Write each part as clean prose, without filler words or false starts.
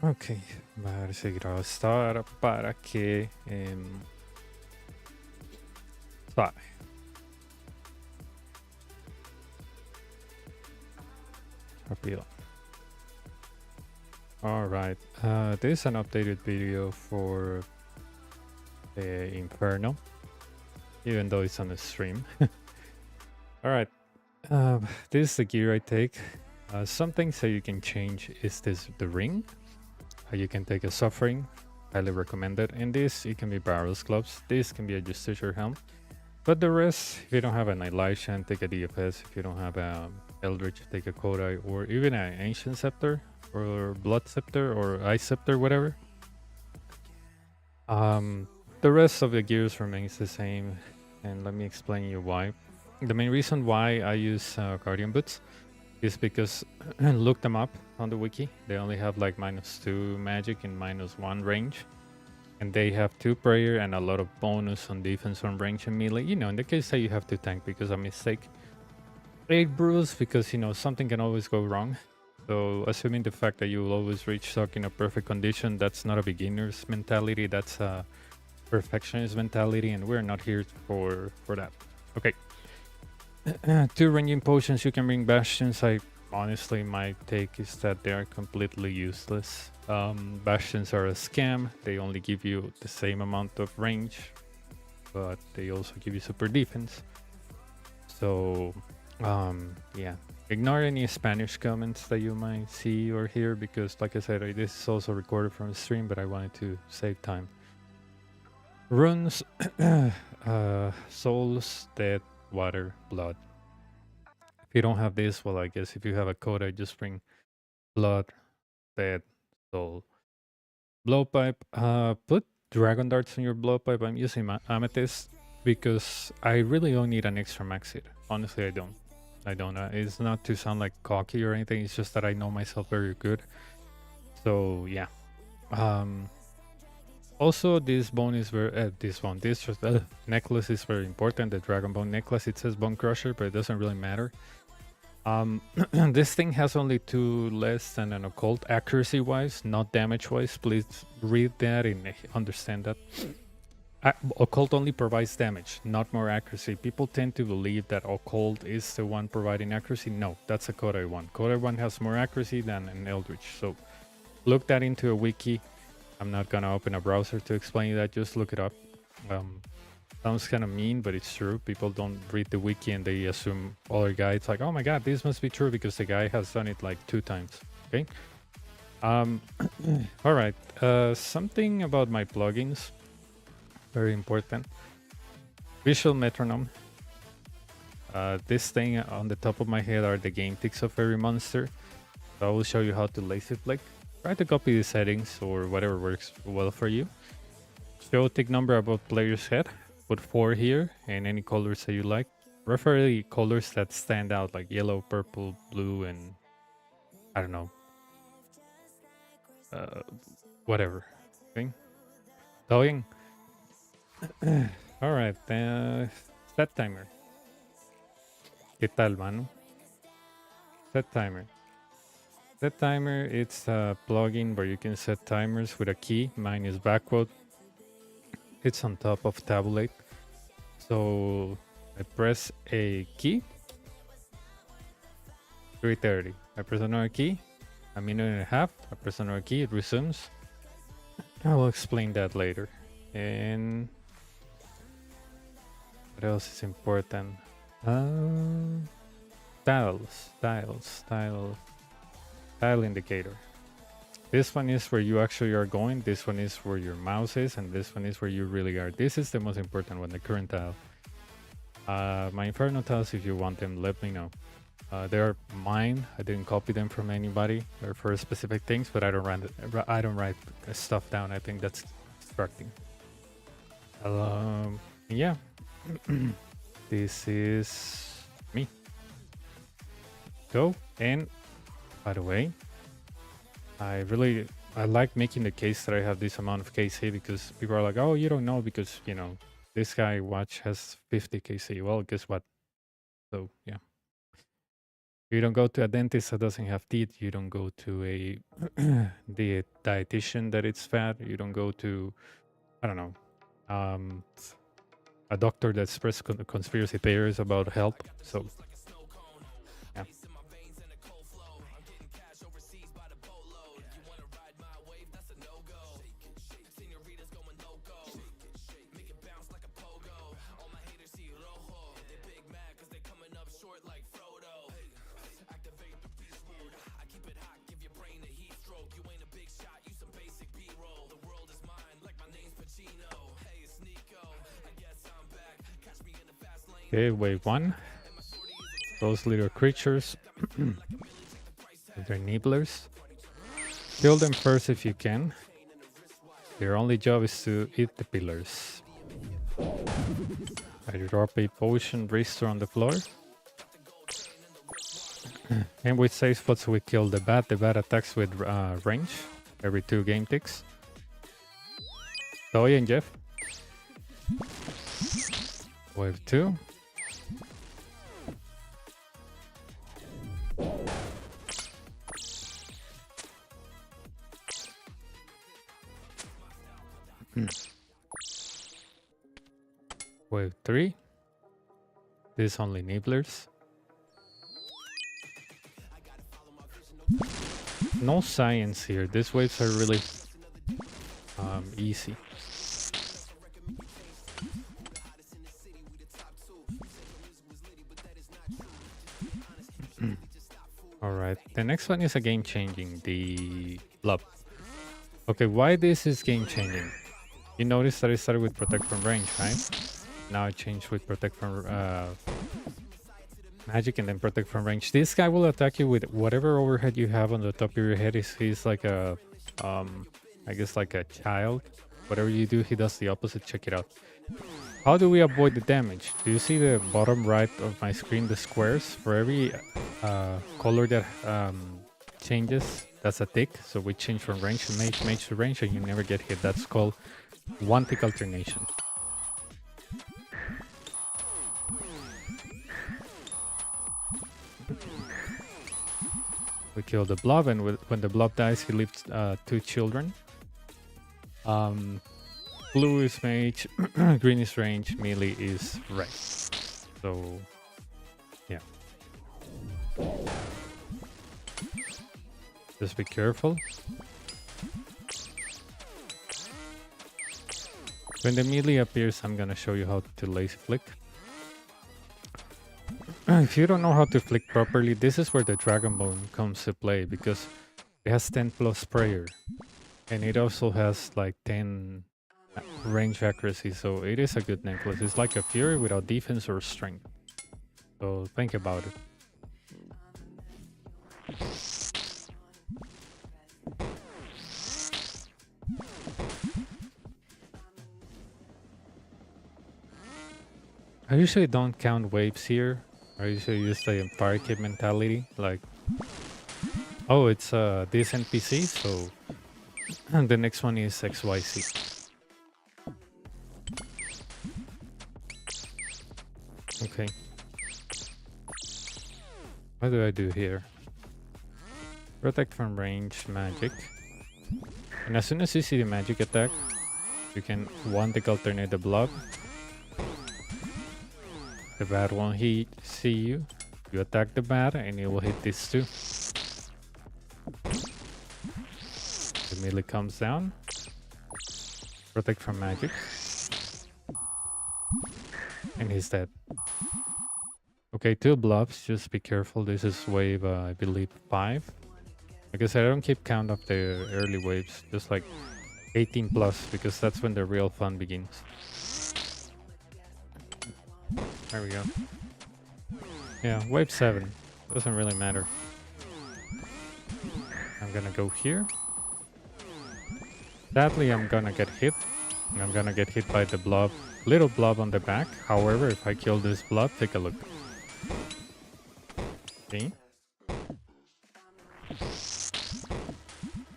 Ok, va a ver si grabo esta hora para que suave. Rápido. Alright, this is an updated video for Inferno, even though it's on the stream. Alright, this is the gear I take. Some things that you can change is the ring. You can take a suffering, highly recommended. And this, it can be barrels gloves. This can be a justiciar helm. But the rest, if you don't have an Elisha, take a DFS. If you don't have a Eldritch, take a Kodai, or even an Ancient Scepter, or Blood Scepter, or Ice Scepter, whatever. The rest of the gears remains the same, and let me explain you why. The main reason why I use Guardian Boots is because look them up on the wiki. They only have like -2 magic and -1 range. And they have 2 prayer and a lot of bonus on defense on range and melee. You know, in the case that you have to tank because of mistake. 8 bruise because, you know, something can always go wrong. So assuming the fact that you will always reach stock in a perfect condition, that's not a beginner's mentality. That's a perfectionist mentality, and we're not here for that. Okay. 2 ranging potions, you can bring bastions. Honestly, my take is that they are completely useless. Bastions are a scam. They only give you the same amount of range, but they also give you super defense. So, yeah. Ignore any Spanish comments that you might see or hear, because like I said, this is also recorded from the stream, but I wanted to save time. Runes, souls, death, water, blood. If you don't have this, well, I guess if you have a coda, just bring blood, dead, soul. Blowpipe. Put dragon darts in your blowpipe. I'm using my amethyst because I really don't need an extra max hit. Honestly, I don't. I don't. It's not to sound like cocky or anything. It's just that I know myself very good. So yeah. Also, this bone is very this necklace is very important. The dragon bone necklace. It says bone crusher, but it doesn't really matter. This thing has only 2 less than an occult accuracy wise, not damage wise. Please read that and understand that. Occult only provides damage, not more accuracy. People tend to believe that occult is the one providing accuracy. No, that's a Kodai one. Kodai one has more accuracy than an Eldritch. So look that into a wiki. I'm not gonna open a browser to explain that. Just look it up. Sounds kind of mean, but it's true. People don't read the wiki and they assume other guides like, oh my god, this must be true because the guy has done it like 2 times. Okay. All right. Something about my plugins. Very important. Visual metronome. This thing on the top of my head are the game ticks of every monster. So I will show you how to lazy flick. Try to copy the settings or whatever works well for you. Show tick number above player's head. Put 4 here and any colors that you like. Preferably colors that stand out like yellow, purple, blue, and I don't know. Whatever. Okay. Going. Alright. Set timer. ¿Qué tal, mano? Set timer. Set timer, it's a plugin where you can set timers with a key. Mine is backward. It's on top of tabulate. So I press a key, 3:30. I press another key, 1.5 minutes. I press another key, it resumes. I will explain that later. And what else is important? Tile indicator. This one is where you actually are going, this one is where your mouse is, and this one is where you really are. This is the most important one, the current tile. My Inferno tiles, if you want them, let me know. They're mine. I didn't copy them from anybody. They're for specific things, but I don't write stuff down. I think that's distracting. Yeah. This is me. Go. And by the way, I like making the case that I have this amount of KC because people are like, oh, you don't know because, you know, this guy watch has 50 KC. Well, guess what? So, yeah. You don't go to a dentist that doesn't have teeth. You don't go to a the dietitian that it's fat. You don't go to, I don't know, a doctor that spreads conspiracy theories about health. So, yeah. Okay, wave 1. Those little creatures. They're nibblers. Kill them first if you can. Your only job is to eat the pillars. I drop a potion restore on the floor. And with safe spots we kill the bat. The bat attacks with range every 2 game ticks. Toy and Jeff. Wave 2. Wave 3. This only nibblers. No science here. These waves are really easy. Alright, the next one is a game changing, the Blob. Okay, why this is game changing? You notice that I started with Protect from Range, right? Now I change with protect from magic and then protect from range. This guy will attack you with whatever overhead you have on the top of your head. He's like a, I guess like a child. Whatever you do, he does the opposite. Check it out. How do we avoid the damage? Do you see the bottom right of my screen, the squares? For every color that changes, that's a tick. So we change from range to mage to range, and you never get hit. That's called one tick alternation. We kill the blob, and when the blob dies, he leaves 2 children. Blue is mage, green is range, melee is red. So, yeah. Just be careful. When the melee appears, I'm gonna show you how to lazy flick. If you don't know how to flick properly, this is where the Dragon Bone comes to play, because it has 10 plus prayer. And it also has like 10 range accuracy, so it is a good necklace. It's like a Fury without defense or strength. So think about it. I usually don't count waves here. I usually use the Fire Kid mentality, like, oh, it's this NPC, so and the next one is XYZ. Okay. What do I do here? Protect from range magic. And as soon as you see the magic attack, you can one tick alternate the blob. The bat won't see you. You attack the bat and it will hit this too. The melee comes down. Protect from magic. And he's dead. Okay, 2 blobs. Just be careful. This is wave, I believe, 5. Like I said, I don't keep count of the early waves. Just like 18 plus, because that's when the real fun begins. There we go. Yeah, wave 7. Doesn't really matter. I'm gonna go here. Sadly, I'm gonna get hit. And I'm gonna get hit by the blob. Little blob on the back. However, if I kill this blob, take a look. See?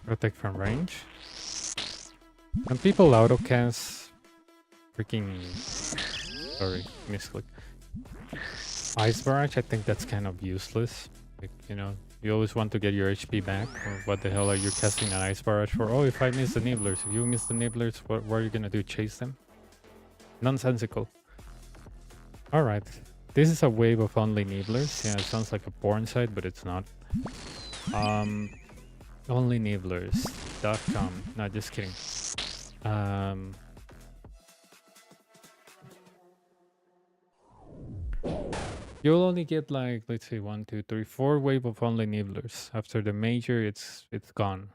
Protect from range. And people autocast freaking... Sorry, misclick. Ice Barrage, I think that's kind of useless. Like, you know, you always want to get your HP back. Or what the hell are you casting an Ice Barrage for? Oh, if I miss the Nibblers. If you miss the Nibblers, what are you gonna do? Chase them? Nonsensical. Alright. This is a wave of only Nibblers. Yeah, it sounds like a porn site, but it's not. Onlynibblers.com. No, just kidding. You'll only get like, let's say 1, 2, 3, 4 wave of only Nibblers. After the major, it's gone.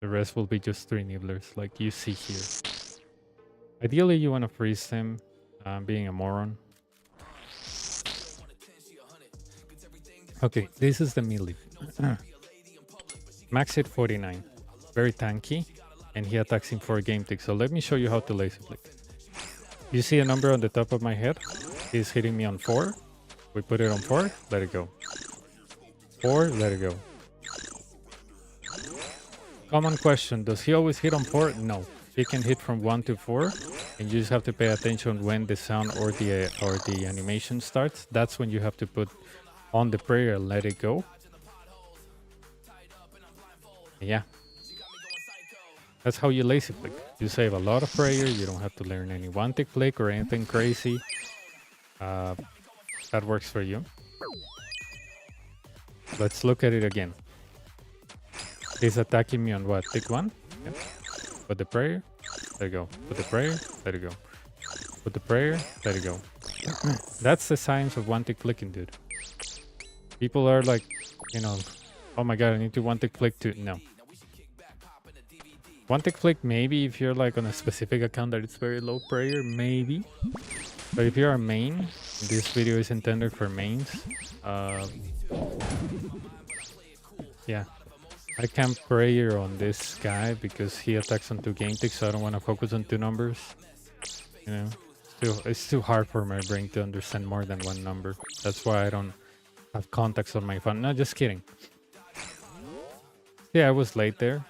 The rest will be just 3 Nibblers, like you see here. Ideally, you want to freeze them, being a moron. Okay, this is the melee. Max hit 49. Very tanky, and he attacks in 4 game ticks. So let me show you how to laser flick. You see a number on the top of my head? He's hitting me on 4. We put it on 4, let it go. 4, let it go. Common question, does he always hit on 4? No. He can hit from 1 to 4, and you just have to pay attention when the sound or the animation starts. That's when you have to put on the prayer, let it go. Yeah. That's how you lazy flick. You save a lot of prayer, you don't have to learn any one-tick flick or anything crazy. That works for you. Let's look at it again. He's attacking me on what? Tick 1? Yep. Put the prayer, let it go. Put the prayer, let it go. Put the prayer, let it go. That's the science of one-tick flicking, dude. People are like, you know, oh my god, I need to one-tick flick to... No. One tick flick, maybe if you're like on a specific account that it's very low prayer, maybe. But if you're a main, this video is intended for mains. Yeah, I can't prayer on this guy because he attacks on 2 game ticks, so I don't want to focus on 2 numbers. You know, it's too hard for my brain to understand more than 1 number. That's why I don't have context on my phone. No, just kidding. Yeah, I was late there.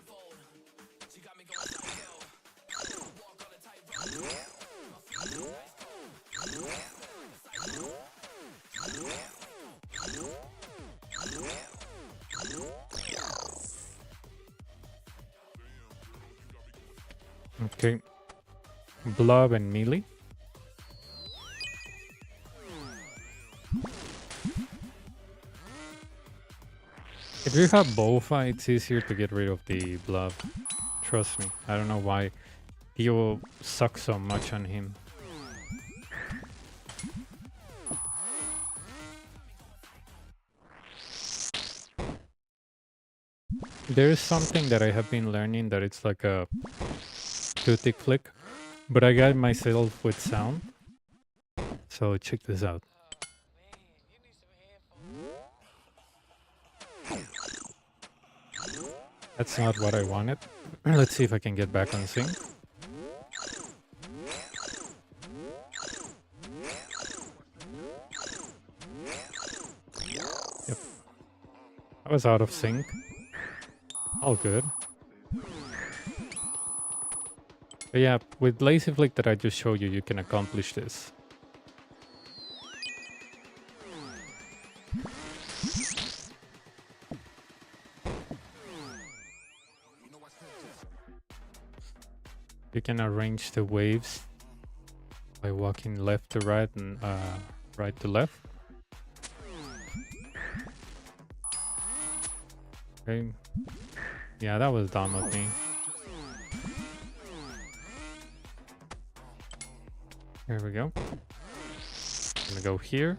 Okay. Blob and melee. If you have Bofa, it's easier to get rid of the blob. Trust me. I don't know why people suck so much on him. There is something that I have been learning that it's like a 2 tick flick, but I got myself with sound. So check this out. That's not what I wanted. Let's see if I can get back on sync. Yep. I was out of sync. All good. But yeah, with Lazy Flick that I just showed you, you can accomplish this. You can arrange the waves by walking left to right and right to left. Okay. Yeah, that was dumb of me. Here we go. I'm gonna go here.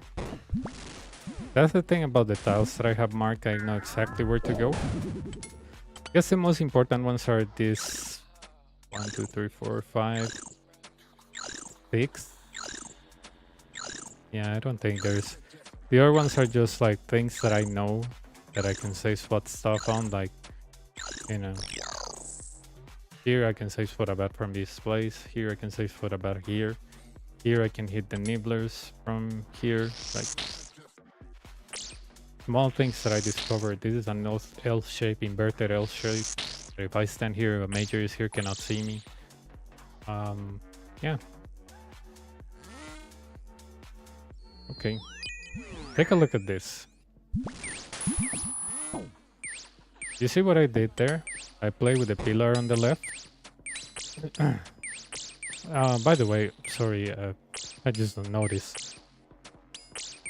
That's the thing about the tiles that I have marked. I know exactly where to go. I guess the most important ones are these 1, 2, 3, 4, 5, 6. Yeah, I don't think there's... The other ones are just like things that I know that I can save spot stuff on, like, you know. Here I can save spot about from this place. Here I can save spot about here. Here I can hit the nibblers from here. Like small things that I discovered. This is an L shape, inverted L shape. So if I stand here, a major is here, cannot see me. Yeah. Okay. Take a look at this. You see what I did there? I play with the pillar on the left. By the way, sorry, I just don't notice.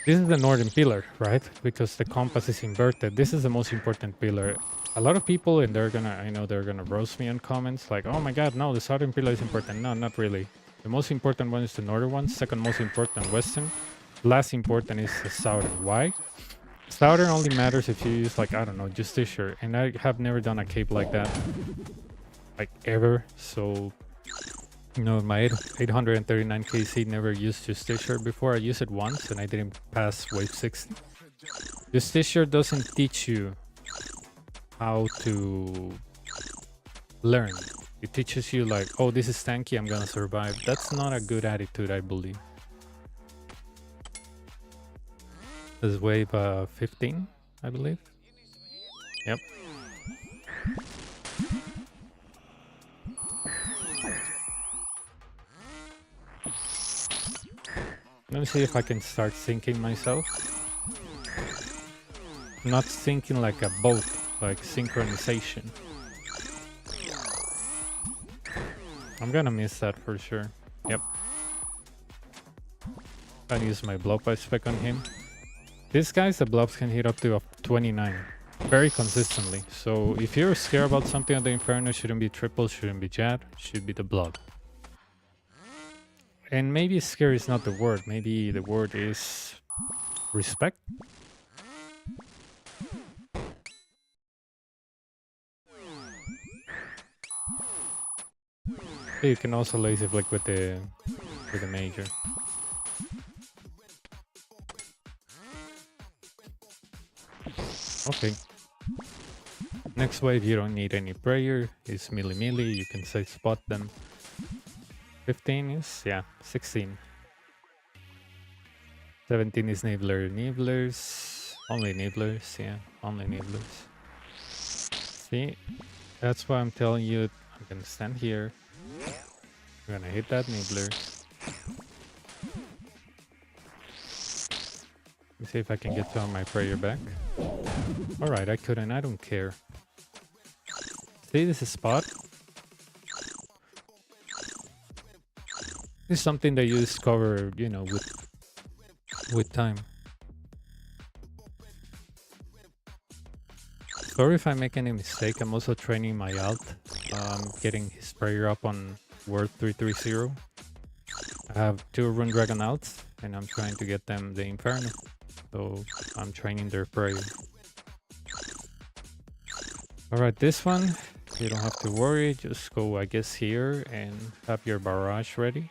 This is the northern pillar, right? Because the compass is inverted. This is the most important pillar. A lot of people, and I know they're gonna roast me in comments, like, oh my god, no, the southern pillar is important. No, not really. The most important one is the northern one. Second most important, western. Last important is the southern. Why? Southern only matters if you use, like, I don't know, Justiciar. And I have never done a cape like that. Like, ever. So... No, my 839 KC never used Justiciar before. I used it once and I didn't pass wave 60. Justiciar doesn't teach you how to learn. It teaches you like, oh, this is tanky, I'm gonna survive. That's not a good attitude, I believe. This is wave 15, I believe. Yep. Let me see if I can start syncing myself. Not syncing like a boat, like synchronization. I'm gonna miss that for sure. Yep. I use my blob by spec on him. These guys, the blobs can hit up to 29 very consistently. So if you're scared about something on the Inferno, shouldn't be triple, shouldn't be Jad, should be the blob. And maybe scare is not the word, maybe the word is respect. You can also lazy flick with the major. Okay. Next wave, you don't need any prayer. It's melee. You can say spot them. 15 is, yeah, 16. 17 is Nibblers. Only Nibblers, yeah, only Nibblers. See, that's why I'm telling you, I'm gonna stand here. I'm gonna hit that Nibbler. Let me see if I can get on my prayer back. Alright, I couldn't, I don't care. See, this is spot. This is something that you discover, you know, with time. Sorry if I make any mistake, I'm also training my alt. Getting his prayer up on Word 330. I have 2 Rune Dragon alts, and I'm trying to get them the Inferno. So I'm training their prayer. Alright, this one, you don't have to worry, just go I guess here and have your barrage ready.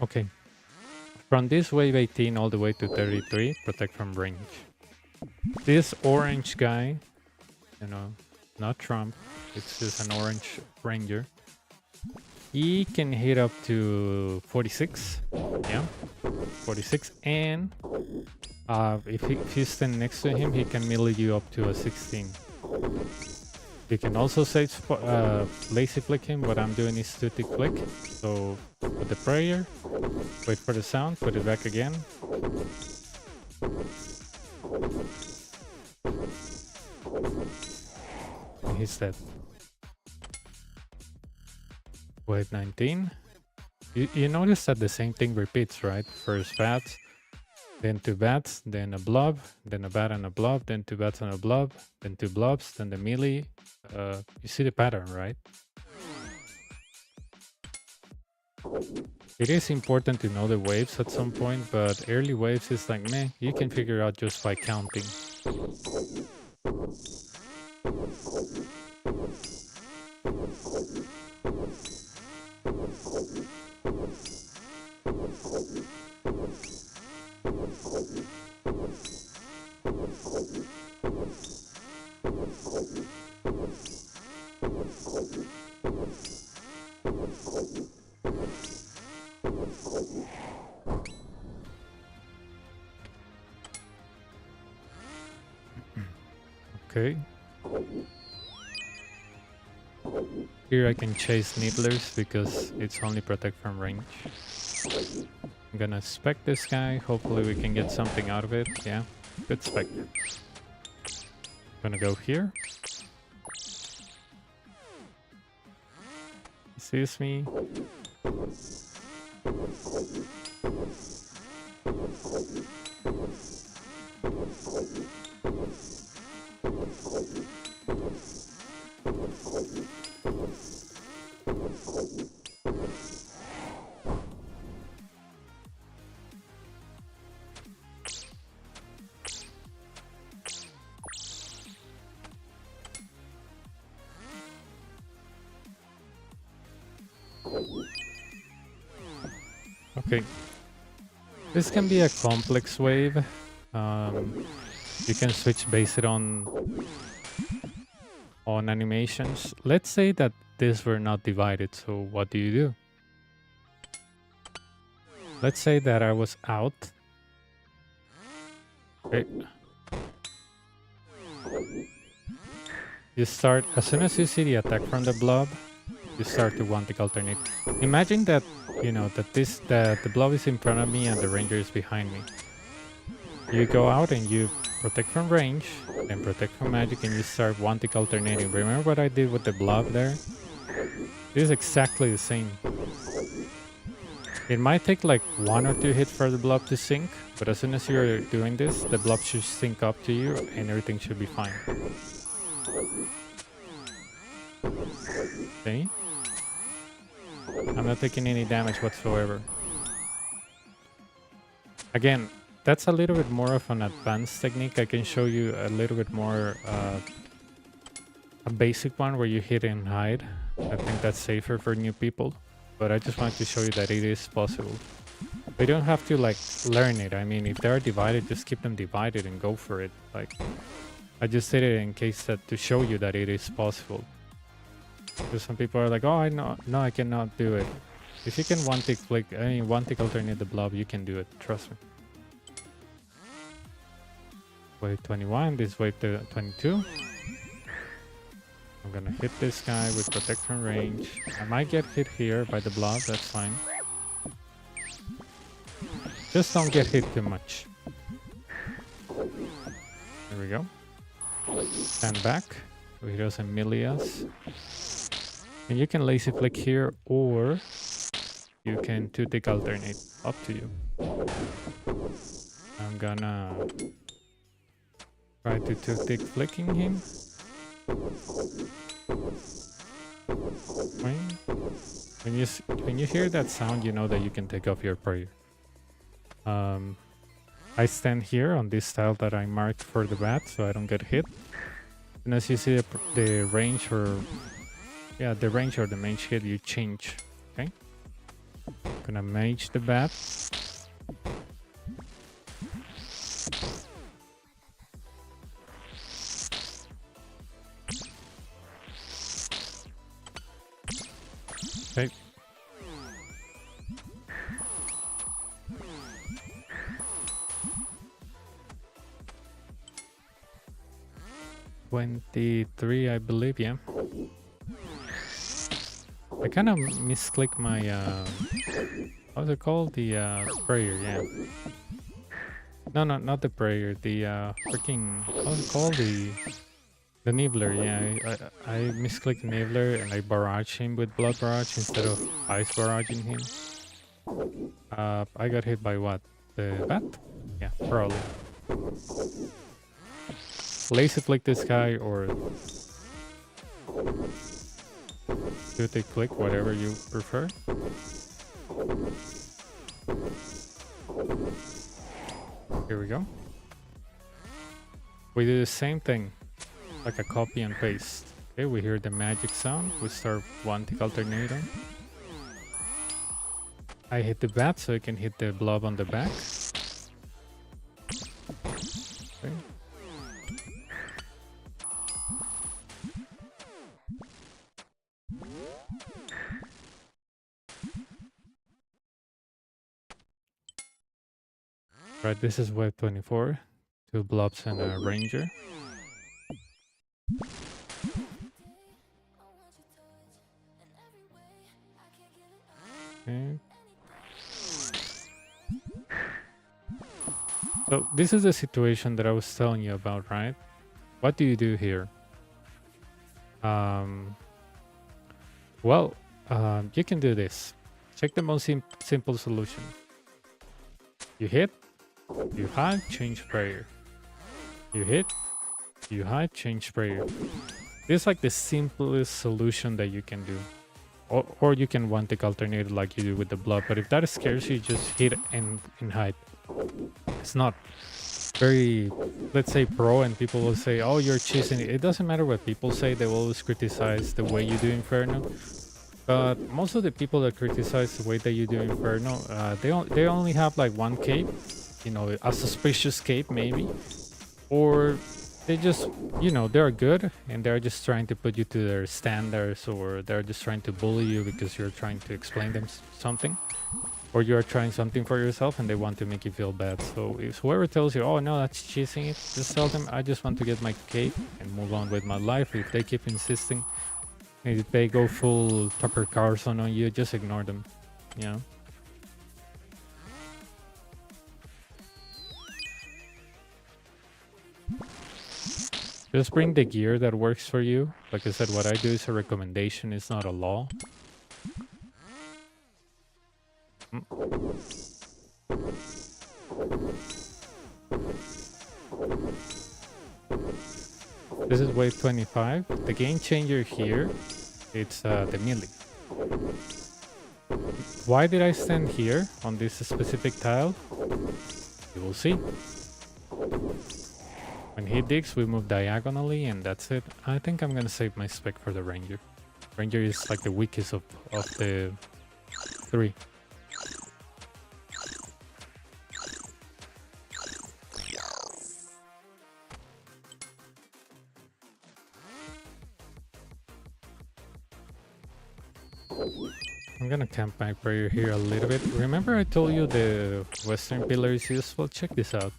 Okay. From this wave 18 all the way to 33, protect from range. This orange guy, you know, not Trump, it's just an orange ranger. He can hit up to 46, yeah, 46, and if you stand next to him, he can melee you up to a 16. You can also say lazy flick him. What I'm doing is to tick flick. So put the prayer, wait for the sound, put it back again. And he's dead. Wave 19. You notice that the same thing repeats, right? First bats, then 2 bats, then a blob, then a bat and a blob, then 2 bats and a blob, then 2 blobs, then the melee. You see the pattern, right? It is important to know the waves at some point, but early waves is like, meh, you can figure out just by counting. Okay. Here I can chase Nibblers because it's only protect from range. I'm gonna spec this guy, hopefully we can get something out of it. Yeah, good spec. Gonna go here. He sees me. Okay, this can be a complex wave. You can switch based on animations. Let's say that these were not divided, so what do you do? Let's say that I was out. Okay. You start, as soon as you see the attack from the blob, you start to one tick alternate. Imagine that, you know, that the blob is in front of me and the ranger is behind me. You go out and you protect from range, then protect from magic, and you start one tick alternating. Remember what I did with the blob there? This is exactly the same. It might take like 1 or 2 hits for the blob to sync, but as soon as you're doing this, the blob should sync up to you and everything should be fine. Okay? I'm not taking any damage whatsoever. Again, that's a little bit more of an advanced technique. I can show you a little bit more a basic one where you hit and hide. I think that's safer for new people, but I just wanted to show you that it is possible. We don't have to like learn it. I mean, if they're divided, just keep them divided and go for it. Like, I just did it in case that to show you that it is possible. Because some people are like, oh, no, I cannot do it. If you can one tick flick, I mean, one tick alternate the blob, you can do it. Trust me. Wave 21, this wave 22. I'm gonna hit this guy with protection range. I might get hit here by the blob, that's fine. Just don't get hit too much. There we go. Stand back so he doesn't melee us. And you can lazy flick here, or you can two-tick alternate. Up to you. I'm gonna try to two-tick flicking him. When you hear that sound, you know that you can take off your prayer. I stand here on this tile that I marked for the bat, so I don't get hit. And as you see the range or the range or the mage hit, you change. Okay, gonna mage the bat. Okay. 23, I believe, yeah. I kind of misclicked my, what's it called? The prayer, yeah. No, not the prayer, the freaking, what's it called? The Nibbler, yeah. I misclicked Nibbler and I barraged him with Blood Barrage instead of Ice Barraging him. I got hit by what? The bat? Yeah, probably. Lazy flick this guy or two-tick flick, whatever you prefer. Here we go. We do the same thing, like a copy and paste. Okay, we hear the magic sound. We start one tick alternating. I hit the bat so I can hit the blob on the back. Okay. Right, this is wave 24. 2 blobs and a ranger. Okay. So this is the situation that I was telling you about, right? What do you do here? You can do this. Check the most simple solution. You hit, you hide, change prayer. You hit, you hide, change prayer. This is like the simplest solution that you can do. Or you can one tick alternate like you do with the blood, but if that scares you, just hit and hide. It's not very, let's say, pro, and people will say, oh, you're cheating. It doesn't matter what people say, they will always criticize the way you do Inferno. But most of the people that criticize the way that you do Inferno, they only have like one cape, you know, a suspicious cape maybe, or they just, you know, they're good and they're just trying to put you to their standards, or they're just trying to bully you because you're trying to explain them something, or you're trying something for yourself and they want to make you feel bad. So if whoever tells you, oh no, that's cheating it, just tell them I just want to get my cape and move on with my life. If they keep insisting, if they go full Tucker Carlson on you, just ignore them, you know. Just bring the gear that works for you. Like I said, what I do is a recommendation, it's not a law. This is wave 25. The game changer here, it's the melee. Why did I stand here on this specific tile? We will see. When he digs, we move diagonally, and that's it. I think I'm gonna save my spec for the ranger. Ranger is like the weakest of the three. I'm gonna camp my prayer here a little bit. Remember I told you the western pillar is useful? Check this out.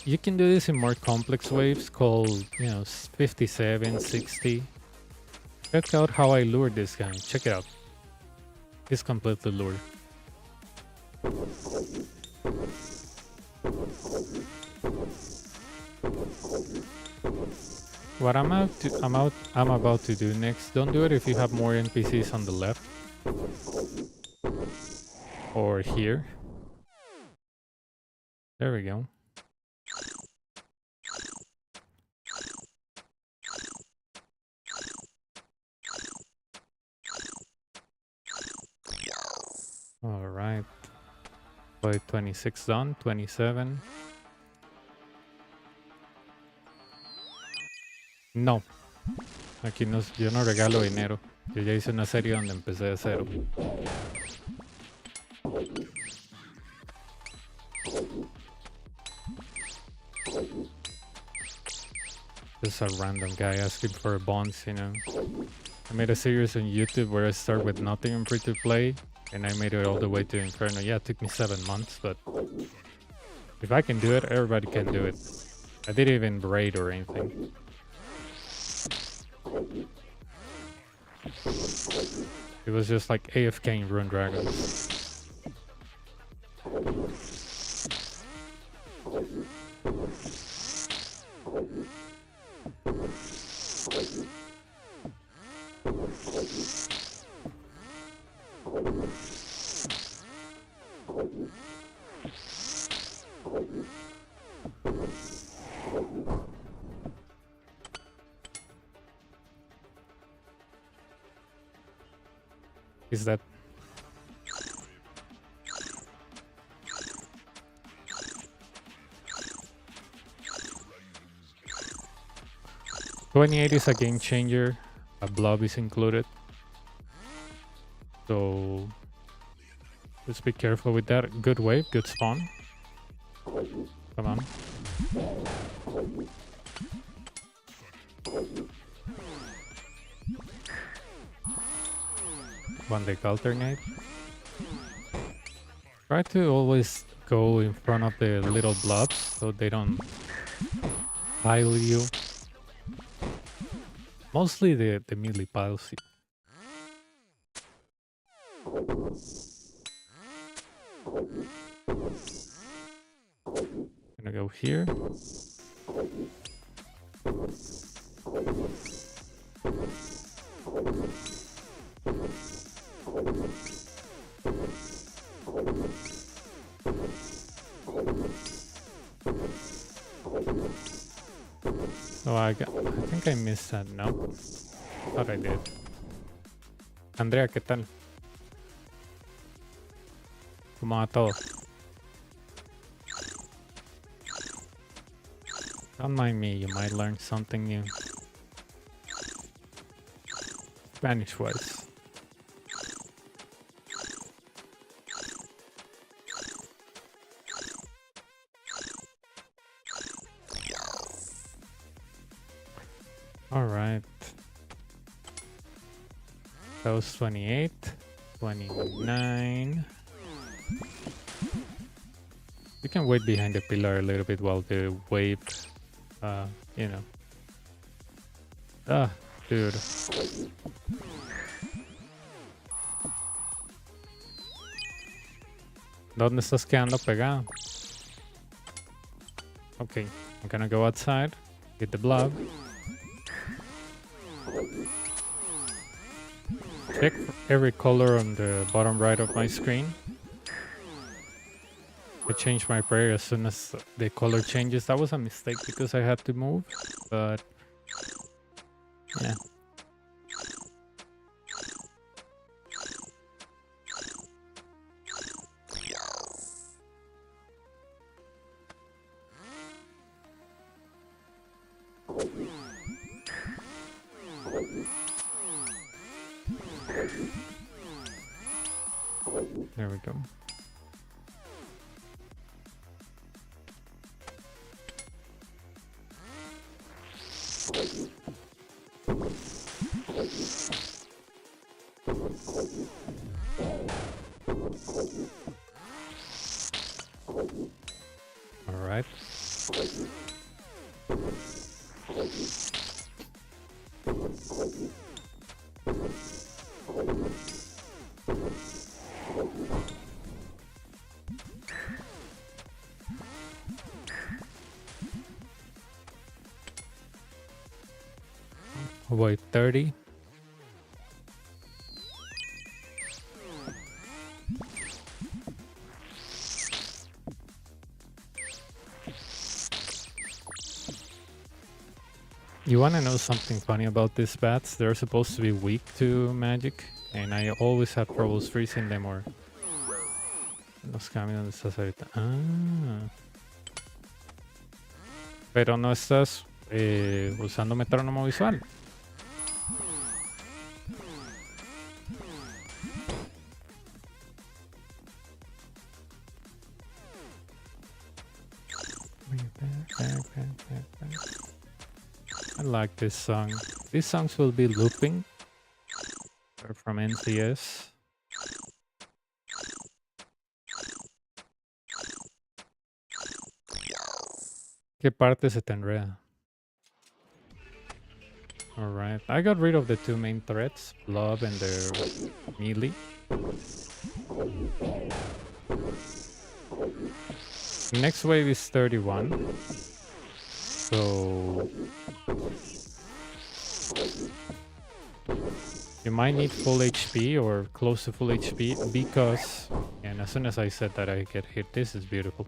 You can do this in more complex waves called, 57, 60. Check out how I lured this guy. Check it out. He's completely lured. What I'm about to do next, don't do it if you have more NPCs on the left. Or here. There we go. Alright. Play 26 done, 27. No. Aquí no, yo no regalo dinero. Yo ya hice una serie donde empecé de cero. Just a random guy asking for bonds, I made a series on YouTube where I start with nothing in free to play, and I made it all the way to Inferno. Yeah, it took me 7 months, but if I can do it, everybody can do it. I didn't even raid or anything. It was just like AFK in Rune Dragons. Is that 28 is a game changer. A blob is included. So let's be careful with that. Good wave, good spawn. Come on. One deck alternate. Try to always go in front of the little blobs so they don't pile you. Mostly the melee piles you. Gonna go here. Oh, I think I missed that. No, thought I did. Andrea, ¿qué tal? ¿Cómo va todo? Don't mind me, you might learn something new. Spanish-wise. Alright. That was 28, 29. You can wait behind the pillar a little bit while the wave, Ah, dude. ¿Dónde estás quedando pegado? Okay, I'm gonna go outside, get the blob. Check every color on the bottom right of my screen. I changed my prayer as soon as the color changes. That was a mistake because I had to move, but yeah. There we go. All right. Wait, 30. You want to know something funny about these bats? They're supposed to be weak to magic, and I always have troubles freezing them or... Los cambios donde estás ahorita. Ah. Pero no estás usando metrónomo visual. I like this song. These songs will be looping. They're from NCS. ¿Qué parte se te enreda? Alright, I got rid of the two main threats, Blob and their melee. Next wave is 31. So you might need full HP or close to full HP because, and as soon as I said that I get hit, this is beautiful.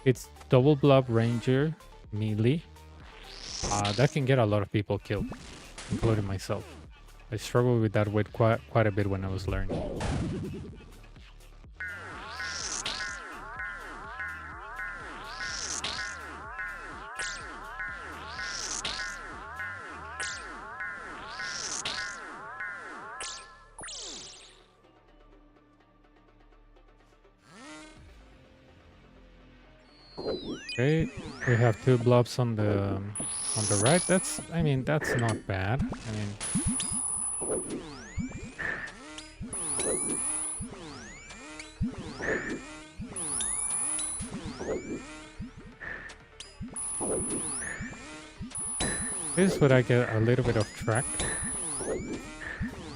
It's double Blob Ranger melee. That can get a lot of people killed, including myself. I struggled with that with quite a bit when I was learning. Okay, we have two blobs on the right. That's, I mean, that's not bad. I mean, this is what I get a little bit of track.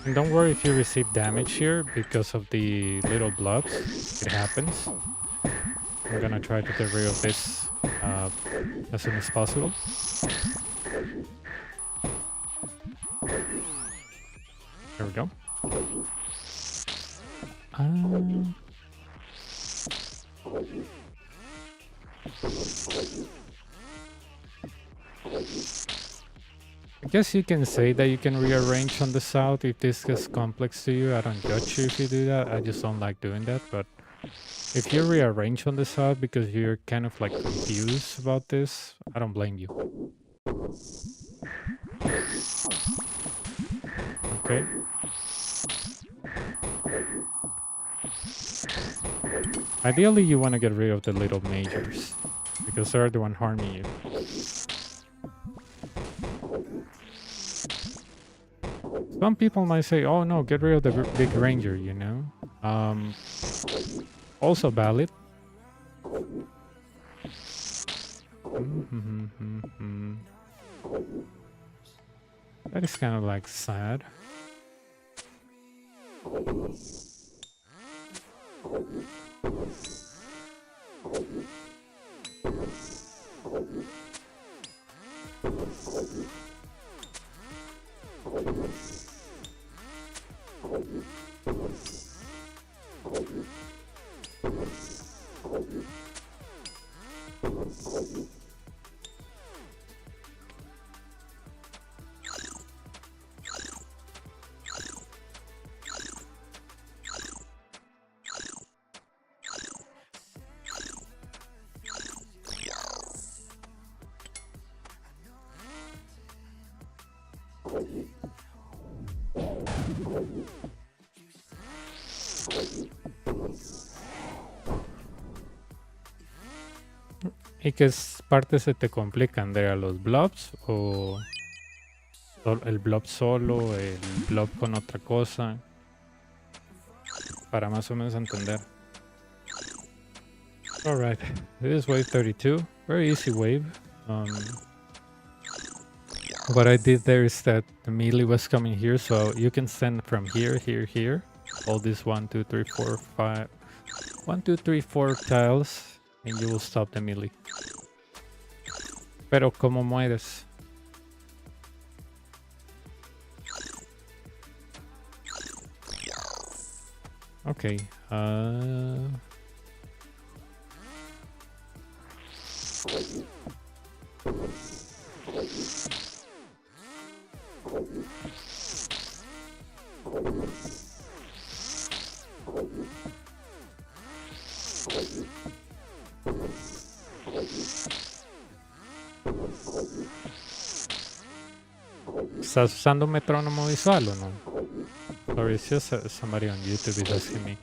And don't worry if you receive damage here because of the little blobs. It happens. I'm gonna try to get rid of this as soon as possible. There we go. I guess you can say that you can rearrange on the south if this gets complex to you. I don't judge you if you do that. I just don't like doing that, but if you rearrange on the south because you're kind of like confused about this, I don't blame you. Okay. Ideally, you want to get rid of the little majors because they're the one harming you. Some people might say, oh no, get rid of the big ranger, you know? Also valid. That is kind of like sad. ¿Y qué partes se te complican? ¿De a los blobs o el blob solo, el blob con otra cosa? Para más o menos entender. Alright, this is wave 32. Very easy wave. What I did there is that the melee was coming here, so you can send from here, here, here. All these 1, 2, 3, 4, 5. 1, 2, 3, 4 tiles, and you will stop the melee. Pero ¿cómo mueres? Okay. ¿Estás usando un metrónomo visual o no? Sorry, it's just somebody on YouTube is asking me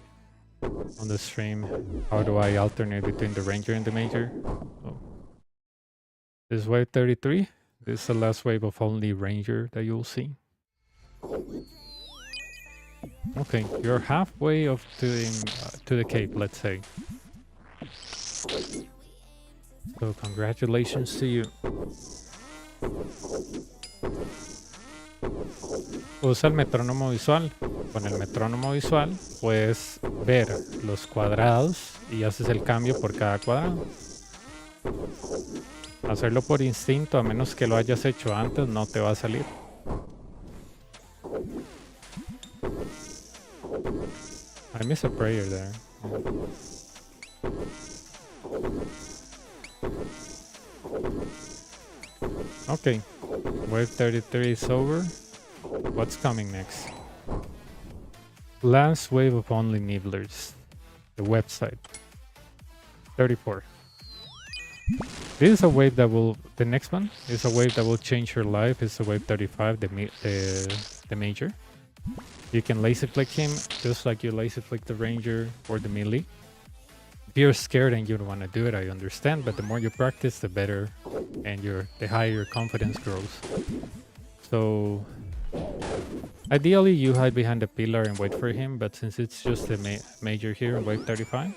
on the stream, how do I alternate between the ranger and the major? Oh. This is wave 33. This is the last wave of only ranger that you'll see. Okay, you're halfway to the cape, let's say. So congratulations to you. Usa el metrónomo visual. Con el metrónomo visual puedes ver los cuadrados y haces el cambio por cada cuadrado. Hacerlo por instinto, a menos que lo hayas hecho antes, no te va a salir. I missed a prayer there. Okay, wave 33 is over. What's coming next? Last wave of only nibblers. The website. 34. This is a wave that will... The next one is a wave that will change your life. It's a wave 35, the major. You can laser flick him just like you laser flick the ranger or the melee. If you're scared and you don't want to do it, I understand, but the more you practice, the better, and the higher your confidence grows. So ideally you hide behind the pillar and wait for him, but since it's just the major here in wave 35,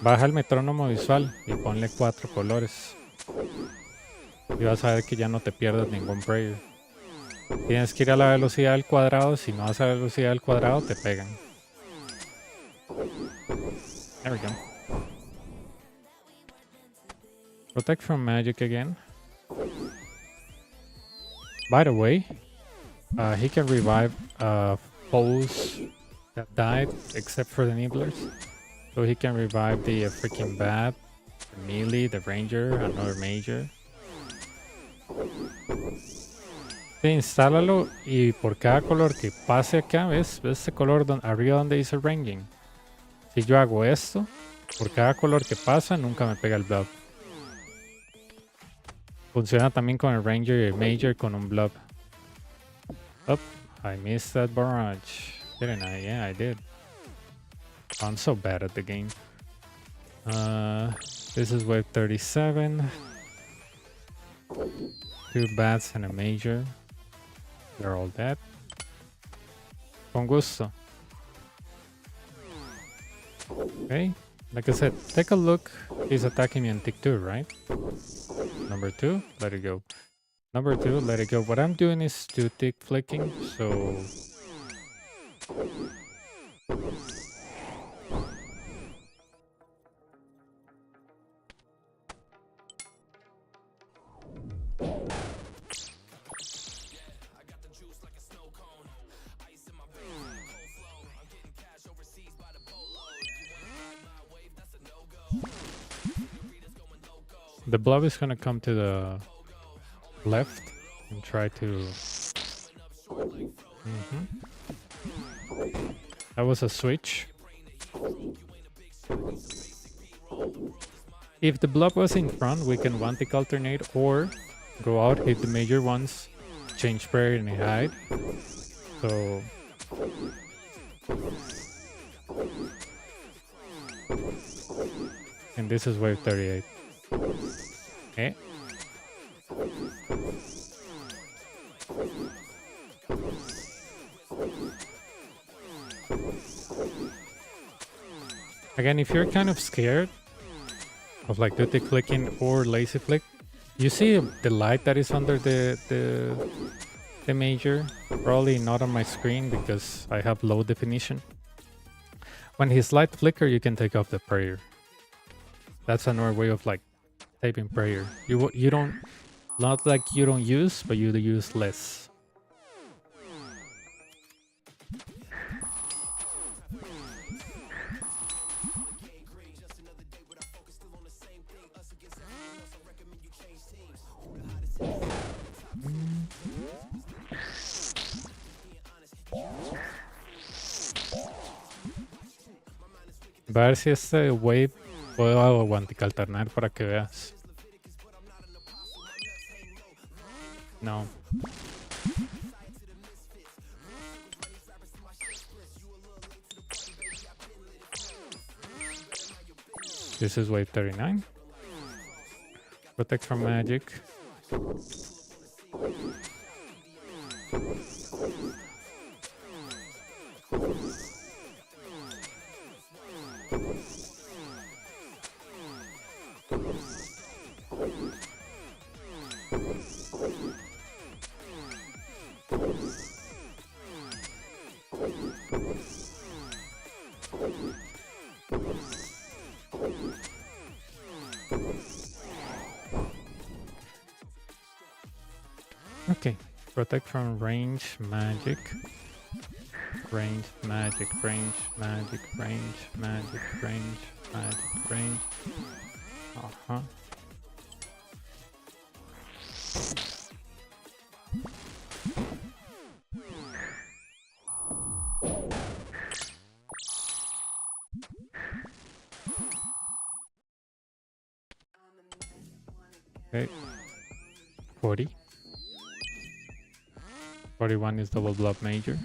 baja el metrónomo visual y ponle 4 colores. Y vas a ver que ya no te pierdes ningún prayer. Tienes que ir a la velocidad del cuadrado. Si no vas a la velocidad del cuadrado, te pegan. There we go. Protect from magic again. By the way, he can revive foes that died, except for the nibblers. So he can revive the freaking bat, the melee, the ranger, another major. Sí, instálalo y por cada color que pase acá, ¿ves? ¿Ves ese color arriba donde dice ranging? Si yo hago esto, por cada color que pasa, nunca me pega el blob. Funciona también con el ranger y el major con un blob. Oh, I missed that barrage. Didn't I? Yeah, I did. I'm so bad at the game. This is wave 37. 2 bats and a major. They're all dead. Con gusto. Okay, like I said, take a look. He's attacking me on tick 2, right? Number 2, let it go. Number 2, let it go. What I'm doing is 2 tick flicking, so... The blob is gonna come to the left and try to... That was a switch. If the blob was in front, we can one tick alternate or go out, hit the major ones, change prayer and hide. So And this is wave 38. Eh? Again, if you're kind of scared of like duty clicking or lazy flick, you see the light that is under the major, probably not on my screen because I have low definition. When his light flicker, you can take off the prayer. That's another way of like taping prayer. You don't, not like you don't use, but you use less. Va a ver si este wave puedo alternar para que veas. No. This is wave 39. Protect from magic. Okay, protect from range magic. Range magic, range magic, range magic, range magic, range. Uh-huh. Okay. 40. 41 is double blob major.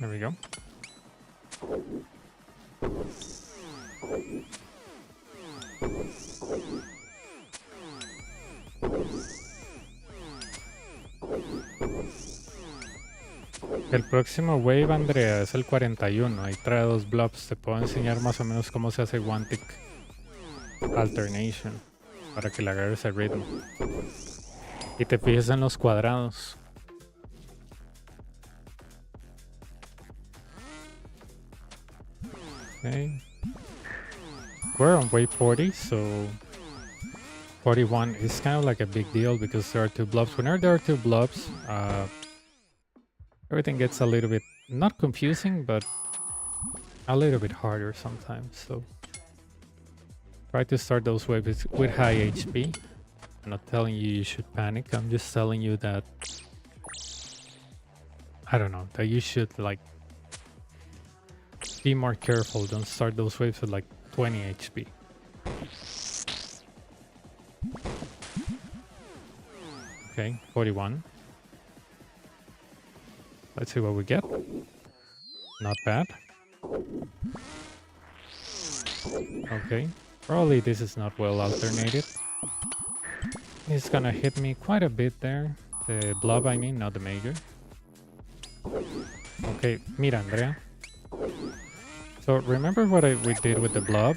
There we go. El próximo wave, Andrea, es el 41. Ahí trae 2 blobs. Te puedo enseñar más o menos cómo se hace one tick alternation para que le agarres el ritmo. Y te fijes en los cuadrados. Okay. We're on wave 40, so 41 is kind of like a big deal because there are 2 blobs. Whenever there are 2 blobs, everything gets a little bit, not confusing, but a little bit harder sometimes. So try to start those waves with high HP. I'm not telling you you should panic. I'm just telling you that, I don't know, that you should like be more careful. Don't start those waves with like 20 HP. Okay, 41. Let's see what we get. Not bad. Okay, probably this is not well alternated. It's gonna hit me quite a bit there. The blob, I mean, not the major. Okay, mira, Andrea. So remember what we did with the blob?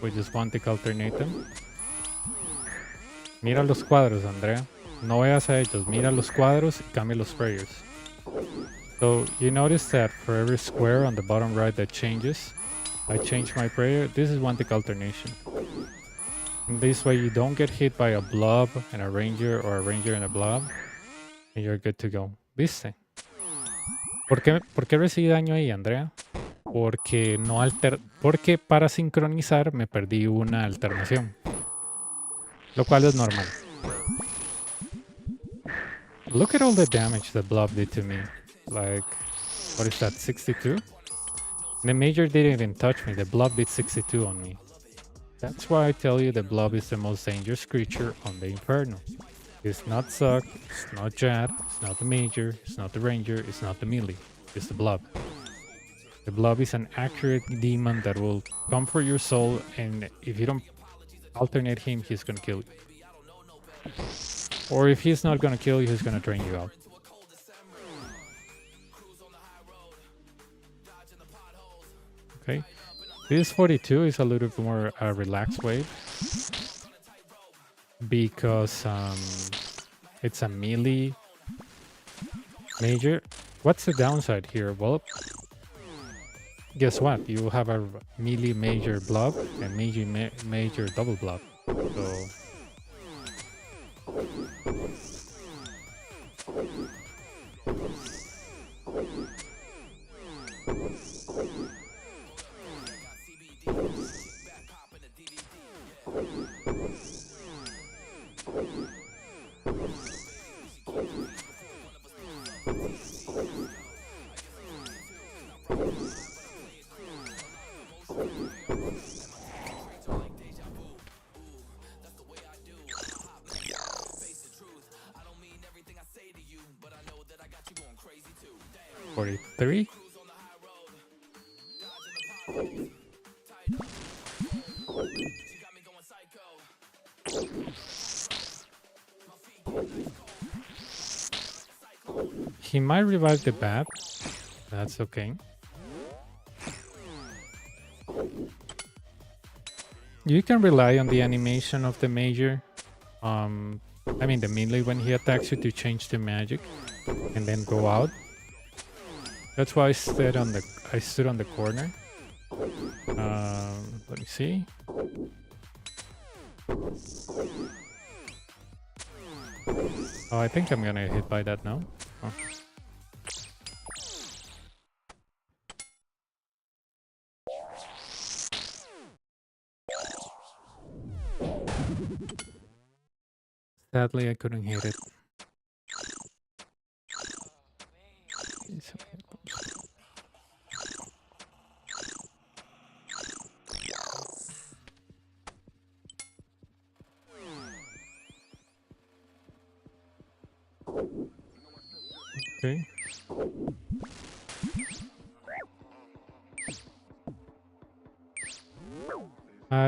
We just want to alternate them. Mira los cuadros, Andrea. No veas a ellos, mira los cuadros y cambia los prayers. So you notice that for every square on the bottom right that changes, I change my prayer. This is one tick alternation. And this way you don't get hit by a blob and a ranger or a ranger and a blob, and you're good to go. ¿Viste? ¿Por qué recibí daño ahí, Andrea? Porque para sincronizar me perdí una alternación. Lo cual es normal. Look at all the damage the blob did to me. Like, what is that, 62? The major didn't even touch me. The blob did 62 on me. That's why I tell you the blob is the most dangerous creature on the Inferno. It's not Suck, it's not Jad, it's not the Major, it's not the Ranger, it's not the Melee. It's the blob. The blob is an accurate demon that will come for your soul, and if you don't alternate him, he's gonna kill you. Or if he's not gonna kill you, he's gonna drain you out. Okay, this 42 is a little bit more relaxed wave because it's a melee major. What's the downside here? Well, guess what? You have a melee major blob and major double blob. So $43. He might revive the bat. That's okay. You can rely on the animation of the major. I mean the melee when he attacks you to change the magic and then go out. That's why I stood on the corner. Let me see. Oh, I think I'm gonna hit by that now. Oh. Sadly, I couldn't hit it. Okay.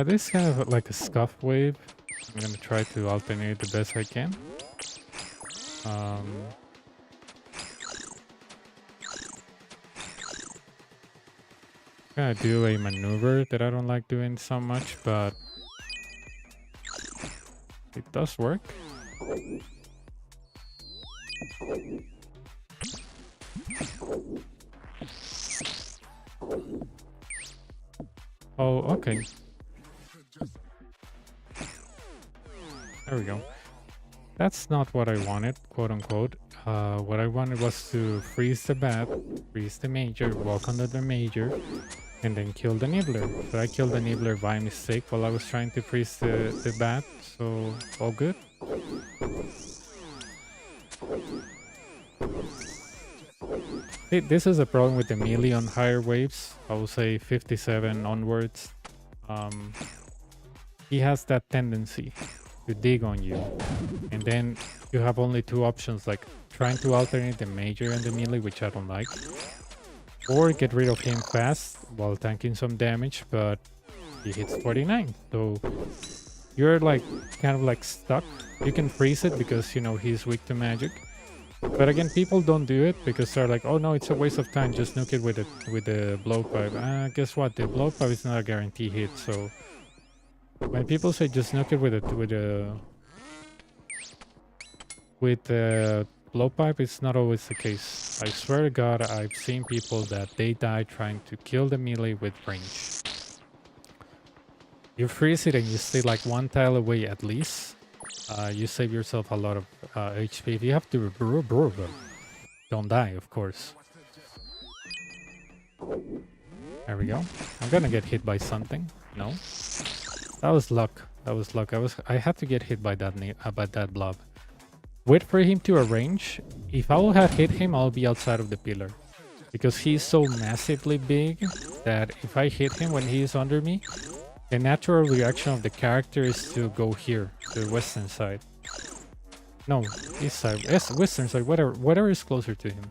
This is kind of like a scuff wave. I'm gonna try to alternate the best I can. Gonna do a maneuver that I don't like doing so much, but it does work. Oh, okay. There we go. That's not what I wanted, quote unquote. What I wanted was to freeze the bat, freeze the major, walk under the major, and then kill the nibbler. So I killed the nibbler by mistake while I was trying to freeze the bat, so all good. This is a problem with the melee on higher waves. I will say 57 onwards. He has that tendency to dig on you, and then you have only two options, like trying to alternate the major and the melee, which I don't like, or get rid of him fast while tanking some damage, but he hits 49, so you're like kind of like stuck. You can freeze it because you know he's weak to magic, but again, people don't do it because they're like, oh no, it's a waste of time, just nuke it with the blowpipe. Guess what, the blowpipe is not a guarantee hit. So when people say just nuke it with the blowpipe, it's not always the case. I swear to God, I've seen people that they die trying to kill the melee with range. You freeze it and you stay like one tile away at least. You save yourself a lot of HP. If you have to don't die, of course. There we go. I'm gonna get hit by something. No, that was luck. That was luck. I had to get hit by that blob. Wait for him to arrange. If I would have hit him, I'll be outside of the pillar, because he's so massively big that if I hit him when he's under me, The natural reaction of the character is to go here, to the western side. No, east side. Yes, western side, whatever is closer to him.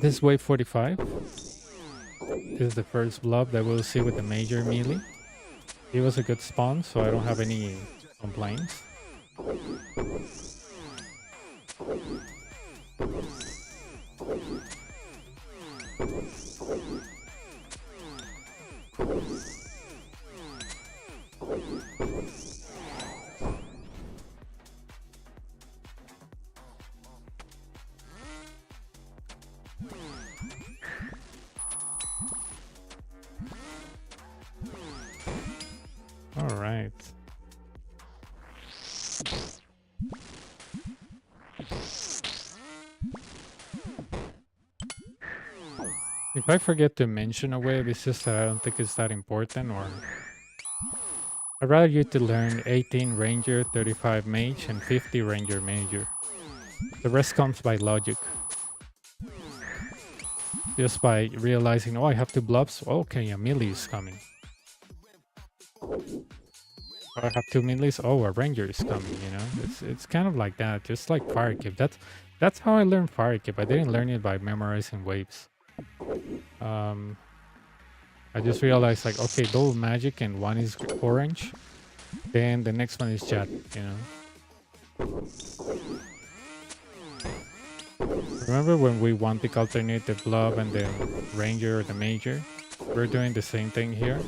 This is wave 45. This is the first blob that we'll see with the major melee. It was a good spawn, so I don't have any complaints. All right. If I forget to mention a wave, it's just that I don't think it's that important, or I'd rather you to learn 18 Ranger, 35 Mage, and 50 Ranger Major. The rest comes by logic. Just by realizing, oh, I have 2 blobs. Okay, a melee is coming. I have 2 melees. Oh, a ranger is coming. You know, it's kind of like that. Just like Fire Keep. That's how I learned Fire Keep. I didn't learn it by memorizing waves. I just realized, like, okay, double magic and one is orange. Then the next one is chat. You know. Remember when we want to alternate the blob and the ranger or the major? We're doing the same thing here.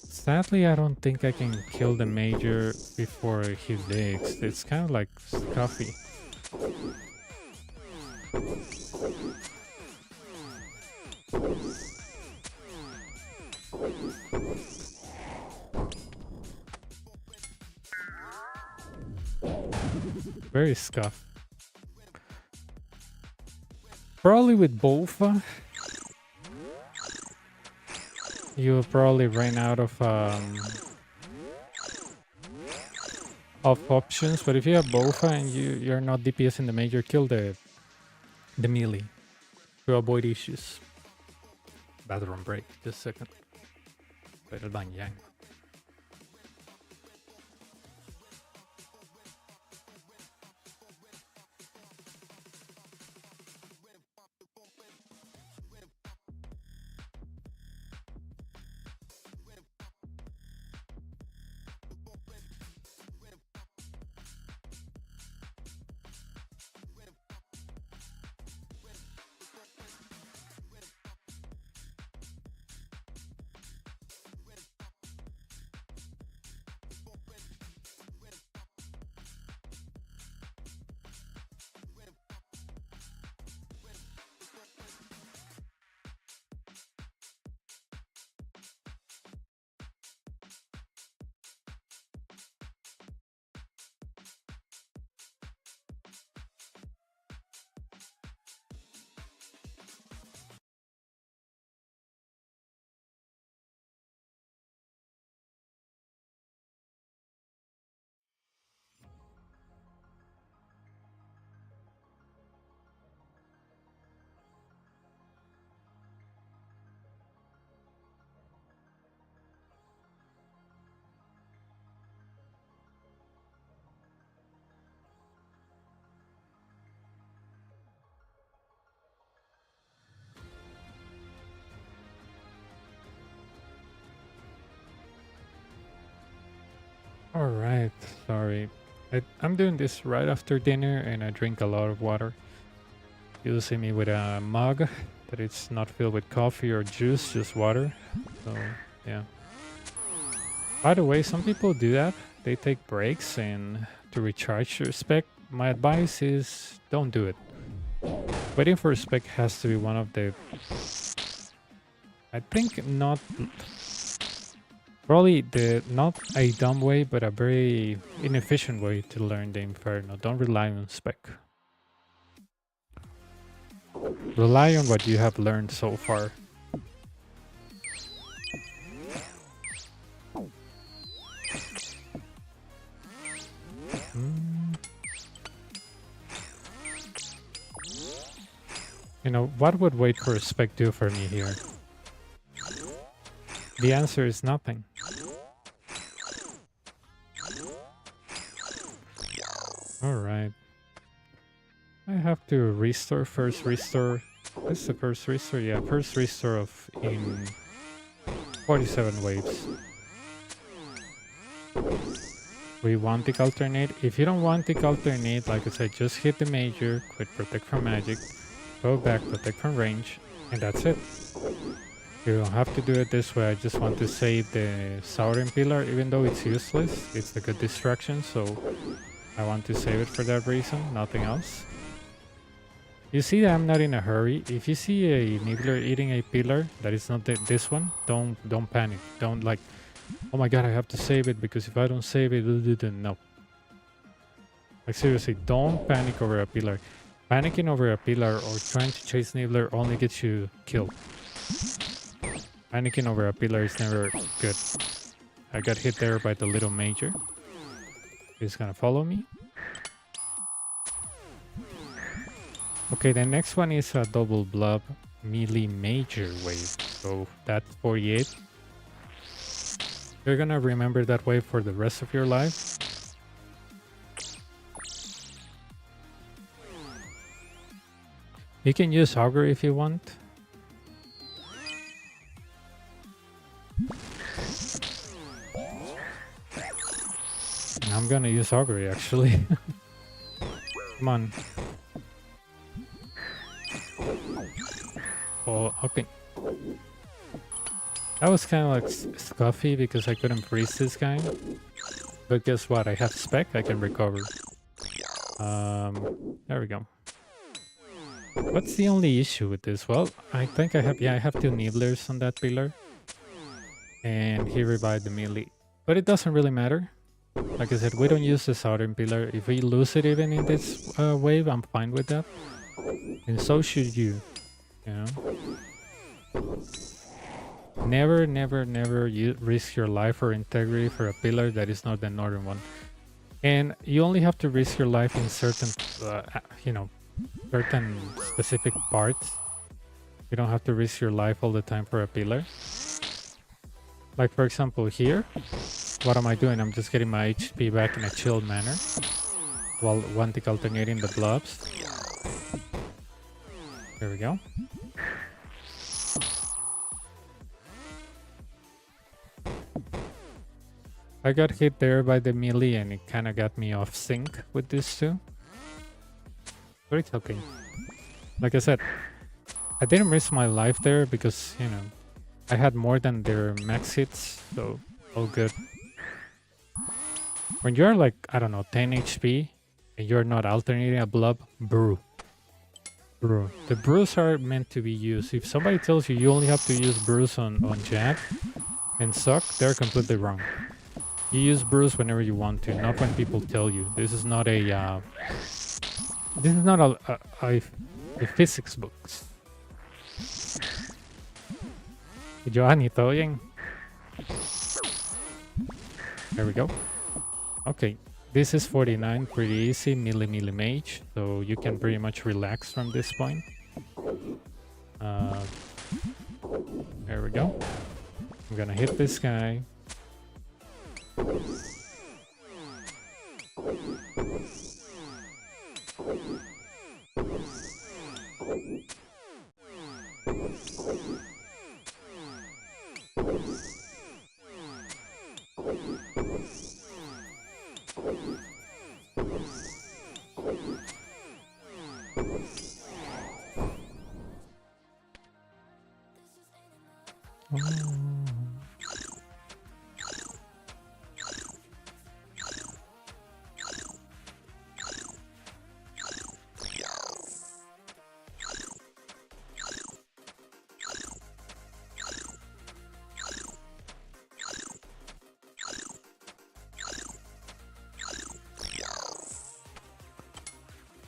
Sadly, I don't think I can kill the major before he digs. It's kind of like Scuffy. Very scuff. Probably with both. You'll probably run out of options, but if you have Bofa and you're not DPS in the major, kill the melee to avoid issues. Bathroom break, just a second. Pero banyan. Alright, sorry. I'm doing this right after dinner and I drink a lot of water. You'll see me with a mug, but it's not filled with coffee or juice, just water. So, yeah. By the way, some people do that. They take breaks and to recharge their spec. My advice is don't do it. Waiting for spec has to be one of the... I think not... Probably not a dumb way, but a very inefficient way to learn the Inferno. Don't rely on spec. Rely on what you have learned so far. You know, what would wait for a spec do for me here? The answer is nothing. Alright. I have to restore, first restore. This is the first restore? Yeah, first restore of in 47 waves. We want tick alternate. If you don't want tick alternate, like I said, just hit the major, quit protect from magic, go back, protect from range, and that's it. You don't have to do it this way. I just want to save the Southern Pillar, even though it's useless. It's a good distraction, so I want to save it for that reason, nothing else. You see that I'm not in a hurry. If you see a Nibbler eating a pillar that is not this one, don't panic. Don't like, oh my god, I have to save it because if I don't save it, no. Like seriously, don't panic over a pillar. Panicking over a pillar or trying to chase Nibbler only gets you killed. Panicking over a pillar is never good. I got hit there by the little major. He's gonna follow me. Okay, the next one is a double blob melee major wave. So that's 48. You're gonna remember that wave for the rest of your life. You can use Augur if you want. I'm gonna use Augury actually. Come on. Oh, okay. That was kind of like scuffy because I couldn't freeze this guy. But guess what? I have spec, I can recover. There we go. What's the only issue with this? Well, I think I have, yeah, I have two Nibblers on that pillar. And he revived the melee. But it doesn't really matter. Like I said, we don't use the southern pillar. If we lose it even in this wave, I'm fine with that. And so should you. You know? Never, never, never risk your life or integrity for a pillar that is not the northern one. And you only have to risk your life in certain, you know, certain specific parts. You don't have to risk your life all the time for a pillar. Like for example here, what am I doing? I'm just getting my HP back in a chilled manner while one tick alternating the blobs. There we go. I got hit there by the melee and it kind of got me off sync with this too. But it's okay. Like I said, I didn't risk my life there because, you know, I had more than their max hits, so all good. When you're like, I don't know, 10 HP and you're not alternating a blob, brew. Brew. The brews are meant to be used. If somebody tells you you only have to use brews on Jack and suck, they're completely wrong. You use brews whenever you want to, not when people tell you. This is not a physics books. Giovanni, ¿todo bien? There we go. Okay, this is 49, pretty easy, melee mage, so you can pretty much relax from this point. There we go. I'm gonna hit this guy.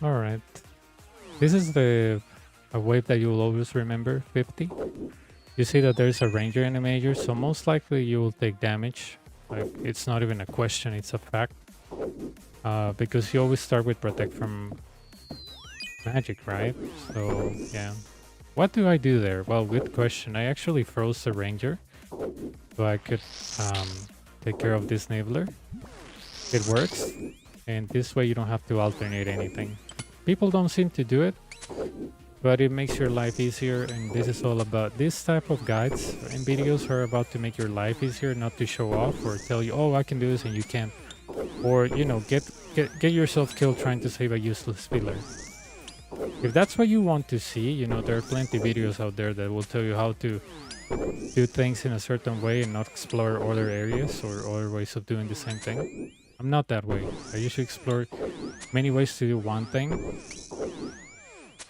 Alright. This is a wave that you'll always remember, 50. You see that there's a ranger and a major, so most likely you will take damage. Like, it's not even a question, it's a fact. Because you always start with protect from magic, right? So yeah. What do I do there? Well, good question. I actually froze the ranger so I could um, take care of this nibbler. It works, and this way you don't have to alternate anything. People don't seem to do it, but it makes your life easier, and this is all about this type of guides and videos are about to make your life easier, not to show off or tell you, oh, I can do this and you can't, or you know, get yourself killed trying to save a useless pillar. If that's what you want to see, you know, there are plenty of videos out there that will tell you how to do things in a certain way and not explore other areas or other ways of doing the same thing. I'm not that way. I usually explore many ways to do one thing.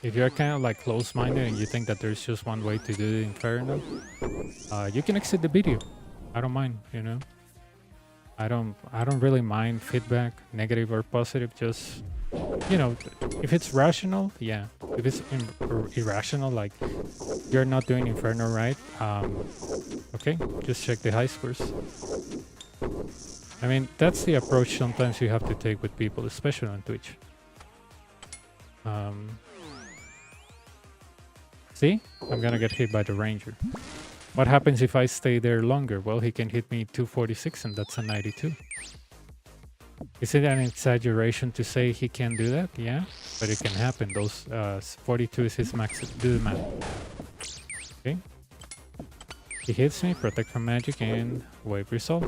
If you're kind of like close-minded and you think that there's just one way to do the Inferno, you can exit the video. I don't mind, you know. I don't really mind feedback, negative or positive. Just, you know, if it's rational, yeah. If it's irrational, like you're not doing Inferno right, okay, just check the high scores. I mean, that's the approach sometimes you have to take with people, especially on Twitch. See? I'm gonna get hit by the ranger. What happens if I stay there longer? Well, he can hit me 246 and that's a 92. Is it an exaggeration to say he can do that? Yeah, but it can happen. Those 42 is his max. Do the math. Okay. He hits me, protect from magic, and wave resolve.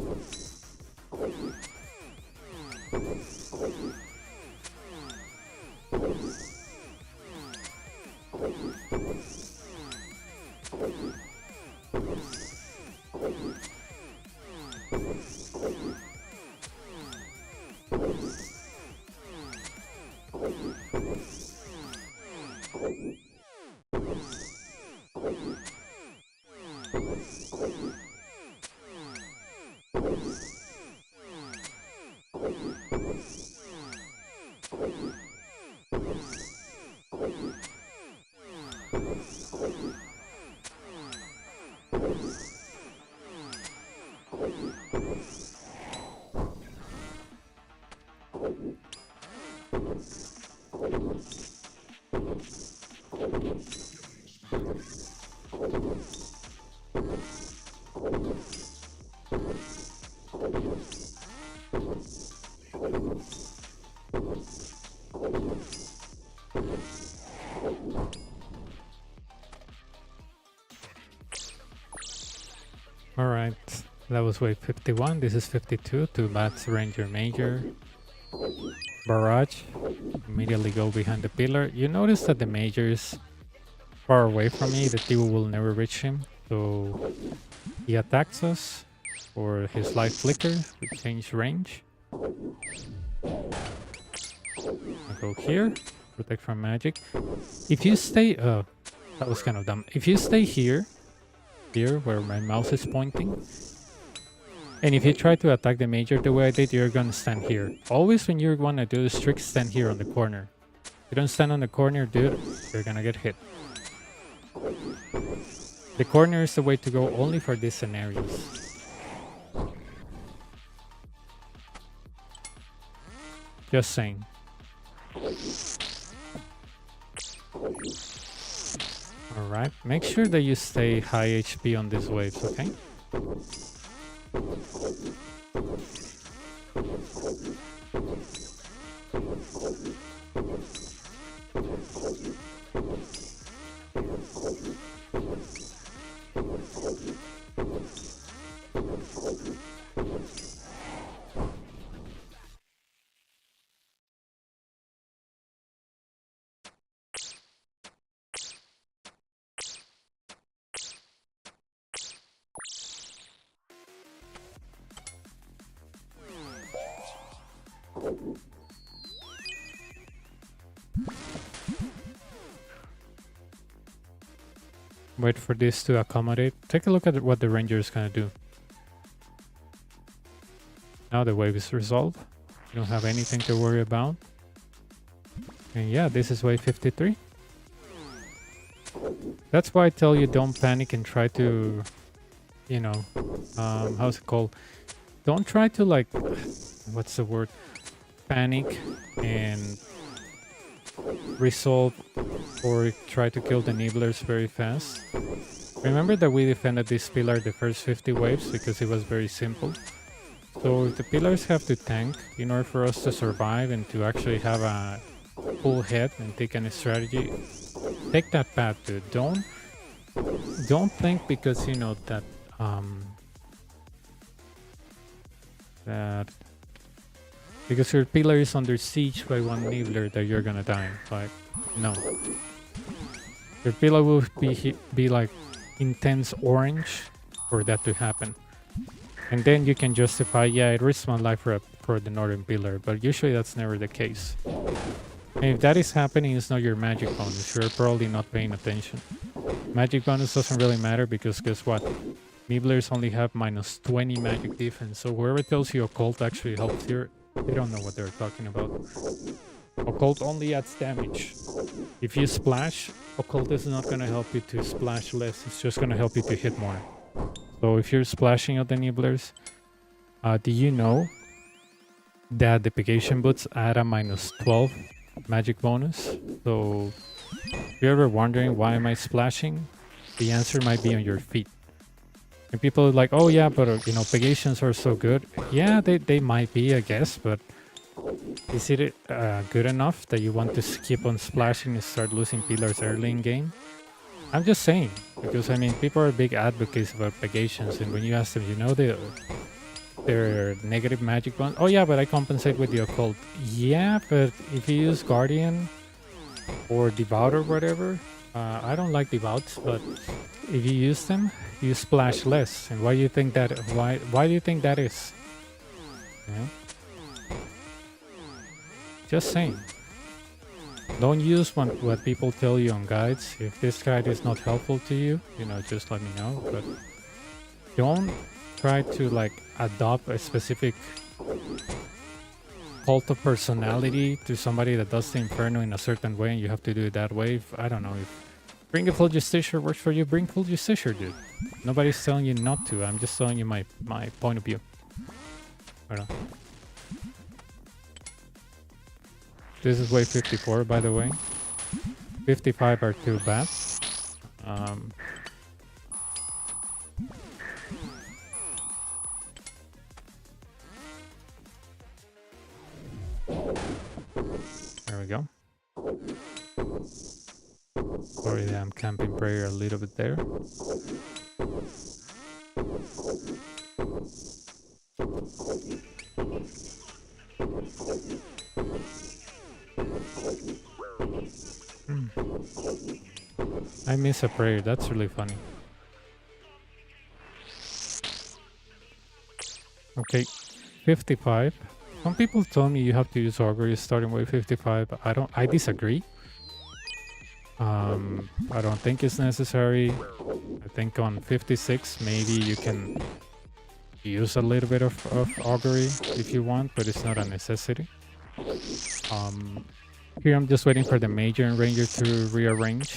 Alright, that was wave 51. This is 52. Two bats, ranger, major. Barrage. Immediately go behind the pillar. You notice that the major is far away from me. The Tibu will never reach him. So he attacks us for his life flicker. We change range. I go here. Protect from magic. If you stay... that was kind of dumb. If you stay here where my mouse is pointing, and if you try to attack the major the way I did, you're gonna stand here. Always when you want to do this trick, stand here on the corner. If you don't stand on the corner, dude, you're gonna get hit. The corner is the way to go only for these scenarios. Just saying. Alright, make sure that you stay high HP on these waves, okay? Wait for this to accommodate. Take a look at what the ranger is gonna do. Now the wave is resolved. You don't have anything to worry about. And yeah, this is wave 53. That's why I tell you don't panic and try to, you know, how's it called? Don't try to like, what's the word? Panic and resolve or try to kill the nibblers very fast. Remember that we defended this pillar the first 50 waves because it was very simple. So if the pillars have to tank in order for us to survive and to actually have a full head and take any strategy, take that path, dude. Don't think because you know that that because your pillar is under siege by one nibbler that you're gonna die. Like, no. Your pillar will be like intense orange for that to happen. And then you can justify, yeah, it risks my life for the northern pillar, but usually that's never the case. And if that is happening, it's not your magic bonus. You're probably not paying attention. Magic bonus doesn't really matter because guess what? Nibblers only have minus 20 magic defense, so whoever tells you occult actually helps here, they don't know what they're talking about. Occult only adds damage. If you splash, occult is not going to help you to splash less, it's just going to help you to hit more. So if you're splashing at the nibblers, do you know that the Pegation boots add a minus 12 magic bonus? So if you're ever wondering why am I splashing, the answer might be on your feet. And people are like, oh yeah, but you know, Pegations are so good. Yeah, they might be, I guess, but is it good enough that you want to keep on splashing and start losing pillars early in game? I'm just saying, because I mean, people are big advocates about Pegations, and when you ask them, you know, their negative magic bonus. Oh yeah, but I compensate with the occult. Yeah, but if you use Guardian or Devout or whatever, I don't like Devouts, but if you use them, you splash less. And why do you think that? Why do you think that is? Yeah. Just saying. Don't use what people tell you on guides. If this guide is not helpful to you, you know, just let me know. But don't try to like adopt a specific cult of personality to somebody that does the Inferno in a certain way, and you have to do it that way. I don't know, if Bring a full Justiciar works for you, bring full Justiciar, dude. Nobody's telling you not to. I'm just telling you my point of view. Hold on. This is wave 54, by the way. 55 are too bad. There we go. Sorry that I'm camping prayer a little bit there. I miss a prayer, that's really funny. Okay, 55. Some people told me you have to use augury starting with 55. I disagree. I don't think it's necessary. I think on 56 maybe you can use a little bit of augury if you want, but it's not a necessity. Here I'm just waiting for the Major and Ranger to rearrange.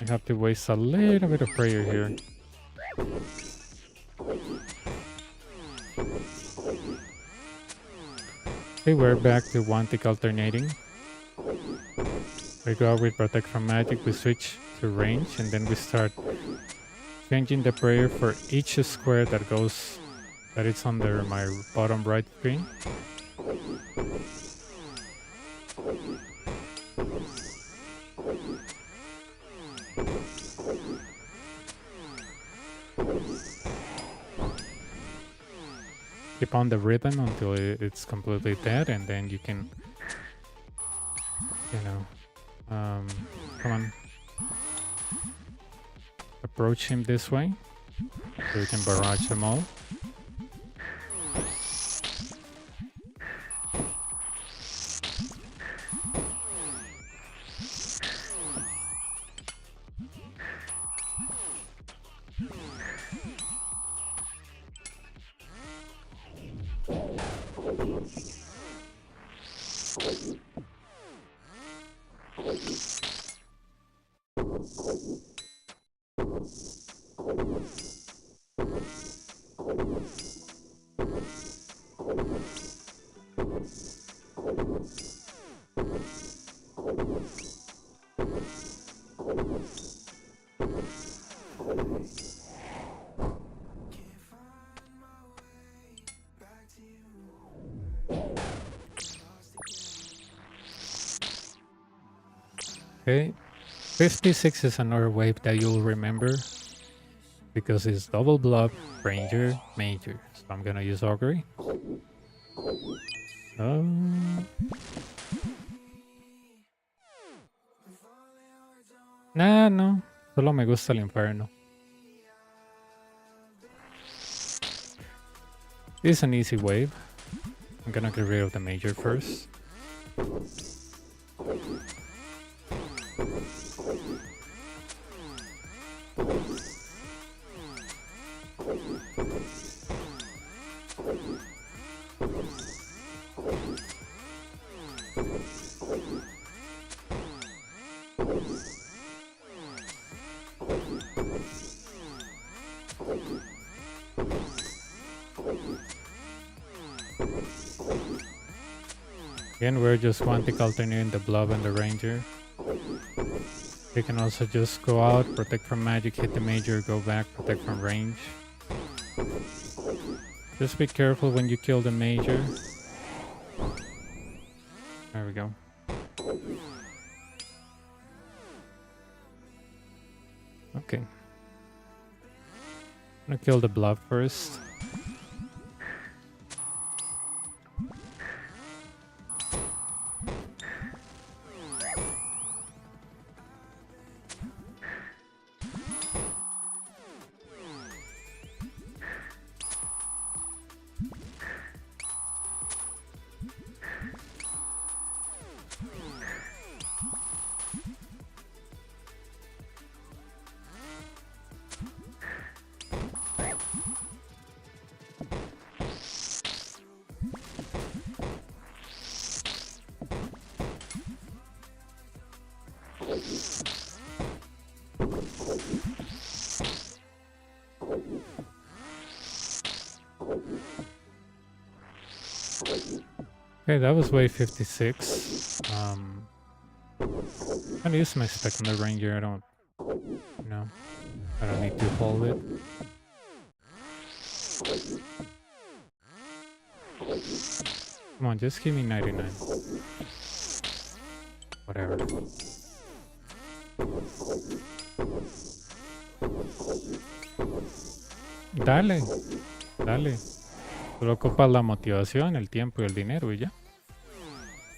I have to waste a little bit of prayer here. Okay, we're back to one tick alternating. We go with Protect from Magic, we switch to range, and then we start changing the prayer for each square that is under my bottom right screen. Keep on the ribbon until it's completely dead, and then you can, you know, come on, approach him this way so you can barrage them all. Okay, 56 is another wave that you'll remember because it's double blob, ranger, major. So I'm gonna use augury. Nah, no. Solo me gusta el Inferno. This is an easy wave. I'm gonna get rid of the major first. Again, we're just quantic alternating the blob and the ranger. You can also just go out, protect from magic, hit the major, go back, protect from range. Just be careful when you kill the major. There we go. Okay. I'm gonna kill the blob first. Okay, that was wave 56. I'm gonna use my spec on the ranger. I don't need to hold it. Come on, just give me 99. Whatever. Dale. Solo ocupas la motivación, el tiempo y el dinero y ya.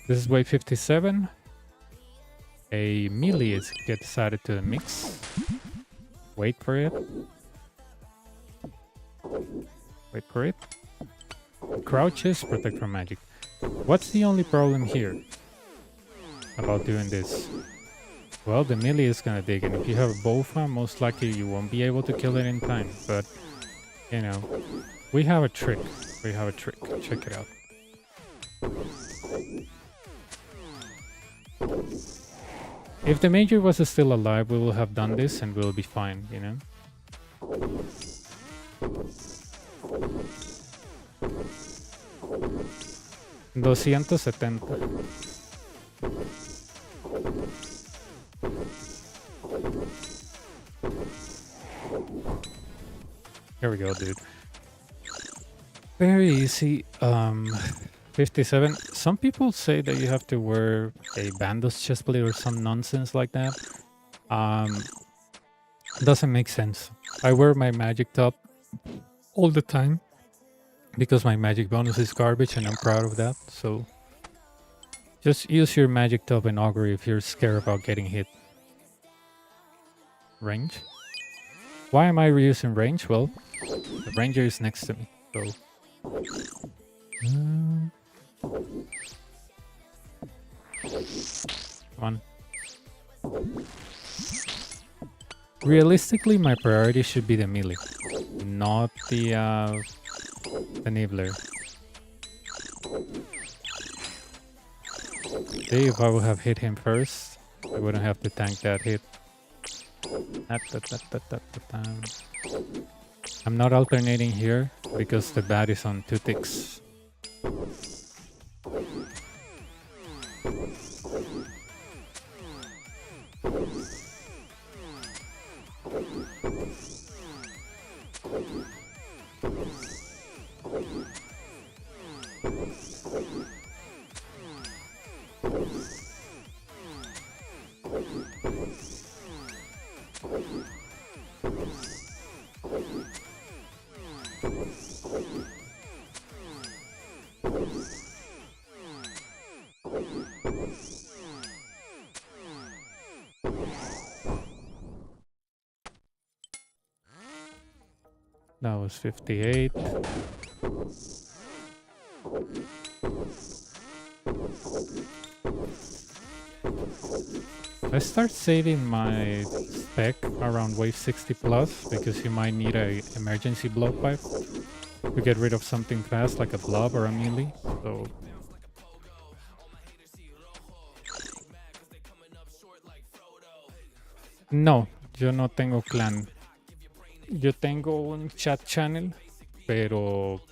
This is wave 57. A melee gets added to the mix. Wait for it. Crouches, protect from magic. What's the only problem here about doing this? Well, the melee is gonna dig, and if you have a Bofa, most likely you won't be able to kill it in time. But, you know, we have a trick. Check it out. If the major was still alive, we will have done this and we'll be fine, you know? $270. Here we go, dude. Very easy. 57. Some people say that you have to wear a Bandos chestplate or some nonsense like that. Doesn't make sense. I wear my magic top all the time because my magic bonus is garbage and I'm proud of that. So just use your magic top and augury if you're scared about getting hit. Range. Why am I reusing range? Well, the ranger is next to me, so... Come on. Realistically, my priority should be the melee, not the nibbler. See, if I would have hit him first, I wouldn't have to tank that hit. I'm not alternating here because the bat is on 2 ticks. That was 58. I start saving my spec around wave 60 plus because you might need a emergency blow pipe to get rid of something fast like a blob or a melee. So no, yo no tengo clan. Yo tengo un chat channel, pero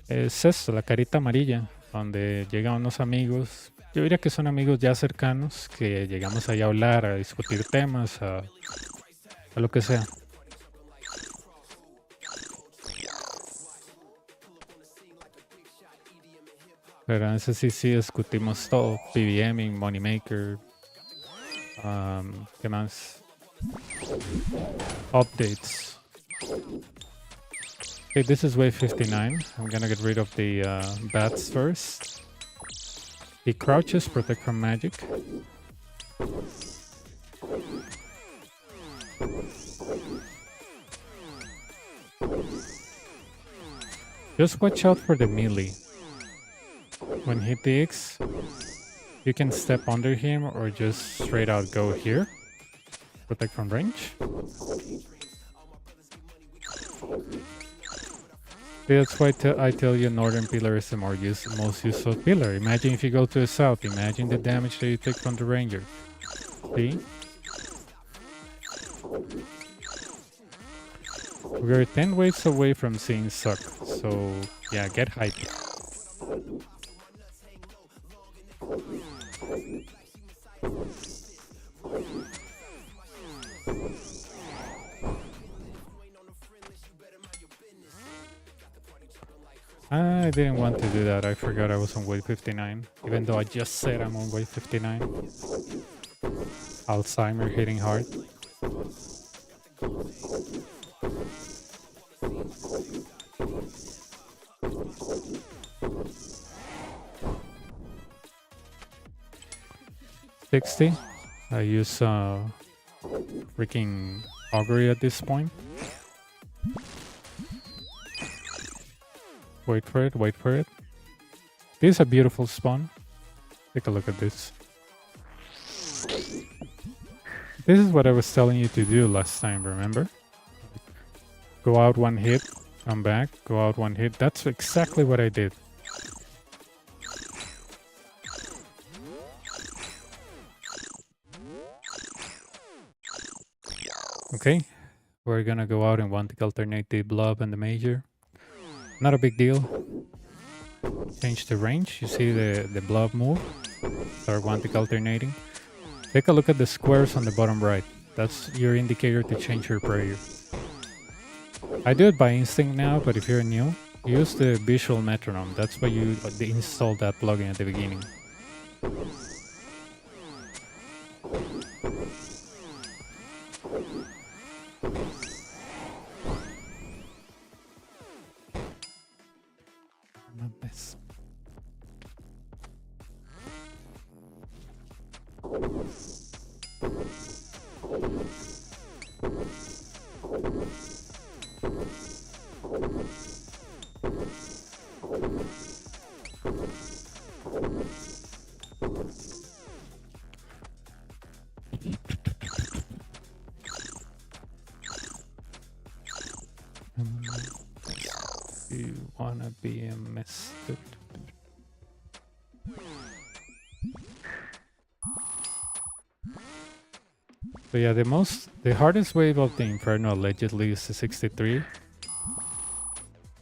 es esto, la carita amarilla, donde llegan unos amigos. Yo diría que son amigos ya cercanos, que llegamos ahí a hablar, a discutir temas, a lo que sea. Pero en ese sí discutimos todo, PVMing, Moneymaker, ¿qué más? Updates. Okay, this is wave 59. I'm gonna get rid of the bats first. The crouches protect from magic. Just watch out for the melee. When he digs, you can step under him or just straight out go here. Protect from range. That's why I tell you Northern Pillar is the most useful pillar. Imagine if you go to the south, imagine the damage that you take from the ranger. See? We're 10 waves away from seeing suck, so yeah, get hyped. I didn't want to do that. I forgot I was on wave 59, even though I just said I'm on wave 59. Alzheimer hitting hard. $60. I use freaking augury at this point. Wait for it, wait for it. This is a beautiful spawn. Take a look at this. This is what I was telling you to do last time, remember? Go out one hit, come back, go out one hit. That's exactly what I did. Okay, we're gonna go out and want to alternate the blob and the major. Not a big deal. Change the range. You see the blob move. Start wanting alternating. Take a look at the squares on the bottom right. That's your indicator to change your prayer. I do it by instinct now, but if you're new, use the visual metronome. That's why you install that plugin at the beginning. You wanna be a mister? So yeah, the hardest wave of the Inferno allegedly is the 63.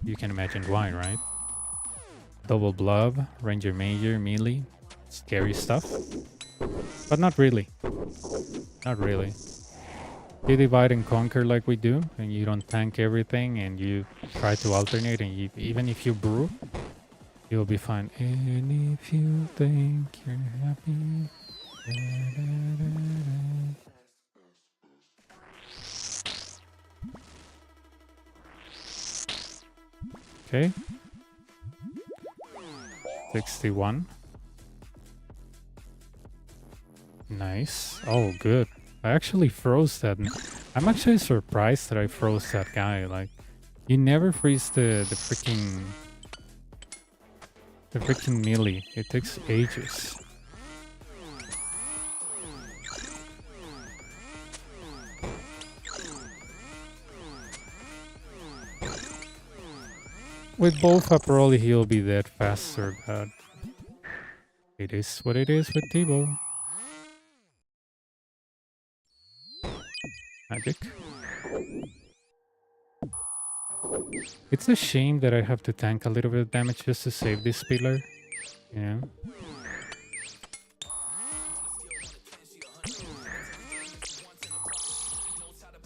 You can imagine why, right? Double blob, ranger major, melee. scary stuff. But not really. Not really. You divide and conquer like we do, and you don't tank everything, and you try to alternate, and you, even if you brew, you'll be fine. And if you think you're happy... Okay. 61. Nice. Oh, good. I actually froze that. I'm actually surprised that I froze that guy. Like, you never freeze the freaking melee. It takes ages. With both up probably he'll be dead faster, but it is what it is with Tebow. Magic. It's a shame that I have to tank a little bit of damage just to save this pillar. Yeah.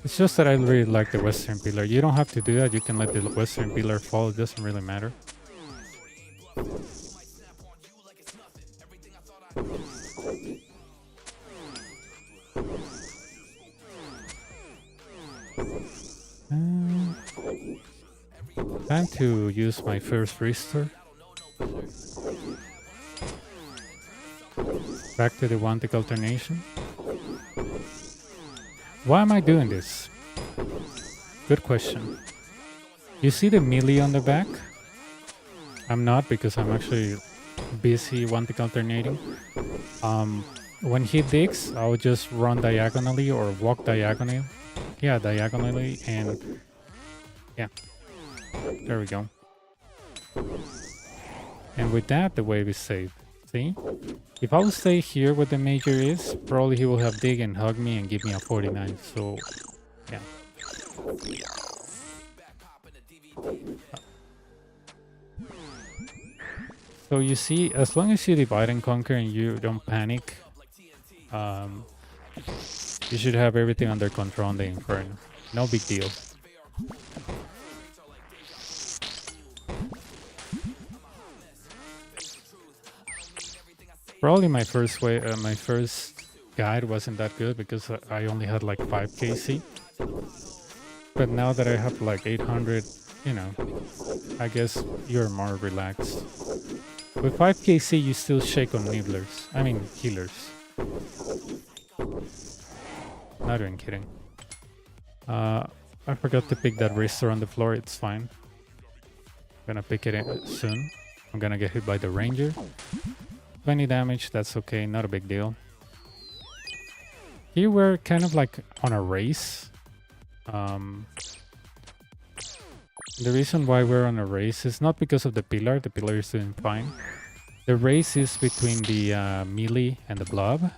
It's just that I really like the Western pillar. You don't have to do that. You can let the Western pillar fall. It doesn't really matter. Time to use my first restore. Back to the one-tick alternation. Why am I doing this? Good question. You see the melee on the back? I'm not, because I'm actually busy one-tick alternating. When he digs, I'll just run diagonally or walk diagonally. Yeah, diagonally, and yeah. There we go. And with that, the wave is saved. See? If I will stay here where the major is, probably he will have dig and hug me and give me a 49. So, yeah. So you see, as long as you divide and conquer and you don't panic, you should have everything under control on the Inferno. No big deal. Probably my first guide wasn't that good because I only had like 5 KC. But now that I have like 800, you know, I guess you're more relaxed. With 5 KC, you still shake on nibblers. I mean, healers. Not even kidding. I forgot to pick that restore on the floor. It's fine. I'm gonna pick it soon. I'm gonna get hit by the ranger. 20 damage, that's okay, not a big deal. Here we're kind of like on a race. The reason why we're on a race is not because of the pillar is doing fine. The race is between the melee and the blob.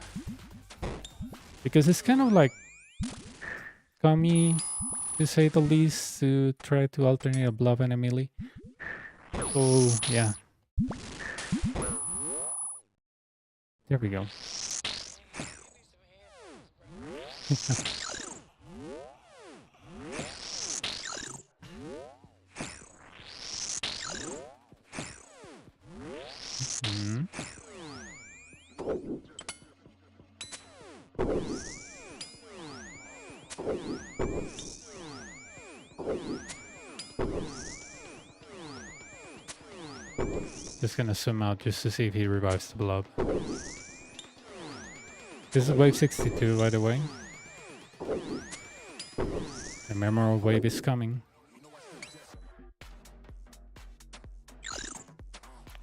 Because it's kind of like scummy, to say the least, to try to alternate a blob and a melee. So, yeah. There we go. Just gonna swim out just to see if he revives the blob. This is wave 62, by the way. The memorable wave is coming.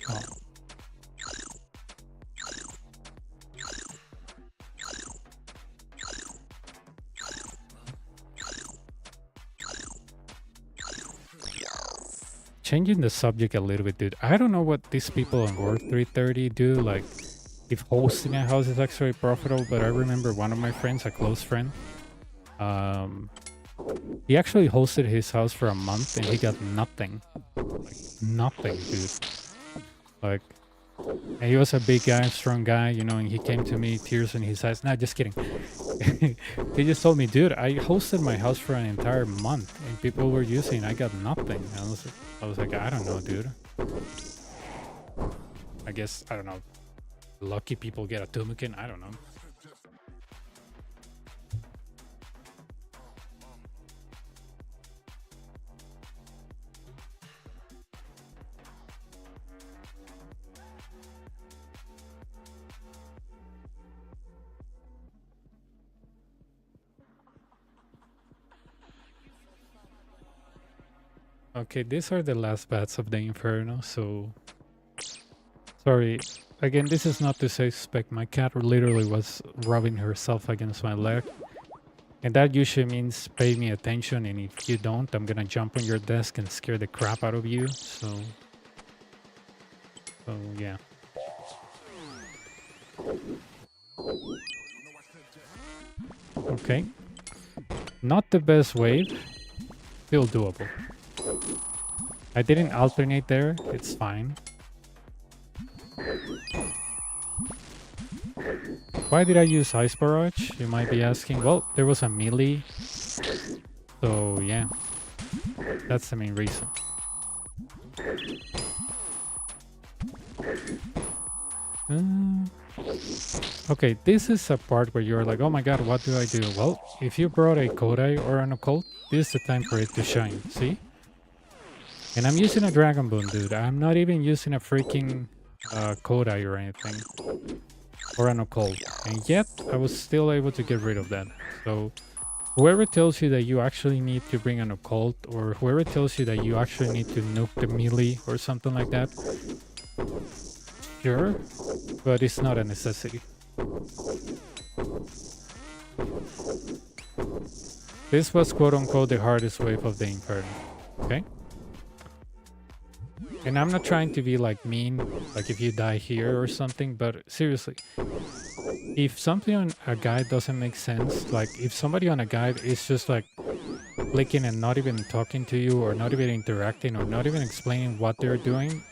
Oh. Changing the subject a little bit, dude. I don't know what these people on World 330 do, like if hosting a house is actually profitable, but I remember one of my friends, a close friend, he actually hosted his house for a month and he got nothing. Like, nothing, dude. Like, And he was a big guy, strong guy, you know, and he came to me, tears in his eyes. Nah, just kidding. He just told me, dude, I hosted my house for an entire month and people were using, I got nothing. I was like, I don't know, dude. I guess, I don't know. Lucky people get a Tumukin, I don't know. Okay, these are the last bats of the Inferno, so... Sorry, again, this is not to suspect. My cat literally was rubbing herself against my leg. And that usually means pay me attention, and if you don't, I'm gonna jump on your desk and scare the crap out of you, so yeah. Okay. Not the best wave, still doable. I didn't alternate there, it's fine. Why did I use Ice Barrage? You might be asking. Well, there was a melee. So, yeah. That's the main reason. Okay, this is a part where you're like, oh my god, what do I do? Well, if you brought a Kodai or an Occult, this is the time for it to shine. See? And I'm using a Dragon Boon, dude. I'm not even using a freaking Kodai or anything. Or an Occult. And yet, I was still able to get rid of that. So, whoever tells you that you actually need to bring an Occult, or whoever tells you that you actually need to nuke the melee or something like that, sure, but it's not a necessity. This was quote-unquote the hardest wave of the Inferno, okay? And I'm not trying to be like mean, like if you die here or something, but seriously, if something on a guide doesn't make sense, like if somebody on a guide is just like clicking and not even talking to you or not even interacting or not even explaining what they're doing,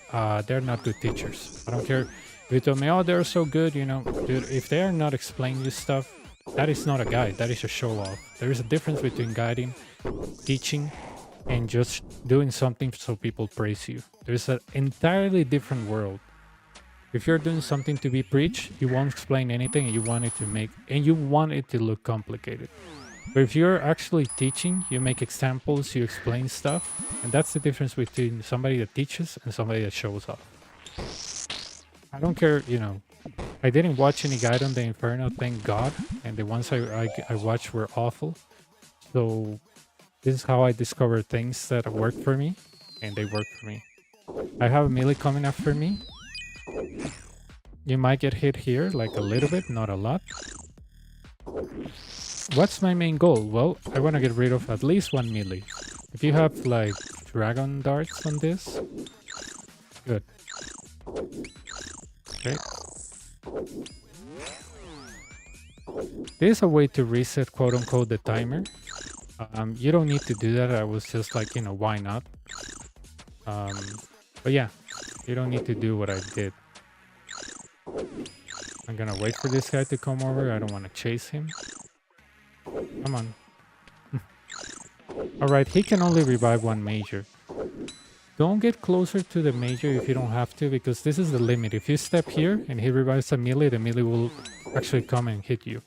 they're not good teachers. I don't care if you tell me, oh, they're so good, you know, dude, if they are not explaining you stuff, that is not a guide, that is a show-off. There is a difference between guiding, teaching, and just doing something so people praise you. There's an entirely different world. If you're doing something to be preached, you won't explain anything and you want it to look complicated. But if you're actually teaching, you make examples, you explain stuff, and that's the difference between somebody that teaches and somebody that shows off. I don't care, you know, I didn't watch any guide on the Inferno, thank God, and the ones I watched were awful. So this is how I discover things that work for me, and they work for me. I have a melee coming after me. You might get hit here, like a little bit, not a lot. What's my main goal? Well, I want to get rid of at least one melee. If you have like dragon darts on this, good. Okay. There's a way to reset quote-unquote the timer. You don't need to do that. I was just like, you know, why not? But yeah, you don't need to do what I did. I'm gonna wait for this guy to come over. I don't want to chase him. Come on. Alright, he can only revive one major. Don't get closer to the major if you don't have to, because this is the limit. If you step here and he revives a melee, the melee will actually come and hit you.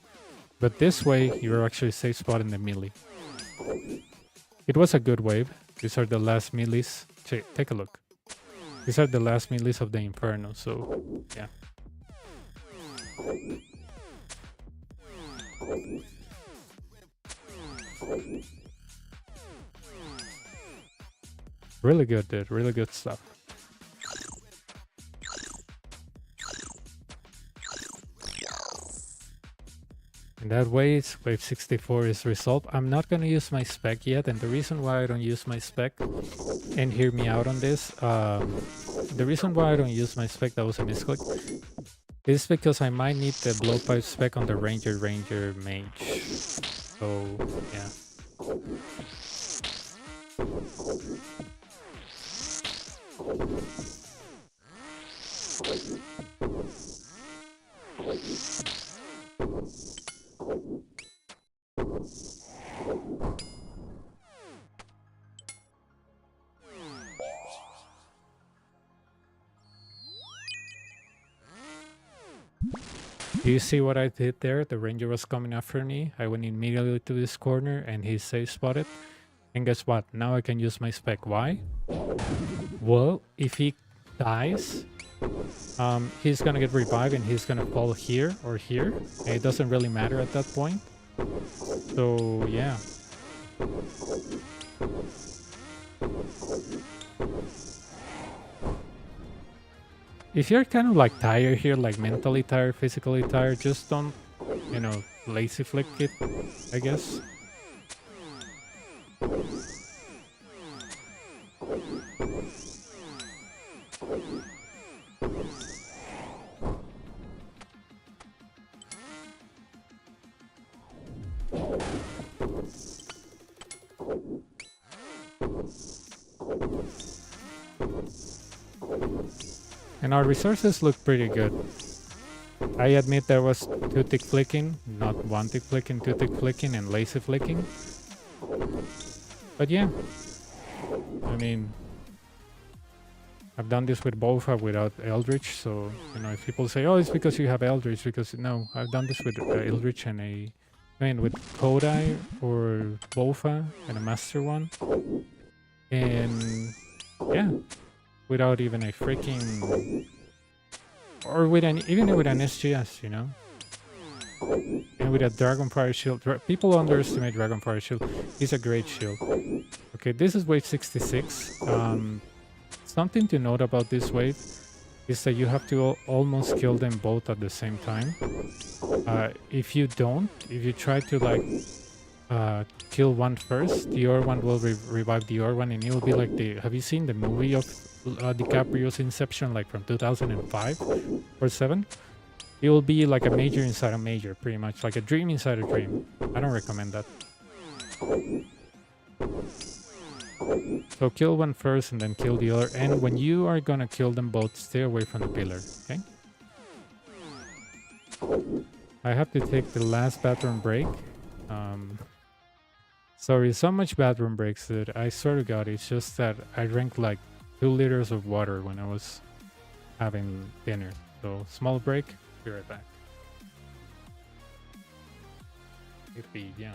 But this way, you're actually safe spot in the melee. It was a good wave. These are the last melees. Take a look. These are the last melees of the Inferno, so yeah. Really good, dude. Really good stuff. And that way, wave 64 is resolved. I'm not going to use my spec yet, and the reason why I don't use my spec, and hear me out on this, the reason why I don't use my spec, that was a misclick, is because I might need the blowpipe spec on the Ranger mage. So, yeah. Do you see what I did there? The ranger was coming after me. I went immediately to this corner and he safe spotted. And guess what? Now I can use my spec. Why? Well, if he dies, he's gonna get revived and he's gonna fall here or here. And it doesn't really matter at that point. So, yeah. If you're kind of like tired here, like mentally tired, physically tired, just don't, you know, lazy flick it, I guess. And our resources look pretty good. I admit there was 2-tick flicking, not 1-tick flicking, 2-tick flicking, and lazy flicking. But yeah, I mean, I've done this with Bofa without Eldritch, so, you know, if people say, oh, it's because you have Eldritch, because, no, I've done this with Eldritch and with Kodai or Bofa and a Master one. And, yeah. Without even a freaking, or with even with an SGS, you know, and with a Dragonfire Shield. People underestimate Dragonfire Shield. It's a great shield. Okay, this is wave 66. Something to note about this wave is that you have to almost kill them both at the same time. If you try to like kill one first, the other one will revive the other one, and it will be like have you seen the movie of DiCaprio's Inception, like from 2005 or 7? It will be like a major inside a major, pretty much like a dream inside a dream. I don't recommend that. So kill one first and then kill the other, and when you are gonna kill them both, stay away from the pillar, okay? I have to take the last bathroom break. Sorry, so much bathroom breaks that I swear to God, it's just that I drank like 2 liters of water when I was having dinner. So, small break, be right back. Yeah.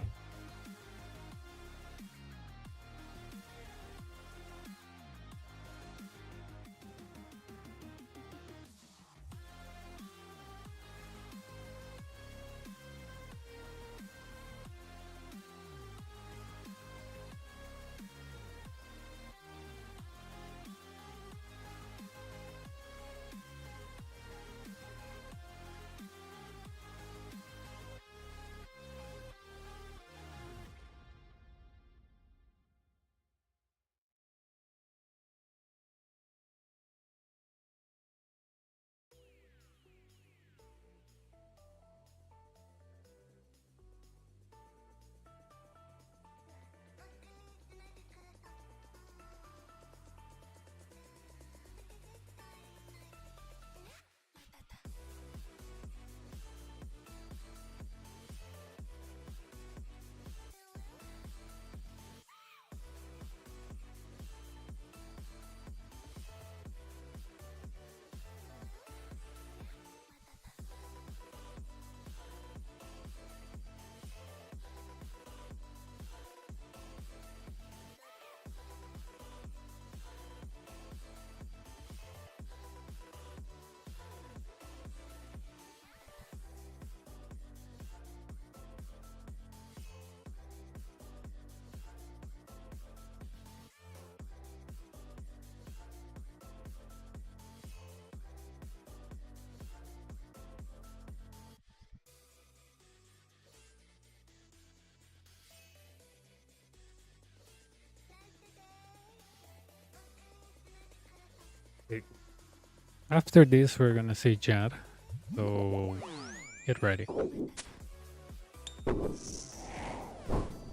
After this, we're gonna see Jad. So, get ready.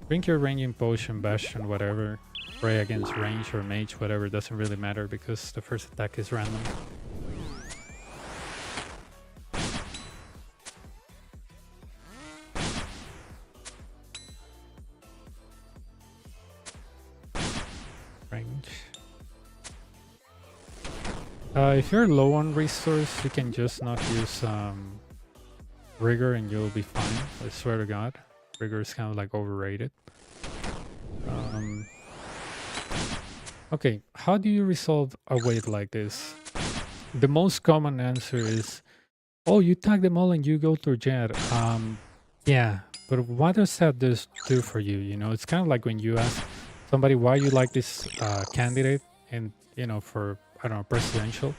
Drink your ranging potion, bastion, whatever. Pray against range or mage, whatever, doesn't really matter because the first attack is random. If you're low on resource, you can just not use rigor and you'll be fine. I swear to God, rigor is kind of like overrated. Okay, how do you resolve a wave like this? The most common answer is, oh, you tag them all and you go through Jet. Yeah, but what does that do for you? You know, it's kind of like when you ask somebody why you like this candidate, and you know, for I don't know, presidential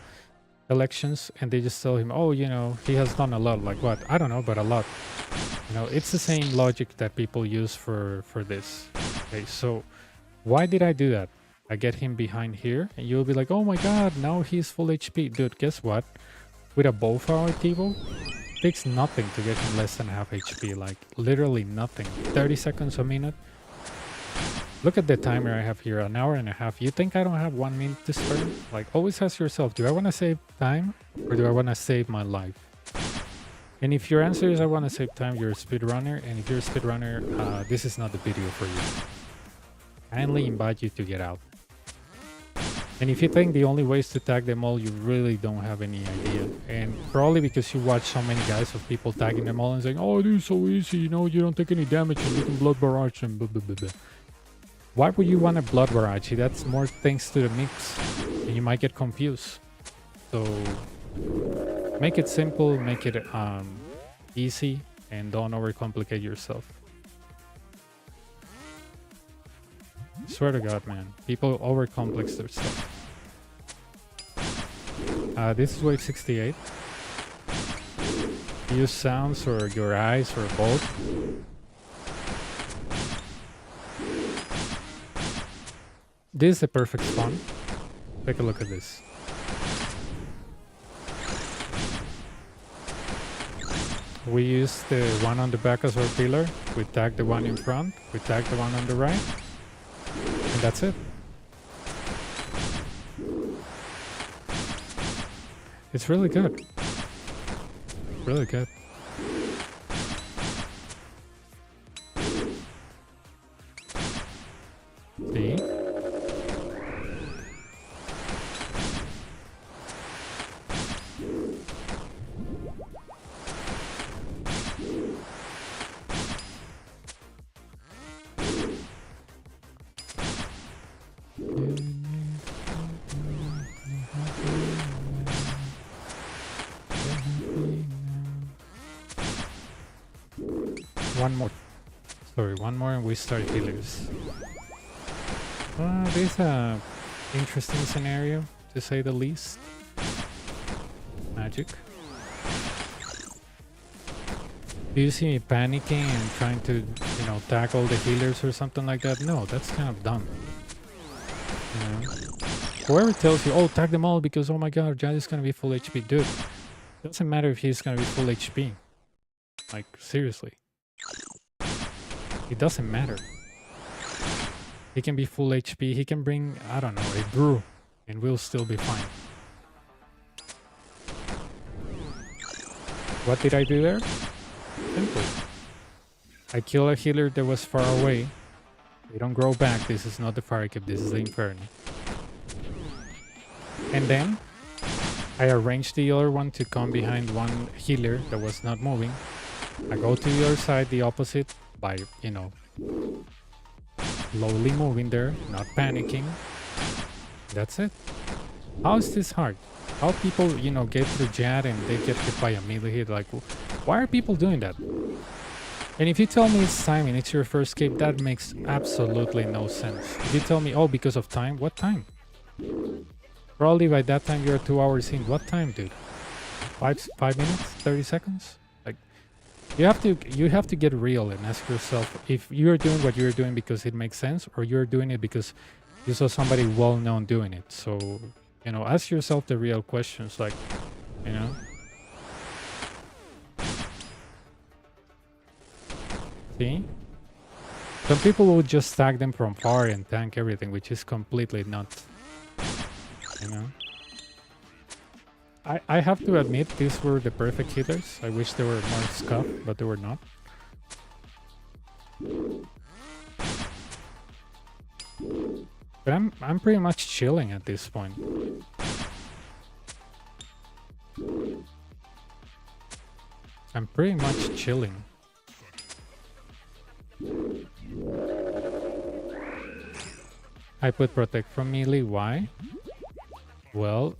elections, and they just tell him, oh, you know, he has done a lot. Like what? I don't know, but a lot. You know, it's the same logic that people use for this. Okay, so why did I do that? I get him behind here, and you'll be like, oh my god, now he's full HP. Dude, guess what? With a bowflower Tivo, takes nothing to get him less than half HP, like literally nothing. 30 seconds a minute. Look at the timer I have here, an hour and a half. You think I don't have 1 minute to spare? Like, always ask yourself, do I want to save time or do I want to save my life? And if your answer is I want to save time, you're a speedrunner. And if you're a speedrunner, this is not the video for you. Kindly invite you to get out. And if you think the only way is to tag them all, you really don't have any idea. And probably because you watch so many guys of people tagging them all and saying, oh, this is so easy, you know, you don't take any damage and you can blood barrage and blah, blah, blah, blah. Why would you want a blood barrage? That's more things to the mix and you might get confused. So make it simple, make it easy, and don't overcomplicate yourself. Swear to God, man. People overcomplex their stuff. This is wave 68. Use sounds or your eyes or both. This is a perfect spawn. Take a look at this. We use the one on the back as our pillar. We tag the one in front. We tag the one on the right. And that's it. It's really good. Really good. See? One more. Sorry, one more and we start healers. This is a interesting scenario, to say the least. Magic. Do you see me panicking and trying to, you know, tackle the healers or something like that? No, that's kind of dumb. You know? Whoever tells you, oh, tag them all because, oh my god, Jad is gonna be full HP. Dude, it doesn't matter if he's gonna be full HP. Like, seriously. It doesn't matter. He can be full HP, he can bring, I don't know, a brew, and we'll still be fine. What did I do there? Simple. I kill a healer that was far away. They don't grow back. This is not the fire keep, this is the Inferno. And then I arrange the other one to come behind one healer that was not moving. I go to the other side, the opposite, by, you know, slowly moving there, not panicking. That's it. How is this hard? How people, you know, get through Jad and they get hit by a melee hit? Like, why are people doing that? And if you tell me it's time and it's your first cape, that makes absolutely no sense. If you tell me, oh, because of time, what time? Probably by that time you're 2 hours in. What time, dude? 5 minutes? 30 seconds? Like, you have to get real and ask yourself if you're doing what you're doing because it makes sense, or you're doing it because you saw somebody well-known doing it. So, you know, ask yourself the real questions, like, you know. See? Some people will just tag them from far and tank everything, which is completely nuts. You know? I have to admit, these were the perfect hitters. I wish they were more scuffed, but they were not. But I'm pretty much chilling at this point. I'm pretty much chilling. I put protect from melee. Why? Well,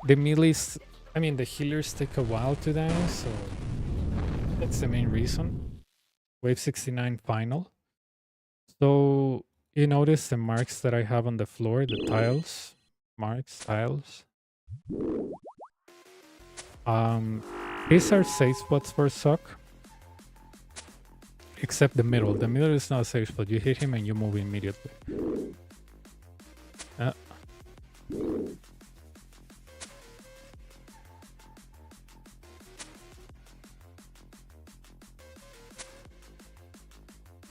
the melees, I mean, the healers take a while to die, so that's the main reason. Wave 69 final. So you notice the marks that I have on the floor, the tiles, marks, tiles. These are safe spots for Suck. Except the middle. The middle is not a safe spot. You hit him and you move immediately.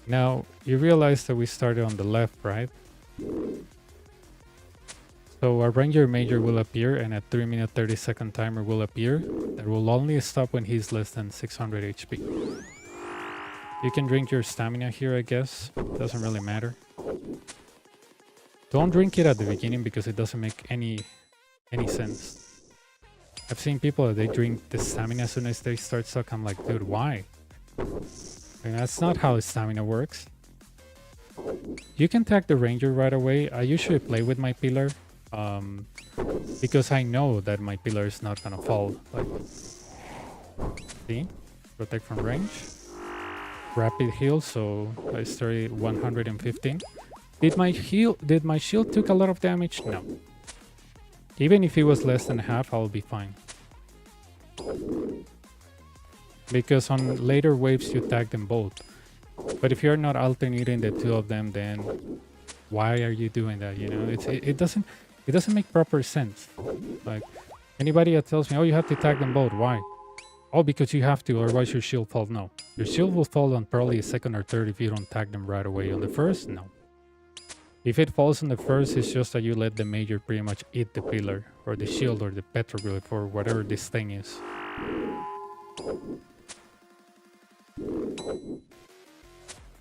Now, you realize that we started on the left, right? So our Ranger Major will appear and a 3-minute 30-second timer will appear. That will only stop when he's less than 600 HP. You can drink your stamina here, I guess. Doesn't really matter. Don't drink it at the beginning because it doesn't make any sense. I've seen people that they drink the stamina as soon as they start Suck. I'm like, dude, why? And that's not how stamina works. You can tag the Ranger right away. I usually play with my pillar because I know that my pillar is not gonna fall. Like, see, protect from range, rapid heal. So I started 115. Did my shield took a lot of damage? No. Even if it was less than half, I'll be fine. Because on later waves you tag them both. But if you're not alternating the two of them, then why are you doing that? You know, it doesn't make proper sense. Like, anybody that tells me, oh, you have to tag them both, why? Oh, because you have to, otherwise your shield falls. No, your shield will fall on probably a second or third if you don't tag them right away. On the first, no. If it falls on the first, it's just that you let the Major pretty much eat the pillar or the shield or the petroglyph or whatever this thing is.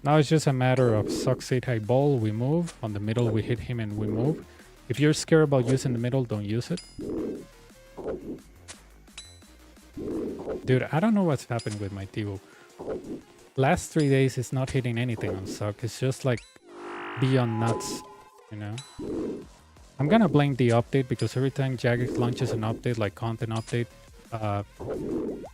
Now it's just a matter of succeed high ball, we move. On the middle we hit him and we move. If you're scared about using the middle, don't use it. Dude, I don't know what's happened with my Tivo. Last 3 days it's not hitting anything on Suck. It's just like beyond nuts, you know. I'm gonna blame the update because every time Jagex launches an update, like content update,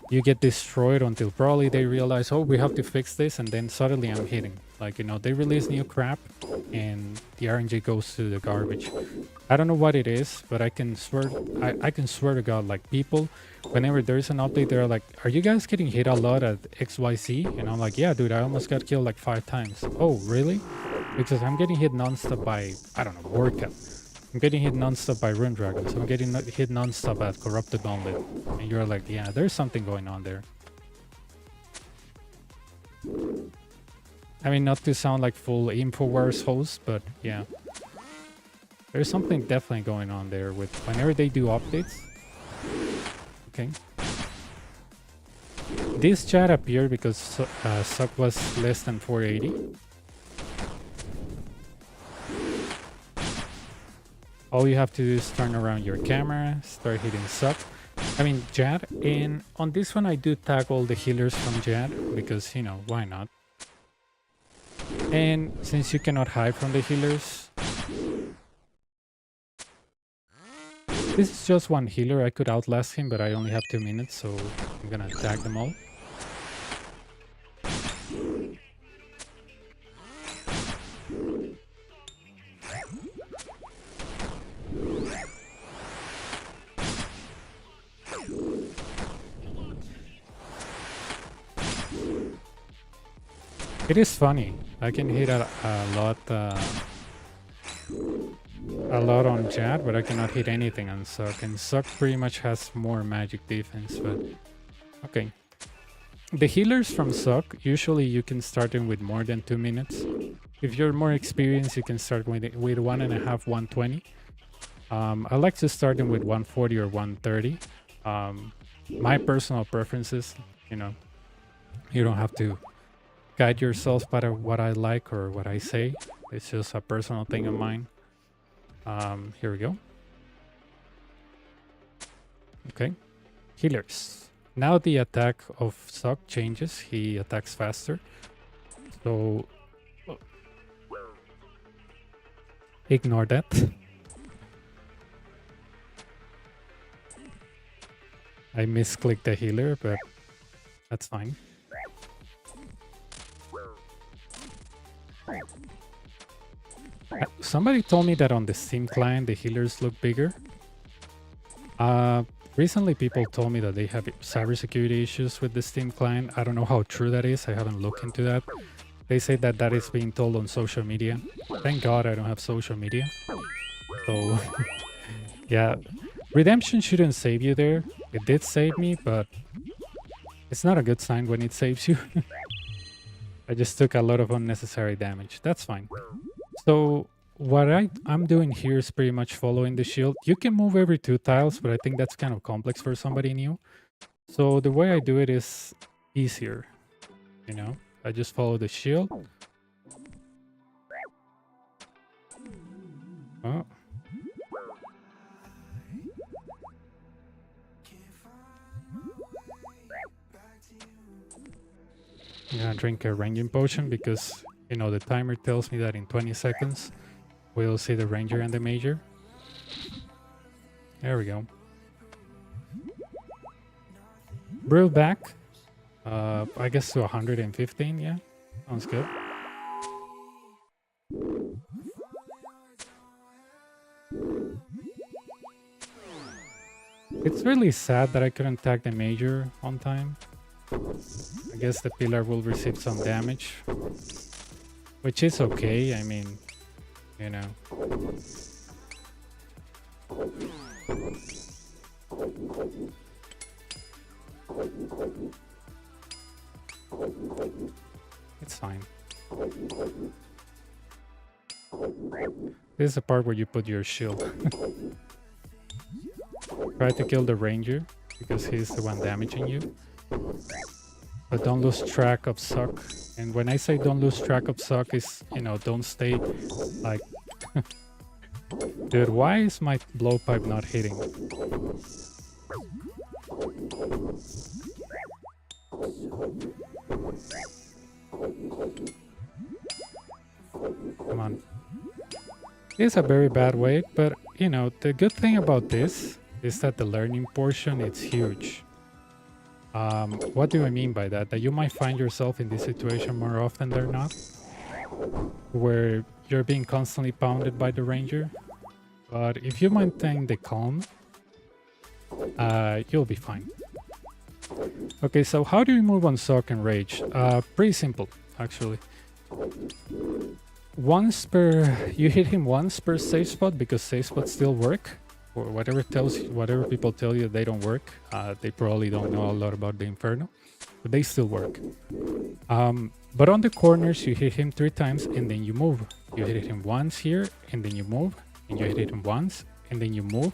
you get destroyed until probably they realize, oh, we have to fix this, and then suddenly I'm hitting. Like, you know, they release new crap and the RNG goes to the garbage. I don't know what it is, but I can swear to God, like, people, whenever there's an update, they're like, are you guys getting hit a lot at XYZ? And I'm like, yeah, dude, I almost got killed like 5 times. Oh, really? Because I'm getting hit non-stop by, I don't know, Workout. I'm getting hit non-stop by Rune Dragons. I'm getting hit non-stop at Corrupted Gauntlet. And you're like, yeah, there's something going on there. I mean, not to sound like full InfoWars host, but yeah. There's something definitely going on there with whenever they do updates. Okay. This chat appeared because Suck was less than 480. All you have to do is turn around your camera, start hitting Suck. I mean, Jad, and on this one I do tag all the healers from Jad because, you know, why not? And since you cannot hide from the healers, this is just one healer. I could outlast him, but I only have 2 minutes, so I'm gonna tag them all. It is funny. I can hit a lot on Jad, but I cannot hit anything on Suck. And Suck pretty much has more magic defense, but okay. The healers from Suck, usually you can start them with more than 2 minutes. If you're more experienced, you can start with 1.5, 120. I like to start them with 140 or 130. My personal preferences, you know, you don't have to guide yourself by what I like or what I say. It's just a personal thing of mine. Here we go. Okay. Healers. Now the attack of Sock changes. He attacks faster. So ignore that. I misclicked the healer, but that's fine. Somebody told me that on the Steam client the healers look bigger. Recently people told me that they have cybersecurity issues with the Steam client. I don't know how true that is. I haven't looked into that. They say that that is being told on social media. Thank God I don't have social media. So yeah, redemption shouldn't save you there. It did save me, but it's not a good sign when it saves you. I just took a lot of unnecessary damage. That's fine. So what I'm doing here is pretty much following the shield. You can move every 2 tiles, but I think that's kind of complex for somebody new. So the way I do it is easier, you know? I just follow the shield. Oh. I'm gonna drink a ranging potion because, you know, the timer tells me that in 20 seconds we'll see the ranger and the major. There we go. Brew back. I guess to 115, yeah. Sounds good. It's really sad that I couldn't tag the major on time. I guess the pillar will receive some damage, which is okay. I mean, you know. It's fine. This is the part where you put your shield. Try to kill the ranger because he's the one damaging you. But don't lose track of Suck. And when I say don't lose track of Suck is, you know, don't stay like... Dude, why is my blowpipe not hitting? Come on. It's a very bad wait, but, you know, the good thing about this is that the learning portion, it's huge. What do I mean by that? That you might find yourself in this situation more often than not, where you're being constantly pounded by the ranger. But if you maintain the calm, you'll be fine. Okay, so how do you move on Sock and Rage? Pretty simple, actually. You hit him once per safe spot because safe spots still work. Or whatever people tell you they don't work. They probably don't know a lot about the Inferno, but they still work. But on the corners, you hit him 3 times and then you move. You hit him once here and then you move, and you hit him once and then you move.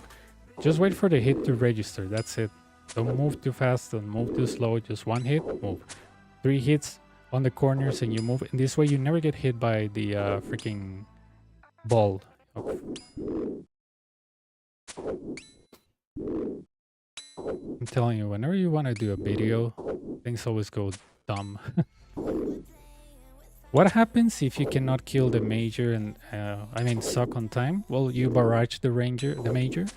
Just wait for the hit to register. That's it. Don't move too fast. Don't move too slow. Just 1 hit, move. 3 hits on the corners and you move. And this way you never get hit by the freaking ball. I'm telling you, whenever you want to do a video, things always go dumb. What happens if you cannot kill the major and Suck on time? Well, you barrage the major,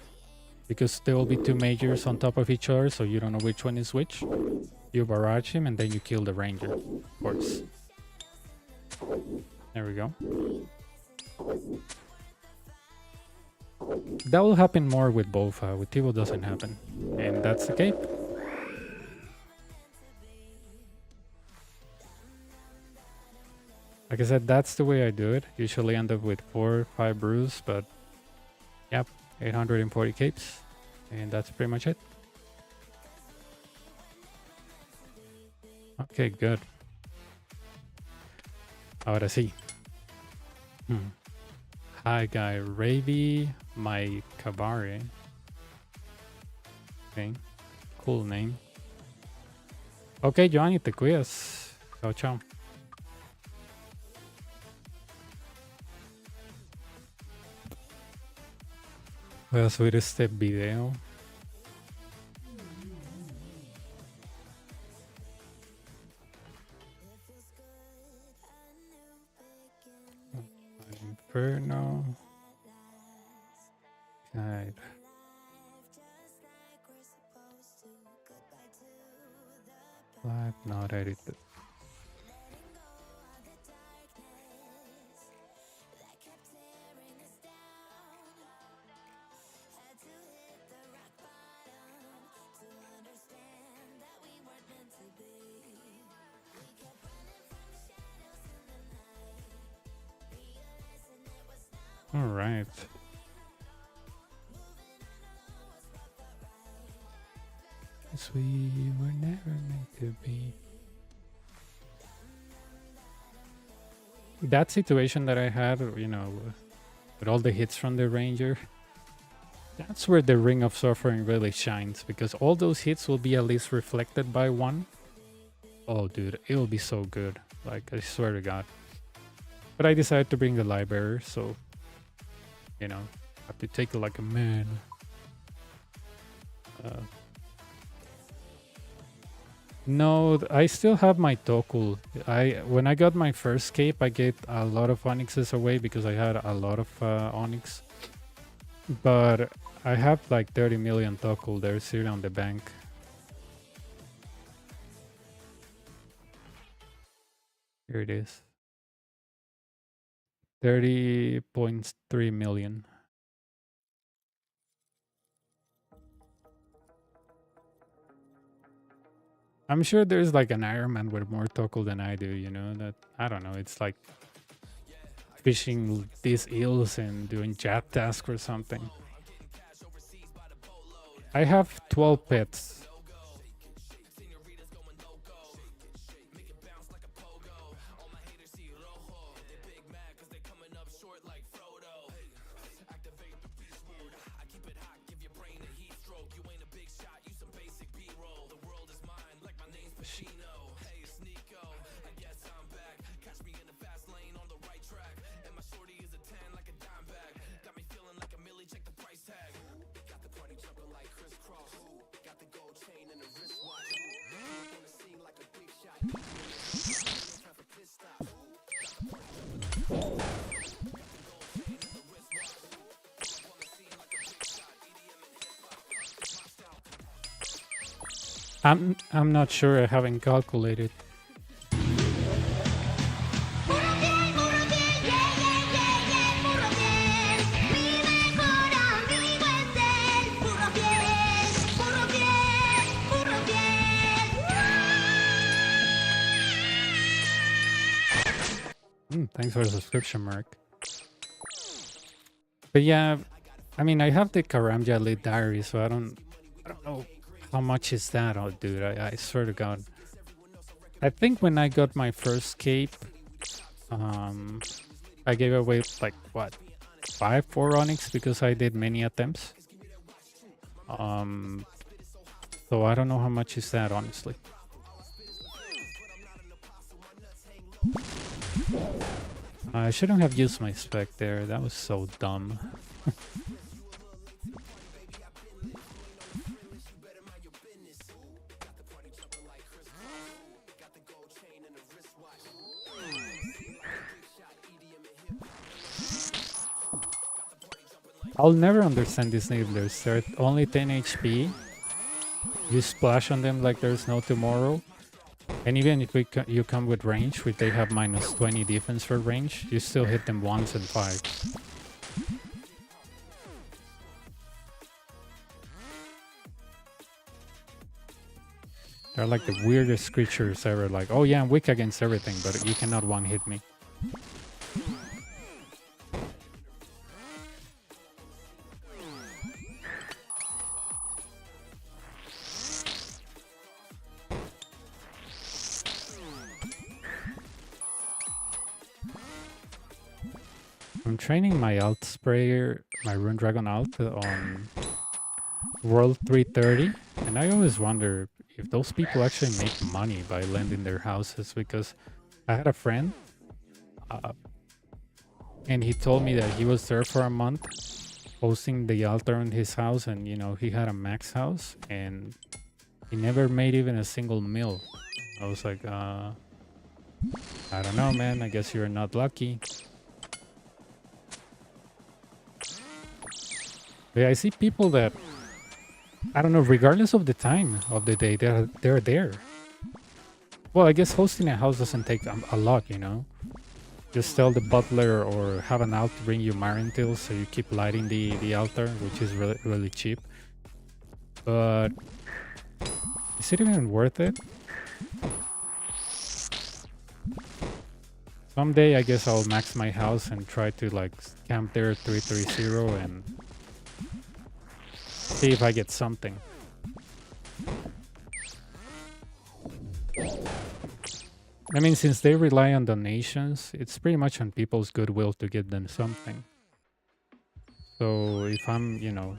because there will be 2 majors on top of each other, so you don't know which one is which. You barrage him and then you kill the ranger, of course. There we go. That will happen more with both. With Tivo doesn't happen, and that's the cape. Like I said, that's the way I do it. Usually end up with 4 or 5 brews, but yep, 840 capes, and that's pretty much it. Okay, good. Ahora sí. Hi guy, Ravi my Kabare. Okay, cool name. Okay, Johnny, te cuidas. Chao, chao. Voy a subir este video. Inferno. Guide. Live not edited. All right. Guess we were never meant to be. That situation that I had, you know, with all the hits from the Ranger, that's where the Ring of Suffering really shines, because all those hits will be at least reflected by one. Oh, dude, it will be so good. Like, I swear to God. But I decided to bring the Librain, so, you know, I have to take it like a man. No, I still have my Tokul. When I got my first cape, I gave a lot of Onyxes away because I had a lot of Onyx. But I have like 30 million Tokul. They're sitting on the bank. Here it is. 30.3 million. I'm sure there's like an Iron Man with more Tokul than I do, you know? That I don't know, it's like fishing these eels and doing chat task or something. I have 12 pets. I'm not sure. I haven't calculated. Thanks for the subscription, Mark. But yeah, I mean, I have the Karamja Elite Diary, so I don't know how much is that. Oh, dude, I swear to God. I think when I got my first cape, I gave away like what, 4 Onyx because I did many attempts. So I don't know how much is that, honestly. I shouldn't have used my spec there. That was so dumb. I'll never understand these Nibblers. They're only 10 HP. You splash on them like there's no tomorrow. And even if you come with range, which they have minus 20 defense for range, you still hit them once and 5. They're like the weirdest creatures ever. Like, oh yeah, I'm weak against everything, but you cannot one-hit me. I'm training my alt sprayer, my Rune Dragon alt on World 330, and I always wonder if those people actually make money by lending their houses, because I had a friend and he told me that he was there for a month hosting the altar in his house, and you know, he had a max house and he never made even a single mil. I was like, I don't know, man, I guess you're not lucky. Yeah, I see people that, I don't know, regardless of the time of the day, they're there. Well, I guess hosting a house doesn't take a lot, you know. Just tell the butler or have an alt to bring you Marintil so you keep lighting the altar, which is really cheap. But is it even worth it? Someday I guess I'll max my house and try to like camp there 330 and see if I get something. I mean, since they rely on donations, it's pretty much on people's goodwill to give them something. So if I'm, you know,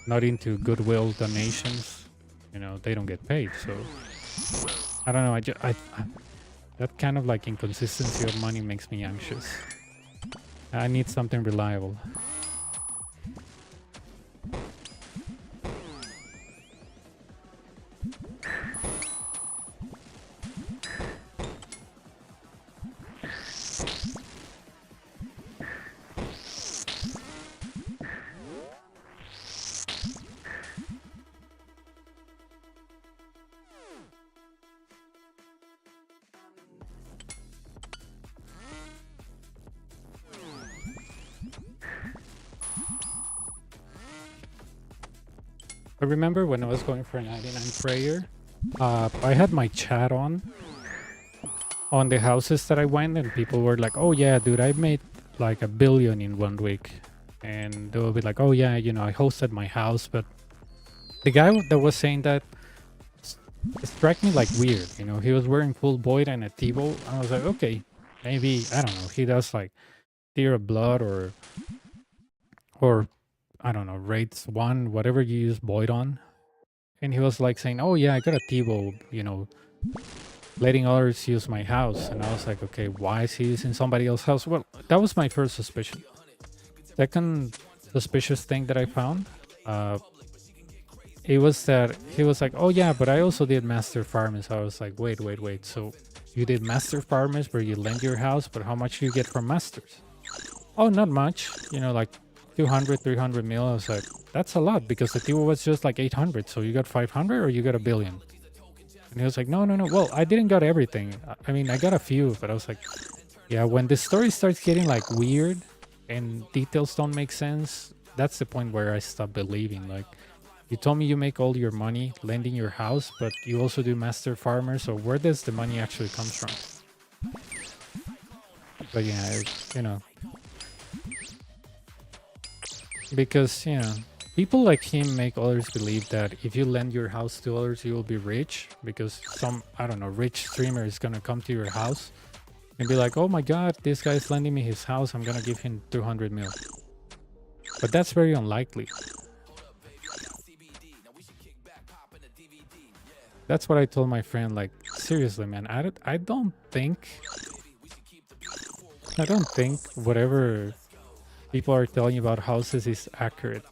not into goodwill donations, you know, they don't get paid. So I don't know. That kind of like inconsistency of money makes me anxious. I need something reliable. I remember when I was going for a 99 prayer, I had my chat on the houses that I went, and people were like, "Oh yeah, dude, I made like $1 billion in 1 week," and they will be like, "Oh yeah, you know, I hosted my house," but the guy that was saying that struck me like weird. You know, he was wearing full void and a T-bow. I was like, okay, maybe I don't know. He does like Tear of Blood or I don't know, Raids 1, whatever you use Void on. And he was like saying, "Oh yeah, I got a T-bow, you know, letting others use my house." And I was like, okay, why is he using somebody else's house? Well, that was my first suspicion. Second suspicious thing that I found, it was that he was like, "Oh yeah, but I also did master farmers." I was like, wait. So you did master farmers where you lend your house, but how much do you get from masters? Oh, not much. You know, like 200, 300 mil. I was like, that's a lot because the Tivo was just like 800. So you got 500 or you got $1 billion? And he was like, no. Well, I didn't got everything. I mean, I got a few, but I was like, yeah, when the story starts getting like weird and details don't make sense, that's the point where I stop believing. Like, you told me you make all your money lending your house, but you also do master farmers. So where does the money actually come from? But yeah, you know, because, you know, people like him make others believe that if you lend your house to others, you will be rich because some, I don't know, rich streamer is going to come to your house and be like, "Oh my God, this guy's lending me his house. I'm going to give him 200 mil." But that's very unlikely. That's what I told my friend. Like, seriously, man, I don't think whatever people are telling you about houses is accurate.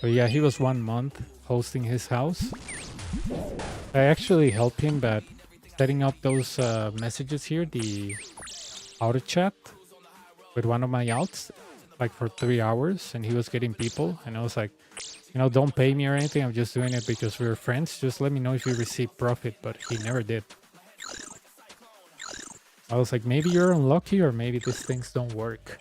But yeah, he was 1 month hosting his house. I actually helped him by setting up those messages here, the auto chat with one of my alts, like for 3 hours, and he was getting people. And I was like, you know, don't pay me or anything. I'm just doing it because we're friends. Just let me know if you receive profit. But he never did. I was like, maybe you're unlucky or maybe these things don't work.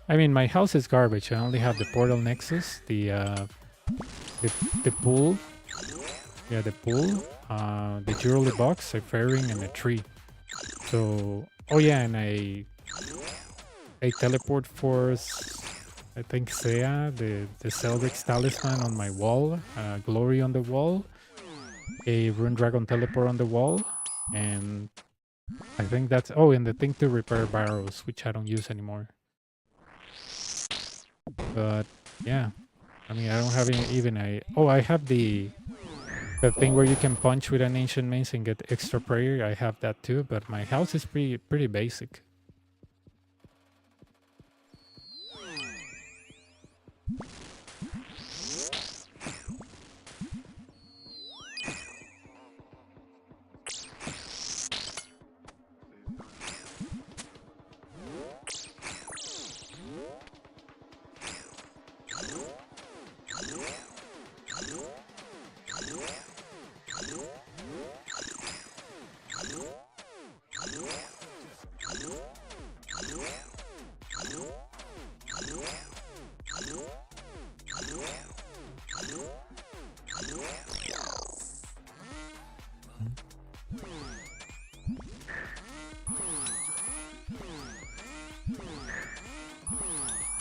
I mean, my house is garbage. I only have the portal nexus, the pool. Yeah, the pool, the jewelry box, a fairing, and a tree. So, oh yeah, and I teleport force, I think Sea, the Celdrix talisman on my wall, glory on the wall, a rune dragon teleport on the wall, and I think that's, oh, and the thing to repair barrows, which I don't use anymore. But yeah, I mean, I don't have even a, oh, I have the thing where you can punch with an ancient mace and get extra prayer. I have that too, but my house is pretty basic.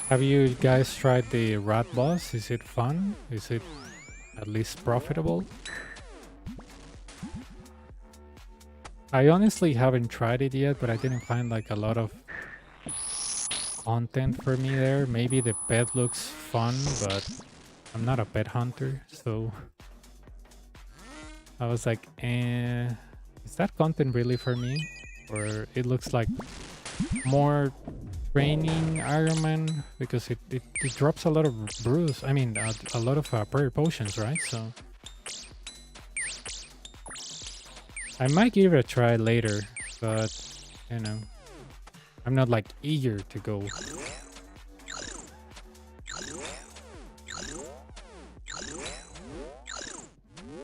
Have you guys tried the rat boss? Is it fun? Is it at least profitable? I honestly haven't tried it yet, but I didn't find like a lot of content for me there. Maybe the pet looks fun, but I'm not a pet hunter, so I was like, is that content really for me? Or it looks like more training Iron Man, because it drops a lot of brews. I mean, a lot of prayer potions, right? So I might give it a try later, but you know, I'm not like eager to go.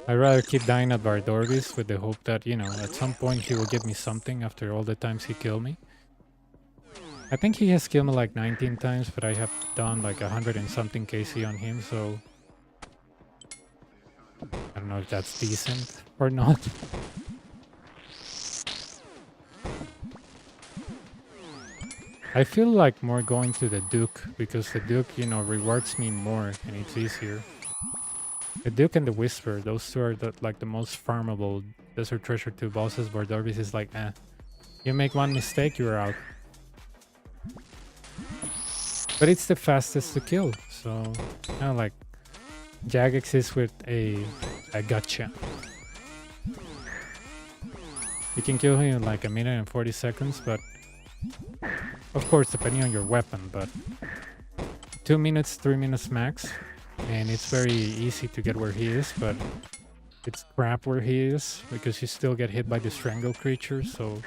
I'd rather keep dying at Bardorvis with the hope that, you know, at some point he will give me something after all the times he killed me. I think he has killed me like 19 times, but I have done like 100 and something KC on him, so I don't know if that's decent or not. I feel like more going to the Duke, because the Duke, you know, rewards me more and it's easier. The Duke and the Whisper, those two are like the most farmable Desert Treasure 2 bosses, where Darby's is like, you make one mistake, you're out. But it's the fastest to kill, so you know, like Jagex is with a gotcha. You can kill him in like 1 minute and 40 seconds, but of course depending on your weapon, but 2 minutes, 3 minutes max, and it's very easy to get where he is, but it's crap where he is because you still get hit by the strangle creature, so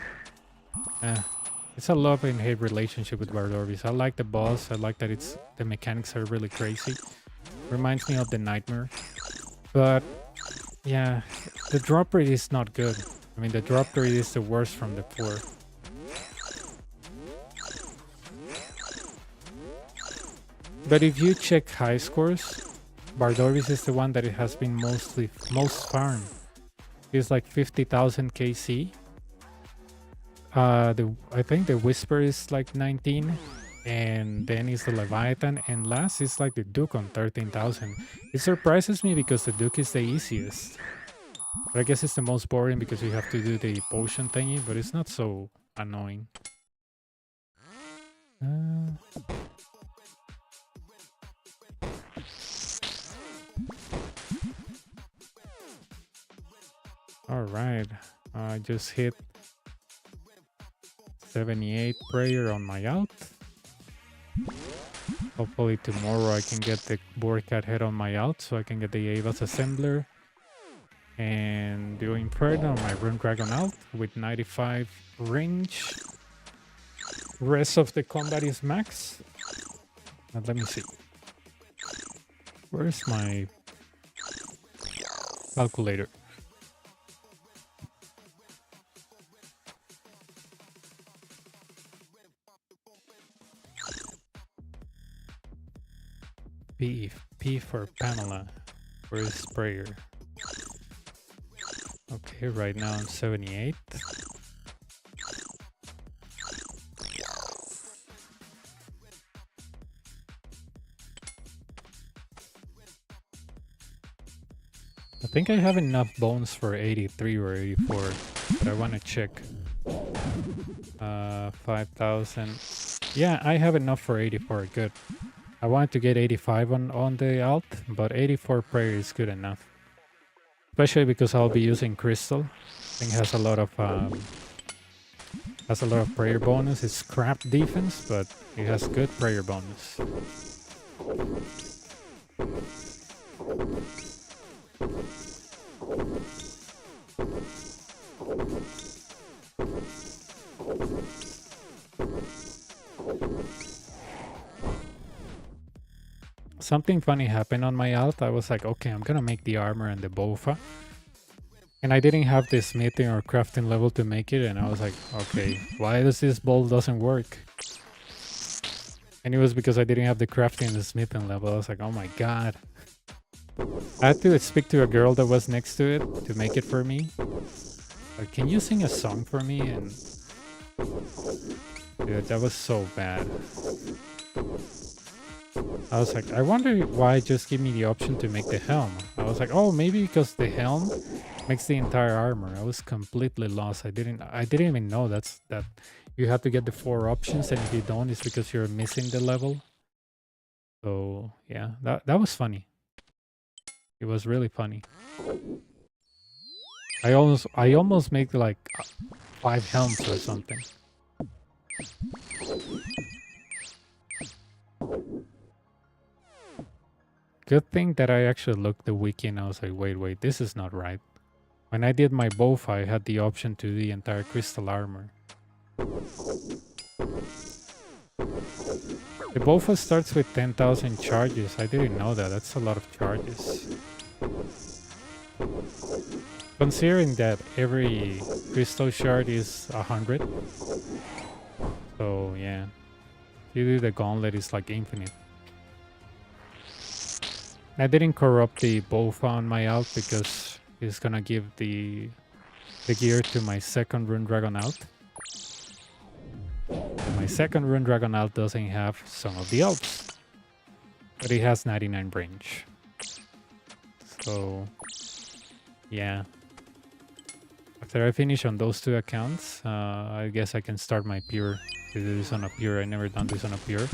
it's a love and hate relationship with Bardorvis. I like the boss. I like that the mechanics are really crazy. Reminds me of the Nightmare. But yeah, the drop rate is not good. I mean, the drop rate is the worst from the 4. But if you check high scores, Bardorvis is the one that it has been most farmed. It's like 50,000 KC. I think the Whisper is like 19, and then is the Leviathan, and last is like the Duke on 13,000. It surprises me because the Duke is the easiest. But I guess it's the most boring because you have to do the potion thingy, but it's not so annoying. Alright, I just hit 78 prayer on my out. Hopefully tomorrow I can get the Boarcat head on my out so I can get the Ava's Assembler. And do Inferno on my Rune Dragon out with 95 range. Rest of the combat is max. But let me see. Where's my calculator? P for Pamela. Where's Sprayer? Okay, right now I'm 78. I think I have enough bones for 83 or 84, but I want to check. 5,000. Yeah, I have enough for 84. Good. I wanted to get 85 on the alt, but 84 prayer is good enough. Especially because I'll be using Crystal. I think it has a lot of prayer bonus. It's crap defense, but it has good prayer bonus. Something funny happened on my alt. I was like, okay, I'm gonna make the armor and the bofa. And I didn't have the smithing or crafting level to make it, and I was like, okay, why does this bolt doesn't work? And it was because I didn't have the crafting and the smithing level. I was like, oh my god. I had to speak to a girl that was next to it to make it for me. Like, can you sing a song for me? And dude, that was so bad. I was like, I wonder why it just give me the option to make the helm. I was like, oh, maybe because the helm makes the entire armor. I was completely lost. I didn't even know that you have to get the 4 options, and if you don't, it's because you're missing the level. So yeah, that was funny. It was really funny. I almost make like 5 helms or something. Good thing that I actually looked the wiki and I was like, wait, this is not right. When I did my bow, I had the option to do the entire crystal armor. The BOFA starts with 10,000 charges. I didn't know that. That's a lot of charges. Considering that every crystal shard is 100. So yeah. If you do the gauntlet, it's like infinite. I didn't corrupt the BOFA on my alt because it's gonna give the gear to my second Rune Dragon alt. My second Rune Dragon alt doesn't have some of the alts, but it has 99 range. So, yeah. After I finish on those 2 accounts, I guess I can start my pure. To do this on a pure. I never done this on a pure.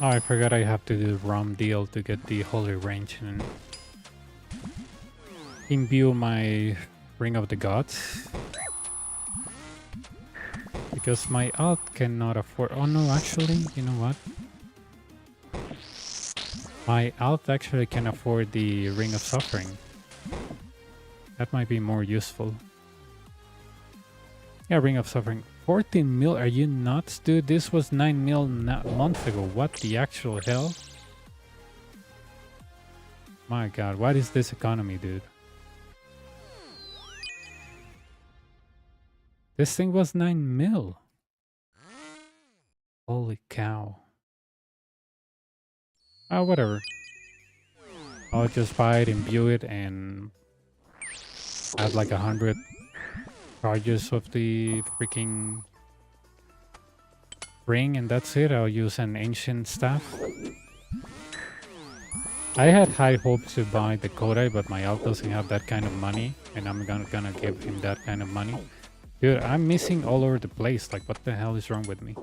Oh, I forgot I have to do the ROM deal to get the Holy Range and imbue my Ring of the Gods. Because my alt cannot afford... Oh no, actually, you know what? My alt actually can afford the Ring of Suffering. That might be more useful. Yeah, Ring of Suffering. 14 mil? Are you nuts, dude? This was 9 mil months ago. What the actual hell? My god, what is this economy, dude? This thing was 9 mil. Holy cow. Oh, whatever. I'll just buy it, imbue it, and add like 100 charges of the freaking ring, and that's it. I'll use an ancient staff. I had high hopes to buy the Kodai, but my alt doesn't have that kind of money, and I'm gonna give him that kind of money. Dude, I'm missing all over the place. Like, what the hell is wrong with me?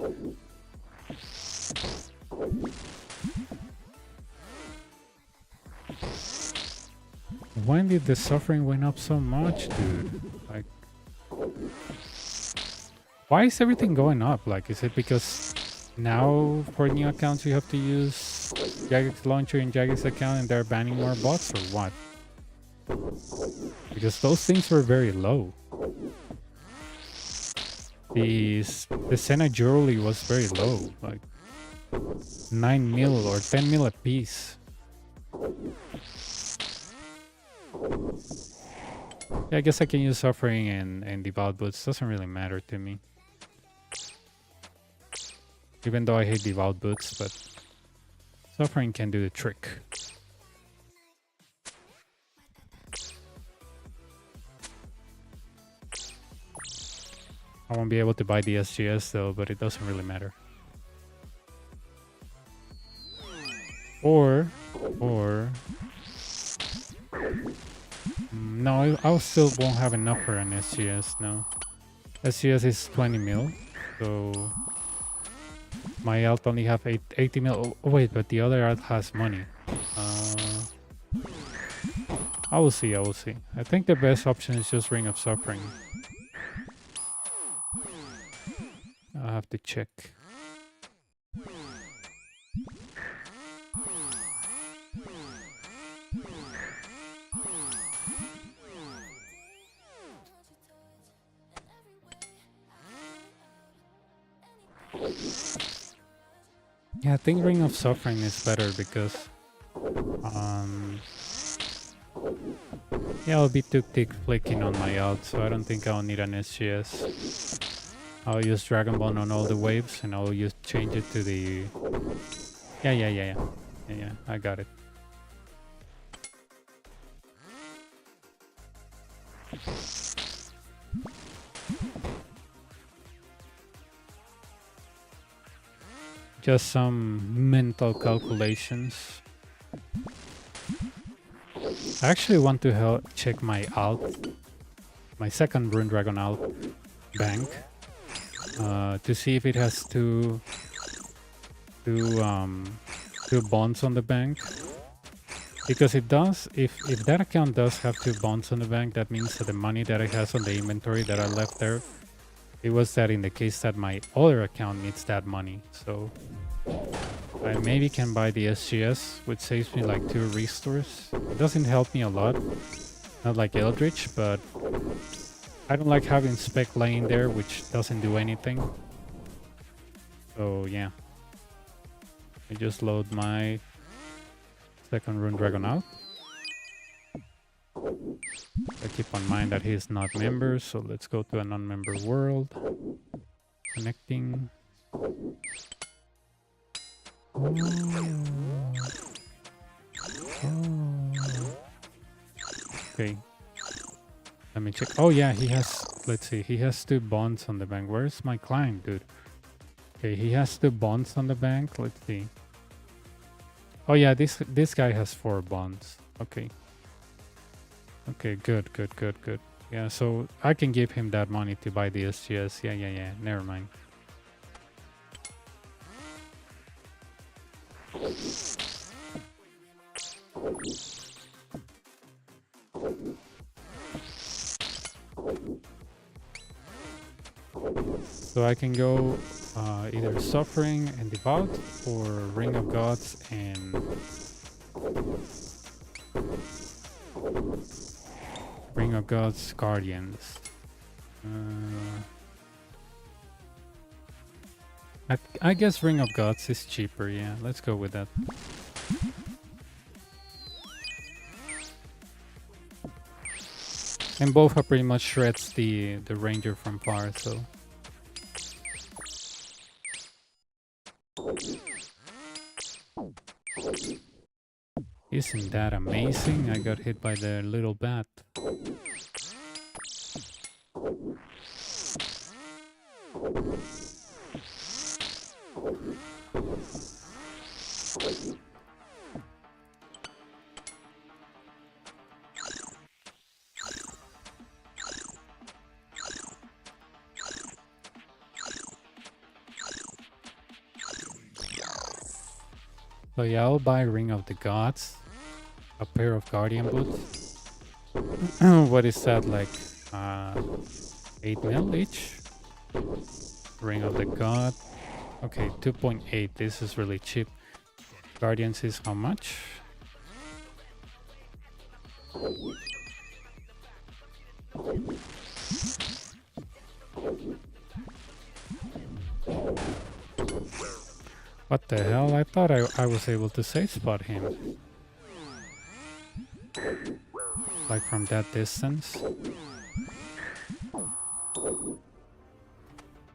When did the suffering went up so much, dude? Like, why is everything going up? Like, is it because now for new accounts you have to use Jagex Launcher in Jagex account and they're banning more bots, or what? Because those things were very low. The Senna Jewelry was very low, like 9 mil or 10 mil a piece. Yeah, I guess I can use Suffering and Devout Boots. Doesn't really matter to me. Even though I hate Devout Boots, but Suffering can do the trick. I won't be able to buy the SGS though, but it doesn't really matter. Or no, I still won't have enough for an SGS, no. SGS is 20 mil, so my alt only have 80 mil. Oh, wait, but the other alt has money. I will see, I will see. I think the best option is just Ring of Suffering. I'll have to check. Yeah, I think Ring of Suffering is better because yeah, I'll be tick flicking on my alt, so I don't think I'll need an SGS. I'll use Dragon Ball on all the waves and I'll change it to the yeah, I got it. Just some mental calculations. I actually want to check my alt, my second Rune Dragon alt bank, to see if it has two bonds on the bank. Because it does, if that account does have 2 bonds on the bank, that means that the money that it has on the inventory that I left there, it was that in the case that my other account needs that money. So I maybe can buy the SGS, which saves me like 2 restores. It doesn't help me a lot, not like Eldritch, but I don't like having spec laying there, which doesn't do anything. So yeah, I just load my second Rune Dragon out. I keep on mind that he's not member, so let's go to a non-member world. Connecting. Okay. Let me check. Oh yeah, he has, let's see, he has 2 bonds on the bank. Where's my client, dude? Okay, he has 2 bonds on the bank. Let's see. Oh yeah, this guy has 4 bonds. Okay. Okay, good. Yeah, so I can give him that money to buy the SGS. Yeah. Never mind. So I can go either Suffering and Devout or Ring of Gods and Ring of Gods Guardians. I guess Ring of Gods is cheaper, yeah, let's go with that. And both are pretty much shreds the ranger from far, so. Isn't that amazing? I got hit by the little bat. So yeah, I'll buy Ring of the Gods, a pair of Guardian boots. What is that, like 8 mil each? Ring of the God. Okay, 2.8. This is really cheap. Guardians is how much? What the hell? I thought I was able to safe spot him. Like from that distance.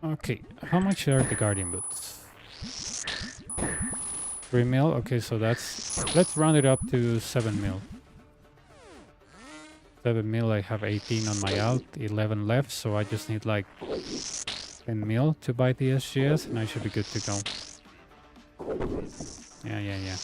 Okay, how much are the Guardian boots? 3 mil. Okay, so let's round it up to 7 mil. 7 mil. I have 18 on my alt, 11 left, so I just need like 10 mil to buy the SGS, and I should be good to go. Yeah.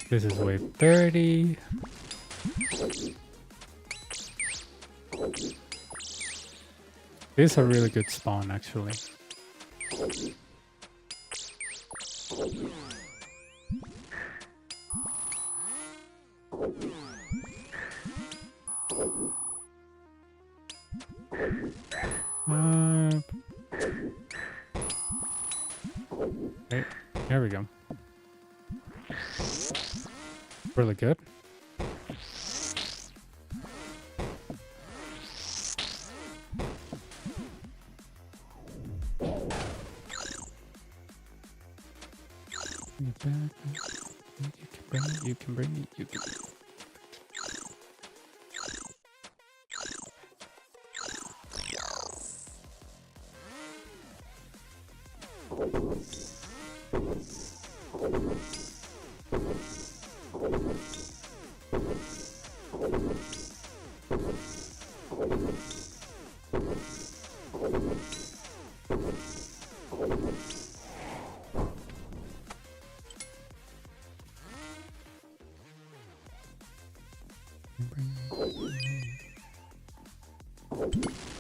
This is wave 30. This is a really good spawn, actually. Okay, there we go. Really good. You can bring it.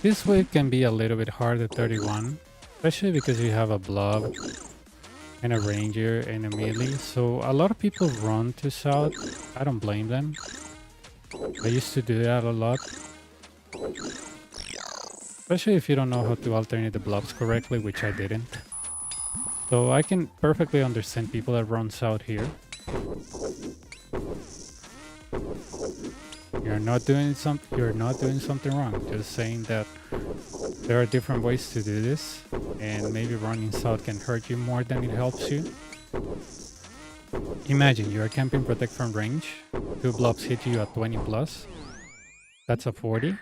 This wave can be a little bit hard at 31, especially because you have a blob and a ranger and a melee. So a lot of people run to south. I don't blame them. I used to do that a lot. Especially if you don't know how to alternate the blobs correctly, which I didn't. So I can perfectly understand people that run south here. You're not doing something wrong. Just saying that there are different ways to do this, and maybe running south can hurt you more than it helps you. Imagine you are camping protect from range, 2 blobs hit you at 20 plus. That's a 40.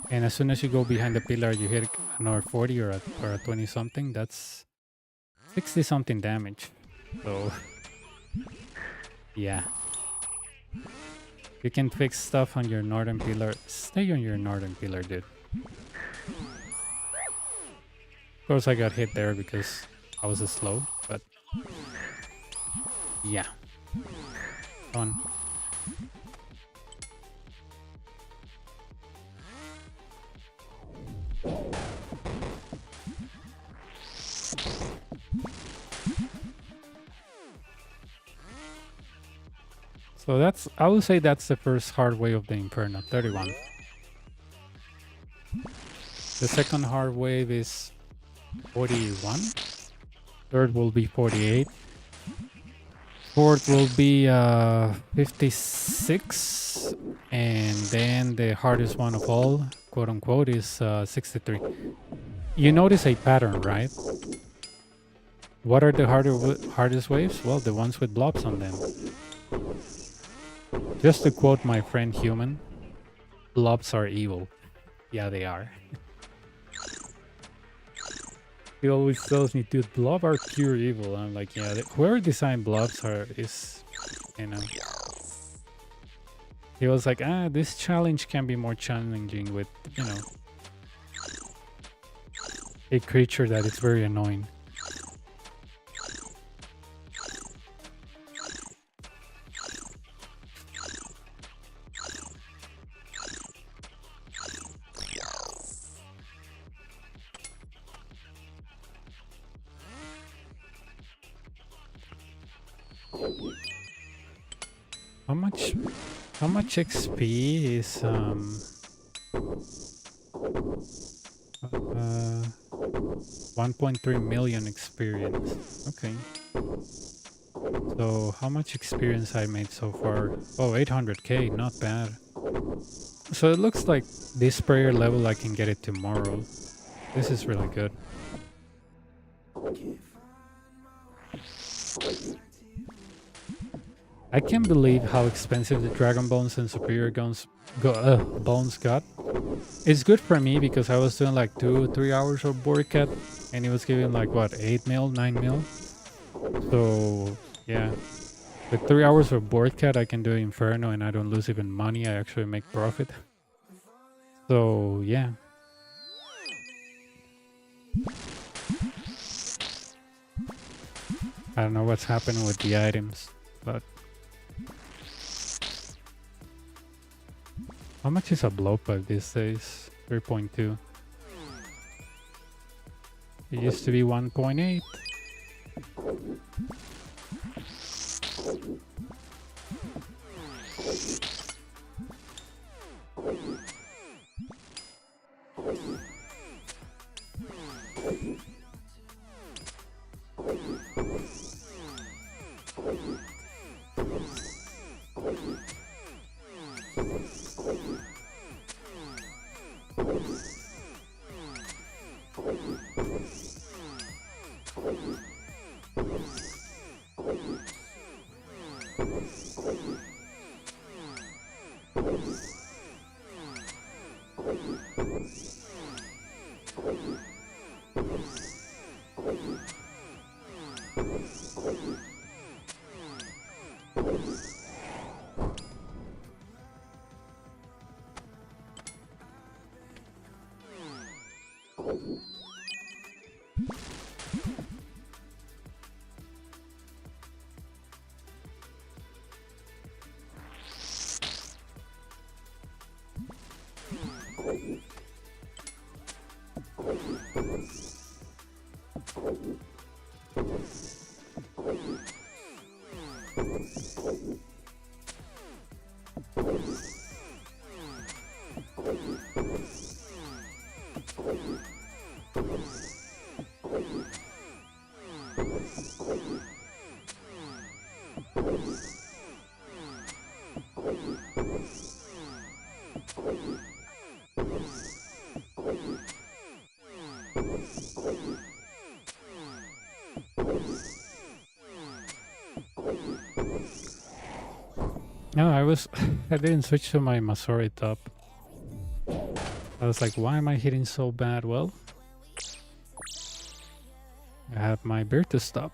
And as soon as you go behind the pillar, you hit another 40 or a 20 something. That's 60 something damage. So yeah. You can fix stuff on your northern pillar. Stay on your northern pillar, dude. Of course, I got hit there because I was slow, but yeah. Fun. So that's, I would say that's the first hard wave of the Inferno, 31. The second hard wave is 41. Third will be 48. Fourth will be 56. And then the hardest one of all, quote unquote, is 63. You notice a pattern, right? What are the hardest waves? Well, the ones with blobs on them. Just to quote my friend Human, blobs are evil. Yeah, they are. He always tells me, dude, blob are pure evil. I'm like, yeah, whoever designed blobs is, you know. He was like, this challenge can be more challenging with, you know, a creature that is very annoying. How much XP is 1.3 million experience. Okay. So how much experience I made so far? Oh, 800k, not bad. So it looks like this prayer level I can get it tomorrow. This is really good. I can't believe how expensive the Dragon Bones and Superior Bones got. It's good for me because I was doing like 2-3 hours of board cat and it was giving like what, 8 mil, 9 mil. So yeah, with 3 hours of board cat I can do Inferno and I don't lose even money. I actually make profit. So yeah. I don't know what's happening with the items, but how much is a blowpipe these days? 3.2. It used to be 1.8. No, I didn't switch to my Masori top. I was like, why am I hitting so bad? Well, I have my bear to stop.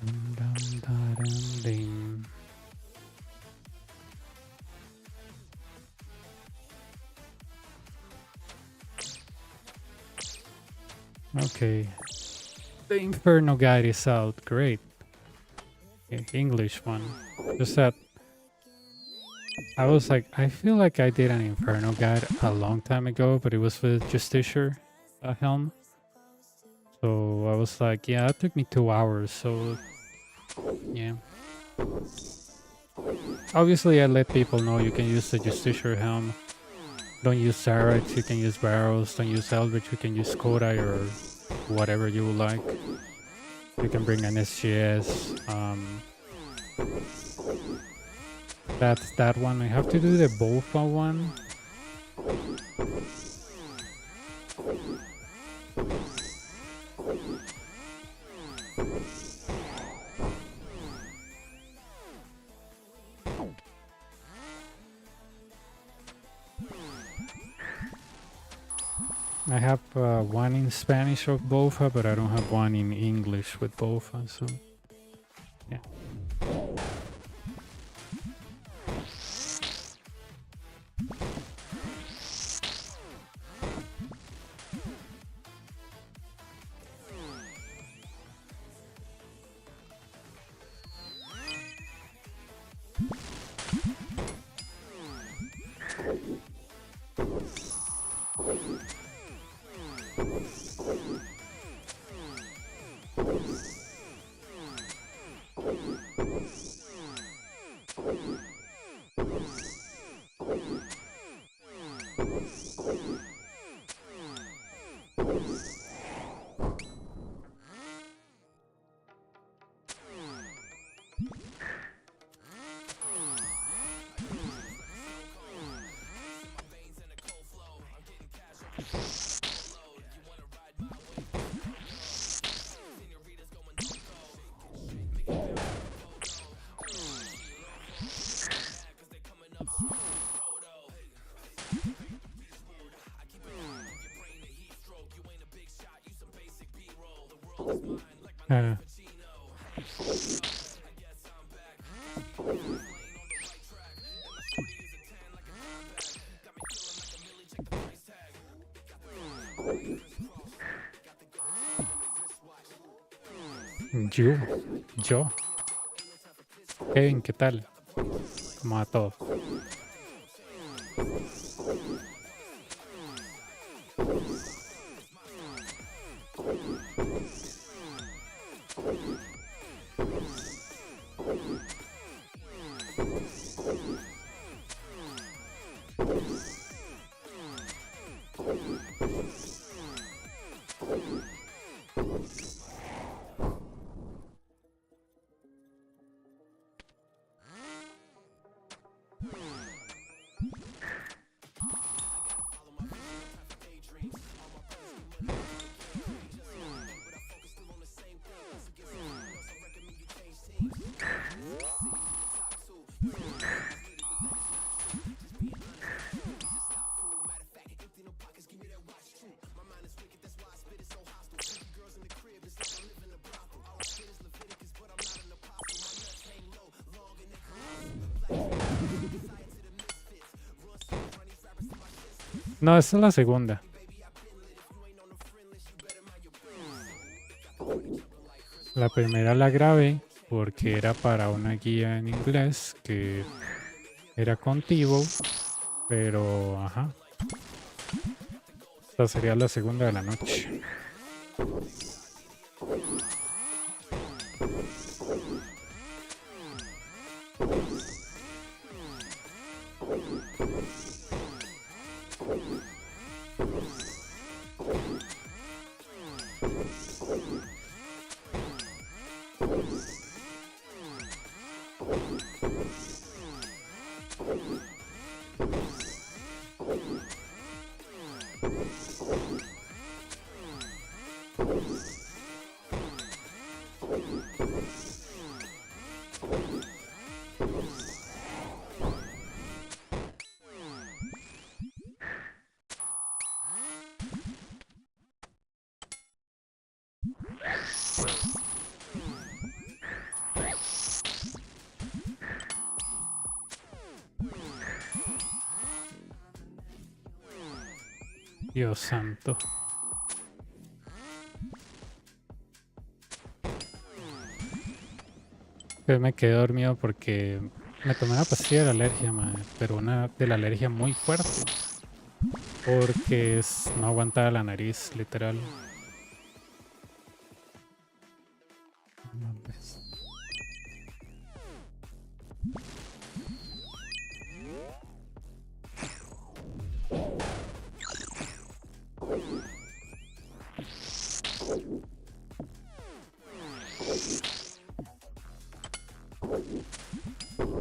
Dum-dum-da-dum-ding. Okay. The Inferno guide is out. Great. Okay, English one. Just that I was like, I feel like I did an Inferno guide a long time ago, but it was with Justiciar helm. So I was like, yeah, it took me 2 hours. So yeah. Obviously, I let people know you can use the Justiciar helm. Don't use Zareks, you can use Barrows. Don't use Eldritch, you can use Kodai or whatever you would like. You can bring an SGS. That's that one. I have to do the Bofa one. I have one in Spanish of Bofa, but I don't have one in English with Bofa, so yeah. Uh, yo. Kevin, ¿qué tal? ¿Cómo va todo? No, esta es la segunda. La primera la grabé porque era para una guía en inglés que era contigo, pero ajá. Esta sería la segunda de la noche. Dios santo. Pues me quedé dormido porque me tomé una pastilla de la alergia, madre, pero una de la alergia muy fuerte. Porque no aguantaba la nariz, literal. No mames.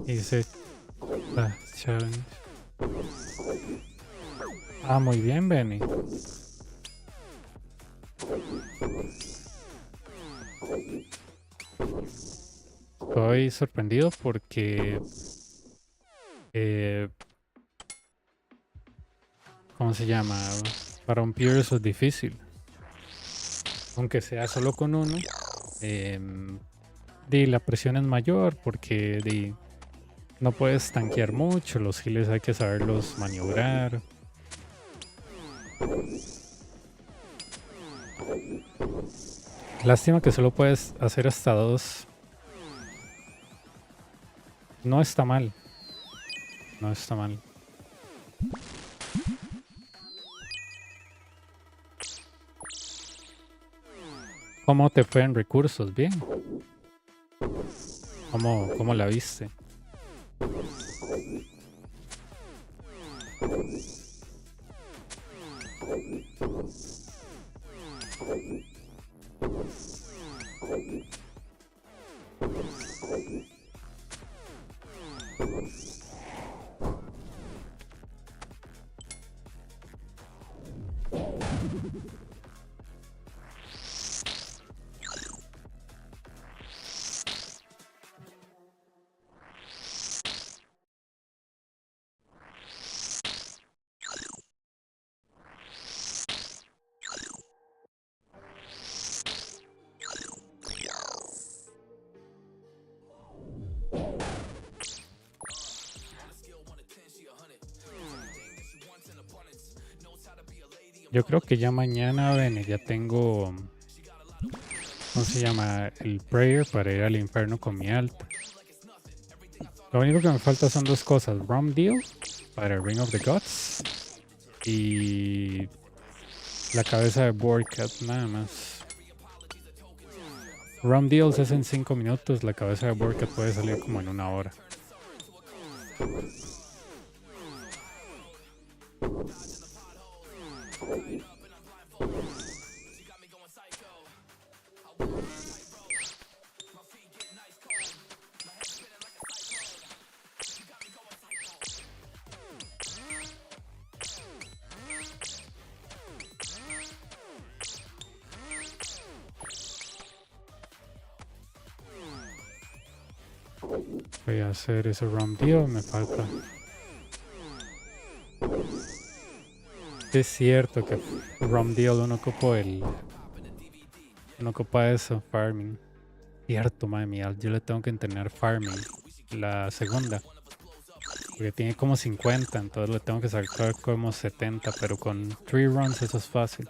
Hice la challenge. Ah, muy bien, Benny. Estoy sorprendido porque ¿cómo se llama? Para un peer eso es difícil. Aunque sea solo con uno. La presión es mayor porque no puedes tanquear mucho. Los heals hay que saberlos maniobrar. Lástima que solo puedes hacer hasta 2. No está mal. No está mal. ¿Cómo te fue en recursos? Bien. ¿Cómo la viste? Yo creo que ya mañana, ven, ya tengo, ¿cómo se llama? El prayer para ir al infierno con mi alta. Lo único que me falta son 2 cosas. Rum Deal para Ring of the Gods y la cabeza de Boardcat, nada más. Rum Deals es en 5 minutos, la cabeza de Boardcat puede salir como en 1 hora. Voy a hacer ese Rum Deal, me falta. Es cierto que Rum Deal uno ocupa eso, farming. Cierto, madre mía, yo le tengo que entrenar farming. La segunda. Porque tiene como 50, entonces le tengo que sacar como 70, pero con 3 runs eso es fácil.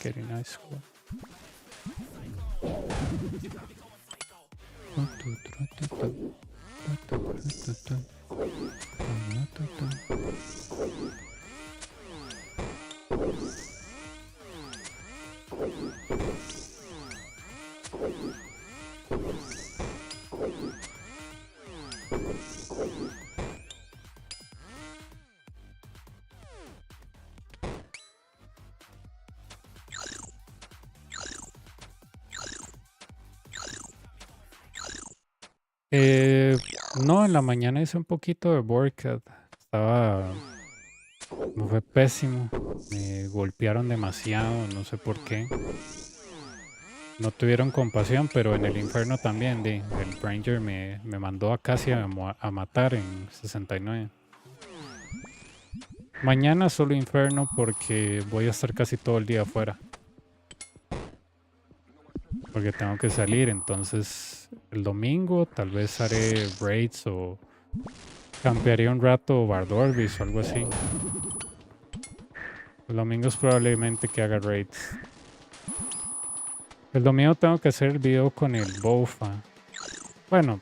Very nice score. No, en la mañana hice un poquito de workout. Me fue pésimo. Me golpearon demasiado, no sé por qué. no tuvieron compasión, pero en el Inferno también, el Ranger me mandó a casi a matar en 69. Mañana solo Inferno porque voy a estar casi todo el día afuera. Porque tengo que salir, entonces el domingo tal vez haré raids o campearé un rato Bardorbis o algo así. El domingo es probablemente que haga raids. El domingo tengo que hacer el video con el Bofa. Bueno,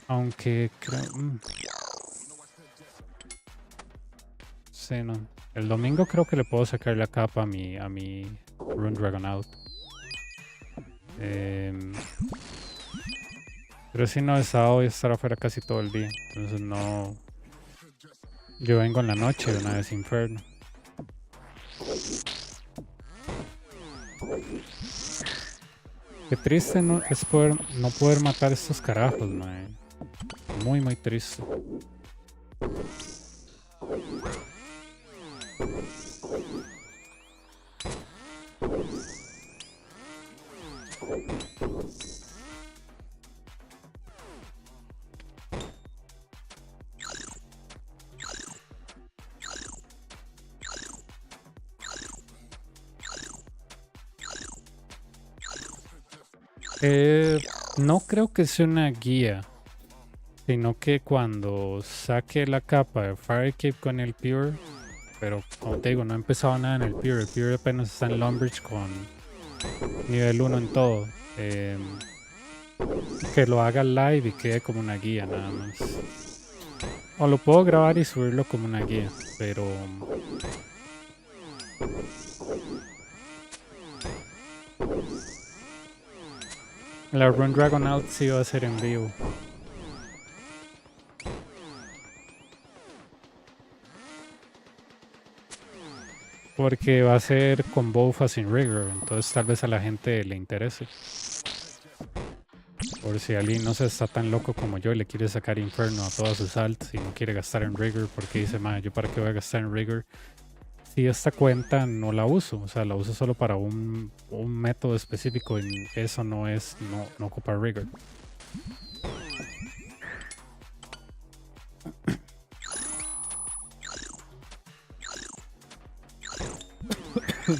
aunque creo... sí, no. El domingo creo que le puedo sacar la capa a mi Rune Dragon Out. Pero si no, el sábado voy a estar afuera casi todo el día. Entonces no... Yo vengo en la noche de una vez Inferno. Qué triste no es no poder matar estos carajos, man. Muy, muy triste. No creo que sea una guía, sino que cuando saque la capa de Firecape con el Pure, pero como te digo, no he empezado nada en el Pure apenas está en Lumbridge con nivel 1 en todo. Que lo haga live y quede como una guía nada más. O lo puedo grabar y subirlo como una guía, pero... La Run Dragon Out sí va a ser en vivo. Porque va a ser con Bofa sin Rigor, entonces tal vez a la gente le interese. Por si alguien no se está tan loco como yo y le quiere sacar Inferno a todas sus alts y no quiere gastar en Rigor porque dice, "Ma, yo para qué voy a gastar en Rigor si esta cuenta no la uso, o sea, la uso solo para un método específico y eso no es, no ocupa Rigor."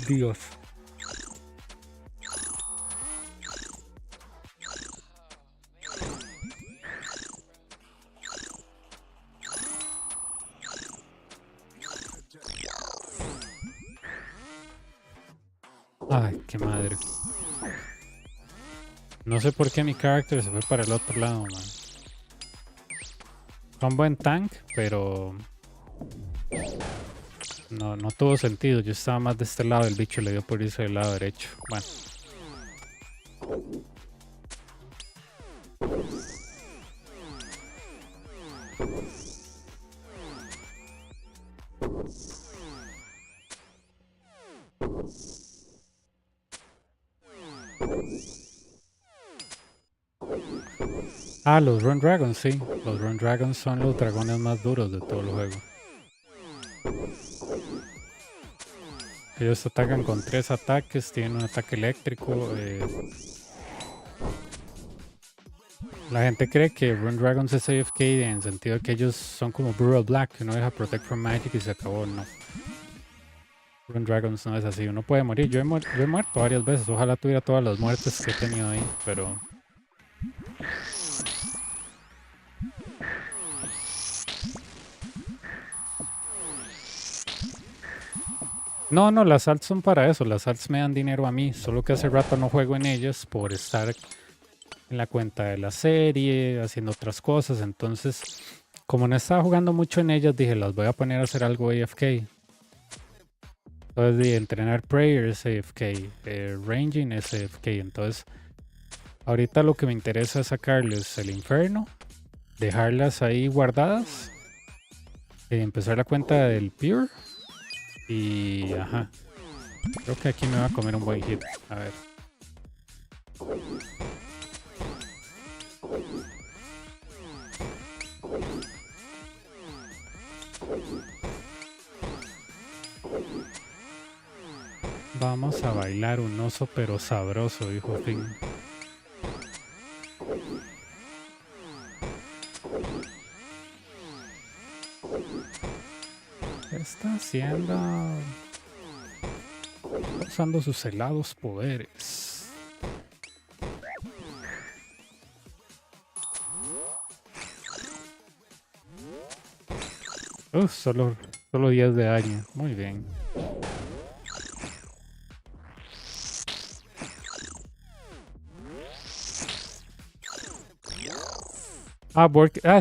Dios. Ay, qué madre. No sé por qué mi character se fue para el otro lado, man. Fue un buen tank, pero no tuvo sentido. Yo estaba más de este lado, el bicho le dio por irse del lado derecho. Bueno. Ah, los Run Dragons, sí. Los Run Dragons son los dragones más duros de todo el juego. Ellos atacan con 3 ataques, tienen un ataque eléctrico. La gente cree que Run Dragons es AFK en el sentido de que ellos son como Brutal Black, que uno deja Protect from Magic y se acabó. No. Run Dragons no es así, uno puede morir. Yo he muerto varias veces, ojalá tuviera todas las muertes que he tenido ahí, pero... No, las alts son para eso, las alts me dan dinero a mí, solo que hace rato no juego en ellas por estar en la cuenta de la serie, haciendo otras cosas, entonces como no estaba jugando mucho en ellas, dije las voy a poner a hacer algo AFK. Entonces dije entrenar prayer es AFK, ranging es AFK, entonces ahorita lo que me interesa es sacarles el Inferno, dejarlas ahí guardadas, empezar la cuenta del Pure. Y ajá. Creo que aquí me va a comer un buen hit. A ver. Vamos a bailar un oso pero sabroso, dijo Finn. ¿Qué está haciendo? Usando sus helados poderes. Solo 10 de daño. Muy bien.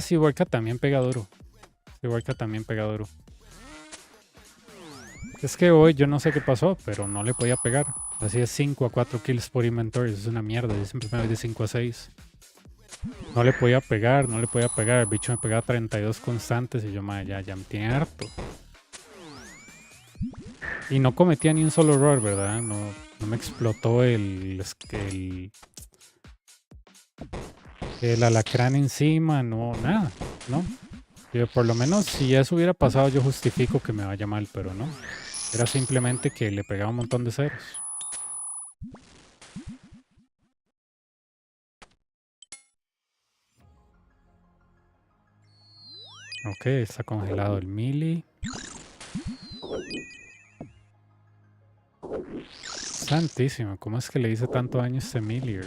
Sí, Borka también pega duro. Sí, Borka también pega duro. Es que hoy yo no sé qué pasó, pero no le podía pegar. Hacía 5 a 4 kills por inventory. Es una mierda. Yo siempre me voy de 5 a 6. No le podía pegar, no le podía pegar. El bicho me pegaba 32 constantes y yo, madre, ya me tiene harto. Y no cometía ni un solo error, ¿verdad? No me explotó el alacrán encima, no, nada, ¿no? Yo, por lo menos si eso hubiera pasado yo justifico que me vaya mal, pero no. Era simplemente que le pegaba un montón de ceros. Ok, está congelado el melee. Santísimo, ¿cómo es que le hice tanto daño a este melee?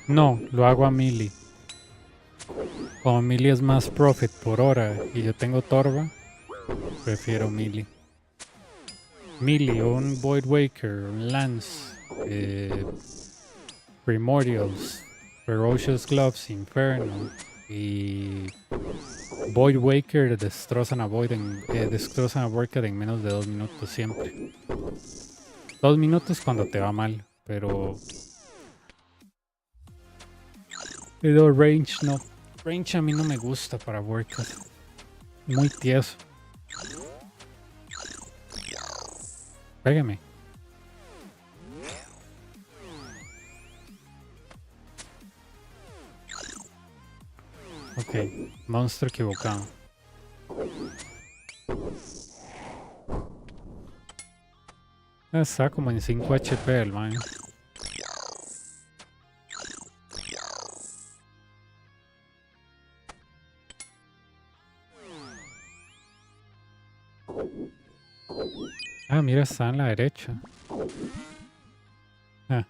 No, lo hago a melee. Como melee es más profit por hora y yo tengo torba, prefiero melee. Melee, un Void Waker, un Lance, Primordials, Ferocious Gloves, Inferno y Void Waker destrozan a Worker en menos de 2 minutos siempre. 2 minutos cuando te va mal, pero range no. Range a mí no me gusta para Worker. Muy tieso. Pégame. Ok, monstruo equivocado. Está como en 5 HP el man. Ah, mira, está en la derecha. Ah.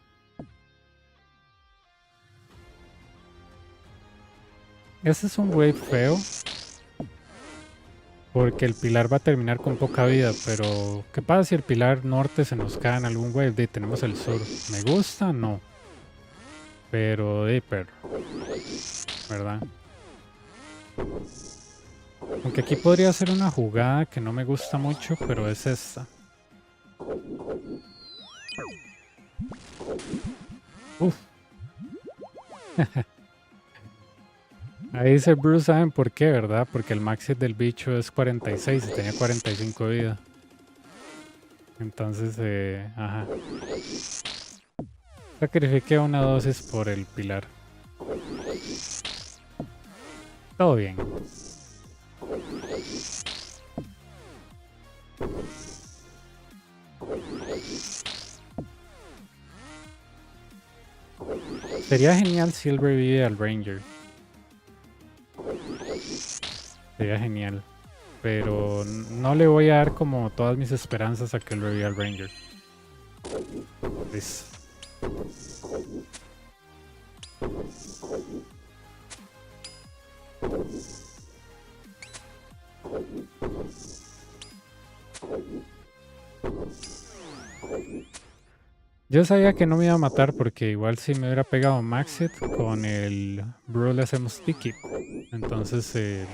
Ese es un wave feo. Porque el pilar va a terminar con poca vida, pero ¿qué pasa si el pilar norte se nos cae en algún wave? De tenemos el sur. ¿Me gusta? No. Pero perro. ¿Verdad? Aunque aquí podría ser una jugada que no me gusta mucho, pero es esta. Uf. Ahí dice Bruce, ¿saben por qué, verdad? Porque el maxi del bicho es 46 y tenía 45 de vida. Entonces, ajá. Sacrifiqué una dosis por el pilar. Todo bien. Sería genial si él revive al Ranger. Sería genial. Pero no le voy a dar como todas mis esperanzas a que él reviva al Ranger. Listo. Yo sabía que no me iba a matar porque igual si me hubiera pegado Maxit con el Bro le hacemos sticky. Entonces,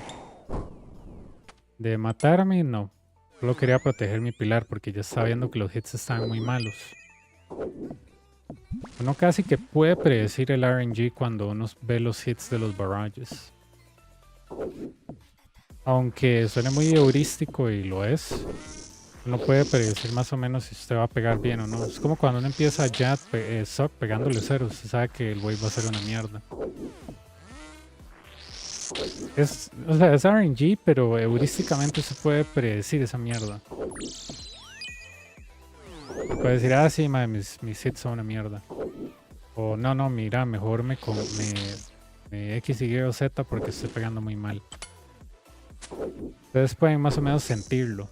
de matarme, no. Solo quería proteger mi pilar porque ya estaba viendo que los hits estaban muy malos. Uno casi que puede predecir el RNG cuando uno ve los hits de los barrages. Aunque suene muy heurístico y lo es, uno puede predecir más o menos si usted va a pegar bien o no. Es como cuando uno empieza ya SOC pegándole ceros, usted sabe que el wave va a ser una mierda. O sea, es RNG, pero heurísticamente se puede predecir esa mierda. Puede decir, ah, sí, madre, mis hits son una mierda. O no, mira, mejor me X, Y o Z porque estoy pegando muy mal. Ustedes pueden más o menos sentirlo.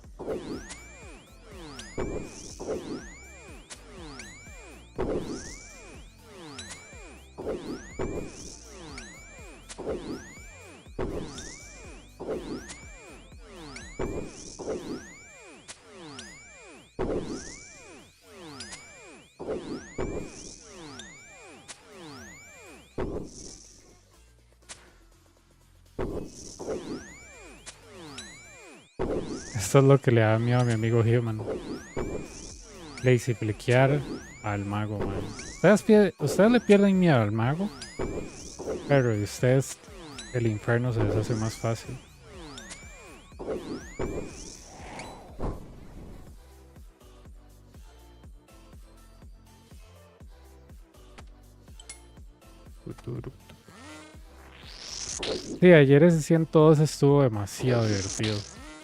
Esto es lo que le da miedo a mi amigo Human. Lazy fliquear al mago, man. Ustedes le pierden miedo al mago, pero ustedes el infierno se les hace más fácil. Sí, ayer ese 102 estuvo demasiado divertido.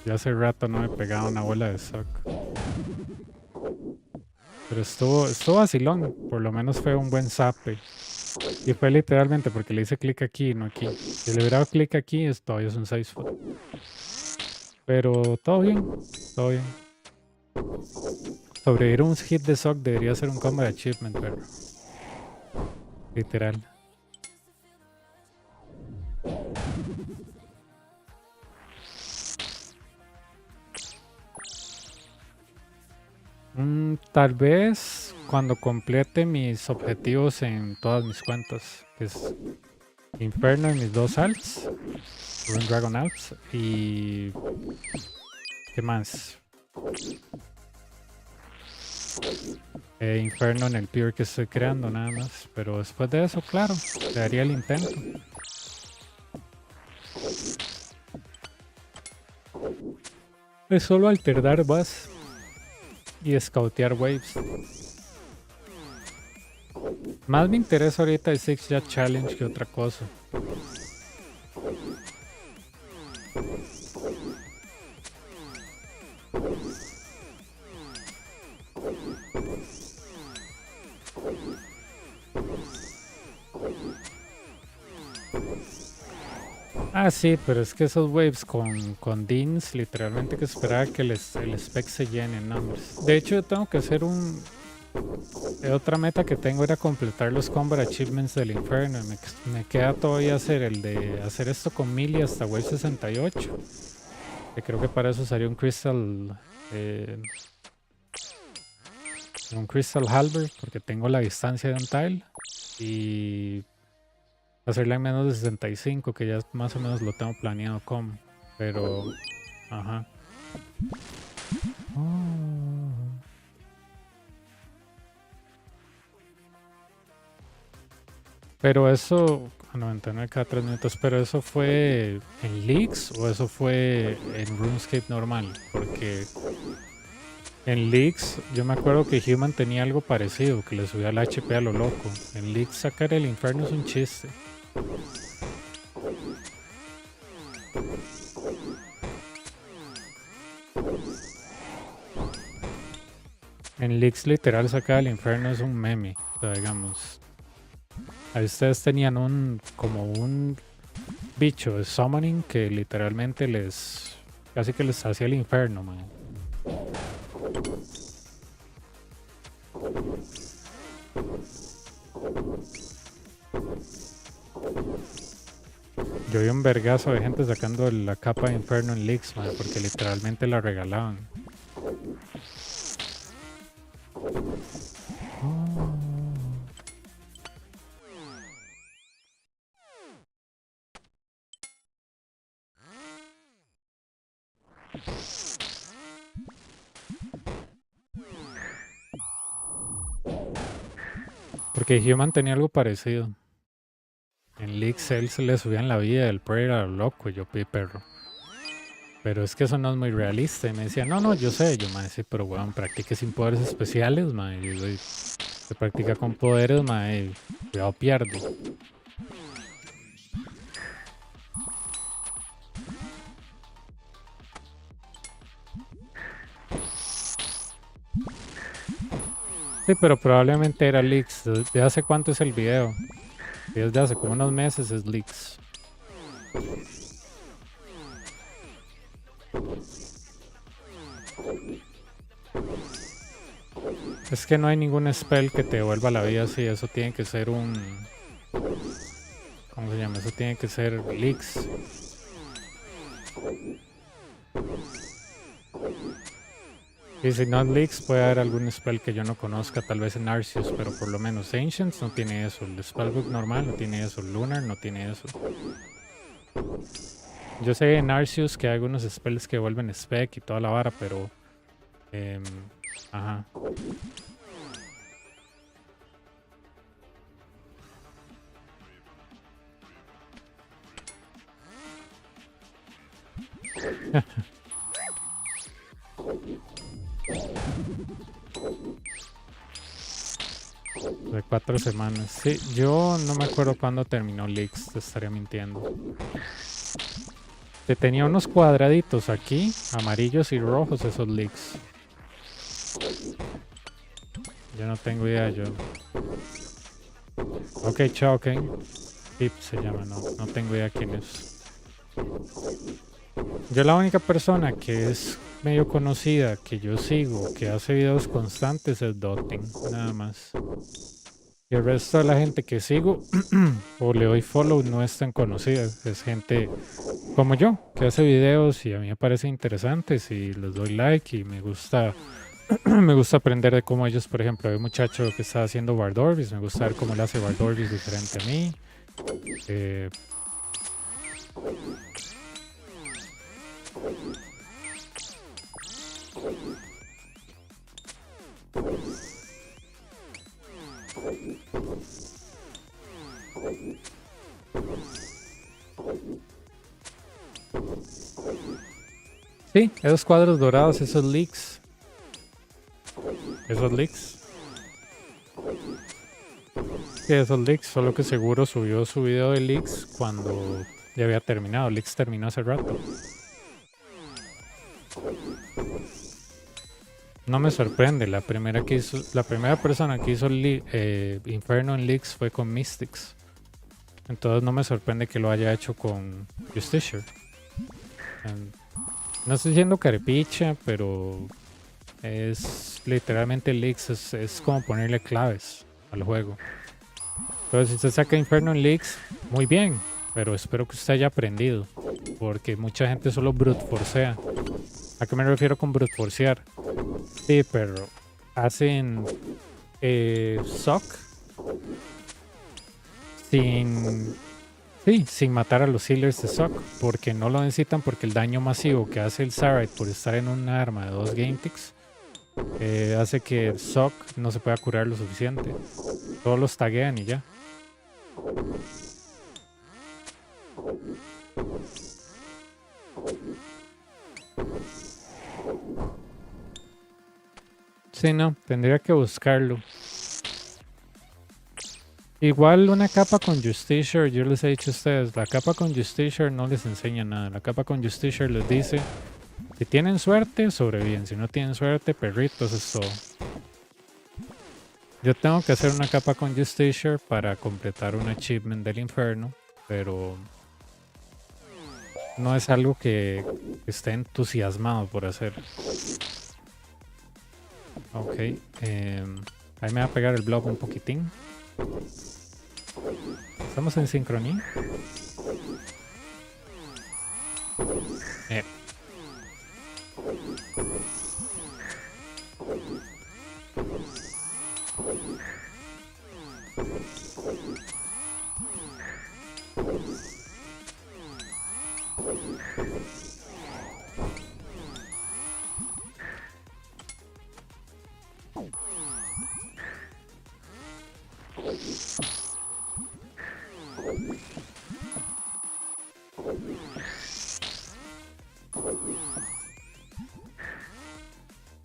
Ya hace rato no me pegaba una bola de sock. Pero estuvo vacilón. Por lo menos fue un buen zape. Y fue literalmente porque le hice clic aquí y no aquí. Si le hubiera dado clic aquí, todavía es un 6 foot. Pero todo bien, todo bien. Sobrevivir un hit de sock debería ser un combo de achievement, pero literal. Tal vez cuando complete mis objetivos en todas mis cuentas, que es Inferno en mis 2 alts, Rune Dragon alts, y ¿qué más? Inferno en el Pure que estoy creando nada más, pero después de eso, claro, le daría el intento. Es solo alternar más y scoutear waves. Más me interesa ahorita el 6 Jet Challenge que otra cosa. Ah, sí, pero es que esos waves con Deans, literalmente hay que esperar a que el spec se llene en numbers. De hecho, yo tengo que hacer otra meta que tengo era completar los combat achievements del Inferno. Me queda todavía hacer el de hacer esto con Millie hasta wave 68. Que creo que para eso usaría un Crystal Halberd, porque tengo la distancia de un tile. Y hacerla en menos de 65, que ya más o menos lo tengo planeado como. Pero, ajá. Pero eso, a 99 cada 3 minutos, pero eso fue en Leaks o eso fue en RuneScape normal, porque en Leaks yo me acuerdo que Human tenía algo parecido, que le subía el HP a lo loco. En Leaks sacar el Inferno es un chiste. En Leaks literal sacar el Inferno es un meme, o sea, digamos. Ahí ustedes tenían como un bicho de summoning que literalmente casi que les hacía el infierno, man. Yo vi un vergazo de gente sacando la capa de Inferno en Leaks, man, porque literalmente la regalaban. Porque Human tenía algo parecido. En Leaks él se le subía en la vida del prayer a lo loco y yo pedí perro. Pero es que eso no es muy realista. Y me decía, no, no, yo sé. Yo, mae, sí, pero weón, practique sin poderes especiales, mae. Y yo, se practica con poderes, mae. Cuidado, pierde. Sí, pero probablemente era leaks. ¿De hace cuánto es el video? Desde hace como unos meses es leaks. Es que no hay ningún spell que te devuelva la vida así. Eso tiene que ser un... ¿Cómo se llama? Eso tiene que ser leaks. Y si no es leaks, puede haber algún spell que yo no conozca, tal vez en Arceus, pero por lo menos Ancients no tiene eso. El Spellbook normal no tiene eso. Lunar no tiene eso. Yo sé en Arceus que hay algunos spells que vuelven spec y toda la vara, pero... ajá. De 4 semanas. Sí, yo no me acuerdo cuándo terminó Leaks, te estaría mintiendo. Que tenía unos cuadraditos aquí, amarillos y rojos esos Leaks. Yo no tengo idea, yo. Ok, Choken. Pip se llama, no tengo idea quién es. Yo la única persona que es medio conocida, que yo sigo, que hace videos constantes es Dotting, nada más. Y el resto de la gente que sigo o le doy follow no es tan conocida. Es gente como yo, que hace videos y a mí me parecen interesantes y les doy like y me gusta me gusta aprender de cómo ellos, por ejemplo, hay un muchacho que está haciendo Bardorbis, me gusta ver cómo él hace Bardorbis diferente a mí. Eh, sí, esos cuadros dorados, esos leaks. Esos leaks. Sí, esos leaks, solo que seguro subió su video de leaks cuando ya había terminado. Leaks terminó hace rato. No me sorprende, la primera persona que hizo Inferno en leaks fue con Mystics. Entonces no me sorprende que lo haya hecho con Justiciar. No estoy diciendo carepicha, pero es literalmente leaks, es como ponerle claves al juego. Entonces si usted saca Inferno en leaks, muy bien, pero espero que usted haya aprendido, porque mucha gente solo brute forcea. ¿A qué me refiero con brute forcear? Sí, pero hacen sock sin sin matar a los healers de Sock, porque no lo necesitan, porque el daño masivo que hace el Sarite por estar en un arma de 2 game ticks hace que Sock no se pueda curar lo suficiente. Todos los taguean y ya. Sí, no, tendría que buscarlo. Igual una capa con Justiciar, yo les he dicho a ustedes, la capa con Justiciar no les enseña nada. La capa con Justiciar les dice, si tienen suerte, sobreviven. Si no tienen suerte, perritos, es todo. Yo tengo que hacer una capa con Justiciar para completar un achievement del Inferno, pero no es algo que esté entusiasmado por hacer. Ok, ahí me va a pegar el blob un poquitín. ¿Estamos en sincronía?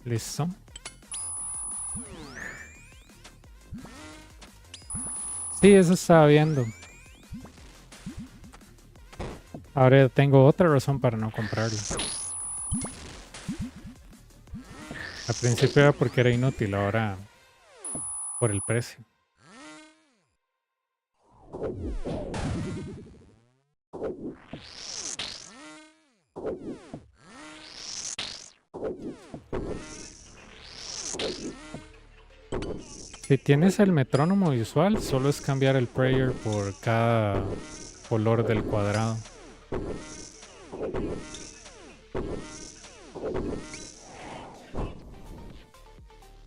Listo. Sí, eso estaba viendo. Ahora tengo otra razón para no comprarlo. Al principio era porque era inútil, ahora por el precio. Si tienes el metrónomo visual, solo es cambiar el prayer por cada color del cuadrado.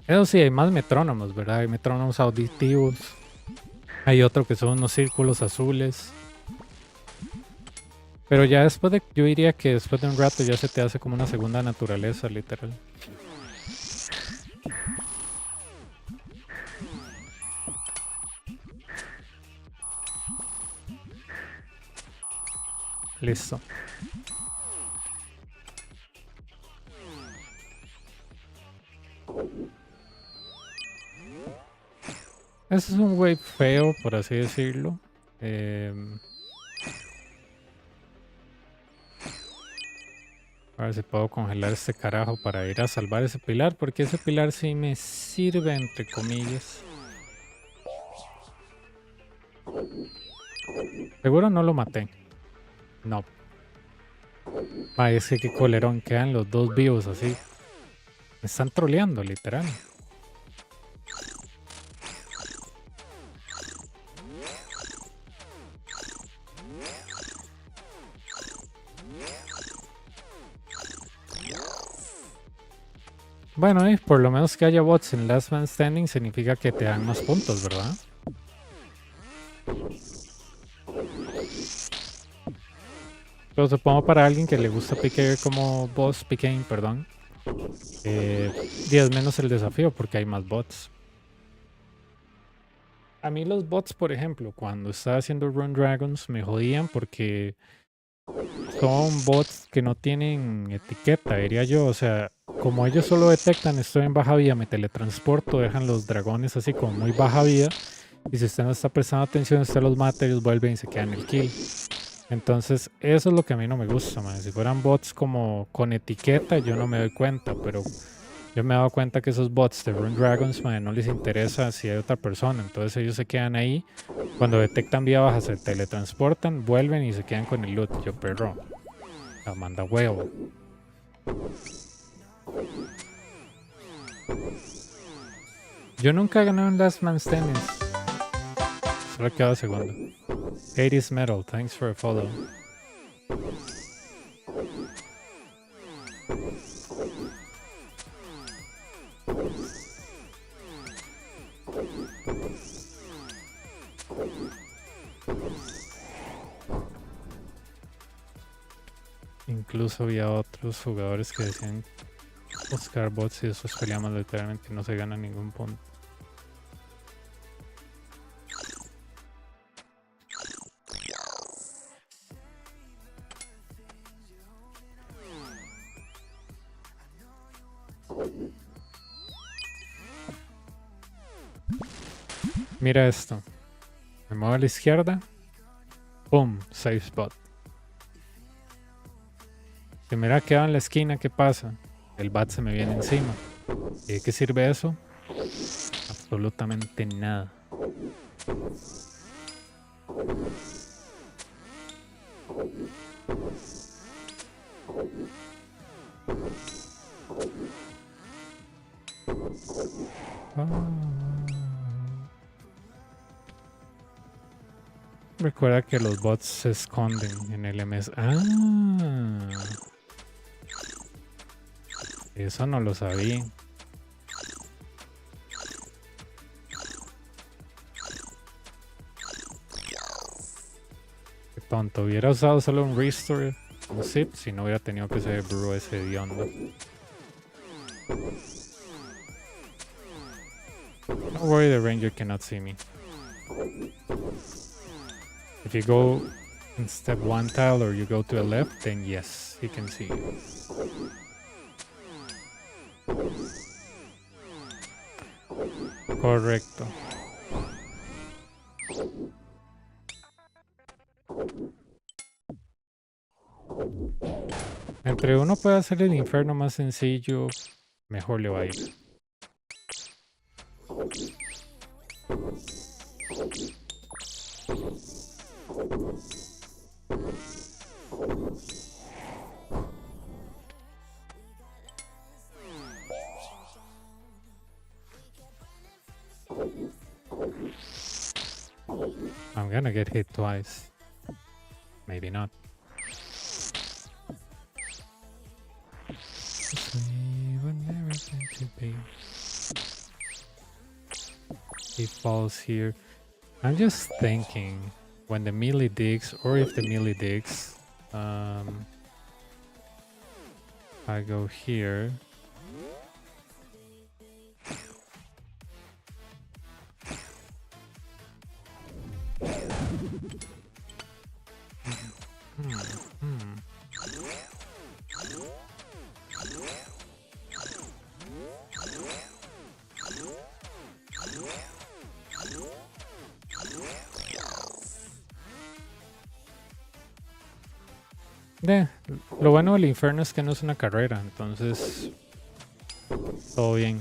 Eso sí, hay más metrónomos, ¿verdad? Hay metrónomos auditivos. Hay otro que son unos círculos azules. Pero ya después de, yo diría que después de un rato ya se te hace como una segunda naturaleza, literal. Listo. Ese es un wave feo, por así decirlo. A ver si puedo congelar este carajo para ir a salvar ese pilar, porque ese pilar sí me sirve, entre comillas. Seguro no lo maté. No. Ay, es que qué colerón, quedan los dos vivos así. Me están troleando, literal. Bueno, por lo menos que haya bots en Last Man Standing significa que te dan más puntos, ¿verdad? Pero supongo para alguien que le gusta piquear como boss, piqueing, perdón. 10 menos el desafío porque hay más bots. A mí los bots, por ejemplo, cuando estaba haciendo Run Dragons me jodían porque son bots que no tienen etiqueta, diría yo. O sea, como ellos solo detectan estoy en baja vida, me teletransporto, dejan los dragones así como muy baja vida. Y si usted no está prestando atención, usted los mata, ellos vuelven y se quedan el kill. Entonces, eso es lo que a mí no me gusta, man. Si fueran bots como con etiqueta, yo no me doy cuenta, pero yo me he dado cuenta que esos bots de Rune Dragons, man, no les interesa si hay otra persona. Entonces ellos se quedan ahí. Cuando detectan vía baja, se teletransportan, vuelven y se quedan con el loot. Yo, perro, la manda huevo. Yo nunca he ganado en Last Man Standing. Solo he quedado segundo. 80s Metal, thanks for a follow. Incluso había otros jugadores que decían buscar bots y esos peleamos literalmente no se gana ningún punto. Mira esto. Me muevo a la izquierda. ¡Pum! Safe spot. Si me hubiera quedado en la esquina, ¿qué pasa? El bat se me viene encima. ¿Y de qué sirve eso? Absolutamente nada. Recuerda que los bots se esconden en el MS. Eso no lo sabía. Qué tonto. Hubiera usado solo un restore, un zip, si no hubiera tenido que ser brew ese hediondo. Don't worry, the ranger cannot see me. If you go in step 1 tile or you go to the left, then yes, he can see you. Correcto. Entre uno puede hacer el infierno más sencillo, mejor le va a ir. I'm gonna get hit twice. Maybe not. We were never meant to be. He falls here. I'm just thinking when the melee digs, or if the melee digs, I go here. Lo bueno del infierno es que no es una carrera, entonces todo bien.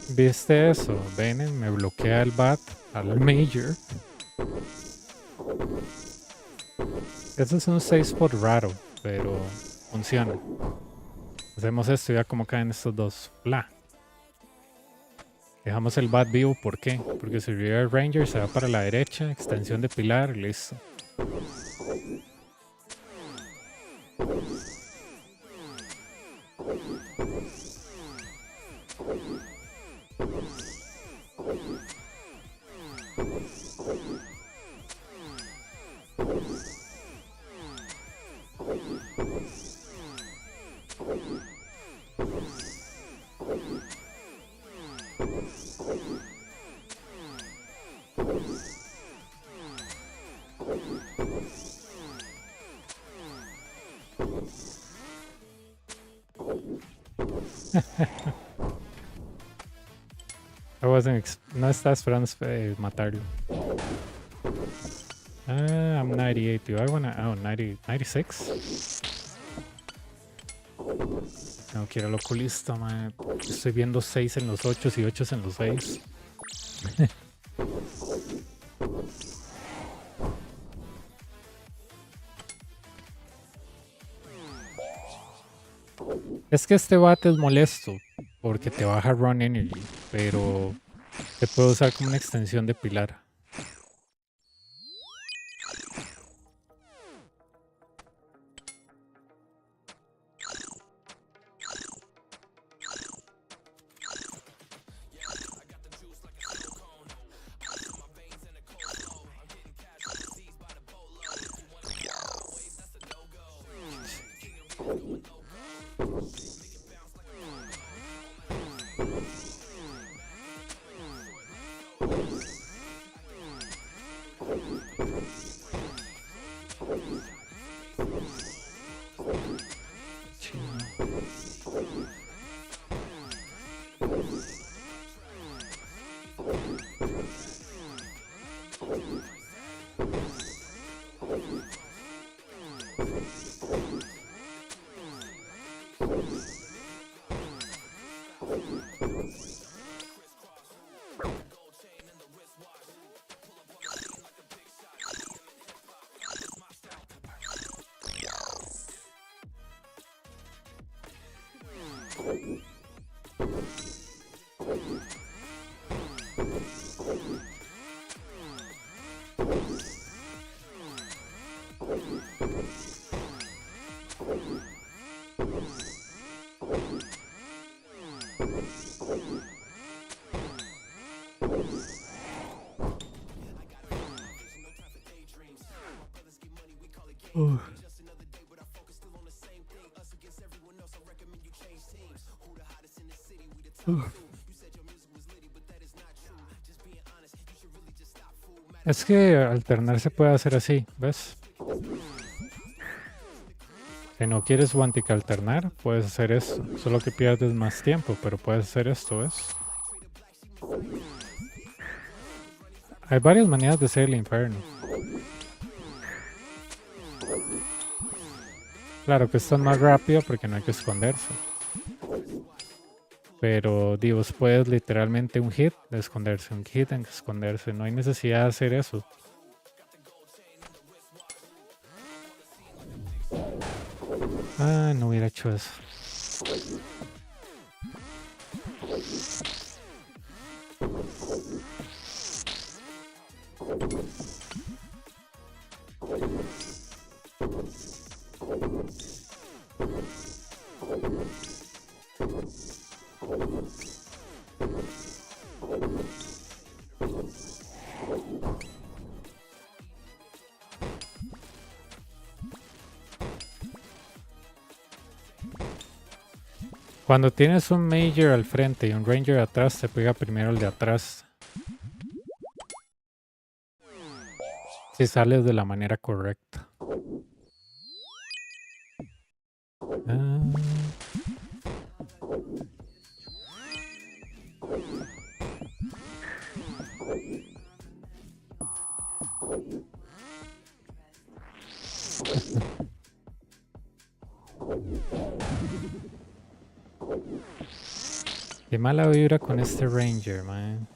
¿Viste eso? Ven, me bloquea el bat al Major. Eso es un 6 spot raro, pero funciona. Hacemos esto y ya como caen estos dos. Bla. Dejamos el bat vivo, ¿por qué? Porque si River el Ranger se va para la derecha, extensión de pilar, listo. No estaba esperando matarlo. I'm 98. Do I wanna... Oh, 90, 96? No quiero el oculista, man. Estoy viendo 6 en los 8 y 8 en los 6. Es que este bate es molesto porque te baja run energy, pero te puede usar como una extensión de pilar. Es que alternar se puede hacer así, ¿ves? Si no quieres guantic alternar, puedes hacer eso. Solo que pierdes más tiempo, pero puedes hacer esto, ¿ves? Hay varias maneras de hacer el Inferno. Claro que esto es más rápido porque no hay que esconderse. Pero, digo, puedes literalmente un hit de esconderse, un hit de esconderse. No hay necesidad de hacer eso. Ah, no hubiera hecho eso. Cuando tienes un Major al frente y un Ranger atrás, te pega primero el de atrás. Si sales de la manera correcta. Ah. Qué mala vibra con este Ranger, man.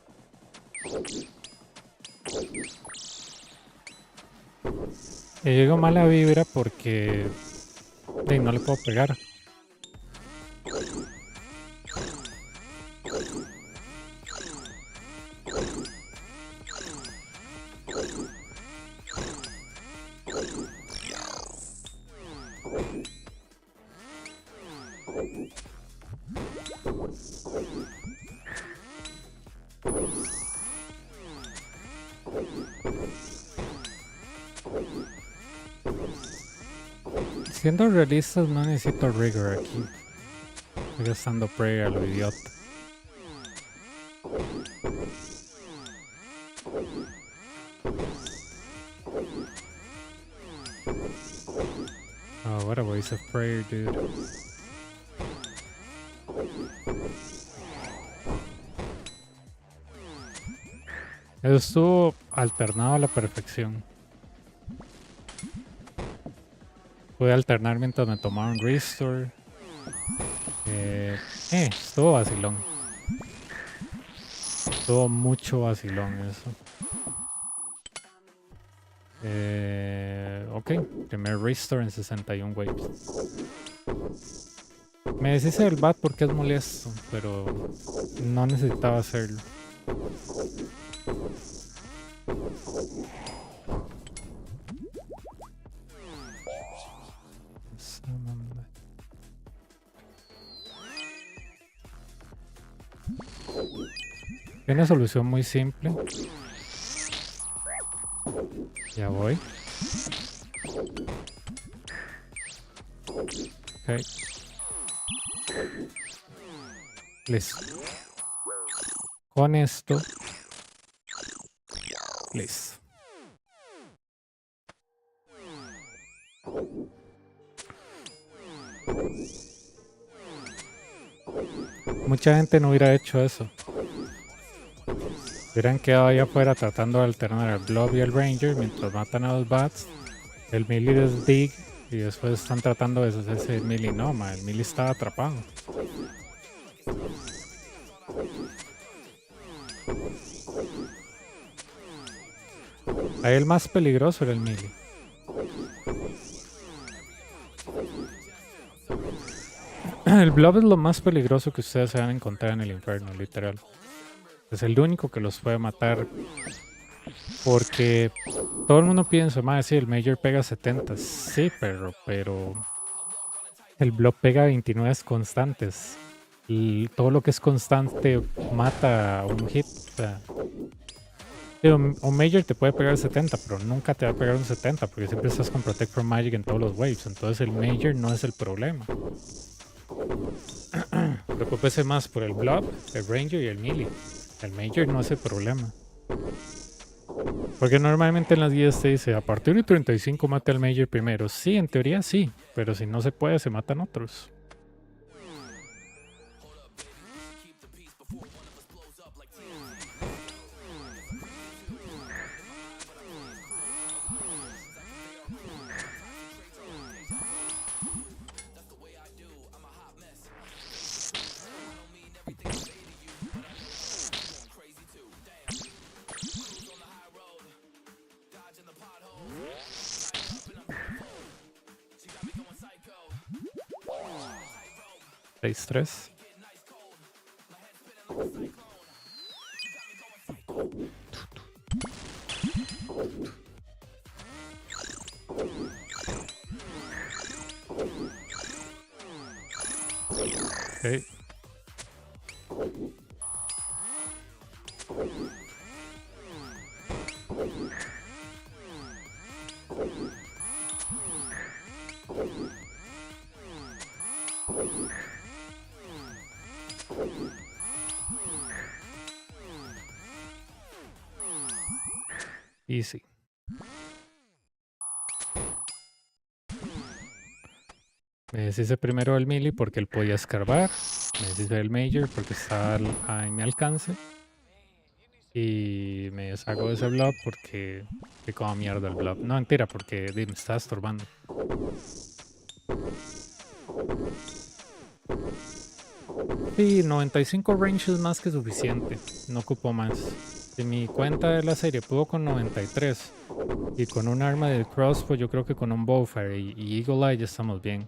Le llegó mala vibra porque no le puedo pegar. Siendo realistas, no necesito rigor aquí. Estoy gastando prayer a lo idiota. Oh, what a waste of prayer, dude. Eso estuvo alternado a la perfección. Pude alternar mientras me tomaron restore. Estuvo vacilón. Estuvo mucho vacilón eso. Ok, primer restore en 61 waves. Me deshice del bat porque es molesto, pero no necesitaba hacerlo. Tiene una solución muy simple. Ya voy. Ok. Listo. Con esto. Listo. Mucha gente no hubiera hecho eso. Hubieran quedado allá afuera tratando de alternar al Blob y el Ranger mientras matan a los bats. El melee les dig y después están tratando de deshacerse del melee. No, el melee estaba atrapado. Ahí el más peligroso era el melee. El Blob es lo más peligroso que ustedes se van a encontrar en el Inferno, literal. Es el único que los puede matar. Porque todo el mundo piensa, madre, sí, el Major pega 70. Sí, pero el Blob pega 29 constantes. Y todo lo que es constante mata un hit. O sea, un Major te puede pegar 70, pero nunca te va a pegar un 70 porque siempre estás con Protect from Magic en todos los waves. Entonces el Major no es el problema. Preocúpese más por el Blob, el Ranger y el Melee. El Major no es el problema. Porque normalmente en las guías te dice, a partir de 35 mate al Major primero. Sí, en teoría sí, pero si no se puede, se matan otros. Seis, tres. Okay. Easy. Me deshice primero el melee porque él podía escarbar. Me deshice del Major porque está en mi alcance. Y me deshago de ese blob porque me como mierda el blob. No, mentira, porque me está estorbando. Sí, 95 range es más que suficiente. No ocupo más. Si mi cuenta de la serie pudo con 93 y con un arma de cross, pues yo creo que con un bowfire y eagle eye ya estamos bien.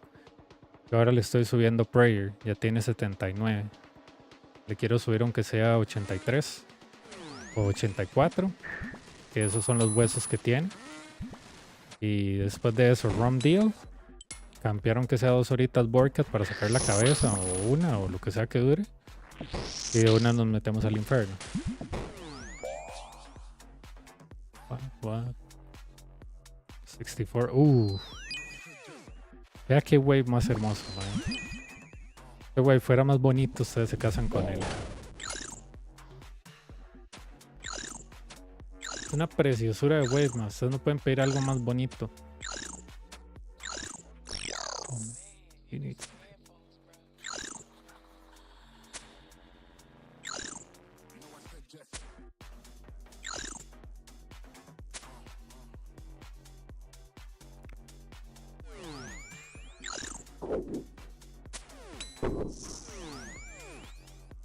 Yo ahora le estoy subiendo prayer, ya tiene 79. Le quiero subir aunque sea 83 o 84, que esos son los huesos que tiene. Y después de eso, rum deal. Campear aunque sea 2 horitas Borcat para sacar la cabeza o una o lo que sea que dure. Y de una nos metemos al Inferno. What? 64. Vea qué wave más hermoso, man. Este wave fuera más bonito, ustedes se casan con él. Es una preciosura de wave, man. Ustedes no pueden pedir algo más bonito.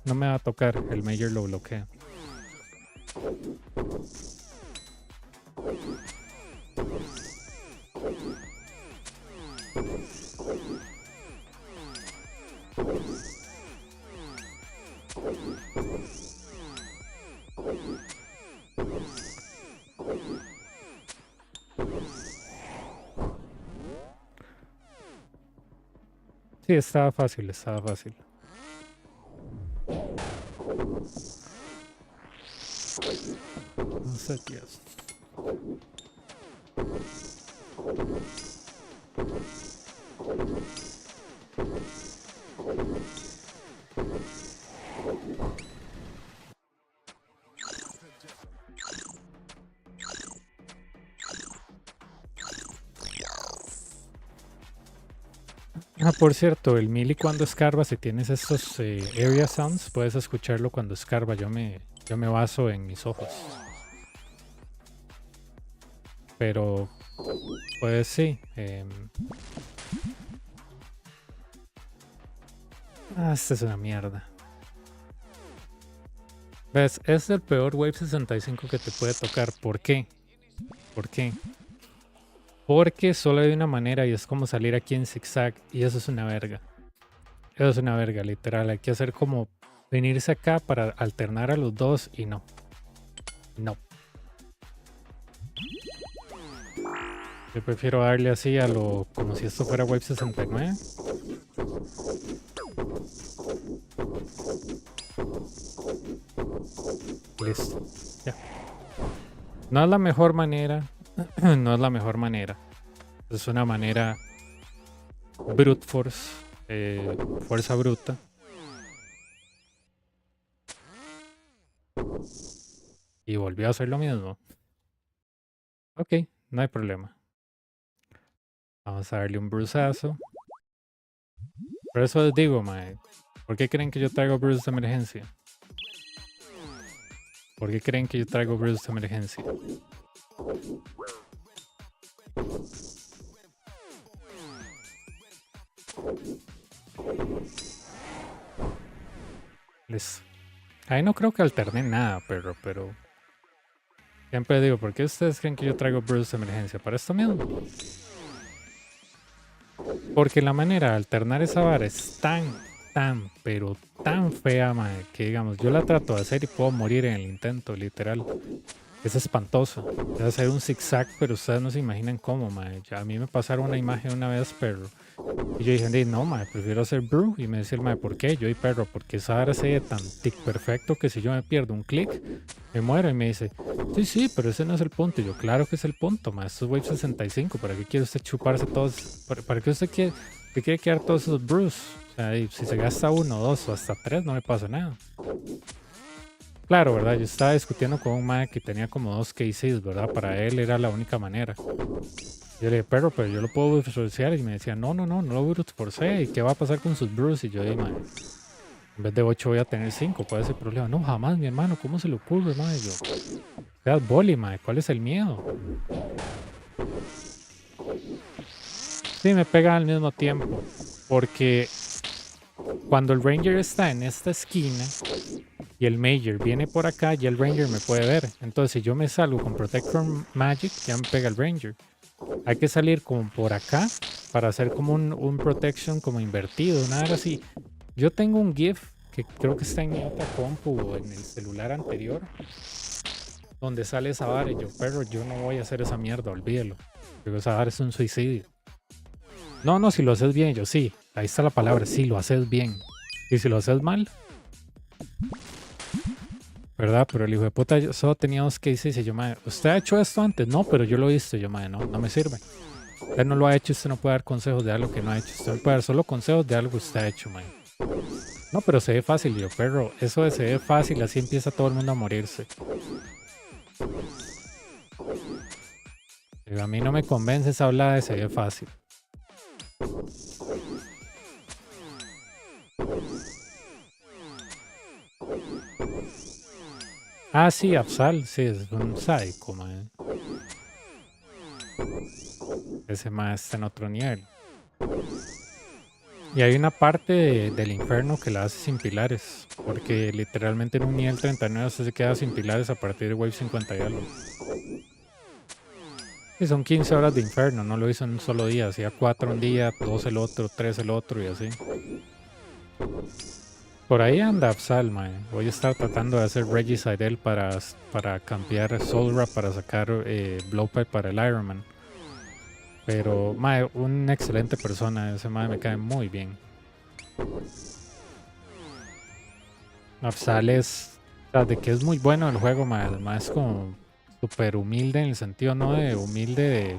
No me va a tocar, el Major lo bloquea. Sí, estaba fácil, estaba fácil. No sé, tíos. Ah, por cierto, el melee cuando escarba, si tienes estos area sounds, puedes escucharlo cuando escarba. Yo me baso en mis ojos. Pero, pues sí. Esta es una mierda. ¿Ves? Es el peor Wave 65 que te puede tocar. ¿Por qué? ¿Por qué? Porque solo hay una manera y es como salir aquí en zigzag. Y eso es una verga. Eso es una verga, literal. Hay que hacer como venirse acá para alternar a los dos y no. No. Yo prefiero darle así a lo como si esto fuera Wave 69. Listo. Ya. No es la mejor manera. No es la mejor manera. Es una manera brute force. Fuerza bruta. Y volvió a hacer lo mismo. Ok, no hay problema. Vamos a darle un bruzazo. Por eso les digo, mae. ¿Por qué creen que yo traigo bruises de emergencia? ¿Por qué creen que yo traigo bruises de emergencia? Ahí no creo que alterne nada, pero... Siempre digo, ¿por qué ustedes creen que yo traigo bruises de emergencia? Para esto mismo. Porque la manera de alternar esa vara es pero tan fea, mae, que digamos, yo la trato de hacer y puedo morir en el intento, literal. Es espantoso. Es hacer un zigzag, pero ustedes no se imaginan cómo, mae. Ya a mí me pasaron una imagen una vez, pero... Y yo dije, no, mae, prefiero hacer brew. Y me decía el mae, ¿por qué? Yo, y perro, porque esa vara se ve tan tic perfecto que si yo me pierdo un clic, me muero. Y me dice, sí, pero ese no es el punto. Y yo, claro que es el punto, mae. Esto es Wave 65. ¿Para qué quiere usted chuparse todos? ¿Para qué usted quiere quedar todos esos brews? O sea, y si se gasta uno, dos o hasta tres, no me pasa nada. Claro, ¿verdad? Yo estaba discutiendo con un mae que tenía como 2 KCs, ¿verdad? Para él era la única manera. Yo le dije, pero yo lo puedo forcear. Y me decía, no lo forcé. ¿Y qué va a pasar con sus brews? Y yo dije, mae, en vez de 8 voy a tener 5. ¿Cuál es el problema? No, jamás, mi hermano. ¿Cómo se le ocurre, mae? Y yo, seas boli, mae. ¿Cuál es el miedo? Sí, me pega al mismo tiempo. Porque cuando el Ranger está en esta esquina y el Major viene por acá, ya el Ranger me puede ver. Entonces, si yo me salgo con Protector Magic, ya me pega el Ranger. Hay que salir como por acá para hacer como un Protection como invertido, nada así. Yo tengo un GIF que creo que está en mi otra compu o en el celular anterior, donde sale esa vara y yo, perro, yo no voy a hacer esa mierda, olvídelo. Pero esa vara es un suicidio. No, si lo haces bien, yo sí. Ahí está la palabra, sí, lo haces bien. Y si lo haces mal, ¿verdad? Pero el hijo de puta yo solo tenía 2 cases y yo, madre, ¿usted ha hecho esto antes? No, pero yo lo he visto. Yo, madre, no me sirve. Usted no lo ha hecho, usted no puede dar consejos de algo que no ha hecho. Usted puede dar solo consejos de algo que usted ha hecho, madre. No, pero se ve fácil, yo, perro. Eso de se ve fácil, así empieza todo el mundo a morirse. Pero a mí no me convence esa hablada de se ve fácil. Ah, sí, Afsal, sí, es un sádico, man. Ese más está en otro nivel. Y hay una parte del Inferno que la hace sin pilares. Porque literalmente en un nivel 39 se queda sin pilares a partir de Wave 50 y algo. Y son 15 horas de Inferno, no lo hizo en un solo día. Hacía 4 un día, 2 el otro, 3 el otro y así. Por ahí anda Absal, mae. Voy a estar tratando de hacer Regicide para cambiar Solra para sacar Blowpipe para el Ironman. Pero, mae, una excelente persona. Ese mae me cae muy bien. Absal es... O sea, de que es muy bueno el juego, mae. Además es como súper humilde en el sentido, no de humilde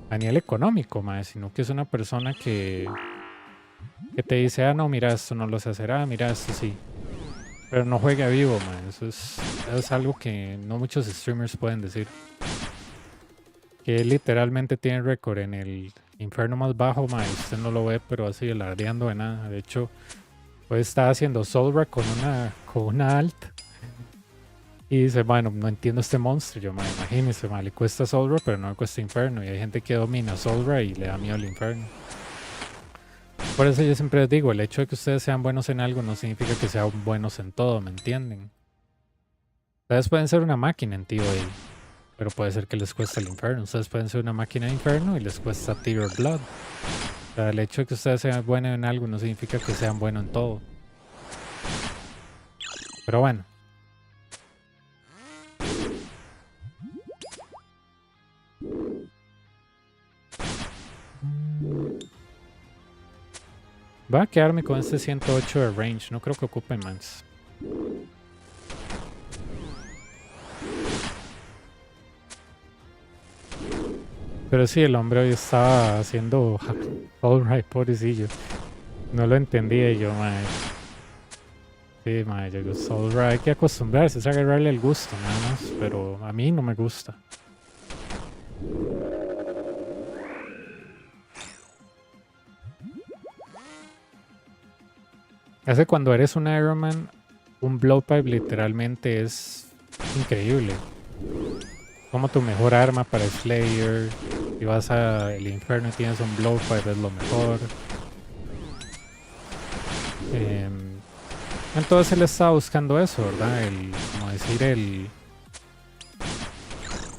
a nivel económico, mae, sino que es una persona que te dice, ah, no, mira, esto no lo sé hacer, ah, mira, esto sí. Pero no juega vivo, man. Eso es algo que no muchos streamers pueden decir. Que él literalmente tiene récord en el Inferno más bajo, man. Usted no lo ve, pero así alardeando de nada. De hecho, hoy está haciendo Solra con una alt. Y dice, bueno, no entiendo este monstruo. Yo, man, imagínese, man, le cuesta Solra, pero no le cuesta Inferno. Y hay gente que domina Solra y le da miedo al Inferno. Por eso yo siempre les digo, el hecho de que ustedes sean buenos en algo no significa que sean buenos en todo, ¿me entienden? Ustedes pueden ser una máquina en TOA, pero puede ser que les cueste el Inferno. Ustedes pueden ser una máquina de Inferno y les cuesta Tier Blood. O sea, el hecho de que ustedes sean buenos en algo no significa que sean buenos en todo. Pero bueno. Voy a quedarme con este 108 de range. No creo que ocupen más. Pero sí, el hombre hoy estaba haciendo alright, pobrecillo. No lo entendía yo, mae. Sí, mae, yo Soulra hay que acostumbrarse, es agarrarle el gusto nada más. Pero a mí no me gusta. Hace cuando eres un Iron Man, un blowpipe literalmente es increíble. Como tu mejor arma para Slayer. Si vas al Inferno y tienes un blowpipe es lo mejor. Entonces él estaba buscando eso, ¿verdad? Como decir,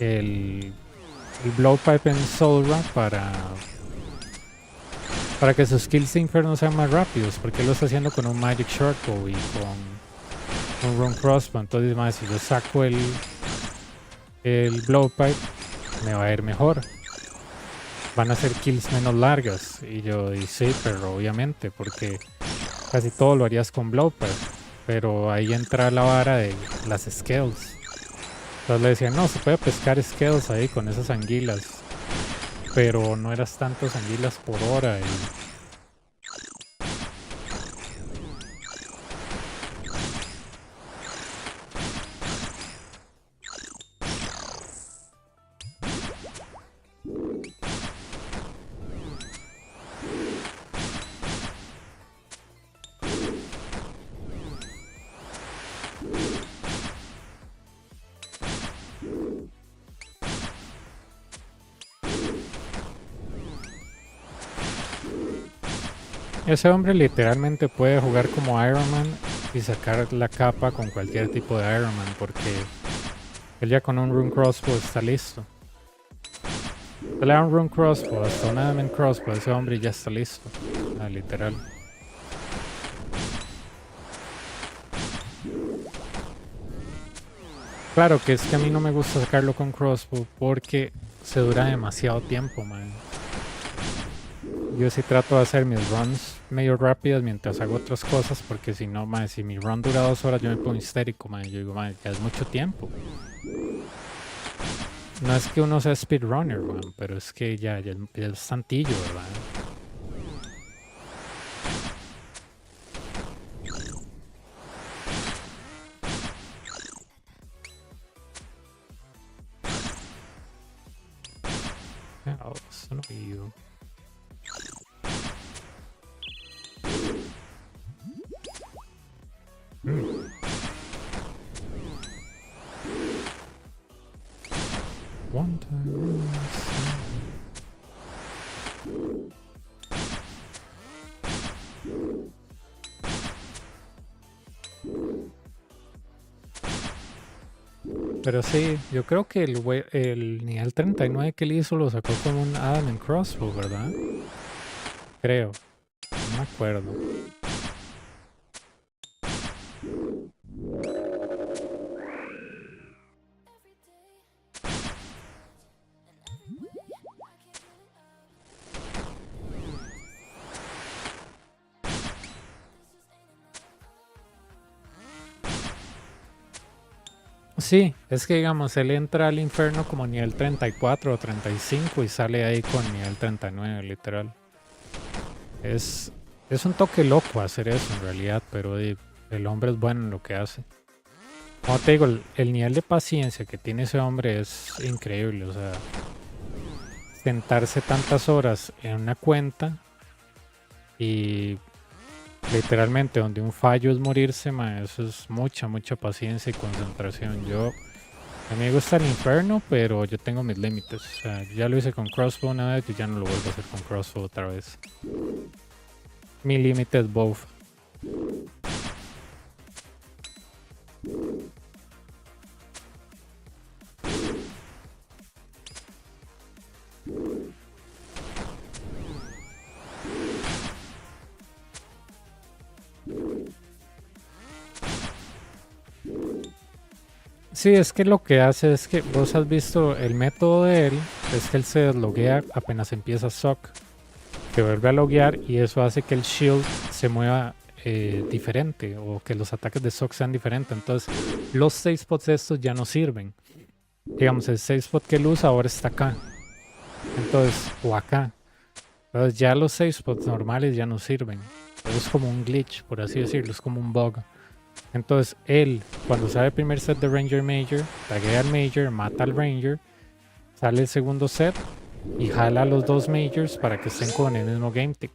el blowpipe en Soulra para que sus kills de Inferno sean más rápidos, porque él lo está haciendo con un Magic Shortbow y con un Rune Crossbow. Entonces, más si yo saco el blowpipe, me va a ir mejor. Van a ser kills menos largas. Y yo, y sí, pero obviamente, porque casi todo lo harías con blowpipe. Pero ahí entra la vara de las scales. Entonces le decían, no, se puede pescar scales ahí con esas anguilas. Pero no eras tantos anguilas por hora. Ese hombre literalmente puede jugar como Iron Man y sacar la capa con cualquier tipo de Iron Man, porque él ya con un Rune Crossbow está listo. Se le da un Rune Crossbow, hasta un Adamant Crossbow, ese hombre ya está listo. Literal. Claro que es que a mí no me gusta sacarlo con Crossbow porque se dura demasiado tiempo, man. Yo sí trato de hacer mis runs medio rápidas mientras hago otras cosas, porque si no, man, si mi run dura 2 horas yo me pongo histérico, man. Yo digo, man, ya es mucho tiempo. No es que uno sea speedrunner, man, pero es que ya es tantillo, ¿verdad? Oh, son of you. One time. Pero sí, yo creo que el nivel 39 que él hizo lo sacó con un Adamant Crossbow, ¿verdad? Creo. No me acuerdo. Sí, es que digamos, él entra al infierno como nivel 34 o 35 y sale ahí con nivel 39, literal. Es un toque loco hacer eso en realidad, pero el hombre es bueno en lo que hace. Como te digo, el nivel de paciencia que tiene ese hombre es increíble, o sea, sentarse tantas horas en una cuenta y literalmente donde un fallo es morirse, eso es mucha paciencia y concentración. A mí me gusta el Inferno, pero yo tengo mis límites. O sea, ya lo hice con Crossbow una vez y ya no lo vuelvo a hacer con Crossbow otra vez. Mi límite es both. Sí, es que lo que hace es que vos has visto el método de él, es que él se desloguea apenas empieza Sock. Se vuelve a loguear y eso hace que el shield se mueva diferente o que los ataques de Sock sean diferentes. Entonces los 6 spots estos ya no sirven. Digamos, el 6 spot que él usa ahora está acá. Entonces, o acá. Entonces ya los 6 spots normales ya no sirven. Es como un glitch, por así decirlo, es como un bug. Entonces él, cuando sale el primer set de Ranger Major, taguea al Major, mata al Ranger, sale el segundo set y jala los dos majors para que estén con el mismo game tick.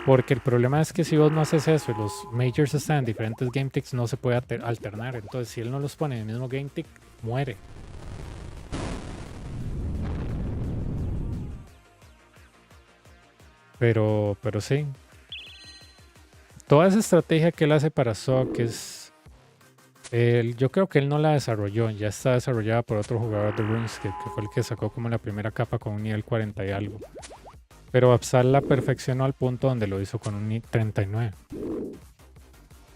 Porque el problema es que si vos no haces eso y los majors están en diferentes game ticks, no se puede alternar. Entonces, si él no los pone en el mismo game tick, muere. Pero sí. Toda esa estrategia que él hace para SOC es... yo creo que él no la desarrolló, ya está desarrollada por otro jugador de RuneScape, que fue el que sacó como la primera capa con un nivel 40 y algo. Pero Absal la perfeccionó al punto donde lo hizo con un nivel 39.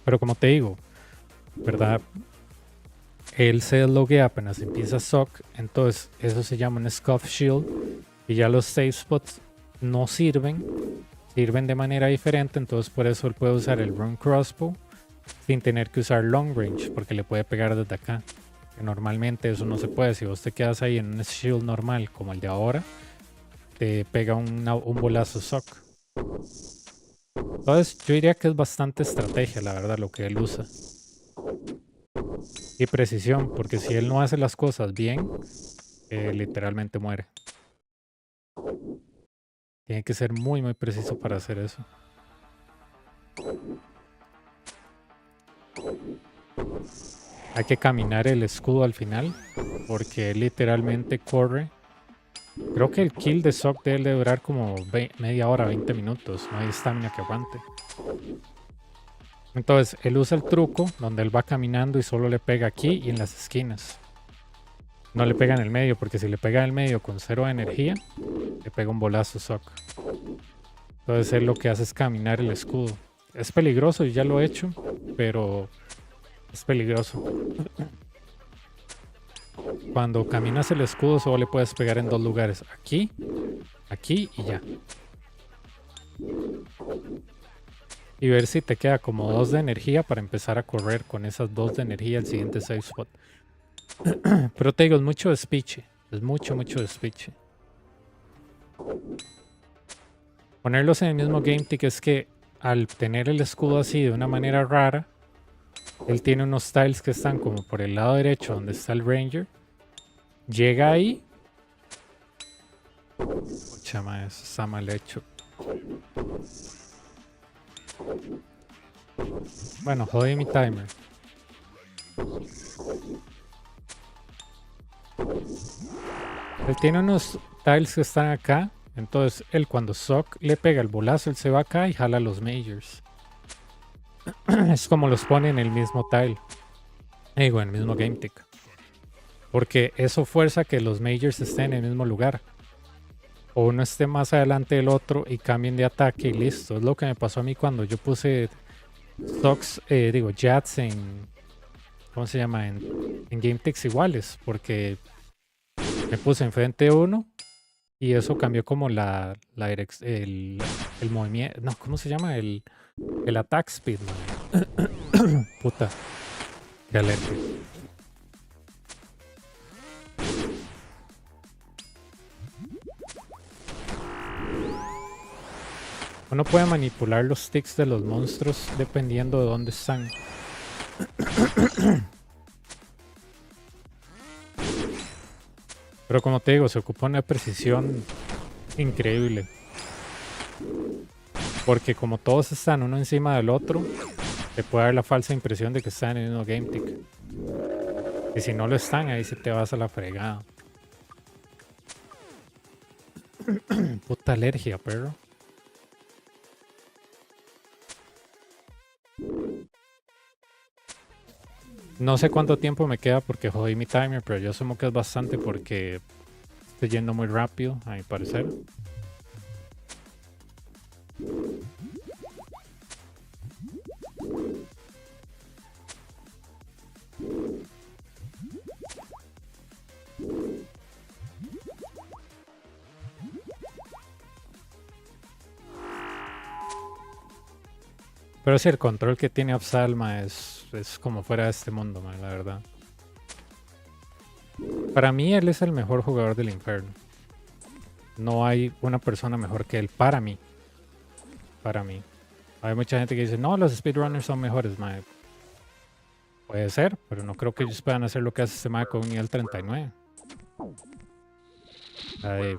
Pero como te digo, ¿verdad? Él se desloguea apenas empieza SOC, entonces eso se llama un Scuff Shield y ya los save spots no sirven de manera diferente, entonces por eso él puede usar el Rune Crossbow sin tener que usar Long Range, porque le puede pegar desde acá. Que normalmente eso no se puede, si vos te quedas ahí en un shield normal como el de ahora, te pega un bolazo SOC. Entonces yo diría que es bastante estrategia, la verdad, lo que él usa. Y precisión, porque si él no hace las cosas bien, literalmente muere. Tiene que ser muy muy preciso para hacer eso. Hay que caminar el escudo al final, porque él literalmente corre. Creo que el kill de Sock debe durar como media hora, 20 minutos. No hay estamina que aguante. Entonces, él usa el truco donde él va caminando y solo le pega aquí y en las esquinas. No le pega en el medio, porque si le pega en el medio con 0 de energía, le pega un bolazo Sock. Entonces, él lo que hace es caminar el escudo. Es peligroso y ya lo he hecho, pero es peligroso. Cuando caminas el escudo solo le puedes pegar en dos lugares. Aquí, aquí y ya. Y ver si te queda como 2 de energía para empezar a correr con esas 2 de energía al siguiente save spot. Pero te digo, es mucho despiche. Es mucho despiche. Ponerlos en el mismo game tick es que al tener el escudo así de una manera rara, él tiene unos tiles que están como por el lado derecho donde está el ranger. Llega ahí. Chama, eso está mal hecho. Bueno, jodí mi timer. Él tiene unos tiles que están acá. Entonces, él cuando Sock le pega el bolazo, él se va acá y jala los majors. Es como los pone en el mismo tile. Digo, en el mismo game tick. Porque eso fuerza que los majors estén en el mismo lugar. O uno esté más adelante del otro y cambien de ataque y listo. Es lo que me pasó a mí cuando yo puse stocks, jats en... ¿Cómo se llama? En game ticks iguales. Porque me puse enfrente de uno y eso cambió como el movimiento... No, ¿cómo se llama? El attack speed, man. Puta. Qué alerta. Uno puede manipular los ticks de los monstruos dependiendo de dónde están. Pero como te digo, se ocupa una precisión increíble. Porque como todos están uno encima del otro, te puede dar la falsa impresión de que están en el mismo game tick. Y si no lo están, ahí sí te vas a la fregada. Puta alergia, perro. No sé cuánto tiempo me queda porque jodí mi timer, pero yo asumo que es bastante porque estoy yendo muy rápido, a mi parecer. Pero sí, el control que tiene Absalma es como fuera de este mundo, man, la verdad. Para mí él es el mejor jugador del Inferno. No hay una persona mejor que él, para mí. Para mí. Hay mucha gente que dice, no, los speedrunners son mejores, man. Puede ser, pero no creo que ellos puedan hacer lo que hace este man con un nivel 39. Ahí,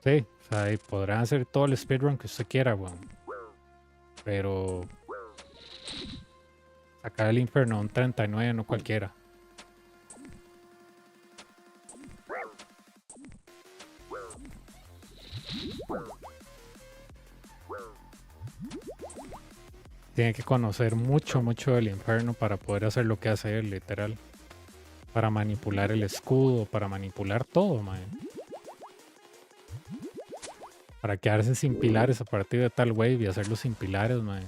sí, o sea, ahí podrán hacer todo el speedrun que usted quiera, weón. Pero sacar el Inferno a un 39 no cualquiera. Tiene que conocer mucho, mucho del Inferno para poder hacer lo que hace él, literal. Para manipular el escudo, para manipular todo, man. Para quedarse sin pilares a partir de tal wave y hacerlo sin pilares, man.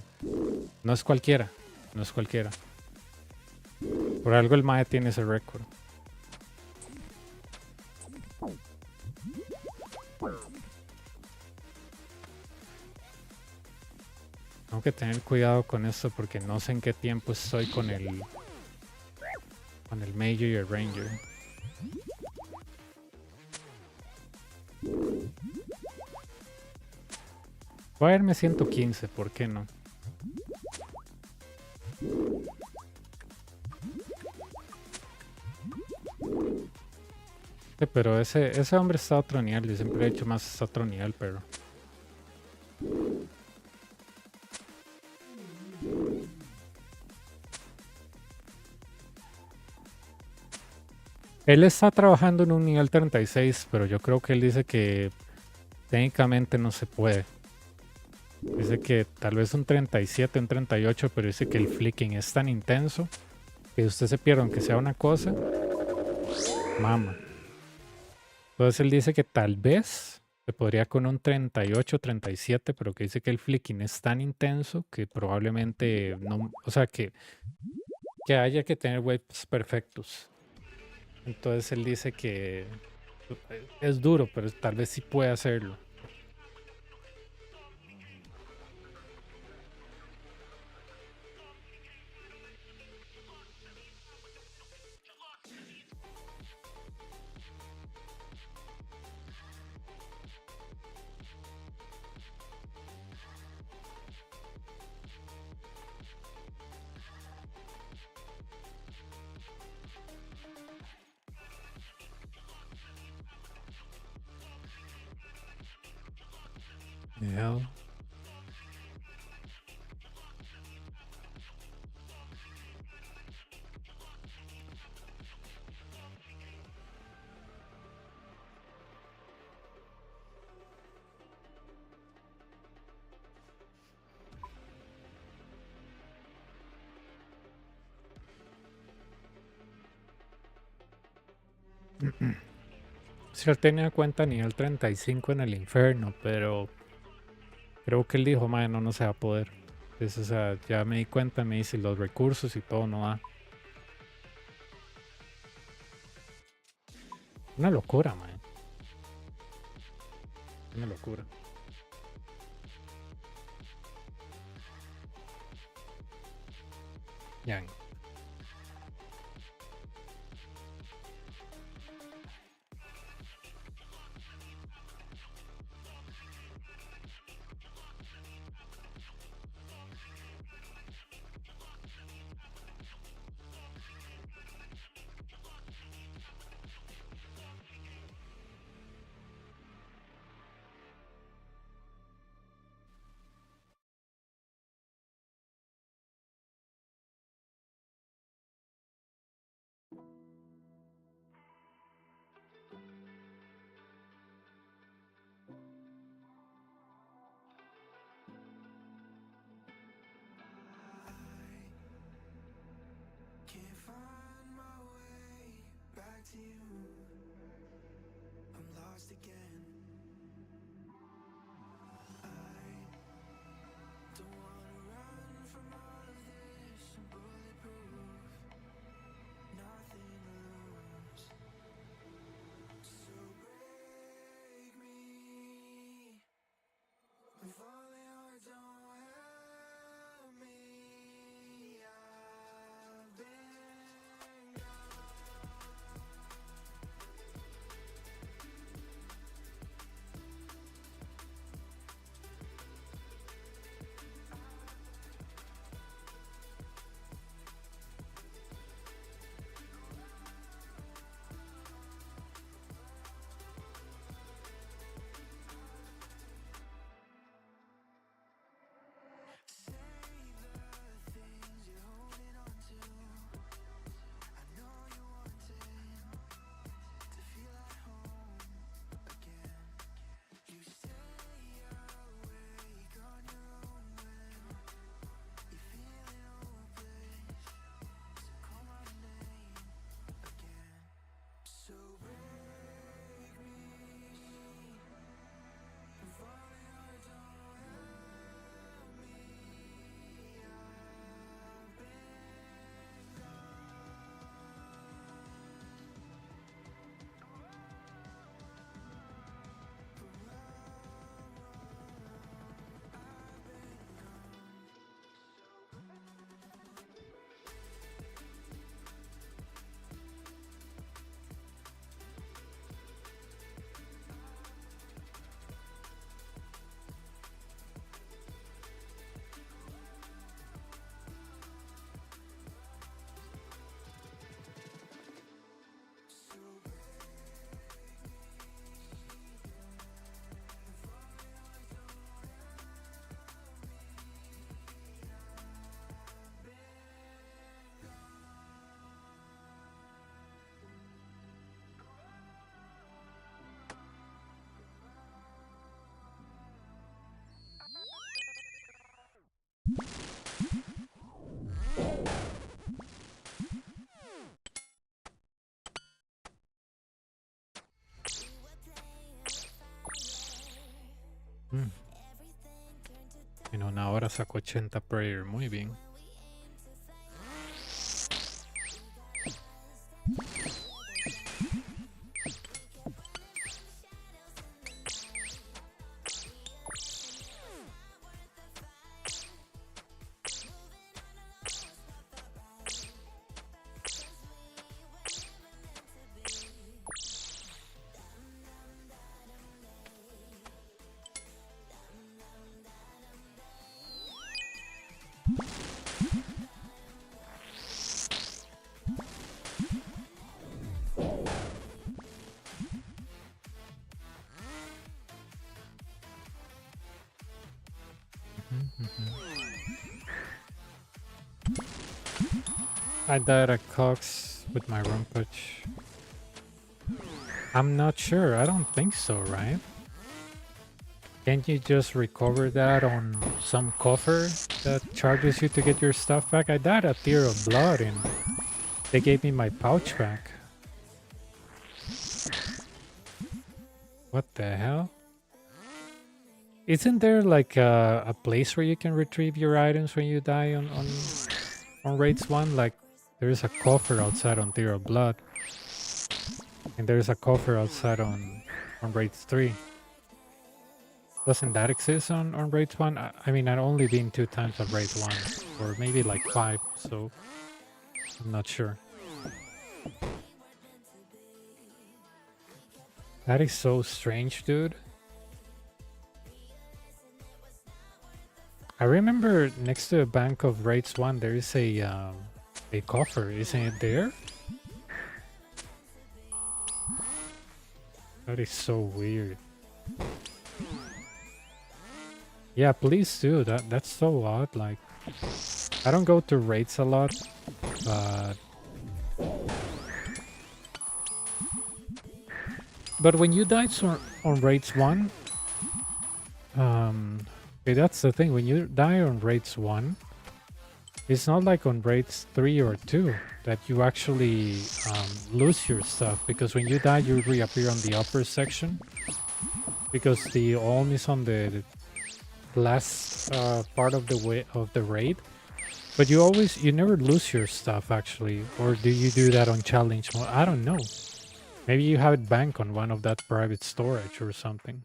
No es cualquiera, no es cualquiera. Por algo el mae tiene ese récord. Tengo que tener cuidado con esto porque no sé en qué tiempo estoy con el Major y el Ranger. Voy a verme 115, ¿por qué no? Sí, pero ese hombre está a otro nivel. Yo siempre he hecho más a otro nivel, pero... Él está trabajando en un nivel 36, pero yo creo que él dice que técnicamente no se puede. Dice que tal vez un 37, un 38, pero dice que el flicking es tan intenso que usted se pierde aunque sea una cosa, mama. Entonces él dice que tal vez se podría con un 38, 37, pero que dice que el flicking es tan intenso que probablemente no, o sea que haya que tener waves perfectos. Entonces él dice que es duro, pero tal vez sí puede hacerlo. Yeah. Sí, él tenía cuenta nivel 35 en el Inferno, pero creo que él dijo, madre, no se va a poder. Entonces, o sea, ya me di cuenta, me dice los recursos y todo no da. Una locura, madre. Una locura. Ya. ahora sacó 80 prayer. Muy bien. I died at Cox with my Rumpage. I'm not sure. I don't think so, right? Can't you just recover that on some coffer that charges you to get your stuff back? I died at Tear of Blood and they gave me my pouch back. What the hell? Isn't there like a place where you can retrieve your items when you die on raids 1? Like there's a coffer outside on Tear of Blood. And there's a coffer outside on raids 3. Doesn't that exist on raids 1? I mean, I've only been 2 times on raid 1. Or maybe like 5, so I'm not sure. That is so strange, dude. I remember next to a bank of raids 1 there is a coffer. Isn't it there? That is so weird. Yeah, please do. That's so odd. Like, I don't go to raids a lot, but when you died on raids 1, okay, that's the thing. When you die on raids 1, it's not like on raids 3 or 2 that you actually lose your stuff, because when you die you reappear on the upper section because the Olm is on the last part of the raid, but you never lose your stuff actually. Or do you do that on challenge mode? I don't know. Maybe you have it banked on one of that private storage or something.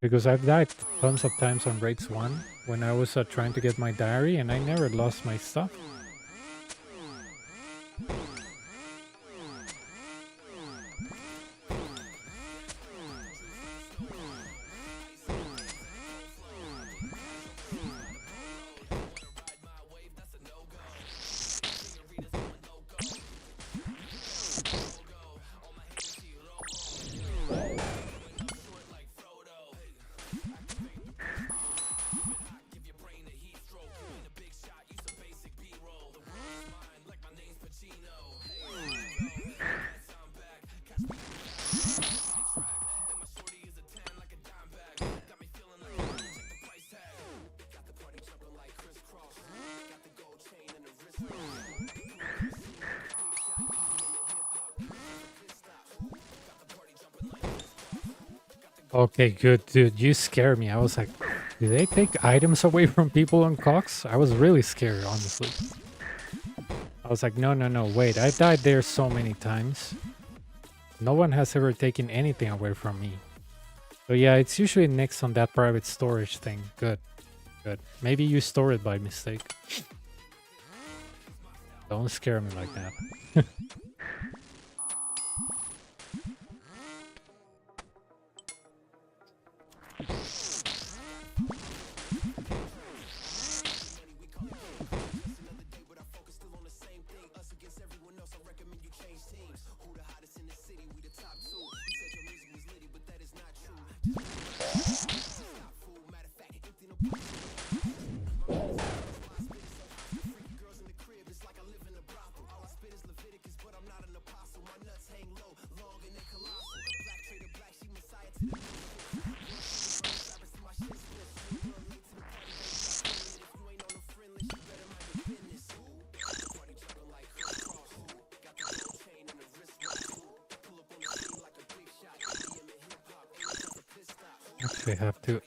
Because I've died tons of times on raids 1 when I was trying to get my diary and I never lost my stuff. Okay, good, dude. You scare me. I was like, do they take items away from people on Cox? I was really scared, honestly. I was like, no, wait. I died there so many times. No one has ever taken anything away from me. So yeah, it's usually next on that private storage thing. Good, good. Maybe you store it by mistake. Don't scare me like that. I have to.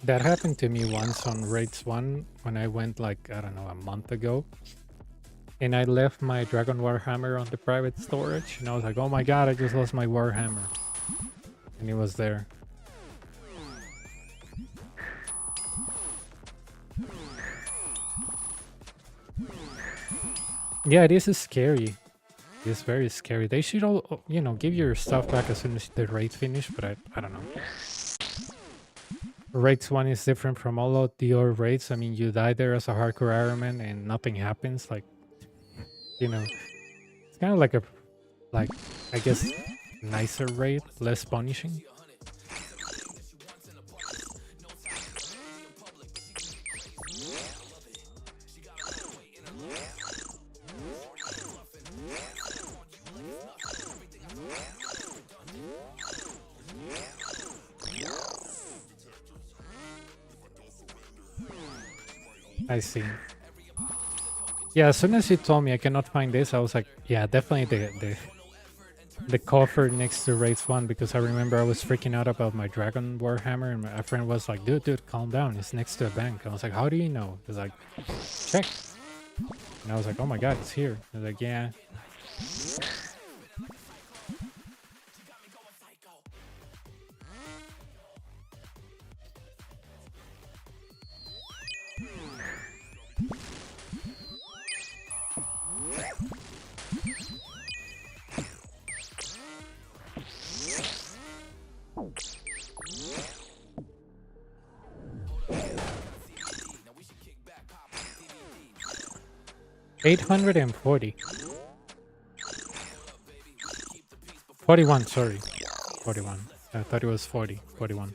That happened to me once on Raids 1 when I went like, I don't know, a month ago. And I left my Dragon Warhammer on the private storage. And I was like, oh my god, I just lost my Warhammer. And it was there. Yeah, it is scary. It's very scary. They should all, you know, give your stuff back as soon as the raid finish, but I don't know. Raids 1 is different from all of the other raids. I mean, you die there as a hardcore Ironman and nothing happens. Like, you know, it's kind of like a, like, I guess, nicer raid, less punishing. I see. Yeah, as soon as you told me I cannot find this, I was like, yeah, definitely the coffer next to Raids 1, because I remember I was freaking out about my Dragon Warhammer, and my friend was like, dude, calm down, it's next to a bank. I was like, how do you know? He's like, check. And I was like, oh my god, it's here. I was like, yeah. $840. 41, sorry. 41. I thought it was 40. 41.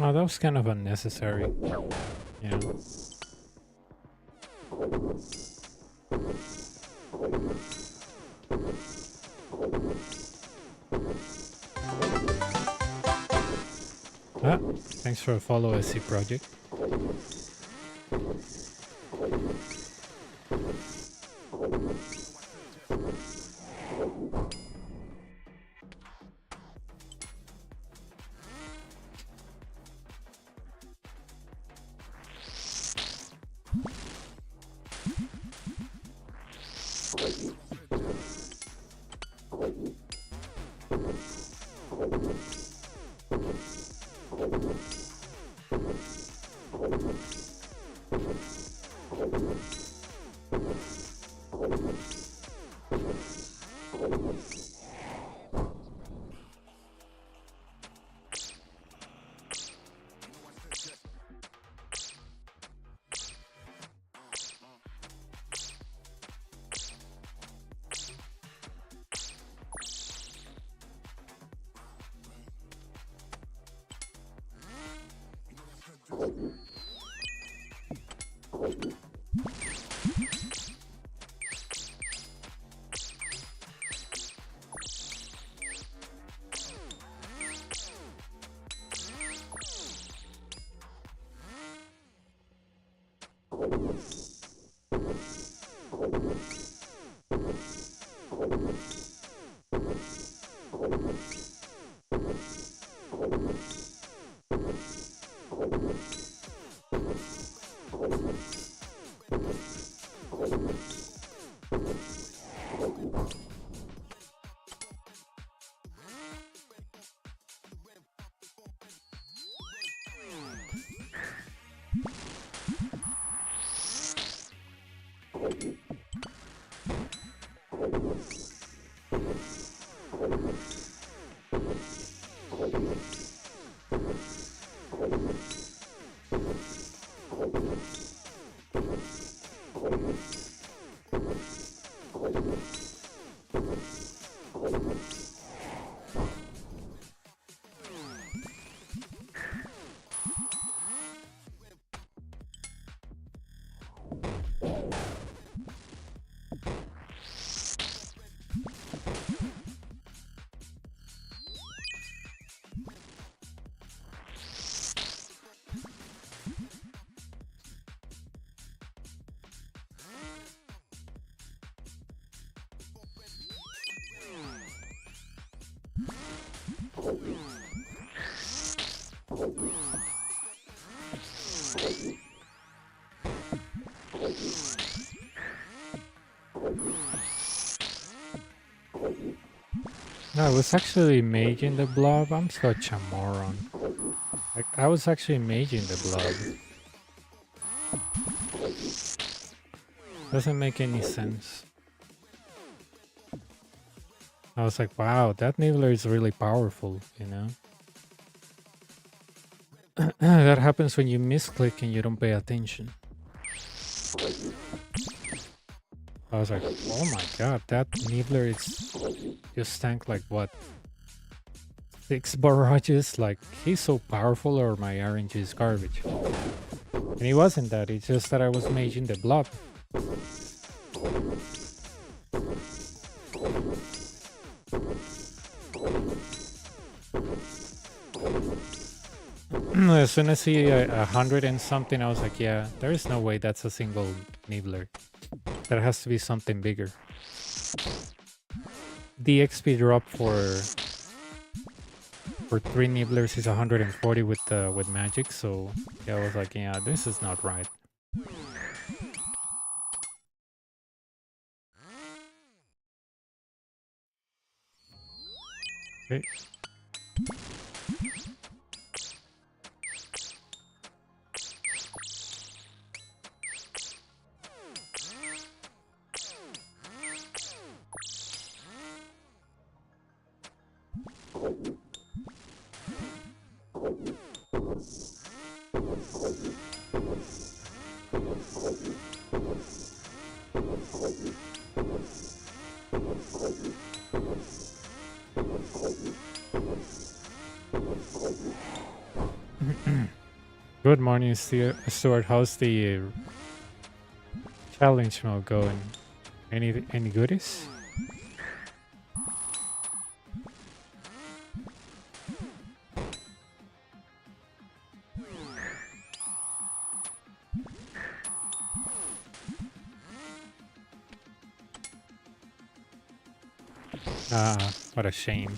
Oh, that was kind of unnecessary. Yeah. Ah, thanks for a follow, SC Project. No, I was actually maging the blob. I'm such a moron. Like, I was actually maging the blob. Doesn't make any sense. I was like, wow, that Nibbler is really powerful, you know? That happens when you misclick and you don't pay attention. I was like, oh my god, that Nibbler is just tank like what? 6 barrages? Like, he's so powerful or my RNG is garbage. And he wasn't that, it's just that I was maging the blob. As soon as he 100 and something, I was like, yeah, there is no way that's a single Nibbler. There has to be something bigger. The XP drop for 3 Nibblers is 140 with magic, so yeah, I was like, yeah, this is not right. Okay. Good morning, Stuart. How's the challenge mode going? Any goodies? Ah, what a shame.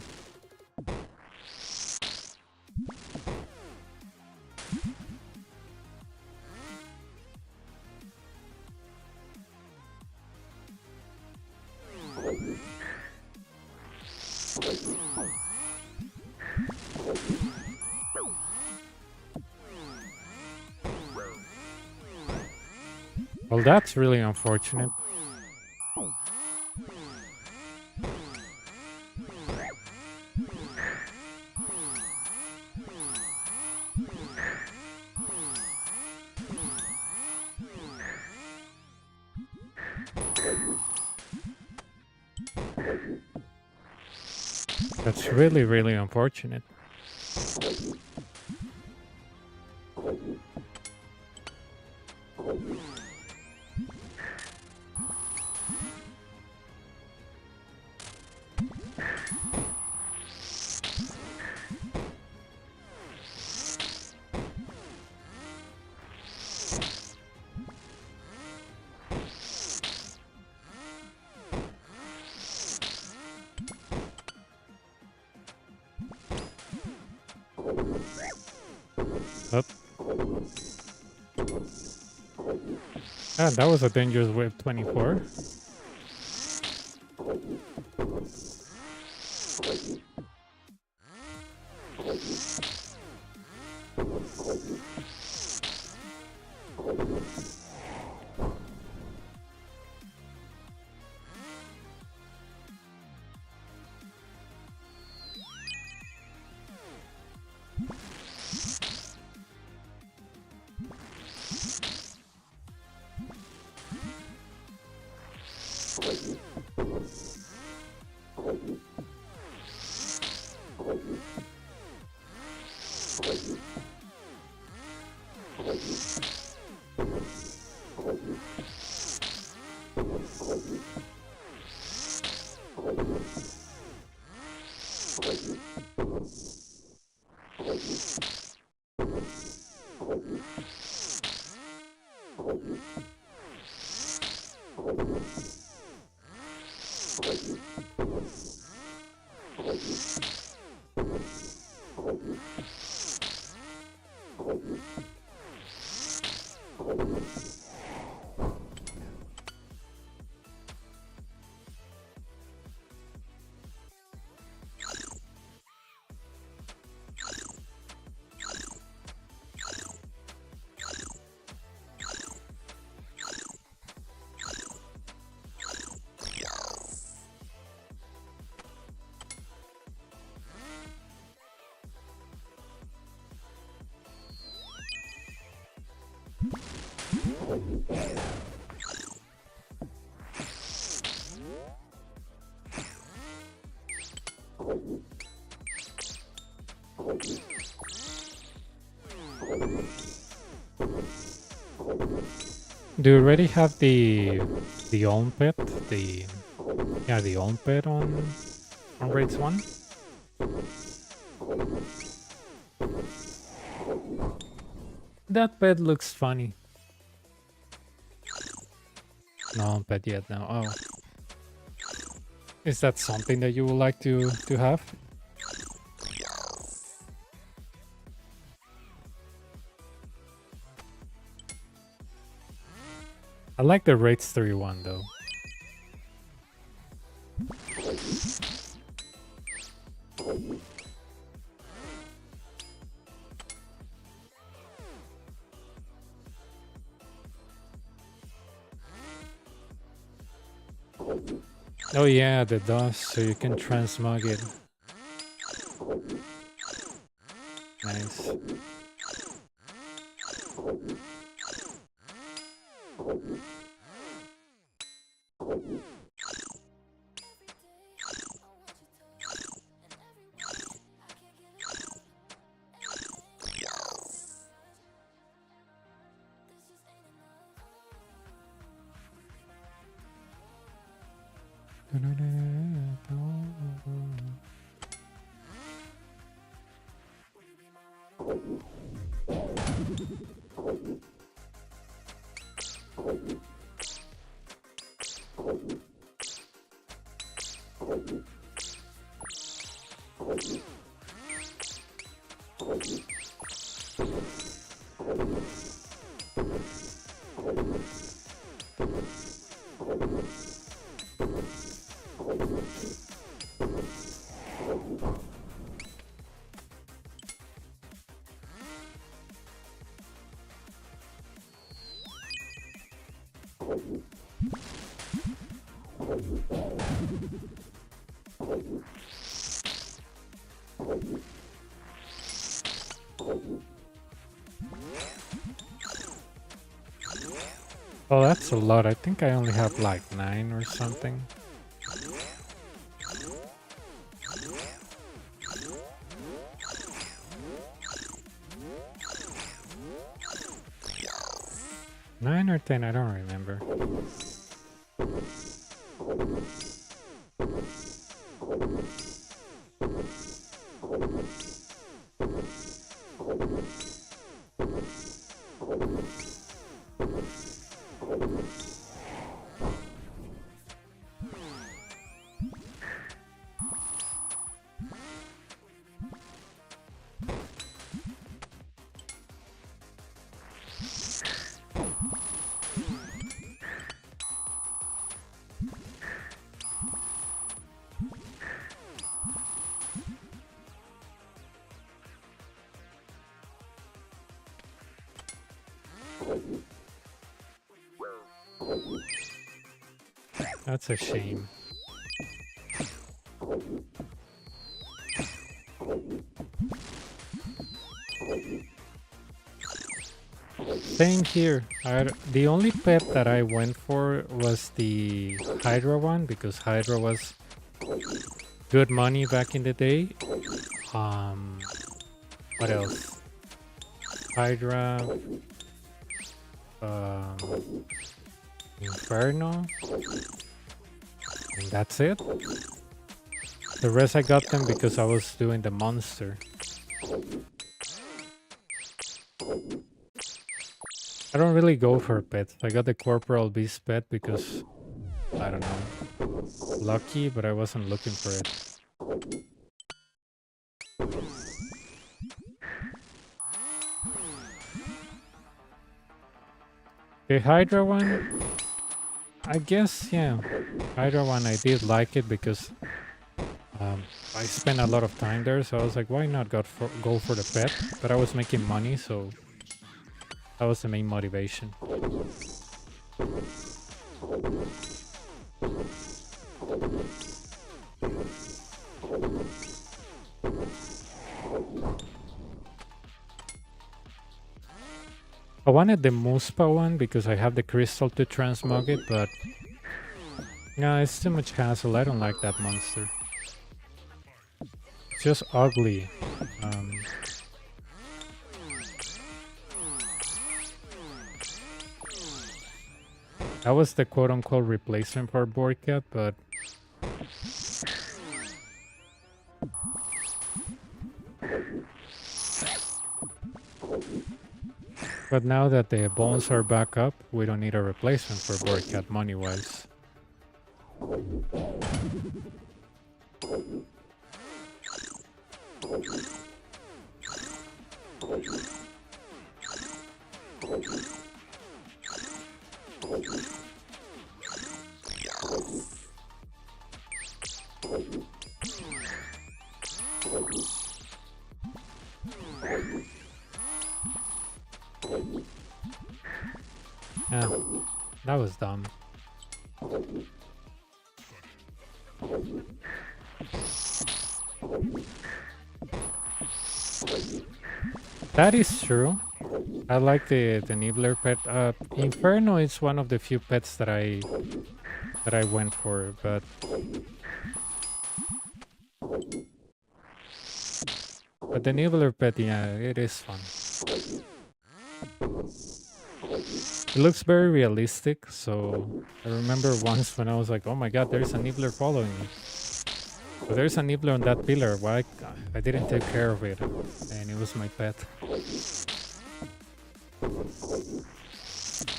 Well, that's really unfortunate. That's really, really unfortunate. Up. Ah, that was a dangerous wave 24. Do you already have the own pet? The own pet on raids 1? That pet looks funny. No pet yet now. Oh. Is that something that you would like to have? I like the raids 3 one though. Oh yeah, the dust, so you can transmog it. Nice. Oh, that's a lot. I think I only have like 9 or something. Nine or 10, I don't remember. That's a shame. Same here. The only pet that I went for was the Hydra one because Hydra was good money back in the day. What else? Hydra, Inferno, and that's it. The rest I got them because I was doing the monster. I don't really go for pets. I got the Corporal Beast pet because, I don't know, lucky, but I wasn't looking for it. The Hydra one, I guess, yeah. Hydra one, I did like it because I spent a lot of time there, so I was like, why not go for the pet? But I was making money, so that was the main motivation. I wanted the Muspa one because I have the crystal to transmog it, but no, it's too much hassle. I don't like that monster. It's just ugly. That was the quote-unquote replacement for Borcat, but now that the bones are back up, we don't need a replacement for Borcat money-wise. Yeah, that was dumb. That is true. I like the Nibbler pet. Inferno is one of the few pets that I went for, but the Nibbler pet, yeah, it is fun. It looks very realistic, so I remember once when I was like, oh my god, there's a Nibbler following me. So there's a Nibbler on that pillar, why I didn't take care of it, and it was my pet.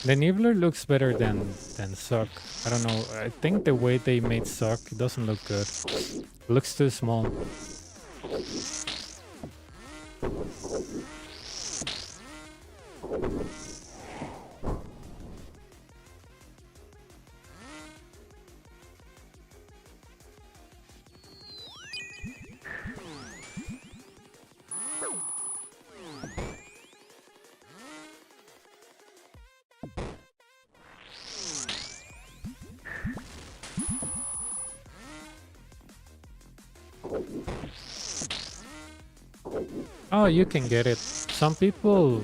The Nibbler looks better than Suck. I don't know, I think the way they made Suck, it doesn't look good. It looks too small. Oh, you can get it. Some people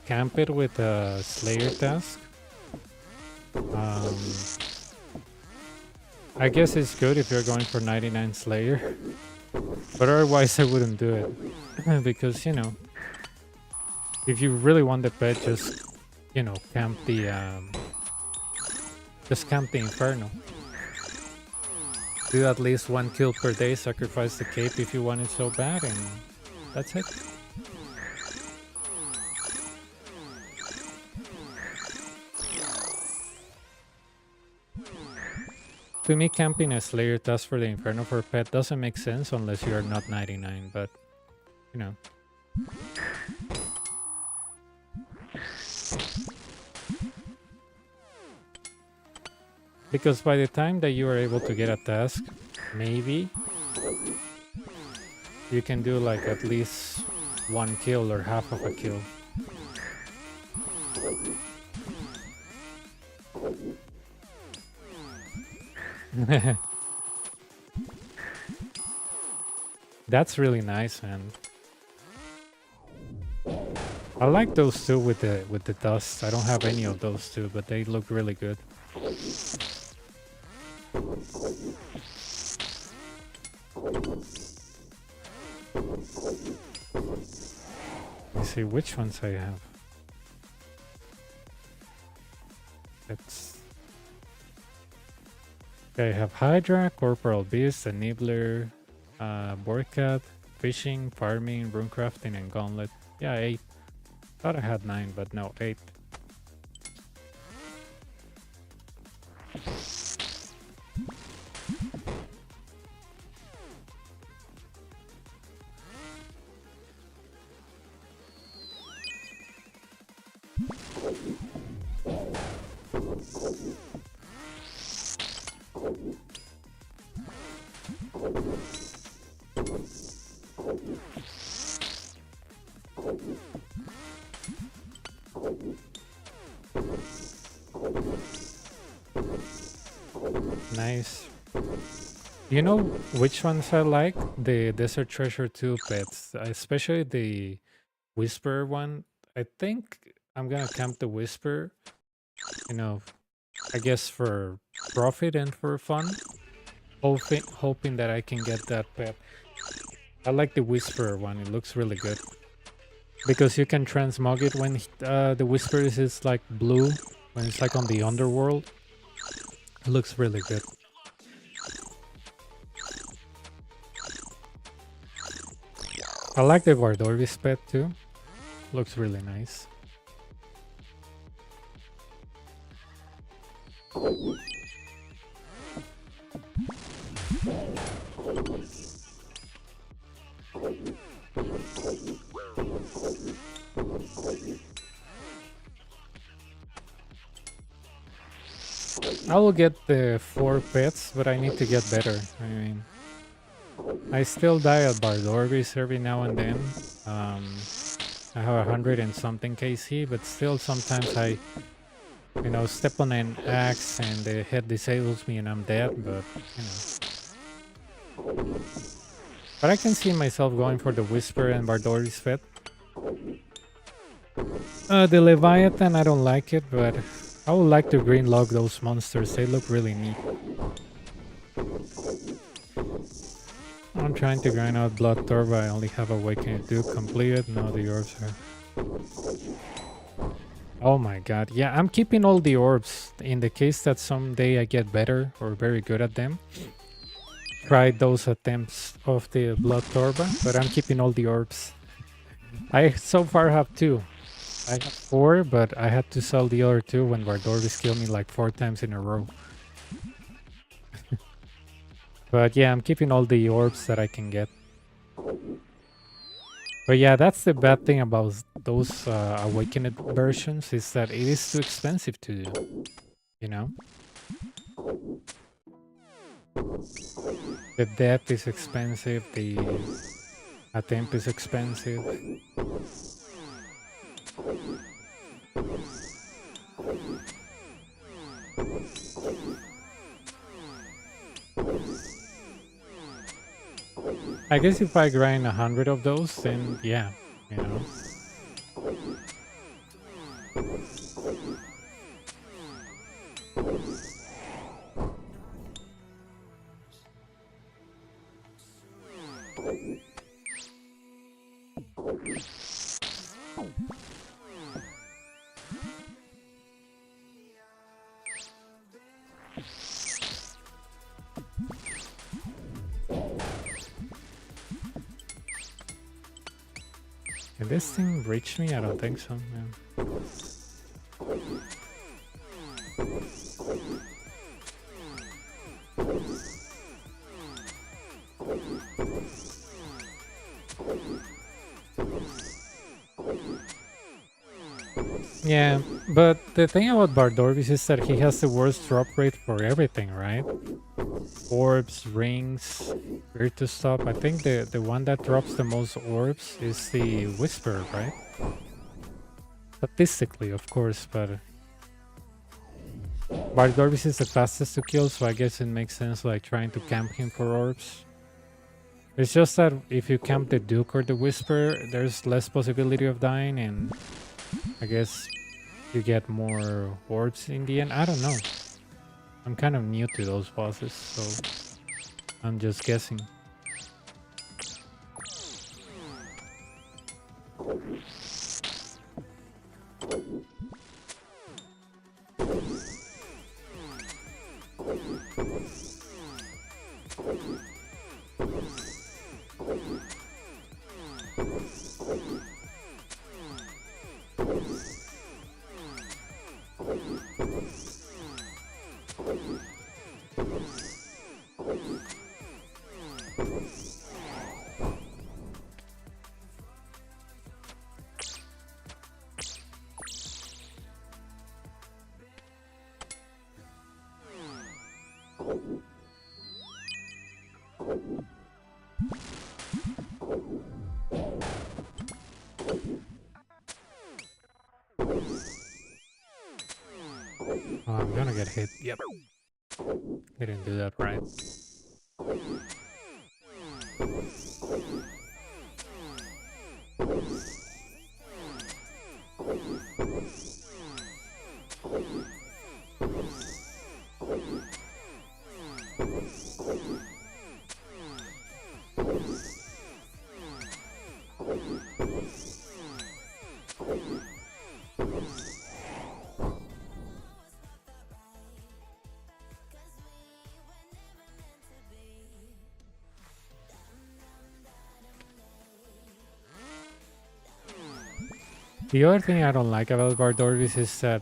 camp it with a Slayer task. I guess it's good if you're going for 99 Slayer. But otherwise I wouldn't do it. Because, you know, if you really want the pet, just, you know, camp the Inferno. Do at least 1 kill per day, sacrifice the cape if you want it so bad, and that's it. To me, camping a Slayer task for the Inferno for pet doesn't make sense unless you are not 99, but, you know. Because by the time that you are able to get a task, maybe you can do like at least 1 kill or half of a kill. That's really nice, man. I like those two with the dust. I don't have any of those two, but they look really good. Let's see which ones I have. Okay, I have Hydra, Corporal Beast, a Nibbler, Borcat, Fishing, Farming, Runecrafting, and Gauntlet. Yeah, 8. Thought I had 9, but no, 8. Nice. You know which ones I like? The Desert Treasure 2 pets, especially the Whisper one. I think I'm gonna camp the Whisper, you know, I guess for profit and for fun, hoping that I can get that pet. I like the Whisper one, it looks really good. Because you can transmog it when the Whisper is like blue, when it's like on the underworld. It looks really good. I like the Vardorvis pet too. Looks really nice. I will get the 4 pets, but I need to get better. I mean, I still die at Bardorvis every now and then. I have 100 and something KC, but still sometimes I, step on an axe and the head disables me and I'm dead, but, But I can see myself going for the Whisper and Bardorvis pet. The Leviathan, I don't like it, but I would like to green log those monsters. They look really neat. I'm trying to grind out Blood Turbo. I only have Awakening 2 completed. Now the orbs are... Oh my god. Yeah, I'm keeping all the orbs in the case that someday I get better or very good at them. Try those attempts of the Blood Turbo, but I'm keeping all the orbs. I so far have 2. I have 4, but I had to sell the other 2 when Vardorvis killed me like 4 times in a row. But yeah, I'm keeping all the orbs that I can get. But yeah, that's the bad thing about those Awakened versions, is that it is too expensive to do, The death is expensive, the attempt is expensive. I guess if I grind 100 of those, then yeah, Can this thing reach me? I don't think so. Yeah. Yeah, but the thing about Bardorvis is that he has the worst drop rate for everything, right? Orbs, rings, where to stop. I think the one that drops the most orbs is the Whisper, right? Statistically, of course, but Bardorvis is the fastest to kill, so I guess it makes sense like trying to camp him for orbs. It's just that if you camp the Duke or the Whisper, there's less possibility of dying, and I guess you get more orbs in the end. I don't know. I'm kind of new to those bosses, so I'm just guessing. get hit. Yep. Didn't do that right. The other thing I don't like about Bardorvis is that,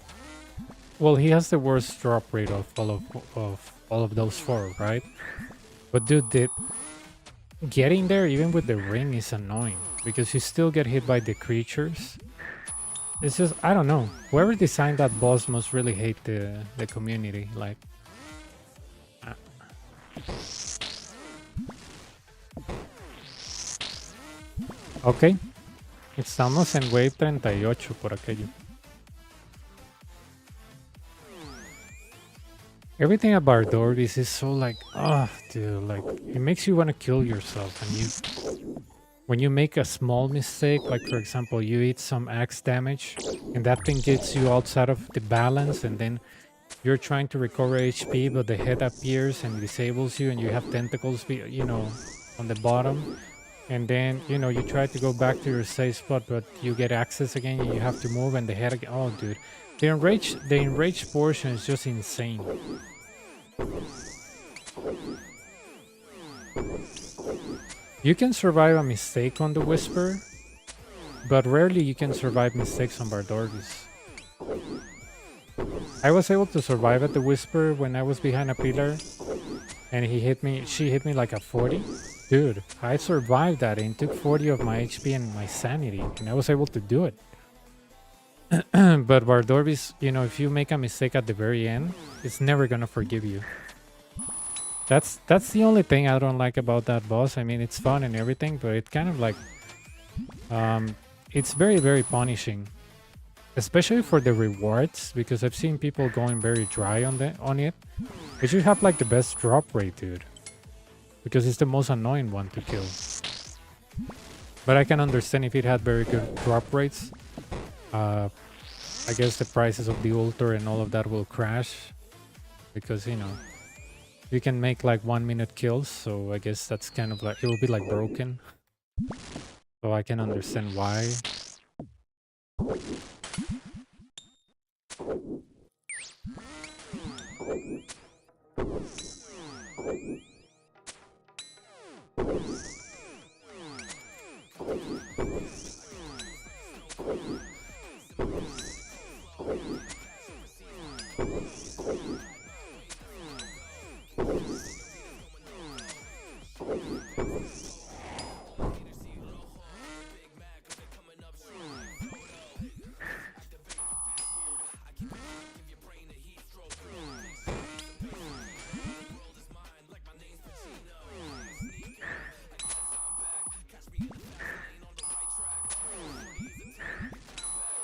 well, he has the worst drop rate of all of those four, right? But dude, getting there even with the ring is annoying because you still get hit by the creatures. It's just, I don't know. Whoever designed that boss must really hate the community. Like, ok. Estamos en wave 38 por aquello. Everything about Bardorvis is so like, oh, dude, like, it makes you want to kill yourself. And when you make a small mistake, like for example, you eat some axe damage, and that thing gets you outside of the balance, and then you're trying to recover HP, but the head appears and disables you, and you have tentacles, you know, on the bottom. And then, you know, you try to go back to your safe spot, but you get access again and you have to move and the head again. Oh, dude. The enraged portion is just insane. You can survive a mistake on the Whisper, but rarely you can survive mistakes on Bardorvis. I was able to survive at the Whisper when I was behind a pillar and she hit me like a 40. Dude, I survived that and took 40 of my HP and my sanity, and I was able to do it. But Bardorvis, you know, if you make a mistake at the very end, it's never gonna forgive you. That's the only thing I don't like about that boss. I mean, it's fun and everything, but it kind of like, it's very, very punishing, especially for the rewards, because I've seen people going very dry on it. It should have like the best drop rate, dude, because it's the most annoying one to kill. But I can understand if it had very good drop rates. I guess the prices of the altar and all of that will crash, because, you know, you can make like 1 minute kills, so I guess that's kind of like, it will be like broken. So I can understand why.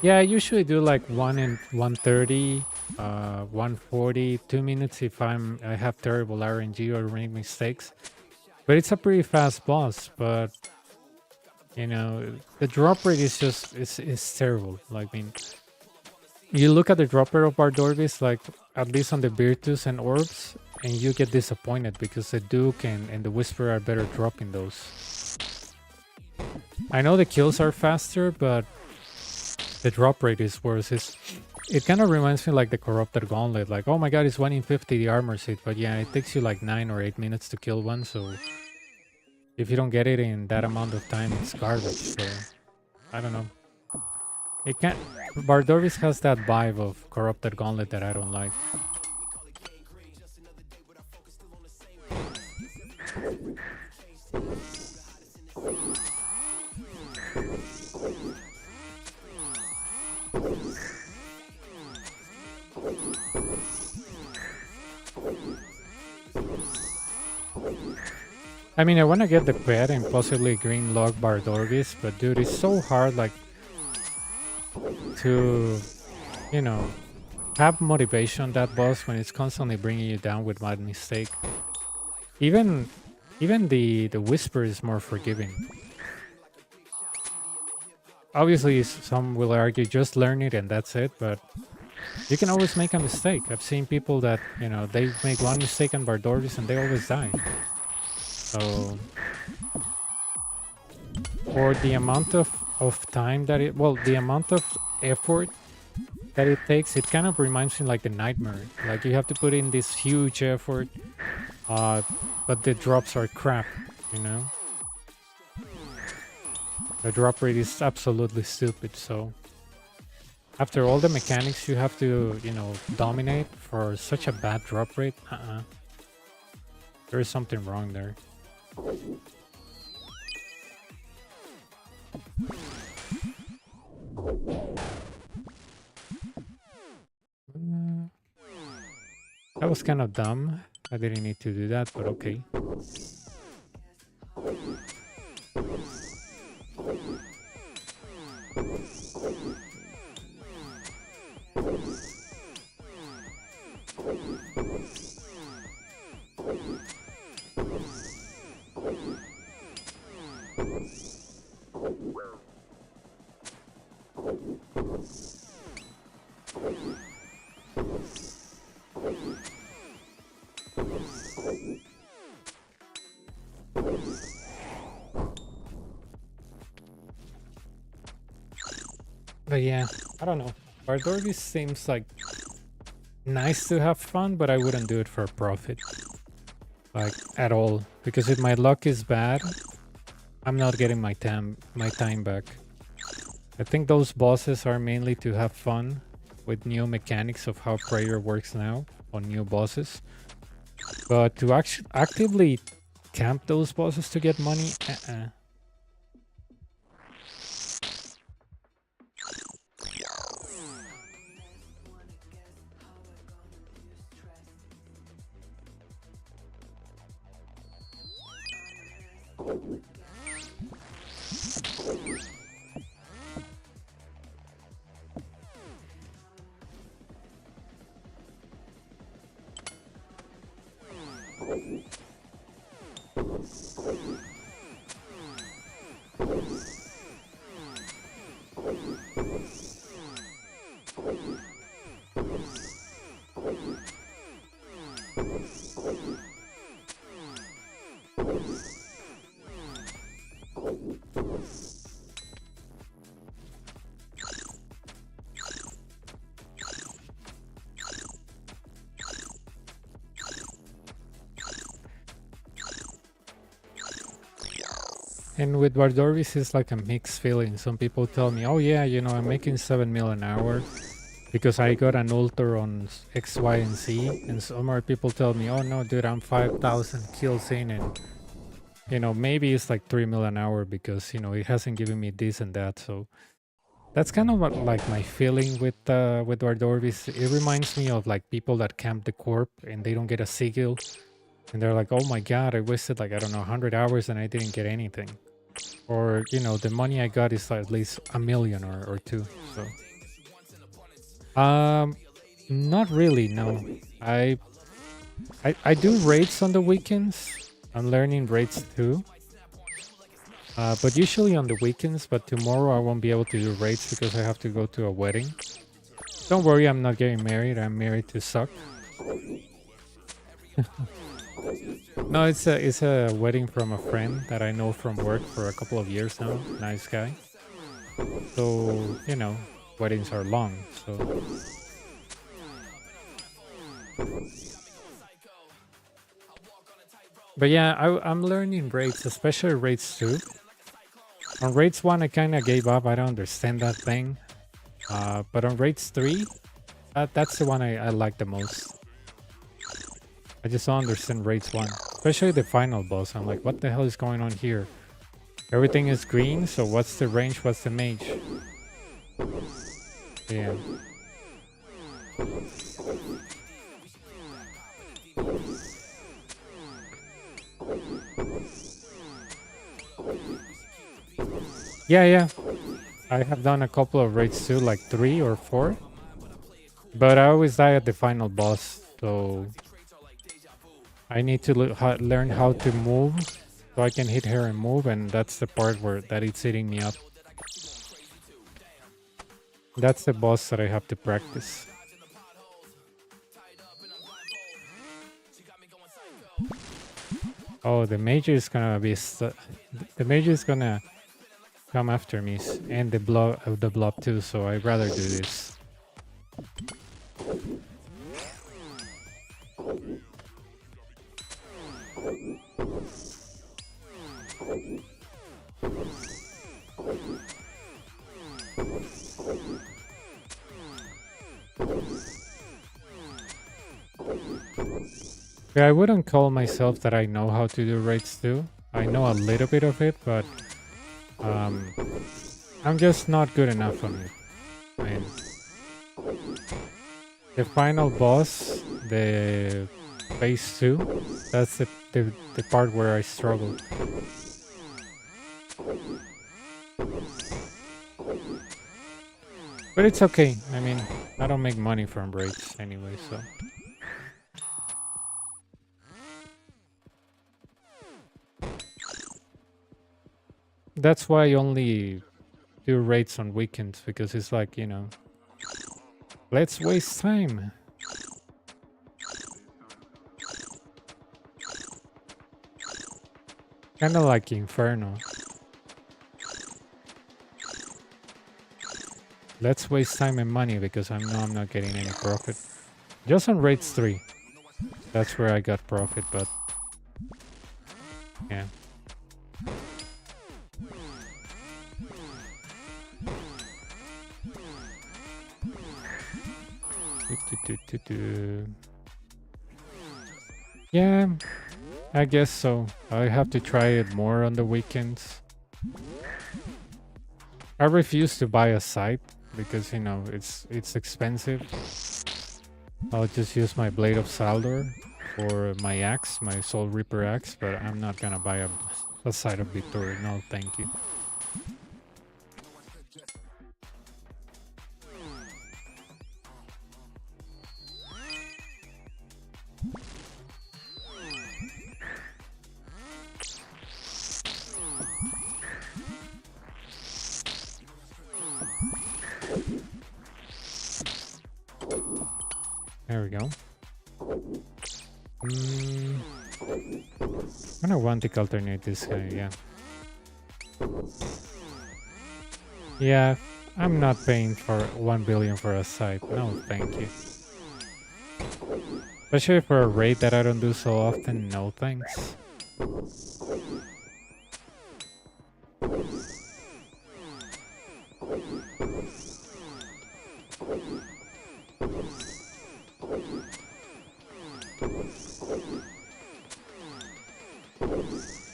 Yeah, I usually do like 1 and 130, 140, 2 minutes if I have terrible RNG or make mistakes. But it's a pretty fast boss, but you know, the drop rate is just, it's terrible. Like, I mean, you look at the drop rate of Bardorvis, like at least on the Virtus and Orbs, and you get disappointed because the Duke and the Whisper are better dropping those. I know the kills are faster, but the drop rate is worse. It kind of reminds me like the Corrupted Gauntlet. Like, oh my god, it's 1 in 50 the armor hit, but yeah, it takes you like 9 or 8 minutes to kill one, so if you don't get it in that amount of time, it's garbage. So I don't know. It can't. Bardorvis has that vibe of Corrupted Gauntlet that I don't like. I mean, I want to get the pet and possibly green log Bardorvis, but dude, it's so hard, like, to, you know, have motivation that boss when it's constantly bringing you down with one mistake. Even the whisper is more forgiving. Obviously, some will argue just learn it and that's it, but you can always make a mistake. I've seen people that, you know, they make one mistake on Bardorvis and they always die. So for the amount of time that it, well, the amount of effort that it takes, it kind of reminds me like the nightmare. Like you have to put in this huge effort, but the drops are crap, you know? The drop rate is absolutely stupid, so after all the mechanics you have to, you know, dominate for such a bad drop rate, there is something wrong there. That was kind of dumb. I didn't need to do that, but okay. But yeah, I don't know. Bardorvis seems like nice to have fun, but I wouldn't do it for profit. Like, at all. Because if my luck is bad, I'm not getting my time back. I think those bosses are mainly to have fun with new mechanics of how prayer works now on new bosses. But to actively camp those bosses to get money, and with Bardorvis, it's like a mixed feeling. Some people tell me, oh yeah, you know, I'm making 7 mil an hour because I got an alter on X, Y, and Z. And some more people tell me, oh no, dude, I'm 5,000 kills in, and you know, maybe it's like 3 mil an hour because, you know, it hasn't given me this and that. So that's kind of what, like my feeling with Bardorvis. It reminds me of like people that camp the corp and they don't get a sigil. And they're like, oh my god, I wasted like, I don't know, 100 hours and I didn't get anything. Or, you know, the money I got is at least a million or two. So not really, no. I do raids on the weekends. I'm learning raids too. But usually on the weekends, but tomorrow I won't be able to do raids because I have to go to a wedding. Don't worry, I'm not getting married. I'm married to suck. No, it's a wedding from a friend that I know from work for a couple of years now. Nice guy. So, you know, weddings are long, so. But yeah, I'm learning raids, especially raids 2. On raids 1, I kind of gave up. I don't understand that thing. But on raids 3, that's the one I like the most. I just don't understand raids 1. Especially the final boss. I'm like, what the hell is going on here? Everything is green, so what's the range? What's the mage? Yeah. Yeah. I have done a couple of raids too, like 3 or 4. But I always die at the final boss, so I need to learn how to move so I can hit her and move, and that's the part where that it's eating me up. That's the boss that I have to practice. Oh, the mage is gonna be the mage is gonna come after me and the blob too, so I'd rather do this. Yeah, I wouldn't call myself that I know how to do raids too. I know a little bit of it, but I'm just not good enough on it. I mean, the final boss, the phase 2, that's the part where I struggle. But it's okay. I mean, I don't make money from raids anyway, so. That's why I only do raids on weekends, because it's like, you know, let's waste time. Kind of like Inferno. Let's waste time and money because I know I'm not getting any profit. Just on raids 3. That's where I got profit, but yeah. Yeah, I guess so. I have to try it more on the weekends. I refuse to buy a site because, you know, it's expensive. I'll just use my Blade of Saldor for my axe, my Soul Reaper axe, but I'm not gonna buy a site of Vitor. No, thank you. There we go. I'm gonna want to alternate this guy, yeah. Yeah, I'm not paying for 1 billion for a site. No, thank you. Especially for a raid that I don't do so often, no thanks.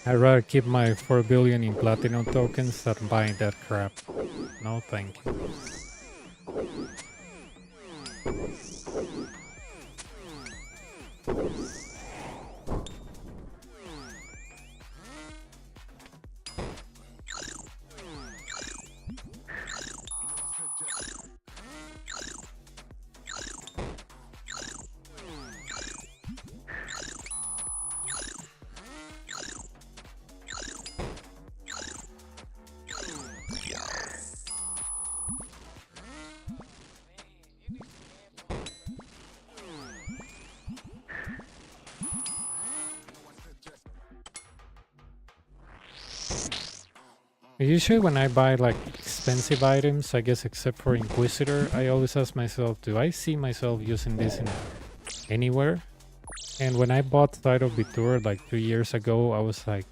I'd rather keep my 4 billion in platinum tokens than buying that crap. No thank you. Usually when I buy like expensive items, I guess except for Inquisitor, I always ask myself, do I see myself using this in anywhere? And when I bought Side of Vitor like 3 years ago, I was like,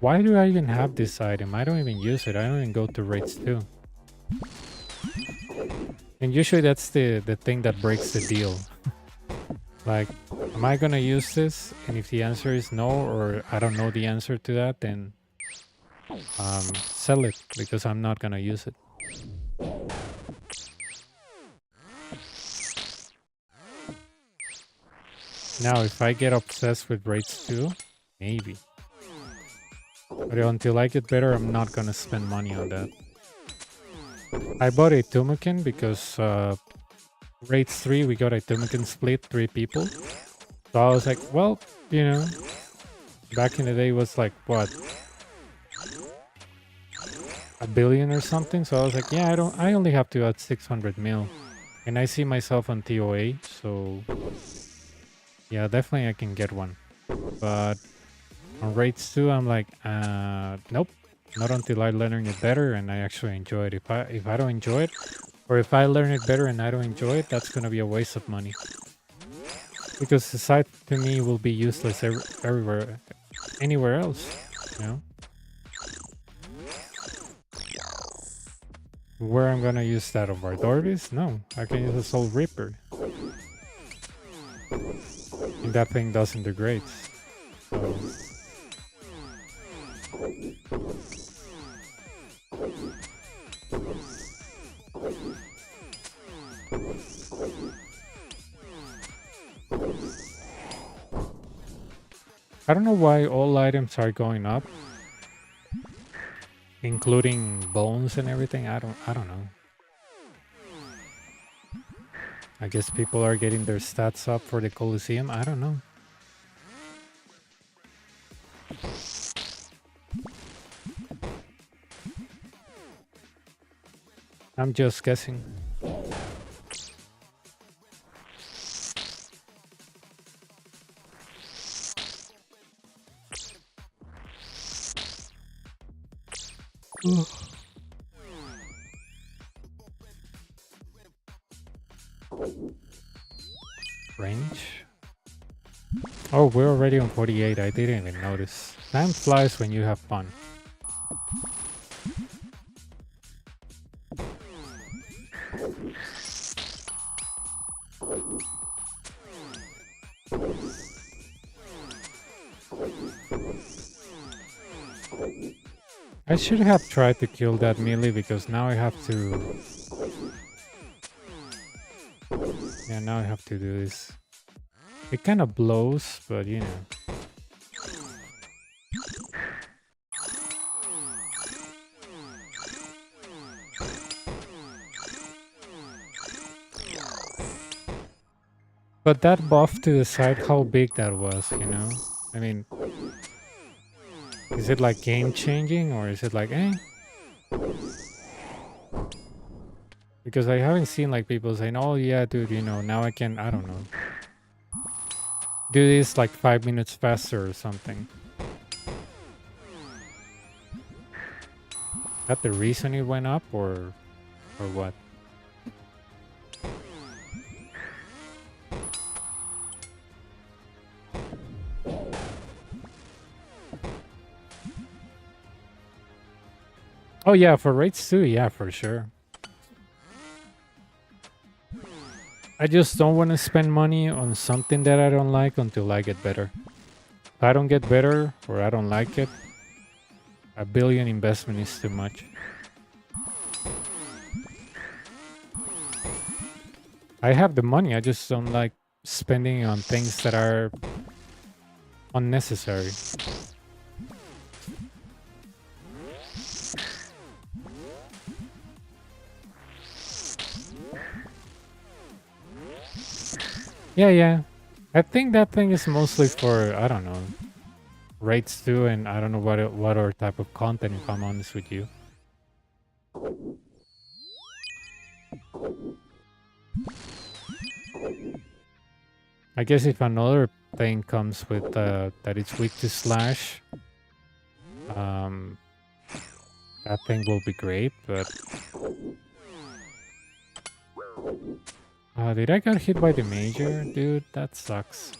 why do I even have this item? I don't even use it. I don't even go to raids too. And usually that's the thing that breaks the deal. Like, am I gonna use this? And if the answer is no, or I don't know the answer to that, then sell it because I'm not gonna use it. Now, if I get obsessed with raids too, maybe. But until I get better, I'm not gonna spend money on that. I bought a Tumukin because Raids 3, we got a Dominican split, 3 people. So I was like, well, you know, back in the day it was like, what, a billion or something? So I was like, yeah, I only have to add 600 mil. And I see myself on TOA, so yeah, definitely I can get one. But on Raids 2, I'm like, nope, not until I learn it better and I actually enjoy it. If I don't enjoy it, or if I learn it better and I don't enjoy it, that's gonna be a waste of money. Because the site to me will be useless everywhere, anywhere else, you know? Where I'm gonna use that of Bardorvis? No, I can use a Soul Reaper. And that thing doesn't degrade. So I don't know why all items are going up, including bones and everything. I don't know. I guess people are getting their stats up for the Colosseum. I don't know. I'm just guessing. Range? Oh, we're already on 48. I didn't even notice. Time flies when you have fun. I should have tried to kill that melee because now I have to... Yeah, now I have to do this. It kind of blows, but you know. But that buff to the side, how big that was, you know? I mean... Is it like game changing or is it like eh? Because I haven't seen like people saying, oh yeah dude, you know, now I can, I don't know, do this like 5 minutes faster or something. Is that the reason it went up or what? Oh yeah, for raids too, yeah, for sure. I just don't want to spend money on something that I don't like until I get better. If I don't get better or I don't like it, a billion investment is too much. I have the money, I just don't like spending on things that are unnecessary. Yeah. I think that thing is mostly for, I don't know, raids too, and I don't know what other type of content, if I'm honest with you. I guess if another thing comes with that it's weak to slash, that thing will be great, but... did I get hit by the major? Dude, that sucks.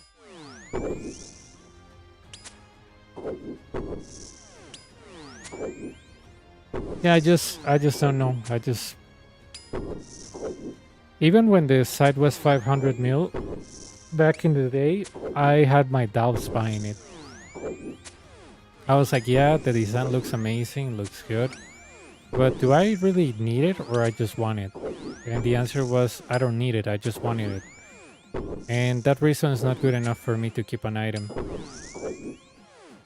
Yeah, I just don't know. Even when the site was 500 mil back in the day, I had my doubts buying it. I was like, yeah, the design looks amazing, looks good, but do I really need it or I just want it? And the answer was, I don't need it, I just wanted it. And that reason is not good enough for me to keep an item.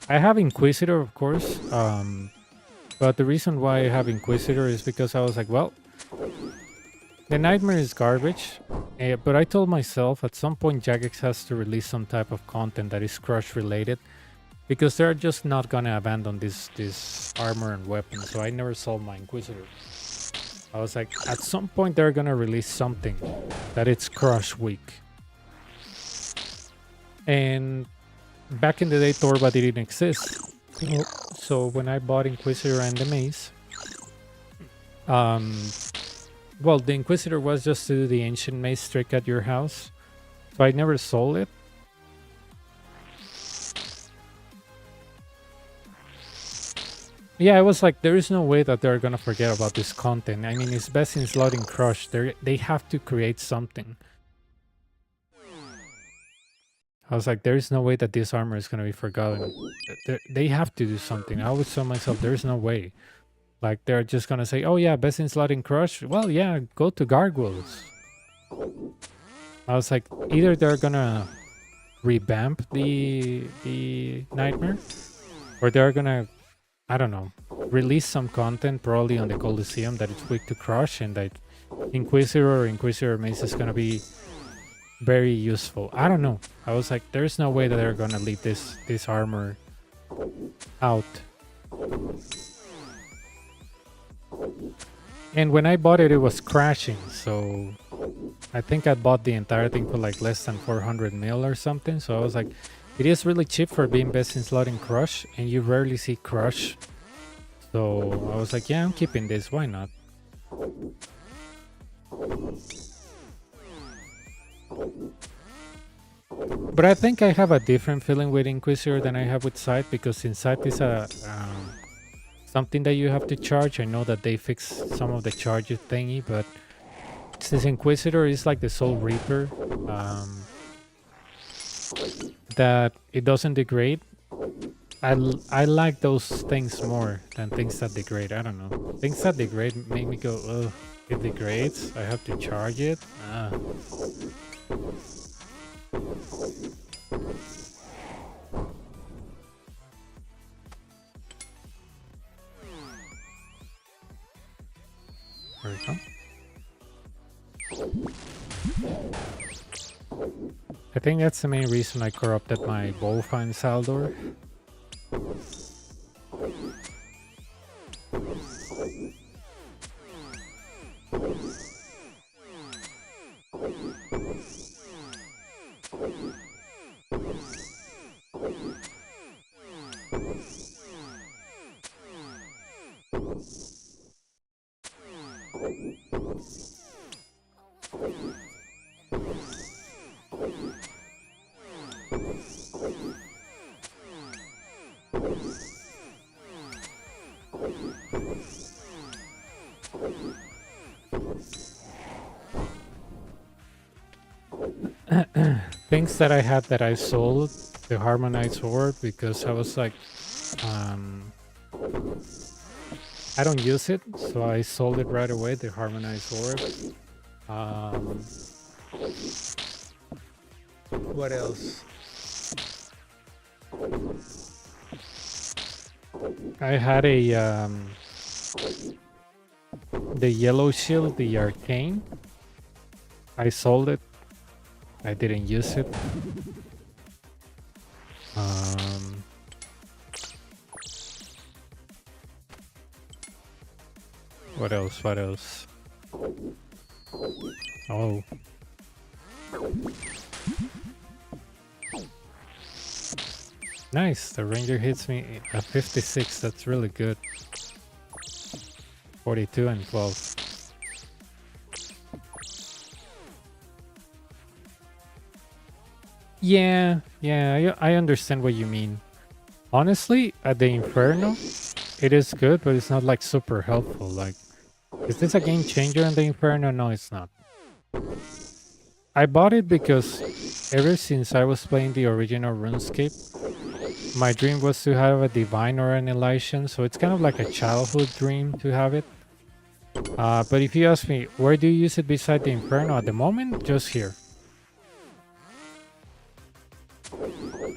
I have Inquisitor, of course, but the reason why I have Inquisitor is because I was like, well, The nightmare is garbage, but I told myself at some point Jagex has to release some type of content that is Crush related, because they're just not gonna abandon this armor and weapon. So I never sold my Inquisitor. I was like, at some point they're gonna release something that it's Crush week. And back in the day, Torba didn't exist. So when I bought Inquisitor and the Mace, well, the Inquisitor was just to do the Ancient Mace trick at your house, so I never sold it. Yeah, I was like, there is no way that they're gonna forget about this content. I mean, it's best in slotting Crush. They have to create something. I was like, there is no way that this armor is gonna be forgotten. They have to do something. I always tell myself, there's no way. Like, they're just gonna say, oh yeah, best in slotting Crush. Well, yeah, go to Gargoyles. I was like, either they're gonna revamp the Nightmare, or they're gonna, I don't know, release some content probably on the Coliseum that it's weak to Crush, and that Inquisitor or Inquisitor Mace is gonna be very useful. I don't know. I was like, there's no way that they're gonna leave this armor out. And when I bought it, it was crashing, so I think I bought the entire thing for like less than 400 mil or something. So I was like, it is really cheap for being best in slotting Crush, and you rarely see Crush. So I was like, yeah, I'm keeping this, why not? But I think I have a different feeling with Inquisitor than I have with Sight, because since Sight is a something that you have to charge, I know that they fix some of the charges thingy, but since Inquisitor is like the Soul Reaper, that it doesn't degrade, I like those things more than things that degrade. I don't know. Things that degrade make me go, oh, it degrades, I have to charge it. There we go. I think that's the main reason I corrupted my Bowfine Saldor. Things that I had that I sold, the Harmonized Orb, because I was like, I don't use it, so I sold it right away, the Harmonized Orb. What else? I had a the Yellow Shield, the Arcane. I sold it. I didn't use it. What else? What else? Oh. Nice, the Ranger hits me at 56, that's really good. 42 and 12. Yeah, I understand what you mean. Honestly, at the Inferno, it is good, but it's not like super helpful. Like, is this a game changer in the Inferno? No, it's not. I bought it because ever since I was playing the original RuneScape, my dream was to have a Divine or an Elysian, so it's kind of like a childhood dream to have it. But if you ask me, where do you use it beside the Inferno at the moment? Just here.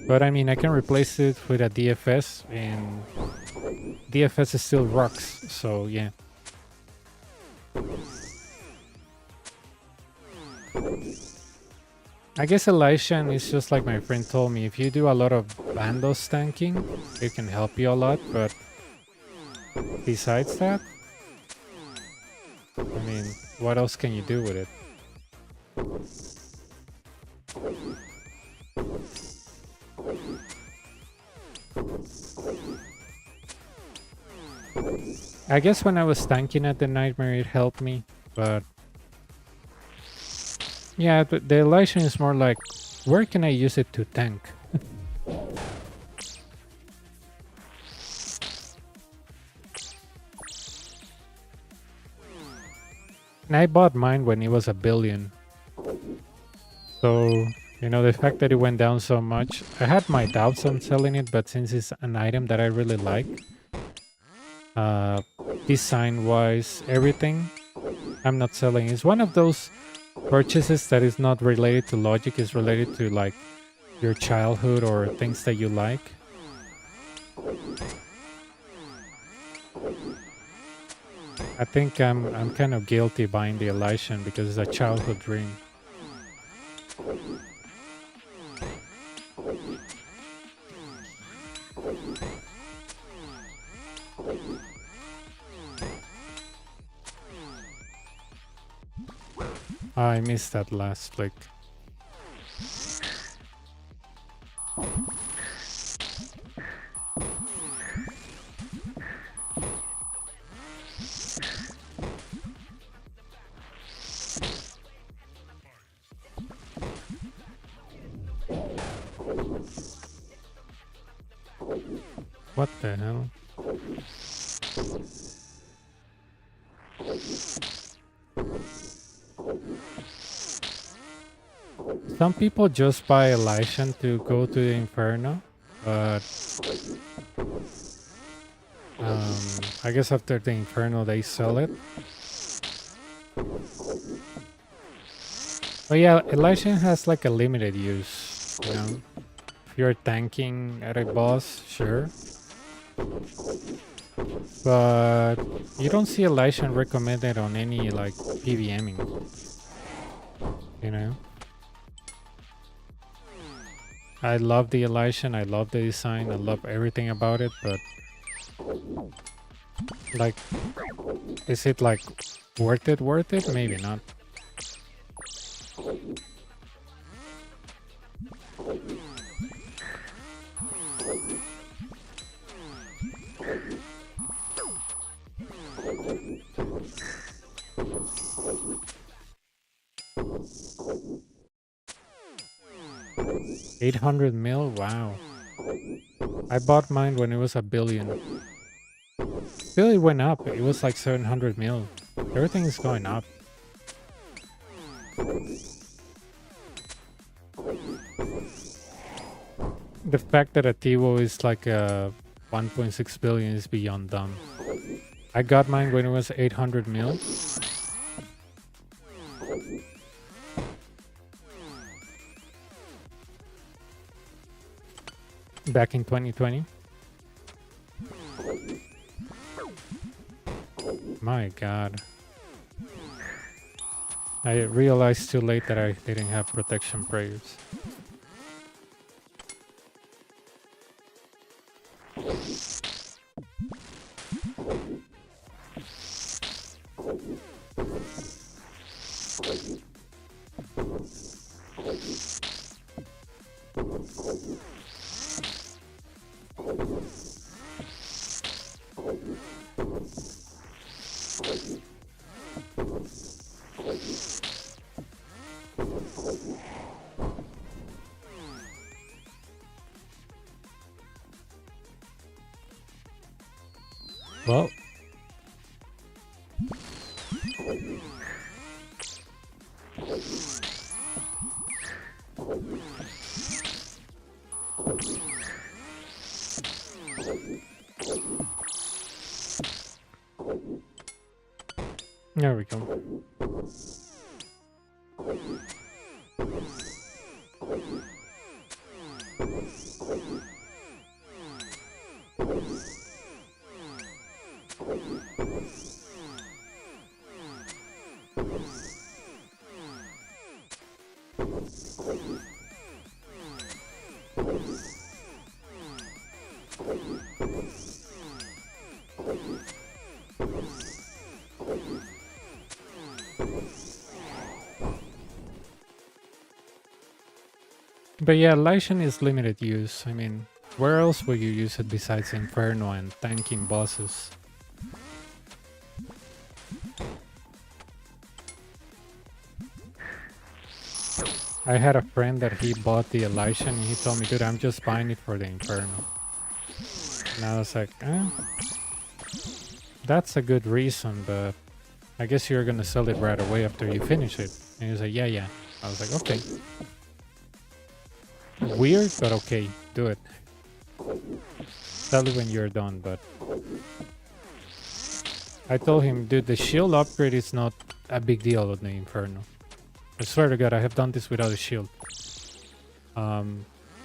But I mean, I can replace it with a DFS, and DFS is still rocks, so yeah. I guess Elation is just like my friend told me. If you do a lot of Bando stanking, it can help you a lot. But besides that, I mean, what else can you do with it? I guess when I was tanking at the Nightmare, it helped me. But yeah, the Elation is more like, where can I use it to tank? And I bought mine when it was $1 billion. So, you know, the fact that it went down so much, I had my doubts on selling it, but since it's an item that I really like, design-wise, everything, I'm not selling. It's one of those purchases that is not related to logic, it's related to like your childhood or things that you like. I think I'm kind of guilty buying the Elysian because it's a childhood dream. I missed that last flick. What the hell? Some people just buy Elysian to go to the Inferno, but I guess after the Inferno they sell it. But yeah, Elysian has like a limited use, you know? If you're tanking at a boss, sure. But you don't see Elysian recommended on any like PVMing, you know? I love the Elysian, I love the design, I love everything about it, but like, is it like worth it? Maybe not. $800 mil? Wow. I bought mine when it was $1 billion. Still, it went up. It was like 700 mil. Everything is going up. The fact that a TiVo is like a 1.6 billion is beyond dumb. I got mine when it was 800 mil. Back in 2020. My god. I realized too late that I didn't have protection prayers. Well, there we go. But yeah, Lycian is limited use. I mean, where else would you use it besides Inferno and tanking bosses? I had a friend that he bought the Lycian and he told me, dude, I'm just buying it for the Inferno. And I was like, that's a good reason, but I guess you're gonna sell it right away after you finish it. And he was like, yeah. I was like, okay. Weird, but okay, do it. Tell it when you're done, but... I told him, dude, the shield upgrade is not a big deal on the Inferno. I swear to God, I have done this without a shield.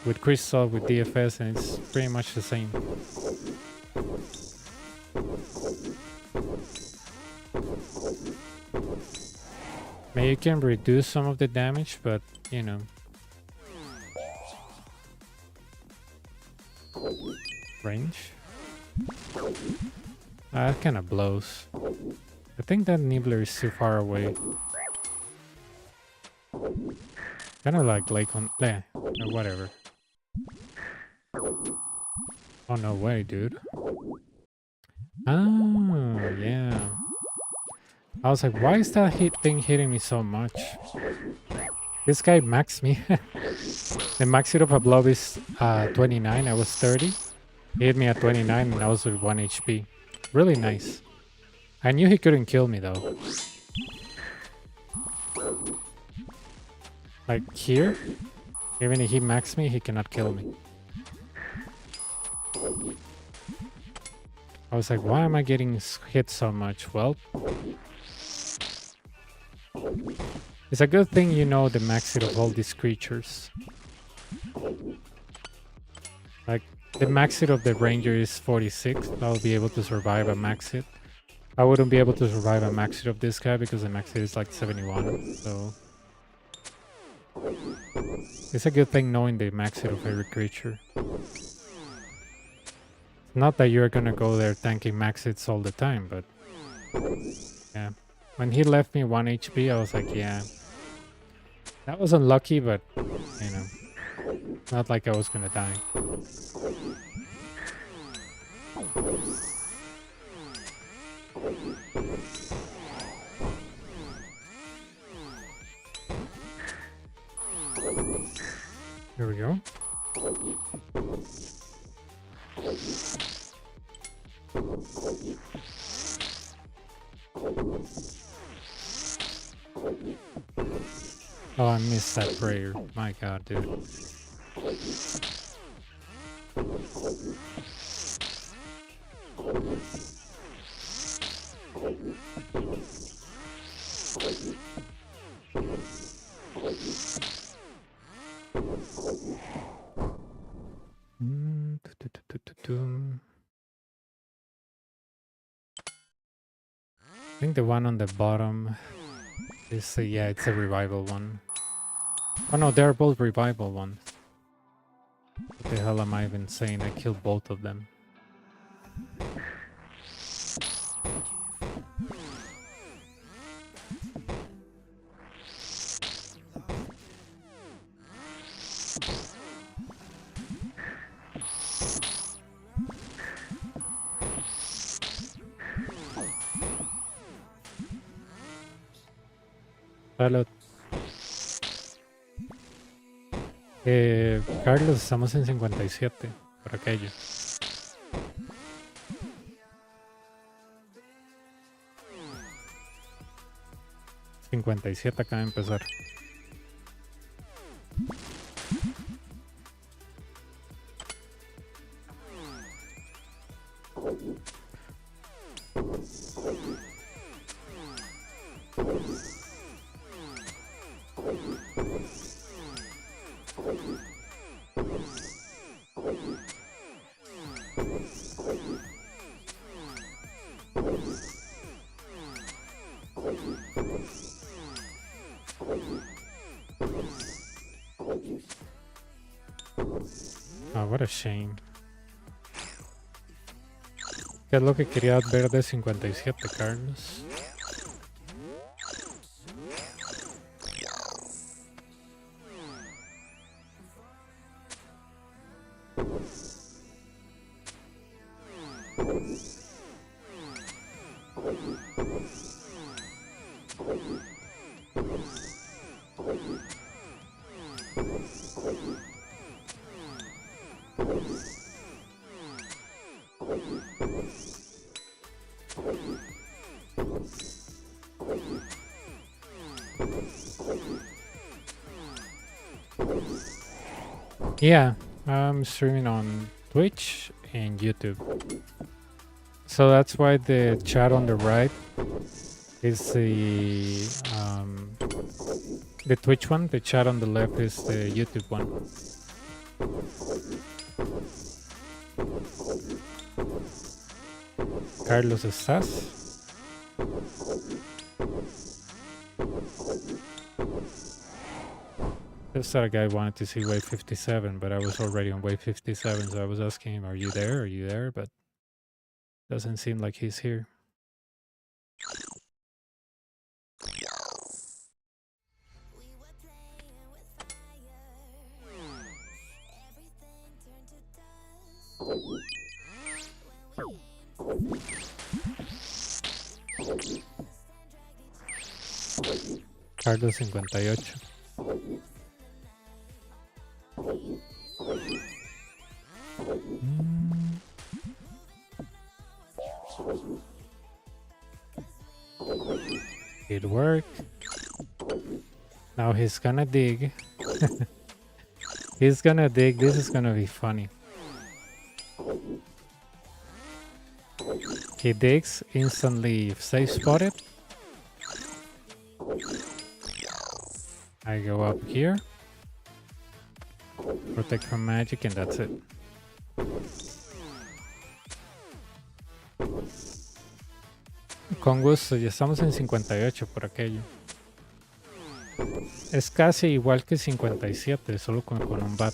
With Crystal, with DFS, and it's pretty much the same. Maybe you can reduce some of the damage, but, you know. Range? That kind of blows. I think that Nibbler is too far away. Kind of like Lake on... or whatever. Oh, no way, dude. Oh, yeah. I was like, why is that thing hitting me so much? This guy maxed me. The max hit of a blob is 29. I was 30. He hit me at 29 and I was with 1 HP. Really nice. I knew he couldn't kill me though. Like here, even if he maxed me, he cannot kill me. I was like, why am I getting hit so much? Well, it's a good thing you know the max hit of all these creatures. Like, the max hit of the ranger is 46. I'll be able to survive a max hit. I wouldn't be able to survive a max hit of this guy because the max hit is like 71. So it's a good thing knowing the max hit of every creature. Not that you're gonna go there tanking max hits all the time, but yeah. When he left me 1 HP, I was like, yeah. That was unlucky, but, you know, not like I was gonna die. Here we go. Oh, I missed that prayer. My god, dude. I think the one on the bottom is yeah, it's a revival one. Oh no, they're both revival ones. What the hell am I even saying? I killed both of them. Salud. Carlos, estamos en 57, por aquello. $57 acaba de empezar. Oh, what a shame. ¿Qué es lo que quería ver de 57, Carlos? Yeah, I'm streaming on Twitch and YouTube. So that's why the chat on the right is the Twitch one. The chat on the left is the YouTube one. Carlos, ¿estás? Just that a guy wanted to see wave 57, but I was already on wave 57, so I was asking him, are you there? Are you there? But doesn't seem like he's here. Carlos 58. It worked. Now he's gonna dig. He's gonna dig. This is gonna be funny. He digs, instantly safe spotted. I go up here. Protect from magic, and that's it. Con gusto, ya estamos en 58 por aquello. Es casi igual que 57, solo con un bat.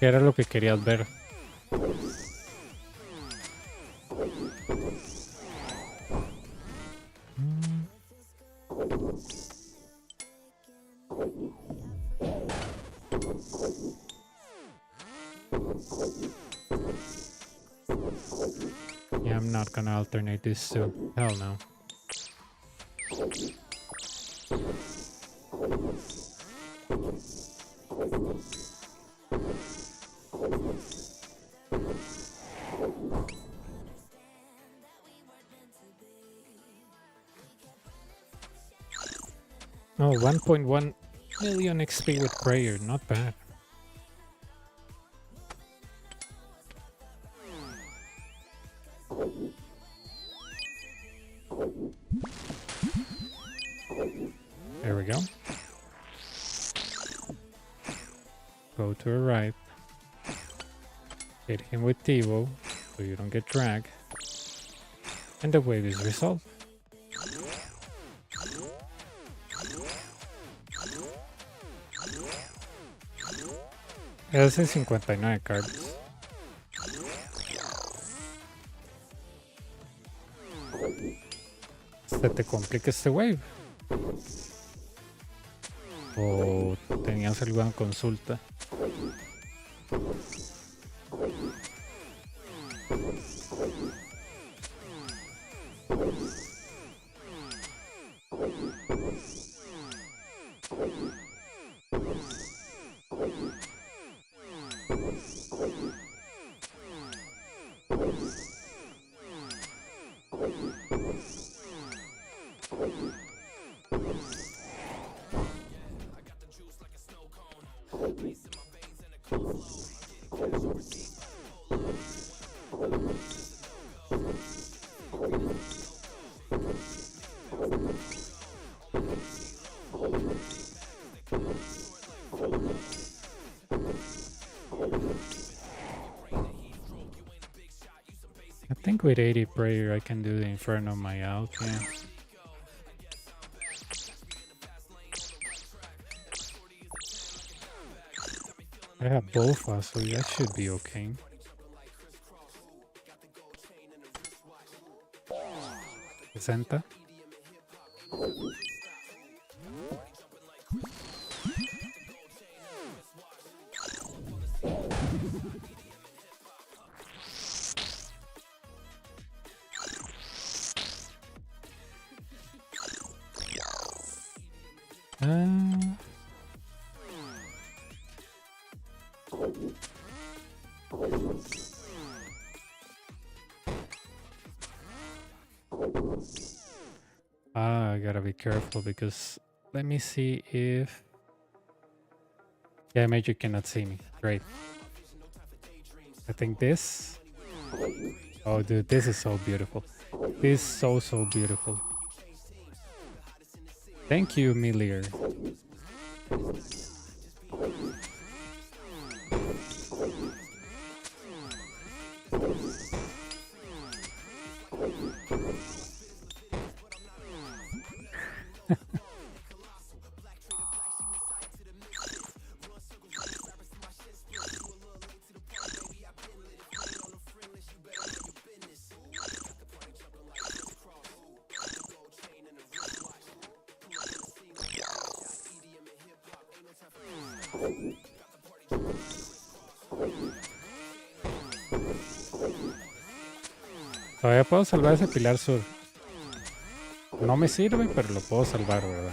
¿Qué era lo que querías ver? Yeah, I'm not gonna alternate this too. Hell no. Oh, 1.1 million XP with prayer, not bad. There we go. Go to the right. Hit him with Tivo so you don't get dragged. And the wave is resolved. Ese 59 cards. Se te complica este wave. ¿O tenías alguna consulta? I think with 80 prayer I can do the Inferno on my out, yeah. I have both, so that should be okay. Senta. I gotta be careful because let me see if... Yeah, Major cannot see me. Great. I think this... Oh, dude, this is so beautiful. This is so beautiful. Thank you, Milier. Todavía puedo salvar ese pilar sur. No me sirve, pero lo puedo salvar, ¿verdad?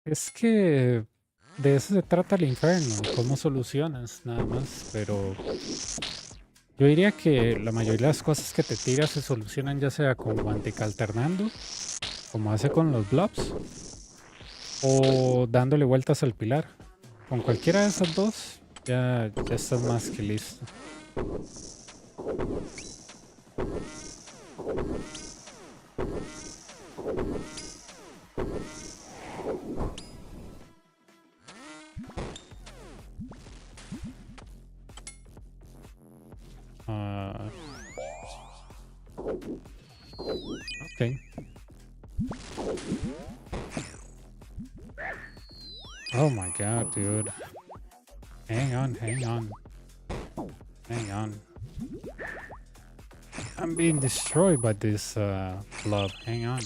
Es que de eso se trata el Inferno, cómo solucionas nada más, pero yo diría que la mayoría de las cosas que te tiras se solucionan ya sea con Guantic alternando, como hace con los blobs, o dándole vueltas al pilar. Con cualquiera de esas dos ya estás más que listo. Okay. Oh my god, dude. Hang on, hang on. Hang on. I'm being destroyed by this blob. Hang on.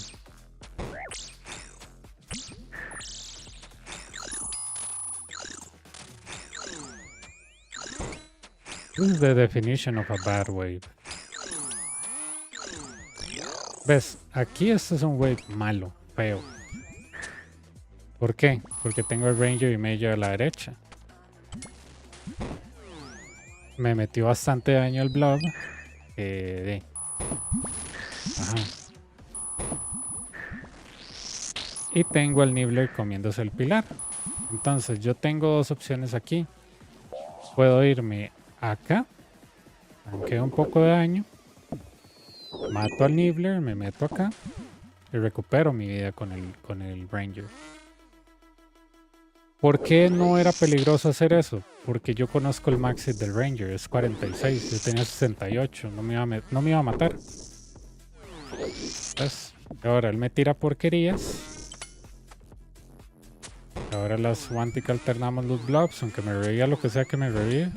This is the definition of a bad wave. ¿Ves? Aquí este es un wave malo, feo. ¿Por qué? Porque tengo el Ranger y Major a la derecha. Me metió bastante daño el blob. Ajá. Y tengo al Nibbler comiéndose el pilar. Entonces yo tengo dos opciones aquí. Puedo irme acá, aunque un poco de daño. Mato al Nibbler, me meto acá y recupero mi vida con el Ranger. ¿Por qué no era peligroso hacer eso? Porque yo conozco el maxi del Ranger, es 46, yo tenía 68, no me iba a matar. ¿Ves? Ahora él me tira porquerías. Ahora las Wantic alternamos los blobs, aunque me reviva lo que sea que me revive.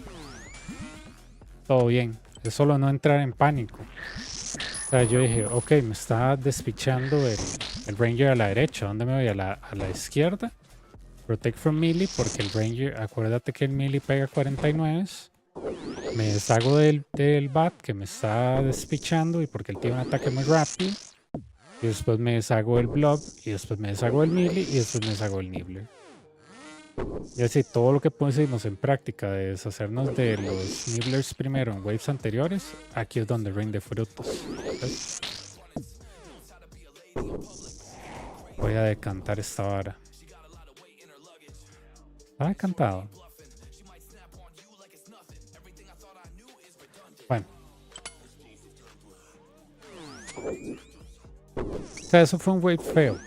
Todo bien, es solo no entrar en pánico. O sea, yo dije, ok, me está despichando el Ranger a la derecha. ¿Dónde me voy? A la izquierda. Protect from melee, porque el Ranger, acuérdate que el melee pega 49. Me deshago del bat que me está despichando y porque él tiene un ataque muy rápido. Y después me deshago del blob, y después me deshago del melee, y después me deshago del Nibbler. Y así todo lo que pusimos en práctica de deshacernos de los Nibblers primero en waves anteriores, aquí es donde rinde frutos. ¿Ves? Voy a decantar esta vara. ¿Está decantado? Bueno. O sea, eso fue un wave feo.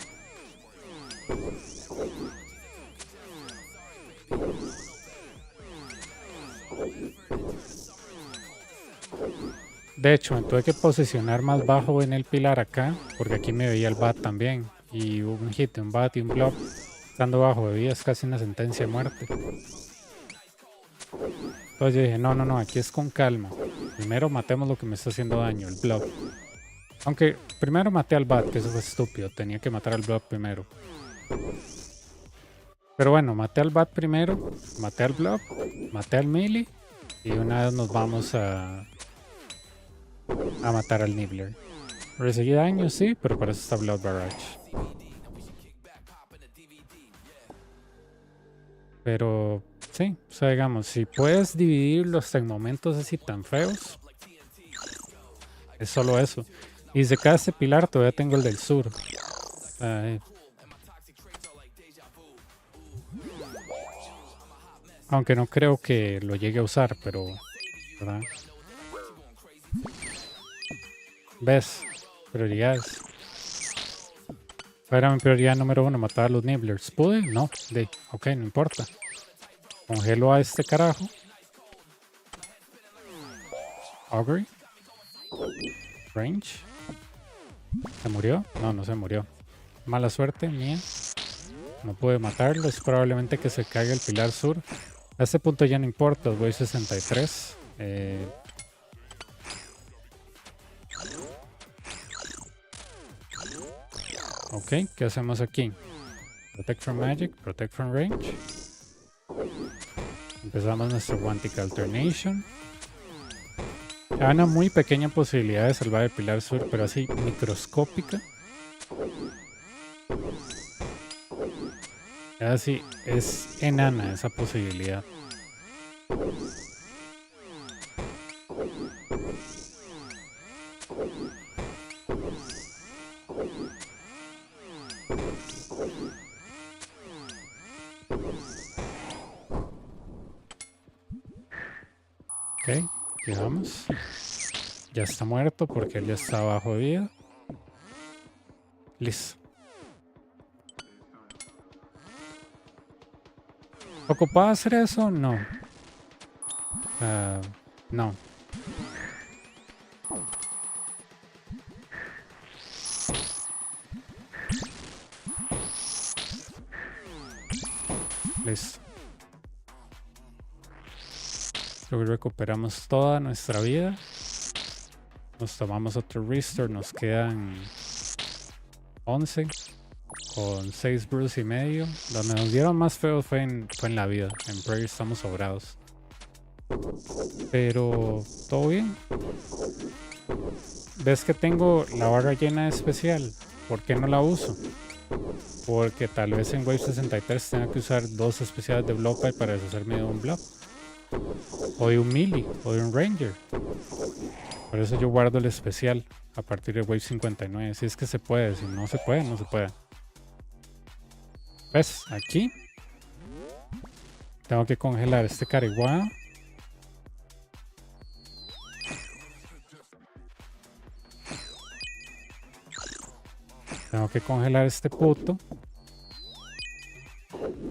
De hecho, me tuve que posicionar más bajo en el pilar acá, porque aquí me veía el bat también. Y un hit, un bat y un blob estando bajo de vida es casi una sentencia de muerte. Entonces yo dije, no, no, no, aquí es con calma. Primero matemos lo que me está haciendo daño, el blob. Aunque primero maté al bat, que eso fue estúpido. Tenía que matar al blob primero. Pero bueno, maté al bat primero, maté al blob, maté al melee. Y una vez nos vamos a matar al Nibbler. Recibí daño, sí, pero para eso está Blood Barrage. Pero sí, o sea, digamos, si puedes dividirlos en momentos así tan feos, es solo eso. Y de cada este pilar todavía tengo el del sur. Aunque no creo que lo llegue a usar, pero... ¿verdad? ¿Ves? Prioridades. Era mi prioridad número 1, matar a los Nibblers. ¿Pude? No. Ok, no importa. Congelo a este carajo. Augury. Range. ¿Se murió? No, no se murió. Mala suerte mía. No pude matarlo. Es probablemente que se caiga el pilar sur. A este punto ya no importa. Voy 63. Ok, ¿qué hacemos aquí? Protect from Magic, Protect from Range. Empezamos nuestro Quantic Alternation. Hay una muy pequeña posibilidad de salvar el pilar sur, pero así microscópica. Así es enana esa posibilidad. Ok, aquí vamos. Ya está muerto porque él ya está bajo de vida. Listo. ¿Ocupaba hacer eso? No. No. Listo. Luego recuperamos toda nuestra vida. Nos tomamos otro restore. Nos quedan 11. Con 6 brews y medio. Donde nos dieron más feo fue en la vida. En Prayer estamos sobrados. Pero todo bien. ¿Ves que tengo la barra llena de especial? ¿Por qué no la uso? Porque tal vez en Wave 63 tenga que usar 2 especiales de Blob Pipe para deshacerme de un Blob. O de un Melee. O de un Ranger. Por eso yo guardo el especial a partir de Wave 59. Si es que se puede. Si no se puede, no se puede. ¿Ves? Aquí tengo que congelar este cariguá. Tengo que congelar este puto.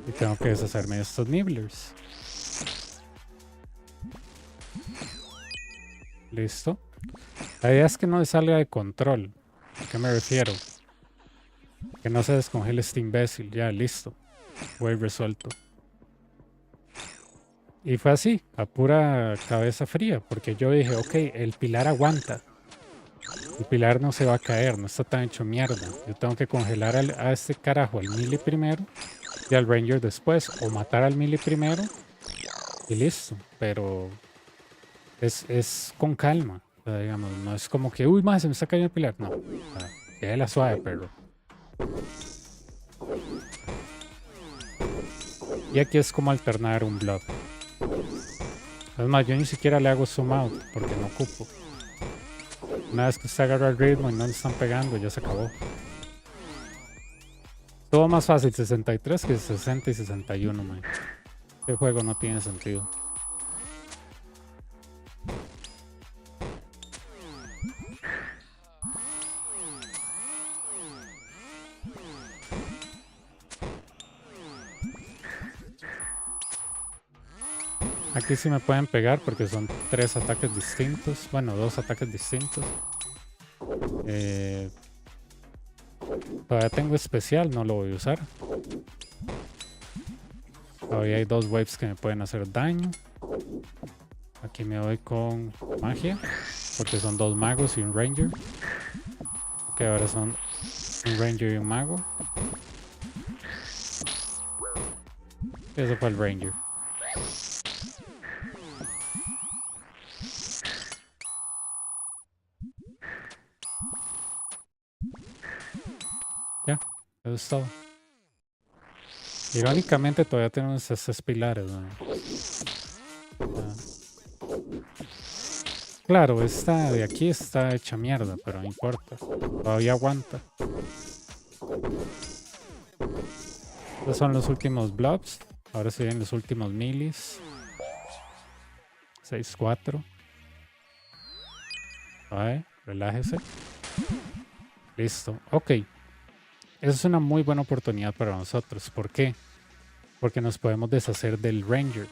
Y tengo que deshacerme de estos Nibblers. Listo. La idea es que no salga de control. ¿A qué me refiero? Que no se descongele este imbécil. Ya, listo. Voy resuelto. Y fue así, a pura cabeza fría. Porque yo dije, ok, el pilar aguanta. El pilar no se va a caer, no está tan hecho mierda. Yo tengo que congelar a este carajo al melee primero y al ranger después. O matar al melee primero y listo. Pero es con calma. O sea, digamos, no es como que, uy, más se me está cayendo el pilar. No, quede la suave, perro. Y aquí es como alternar un blob. Es más, yo ni siquiera le hago zoom out porque no ocupo. Una vez que usted agarra el ritmo y no le están pegando, ya se acabó. Todo más fácil 63 que 60 y 61, man. Este juego no tiene sentido. Aquí sí me pueden pegar porque son 3 ataques distintos. Bueno, 2 ataques distintos. Todavía tengo especial, no lo voy a usar. Todavía hay 2 waves que me pueden hacer daño. Aquí me voy con magia, porque son 2 magos y un ranger. Ok, ahora son un ranger y un mago. Eso fue el ranger. Ya, eso es todo. Irónicamente todavía tenemos esos pilares, ¿no? Claro, esta de aquí está hecha mierda, pero no importa. Todavía aguanta. Estos son los últimos blobs. Ahora se ven los últimos milis. 6-4. Vale, relájese. Listo. Ok. Esa es una muy buena oportunidad para nosotros. ¿Por qué? Porque nos podemos deshacer del ranger.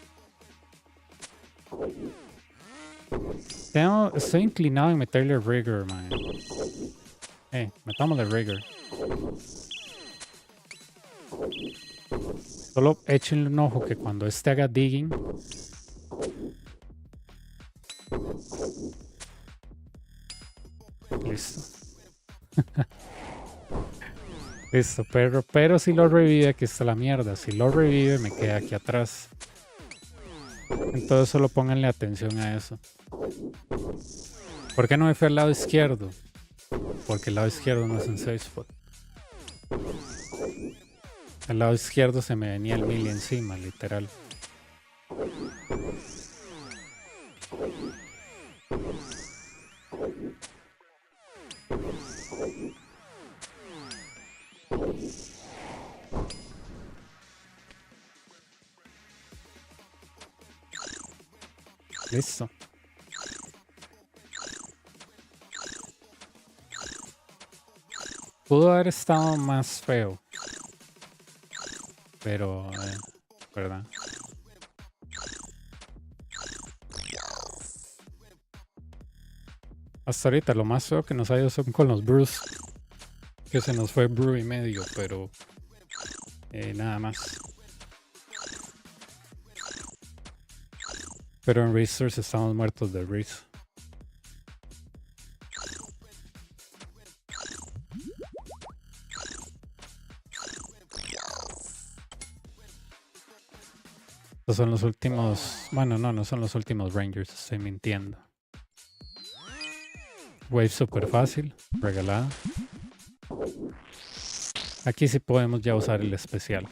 Estoy inclinado en meterle rigor, man. Metámosle rigor. Solo échenle un ojo que cuando este haga digging. Listo. Listo, pero si lo revive, aquí está la mierda. Si lo revive, me queda aquí atrás. Entonces solo pónganle atención a eso. ¿Por qué no me fui al lado izquierdo? Porque el lado izquierdo no es un safe spot. Al lado izquierdo se me venía el melee encima, literal. Listo. Pudo haber estado más feo. Pero, ¿verdad? Hasta ahorita lo más feo que nos ha ido son con los brews. Que se nos fue brew y medio, pero nada más. Pero en Racers estamos muertos de risa. Estos son los últimos... Bueno, no son los últimos Rangers, estoy mintiendo. Wave super fácil, regalada. Aquí sí podemos ya usar el especial.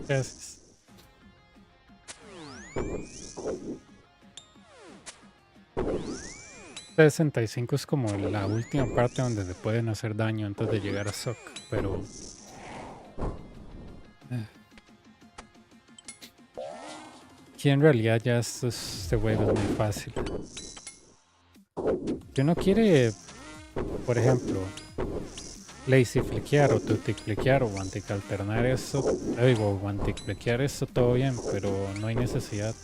Gracias. Este 65 es como la última parte donde te pueden hacer daño antes de llegar a Sock, pero... Aquí en realidad ya este wave es muy fácil. Si uno quiere, por ejemplo, lazy flickear o tutic flickear o one-tick alternar esto, digo, one-tick flickear esto, todo bien, pero no hay necesidad.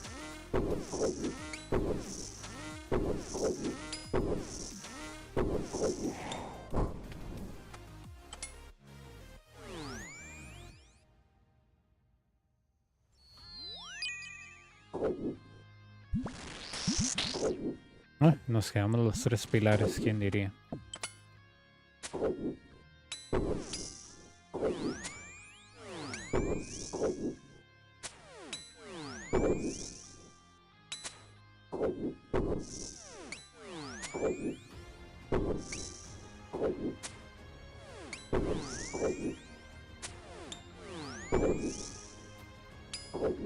Nos quedamos los 3 pilares, ¿quién diría?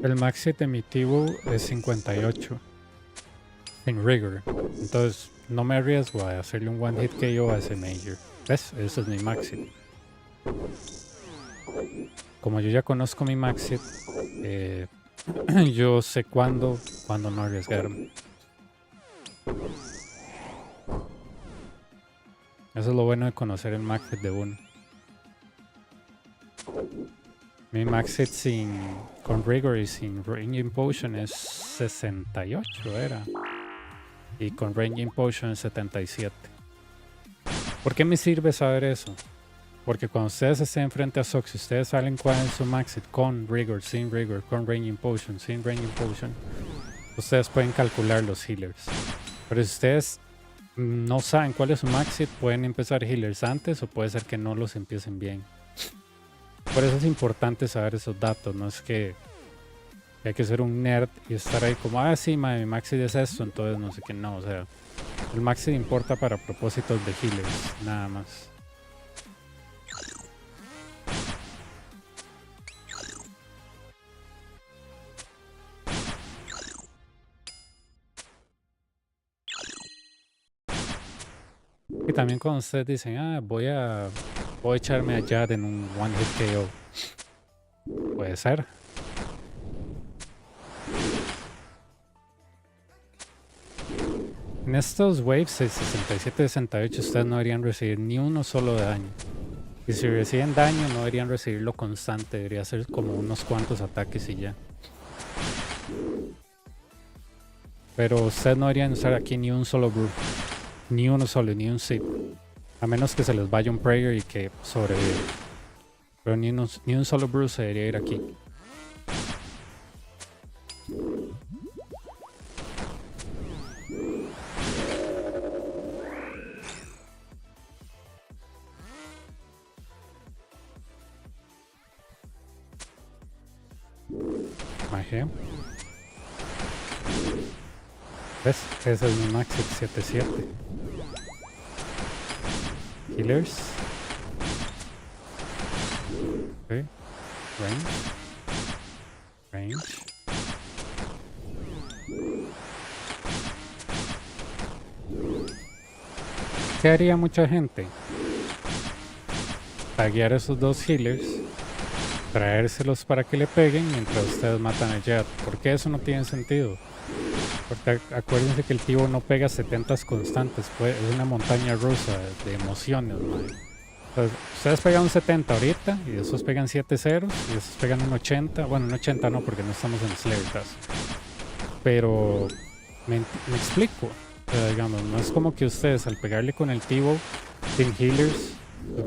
El max hit de mi Tivo es 58 en rigor. Entonces no me arriesgo a hacerle un one hit KO a ese major. ¿Ves? Ese es mi max hit. Como yo ya conozco mi max hit, yo sé cuándo no arriesgarme. Eso es lo bueno de conocer el max hit de uno. Mi max hit con rigor y sin ranging potion es 68 era. Y con ranging potion es 77. ¿Por qué me sirve saber eso? Porque cuando ustedes estén frente a Sox, si ustedes saben cuál es su max hit con rigor, sin rigor, con ranging potion, sin ranging potion, ustedes pueden calcular los healers. Pero si ustedes no saben cuál es su max hit, pueden empezar healers antes o puede ser que no los empiecen bien. Por eso es importante saber esos datos, no es que hay que ser un nerd y estar ahí como, ah, sí, mi max hit es esto, entonces no sé qué, no, o sea, el max hit importa para propósitos de healers, nada más. Y también cuando ustedes dicen, ah, voy a echarme a Jad en un one hit KO, puede ser. En estos waves de 67-68 ustedes no deberían recibir ni uno solo de daño. Y si reciben daño no deberían recibirlo constante, debería ser como unos cuantos ataques y ya. Pero ustedes no deberían usar aquí ni un solo brew. Ni uno solo, ni un zip. A menos que se les vaya un prayer y que sobreviva. Pero ni un solo brew se debería ir aquí. Magia. ¿Ves? Ese es mi max 77. Healers. Ok. Range. ¿Qué haría mucha gente? Taguear esos dos healers, traérselos para que le peguen mientras ustedes matan a Jad. ¿Por qué eso no tiene sentido? Porque acuérdense que el Tivo no pega 70s constantes, es una montaña rusa de emociones, man. Entonces, ustedes pegan un 70 ahorita y después pegan 7 ceros y después pegan un 80. Bueno, un 80 no, porque no estamos en Slayer. Pero me explico. O sea, digamos, no es como que ustedes al pegarle con el Tivo sin healers,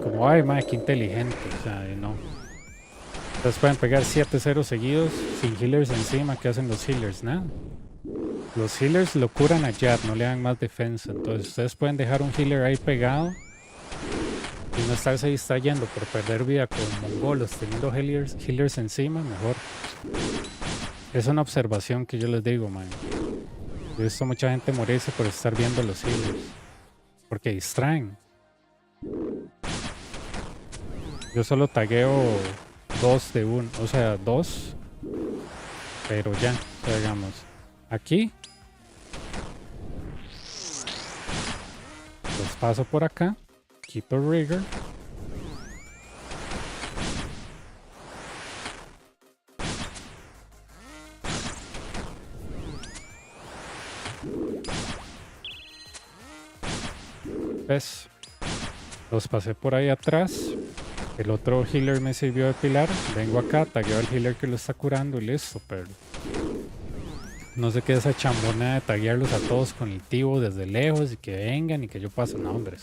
como, ay, madre, qué inteligente. O sea, no. Ustedes pueden pegar 7 ceros seguidos sin healers encima. ¿Qué hacen los healers? Nada. Los healers lo curan a Jad, no le dan más defensa. Entonces ustedes pueden dejar un healer ahí pegado y no estarse distrayendo por perder vida con mongolos teniendo healers encima, mejor. Es una observación que yo les digo, man. Yo he visto mucha gente morirse por estar viendo los healers, porque distraen. Yo solo tagueo 2 de 1, o sea, 2, pero ya, o sea, digamos, aquí los paso por acá, quito rigor, ¿ves? Los pasé por ahí atrás. El otro healer me sirvió de pilar. Vengo acá, tagueo al healer que lo está curando y listo, pero no sé qué es esa chambona de taguearlos a todos con el Tivo desde lejos y que vengan y que yo pase. No, hombres.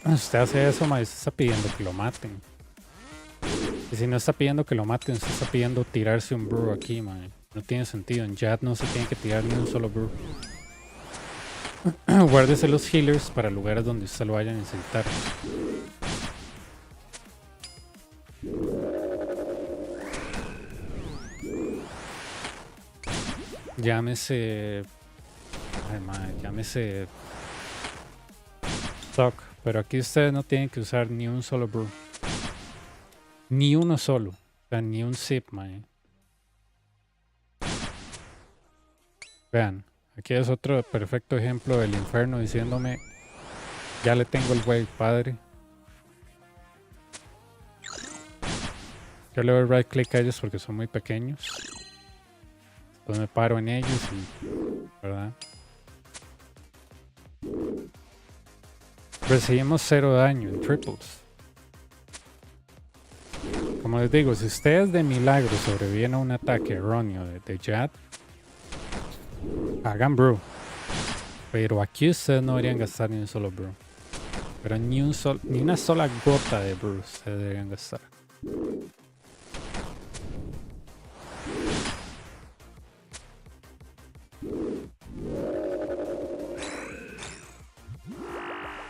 Usted hace eso, ma, usted está pidiendo que lo maten. Y si no está pidiendo que lo maten, usted está pidiendo tirarse un brew aquí, ma. No tiene sentido. En Jad no se tiene que tirar ni un solo brew. Guárdese los healers para lugares donde usted lo vaya a necesitar. Llámese... Ay, madre, llámese... stock, pero aquí ustedes no tienen que usar ni un solo brew. Ni uno solo. O sea, ni un sip, man. Vean, aquí es otro perfecto ejemplo del Inferno diciéndome, ya le tengo el güey padre. Yo le doy right click a ellos porque son muy pequeños. Después me paro en ellos y... ¿verdad? Recibimos 0 daño en triples. Como les digo, si ustedes de milagro sobreviven a un ataque erróneo de Jad, hagan brew. Pero aquí ustedes no deberían gastar ni un solo brew. Pero ni una sola gota de brew ustedes deberían gastar.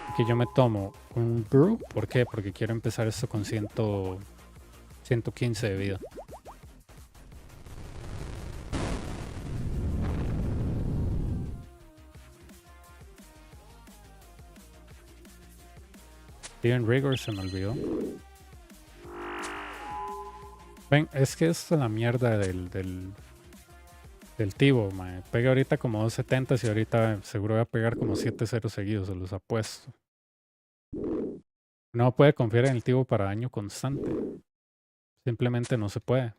Aquí yo me tomo un brew. ¿Por qué? Porque quiero empezar esto con 115 de vida. Steven Rigor se me olvidó. Ven, es que esto es la mierda del Tibo, mae. Pega ahorita como 270 y ahorita seguro voy a pegar como 7-0 seguidos, se los apuesto. No puede confiar en el Tibo para daño constante. Simplemente no se puede.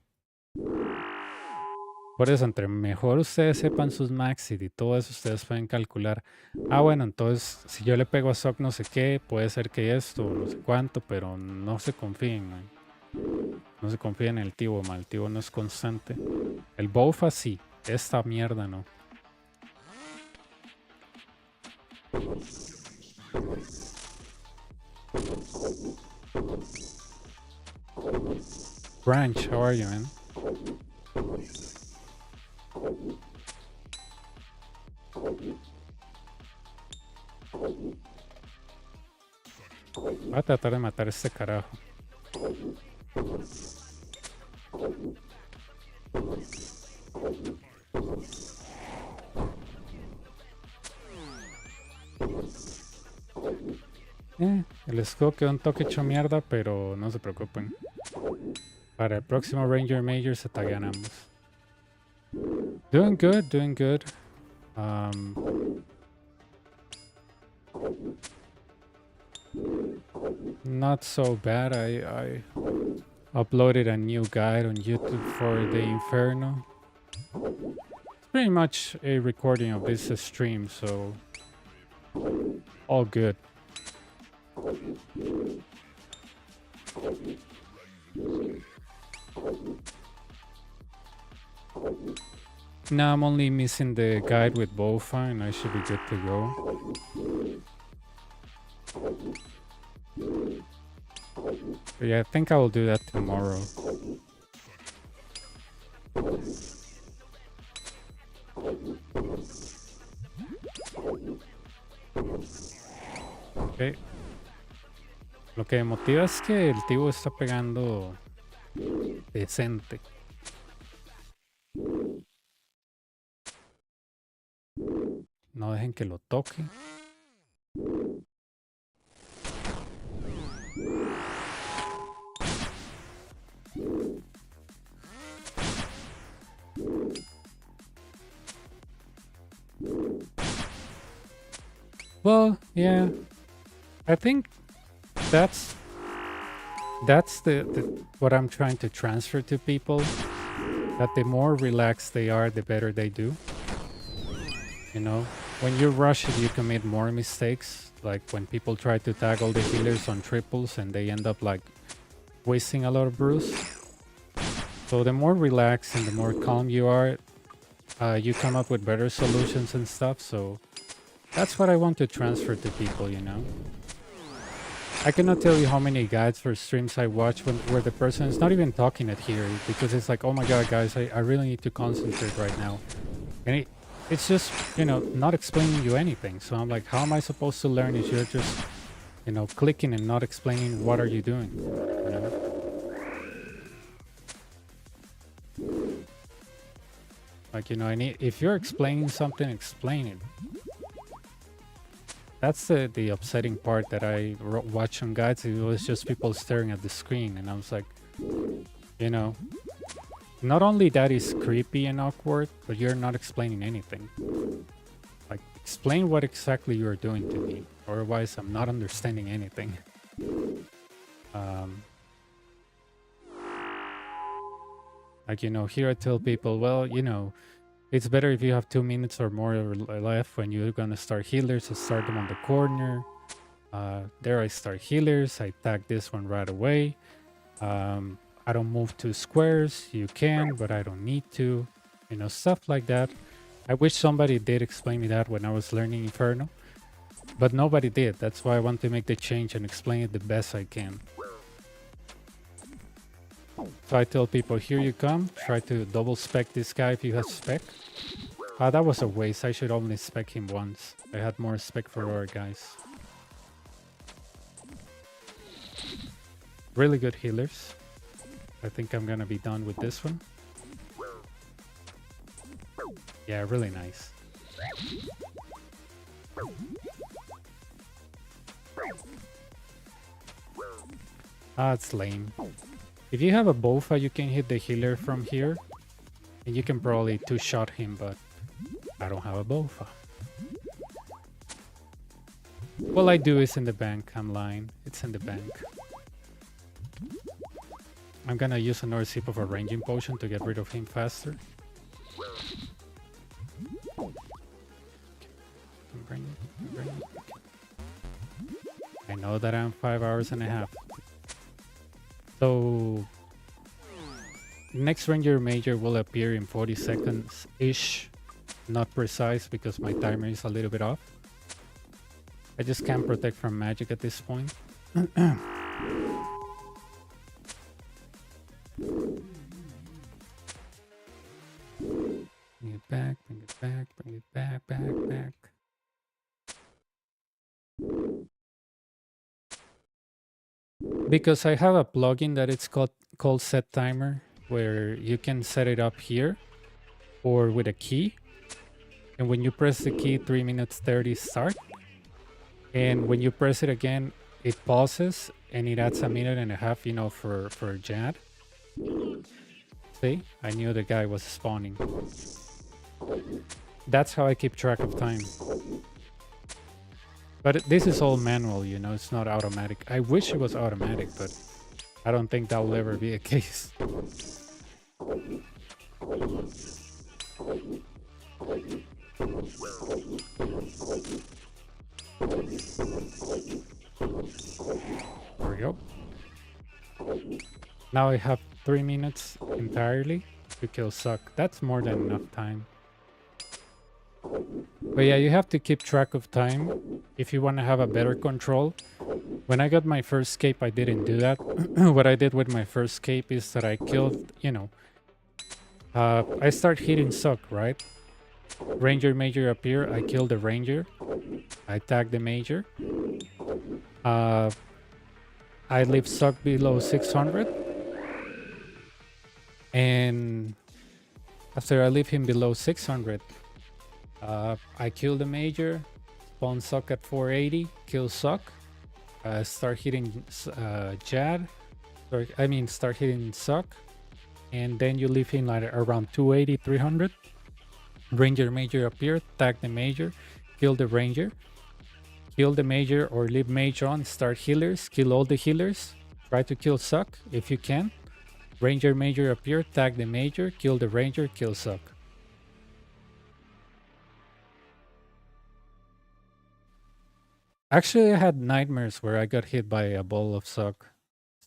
Por eso, entre mejor ustedes sepan sus maxi y todo eso, ustedes pueden calcular. Ah, bueno, entonces si yo le pego a Sock no sé qué, puede ser que esto, no sé cuánto, pero no se confíen, man. No se confíen en el Tibo, man. El Tibo no es constante. El Bofa sí, esta mierda no. Branch, how are you, man? Voy a tratar de matar a este carajo. El scope quedó un toque hecho mierda, pero no se preocupen. Para el próximo Ranger Major se taguean ambos. Doing good, doing good. Not so bad. I uploaded a new guide on YouTube for the Inferno. It's pretty much a recording of this stream, so all good. Now I'm only missing the guide with Bofa and I should be good to go. But yeah, I think I will do that tomorrow. Okay. Lo que me motiva es que el Tibo está pegando decente. No dejen que lo toque. Well, yeah. I think that's what I'm trying to transfer to people. That the more relaxed they are, the better they do. You know, when you rush it, you commit more mistakes. Like when people try to tag all the healers on triples and they end up like wasting a lot of brews. So the more relaxed and the more calm you are, you come up with better solutions and stuff. So that's what I want to transfer to people, you know. I cannot tell you how many guides for streams I watch where the person is not even talking at here because it's like, oh my god, guys, I really need to concentrate right now. And it's just, you know, not explaining you anything. So I'm like, how am I supposed to learn if you're just, you know, clicking and not explaining what are you doing? You know? Like, you know, if you're explaining something, explain it. That's the upsetting part that I watch on guides. It was just people staring at the screen, and I was like, you know, not only that is creepy and awkward, but you're not explaining anything. Like, explain what exactly you're doing to me, otherwise I'm not understanding anything. Like, you know, here I tell people, well, you know, it's better if you have 2 minutes or more left when you're gonna start healers, to start them on the corner. There I start healers, I tag this one right away. I don't move 2 squares. You can, but I don't need to. You know, stuff like that. I wish somebody did explain me that when I was learning Inferno, but nobody did. That's why I want to make the change and explain it the best I can. So I tell people, here you come. Try to double spec this guy if you have spec. That was a waste. I should only spec him once. I had more spec for our guys. Really good healers. I think I'm gonna be done with this one. Yeah, really nice. It's lame. If you have a Bofa, you can hit the healer from here. And you can probably 2-shot him, but I don't have a Bofa. Well, I do is in the bank. I'm lying. It's in the bank. I'm gonna use another sip of a ranging potion to get rid of him faster. I know that I'm 5 hours and a half. So next Ranger Major will appear in 40 seconds-ish. Not precise because my timer is a little bit off. I just can't protect from magic at this point. Bring it back, bring it back, bring it back, back. Because I have a plugin that it's called Set Timer, where you can set it up here or with a key. And when you press the key, 3 minutes 30 start. And when you press it again, it pauses and it adds a minute and a half, you know, for Jad. See? I knew the guy was spawning. That's how I keep track of time. But this is all manual, you know, it's not automatic. I wish it was automatic, but I don't think that will ever be a case. There we go. Now I have 3 minutes entirely to kill Suck. That's more than enough time. But yeah, you have to keep track of time if you want to have a better control. When I got my first cape, I didn't do that. What I did with my first cape is that I killed, you know, I start hitting Suck, right? Ranger Major appear, I kill the Ranger. I tag the Major. I leave Suck below 600. And after I leave him below 600, I kill the Major, spawn Suck at 480, kill Suck, start hitting Jad, start hitting Suck, and then you leave him like around 280, 300. Ranger Major appear, tag the Major, kill the Ranger, kill the Major or leave Mage on, start healers, kill all the healers, try to kill Suck if you can. Ranger Major appear, tag the Major, kill the Ranger, kill Suck. Actually, I had nightmares where I got hit by a ball of Suck.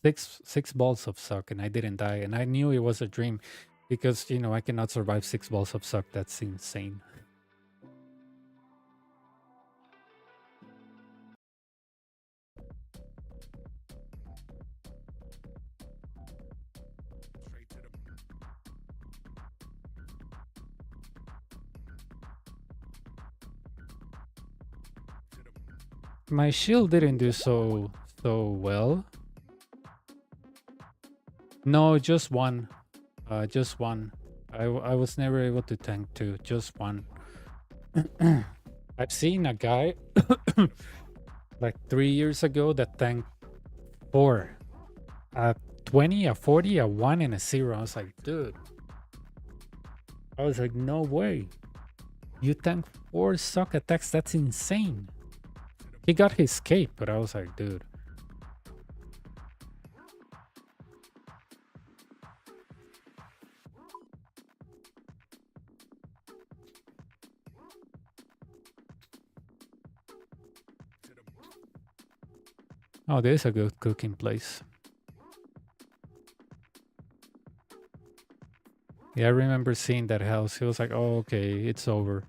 Six balls of Suck, and I didn't die. And I knew it was a dream because, you know, I cannot survive 6 balls of Suck. That's insane. My shield didn't do so well. No, just one. Just one. I was never able to tank 2, just one. I've seen a guy like 3 years ago that tanked four, a 20, a 40, a 1, and a 0. I was like, dude, I was like, no way. You tank four suck attacks? That's insane. He got his cape, but I was like, dude. Oh, there's a good cooking place. Yeah, I remember seeing that house. He was like, oh, okay, it's over.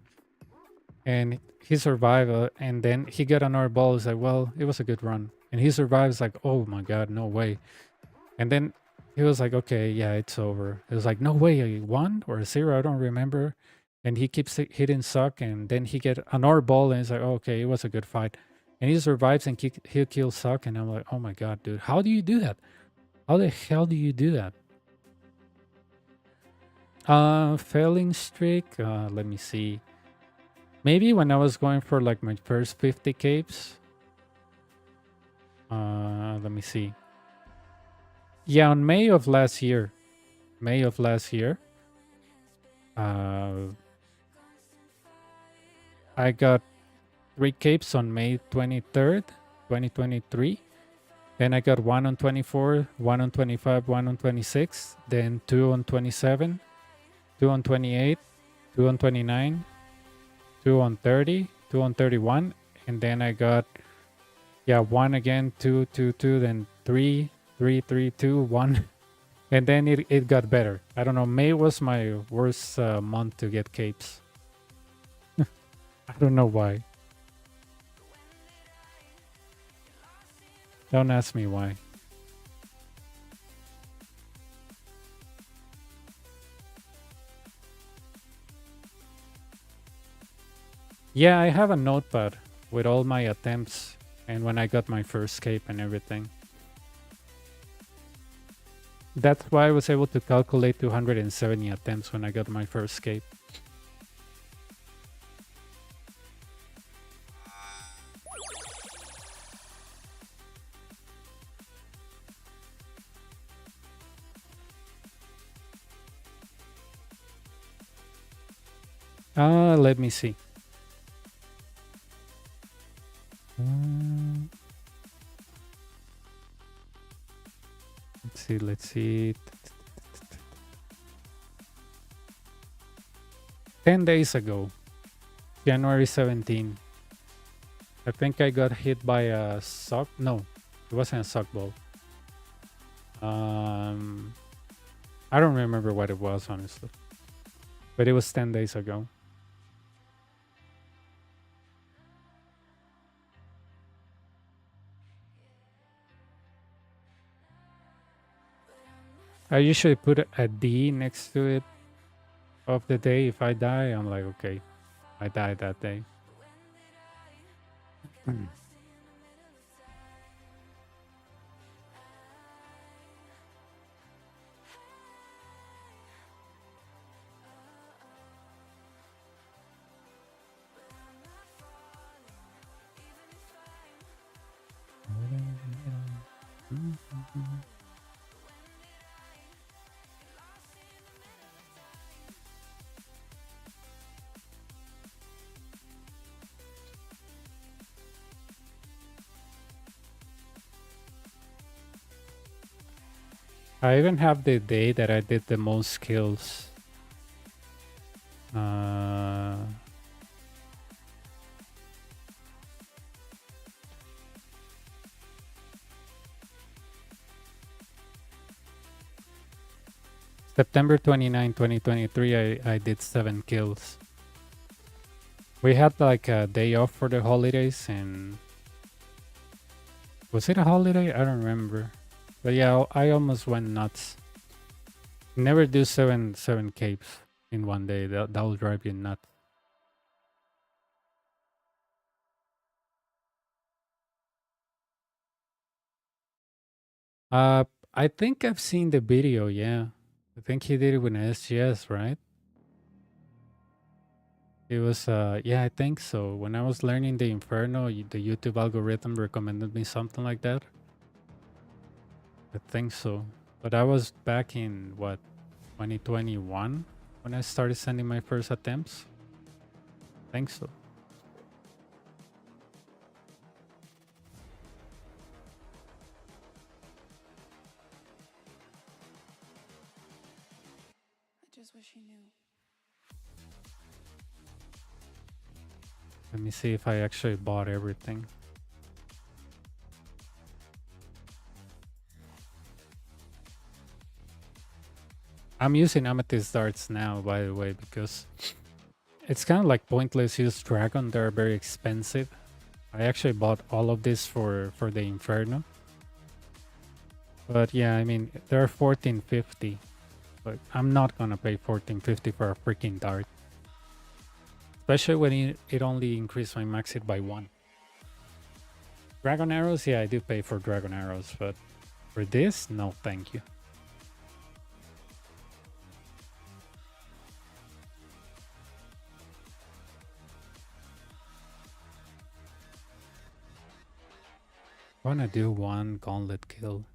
And he survived, and then he got another ball. It's like, well, it was a good run. And he survives, like, oh my God, no way. And then he was like, okay, yeah, it's over. It was like, no way, a 1 or a 0, I don't remember. And he keeps hitting suck, and then he get another ball, and it's like, oh, okay, it was a good fight. And he survives and he kills suck, and I'm like, oh my God, dude, how do you do that? How the hell do you do that? Failing streak, let me see. Maybe when I was going for like my first 50 capes. Let me see. Yeah, on May of last year. Uh, I got 3 capes on May 23rd, 2023. Then I got 1 on 24, 1 on 25, 1 on 26, then 2 on 27, 2 on 28, 2 on 29, 2 on 30, 2 on 31, and then I got 1 again, 2, 2, 2, then 3, 3, 3, 2, 1. And then it got better. I don't know. May was my worst month to get capes. I don't know why. Don't ask me why. Yeah, I have a notepad with all my attempts and when I got my first cape and everything. That's why I was able to calculate 270 attempts when I got my first cape. Let me see. Let's see. 10 days ago, January 17, I think I got hit by a sock. No, it wasn't a sock ball. I don't remember what it was, honestly. But it was 10 days ago. I usually put a D next to it of the day. If I die, I'm like, okay, I died that day. I even have the day that I did the most kills. September 29, 2023, I did 7 kills. We had like a day off for the holidays, and was it a holiday? I don't remember. But yeah, I almost went nuts. Never do seven capes in one day. That will drive you nuts. I think I've seen the video. Yeah, I think he did it with an SGS, right? It was, yeah, I think so. When I was learning the Inferno, the YouTube algorithm recommended me something like that. I think so. But I was back in, what, 2021 when I started sending my first attempts? I think so. Just wish he knew. Let me see if I actually bought everything. I'm using Amethyst darts now, by the way, because it's kind of like pointless use dragon. They're very expensive. I actually bought all of this for the Inferno. But yeah, I mean, they're 1450. But I'm not gonna pay 1450 for a freaking dart. Especially when it only increased my max hit by 1. Dragon arrows, yeah, I do pay for dragon arrows, but for this, no thank you. I wanna do one gauntlet kill.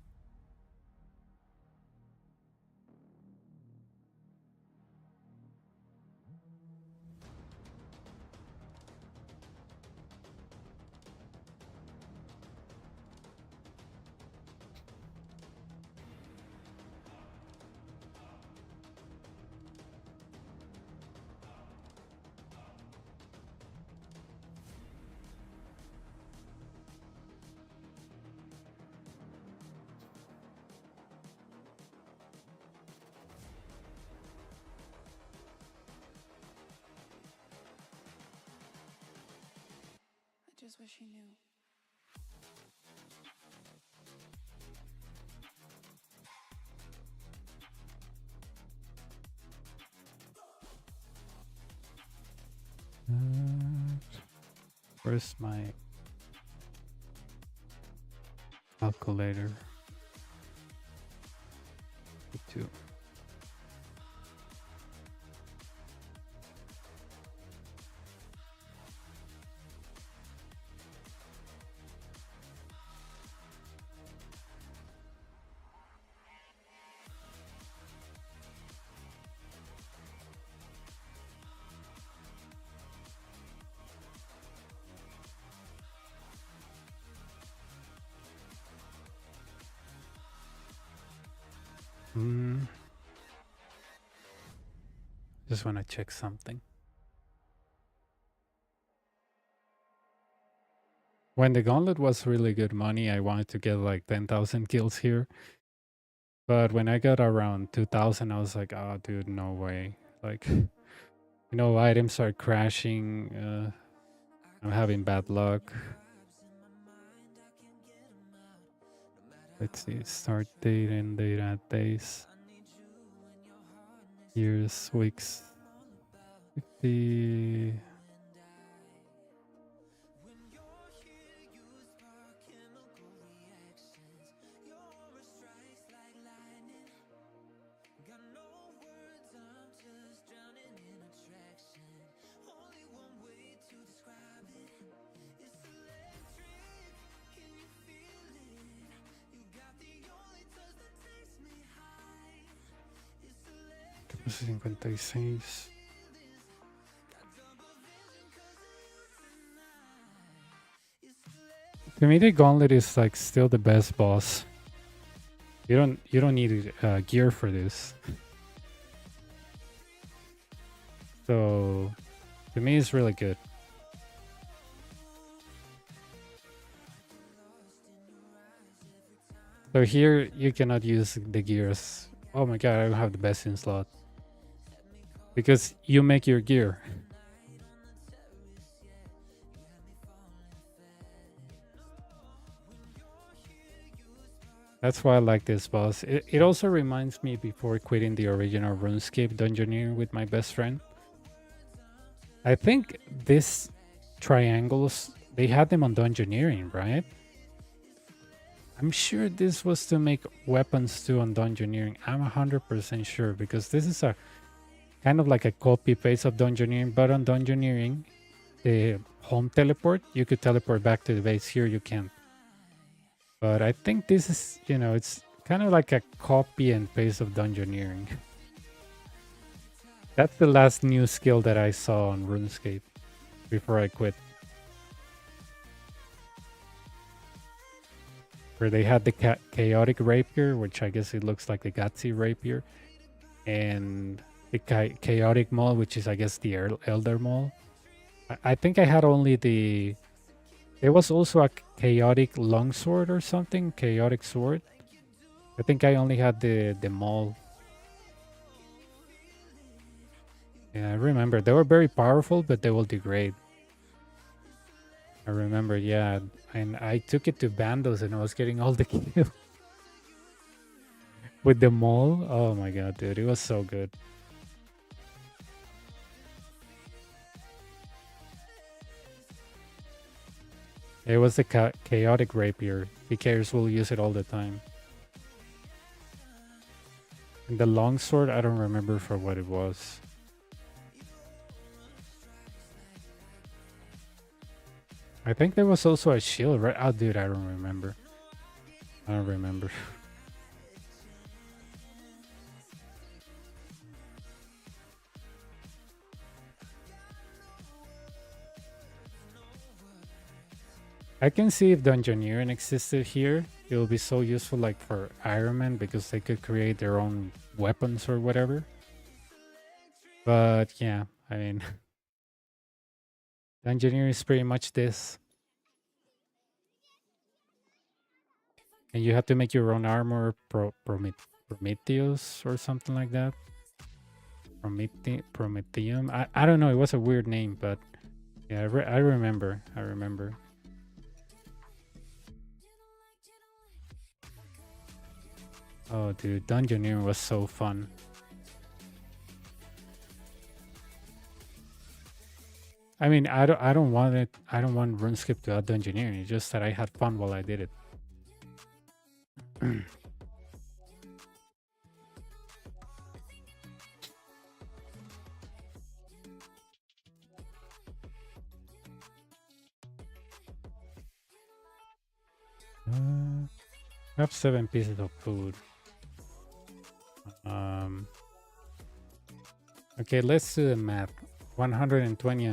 I just wish he knew. Where's my calculator? 2. Just want to check something. When the gauntlet was really good money, I wanted to get like 10,000 kills here. But when I got around 2,000, I was like, oh, dude, no way. Like, items are crashing. I'm having bad luck. Let's see, start date, end date, add days. Years, weeks. 50. Pues 56. To me, the gauntlet is like still the best boss. You don't need gear for this. So to me, it's really good. So here you cannot use the gears. Oh my god, I don't have the best in slot. Because you make your gear. That's why I like this boss. It also reminds me before quitting the original RuneScape Dungeoneer with my best friend. I think these triangles, they had them on Dungeoneering, right? I'm sure this was to make weapons too on Dungeoneering. I'm 100% sure because this is a kind of like a copy paste of Dungeoneering, but on Dungeoneering, the home teleport, you could teleport back to the base. Here you can't. But I think this is, you know, it's kind of like a copy and paste of Dungeoneering. That's the last new skill that I saw on RuneScape before I quit. Where they had the chaotic rapier, which I guess it looks like the Gatsy rapier, and the chaotic maul, which is I guess the elder maul. I think I had only the. There was also a chaotic longsword or something, chaotic sword. I think I only had the maul. Yeah, I remember they were very powerful, but they will degrade. I remember, yeah, and I took it to Bandos and I was getting all the kills with the maul. Oh my god, dude, it was so good. It was the chaotic rapier. PKers will use it all the time. And the longsword, I don't remember for what it was. I think there was also a shield, right? Oh, dude, I don't remember. I don't remember. I can see if Dungeoneering existed here, it will be so useful like for Iron Man because they could create their own weapons or whatever. But yeah, I mean, Dungeoneering is pretty much this. And you have to make your own armor, Prometheus or something like that. Prometheum. I don't know, it was a weird name, but yeah, I remember. I remember. Oh, dude, Dungeoneering was so fun. I mean, I don't want it. I don't want RuneScape to add Dungeoneering. It's just that I had fun while I did it. I have 7 pieces of food. Okay, let's do the math. 120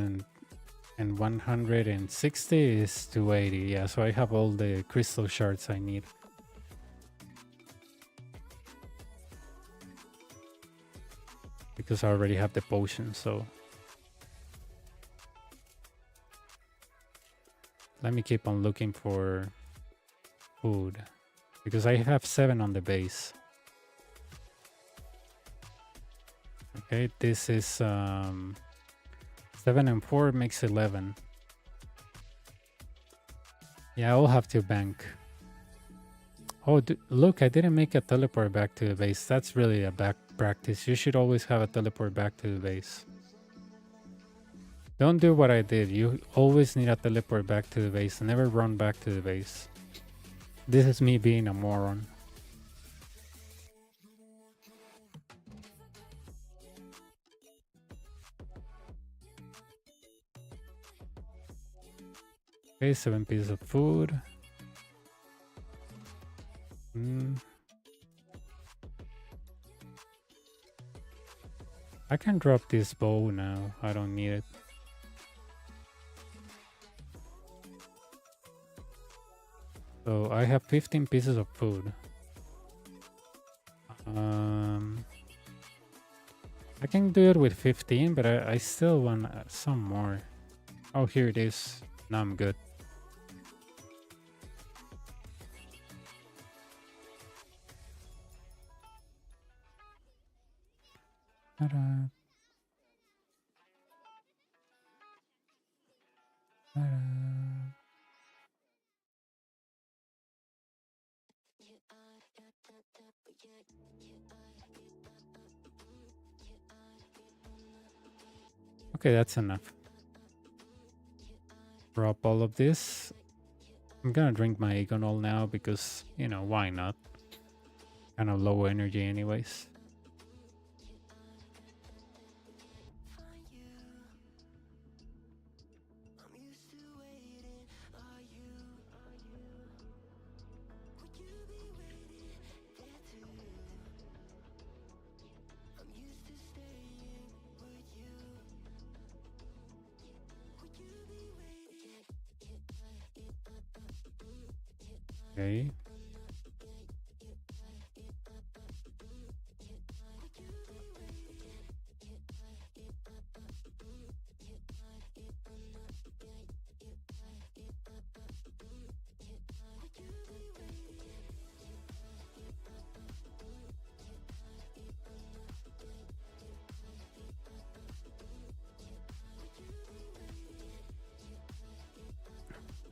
and 160 is 280. Yeah, so I have all the crystal shards I need. Because I already have the potion, so let me keep on looking for food because I have 7 on the base. Okay, this is 7 and 4 makes 11. Yeah, I'll have to bank. Oh, look, I didn't make a teleport back to the base. That's really a back practice. You should always have a teleport back to the base. Don't do what I did. You always need a teleport back to the base. Never run back to the base. This is me being a moron. Okay, 7 pieces of food. I can drop this bow now. I don't need it. So I have 15 pieces of food. I can do it with 15, but I still want some more. Oh, here it is. Now I'm good. Ta-da. Ta-da. Okay, that's enough. Drop all of this. I'm gonna drink my Egonol now because, you know, why not? Kind of low energy anyways. Okay.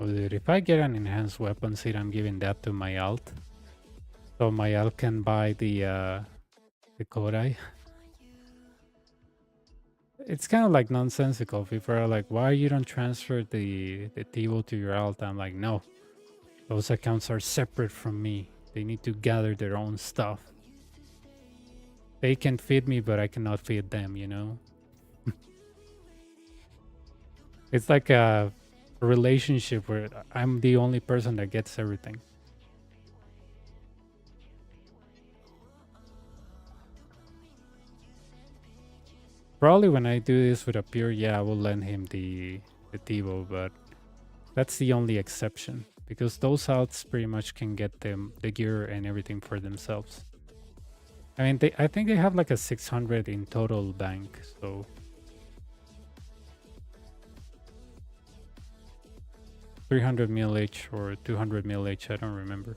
Oh, dude, if I get an enhanced weapon seat, I'm giving that to my alt. So my alt can buy the Kodai. It's kind of like nonsensical. People are like, why you don't transfer the Tivo to your alt? I'm like, no, those accounts are separate from me. They need to gather their own stuff. They can feed me, but I cannot feed them, you know? It's like a relationship where I'm the only person that gets everything. Probably when I do this with a pure, yeah, I will lend him the Tivo, but that's the only exception because those alts pretty much can get them the gear and everything for themselves. I mean, I think they have like a 600 in total bank, so 300 mil each or 200 mil each, I don't remember.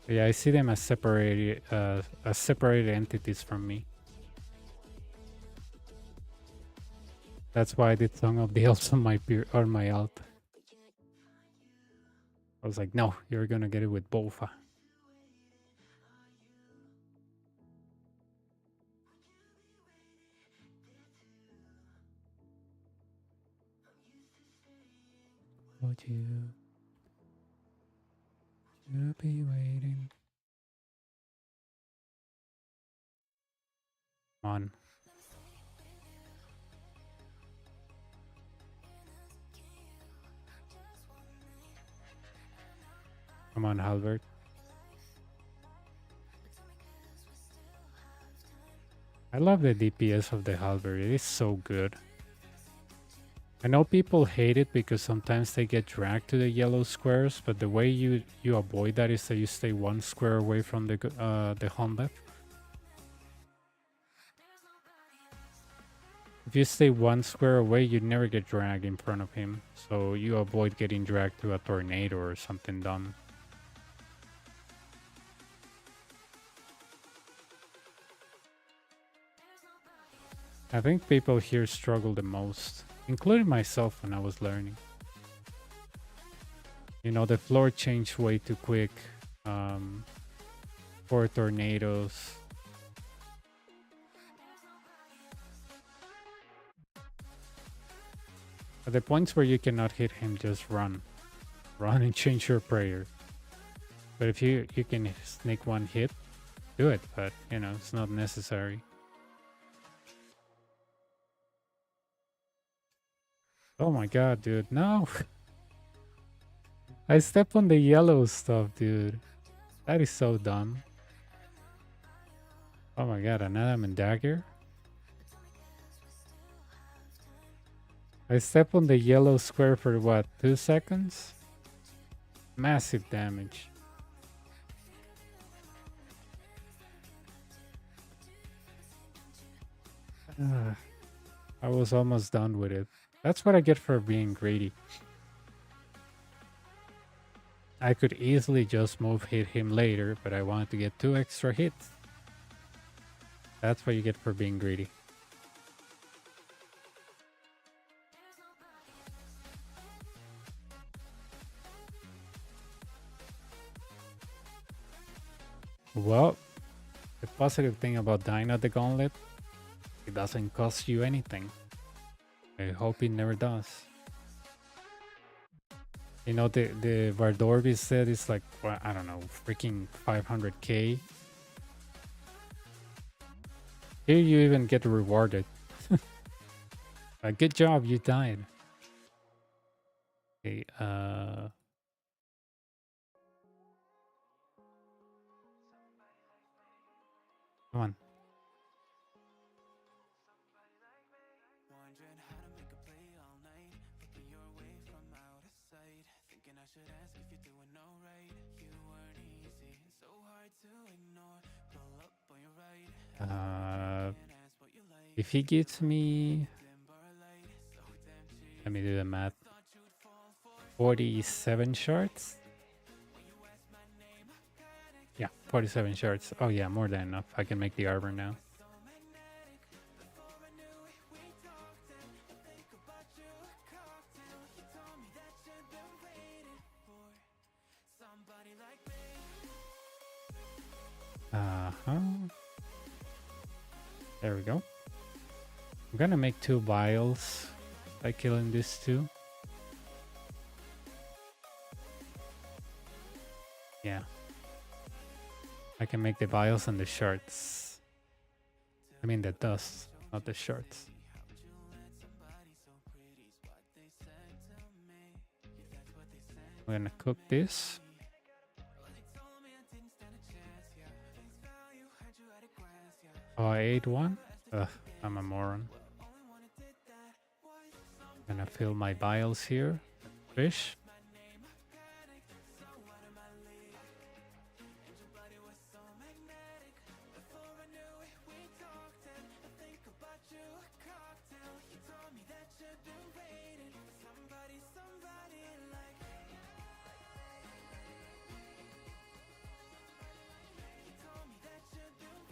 Yeah, I see them as separated entities from me. That's why I did Song of the Elves on my my alt. I was like, no, you're gonna get it with Bofa. Would you be waiting? Come on. Come on, Halbert. I love the DPS of the Halberd. It is so good. I know people hate it because sometimes they get dragged to the yellow squares, but the way you avoid that is that you stay one square away from the Honda. If you stay one square away, you never get dragged in front of him, so you avoid getting dragged to a tornado or something dumb. I think people here struggle the most, including myself when I was learning. You know, the floor changed way too quick for tornadoes. At the points where you cannot hit him, just run. Run and change your prayer. But if you can sneak one hit, do it, but you know, it's not necessary. Oh my god, dude, no! I step on the yellow stuff, dude. That is so dumb. Oh my god, another dagger? I step on the yellow square for what, 2 seconds? Massive damage. I was almost done with it. That's what I get for being greedy. I could easily just hit him later, but I wanted to get 2 extra hits. That's what you get for being greedy. Well, the positive thing about dying at the gauntlet, it doesn't cost you anything. I hope it never does. You know, the Vardorbi said it's like, well, I don't know, freaking 500k. Here you even get rewarded. Good job, you died. Okay, come on. If he gives me, let me do the math, 47 shards. Yeah, 47 shards. Oh yeah, more than enough. I can make the armor now. There we go. I'm gonna make 2 vials by killing this 2. Yeah. I can make the vials and the shards. I mean the dust, not the shards. I'm gonna cook this. Oh, I ate one? Ugh, I'm a moron. Gonna fill my vials here. Fish.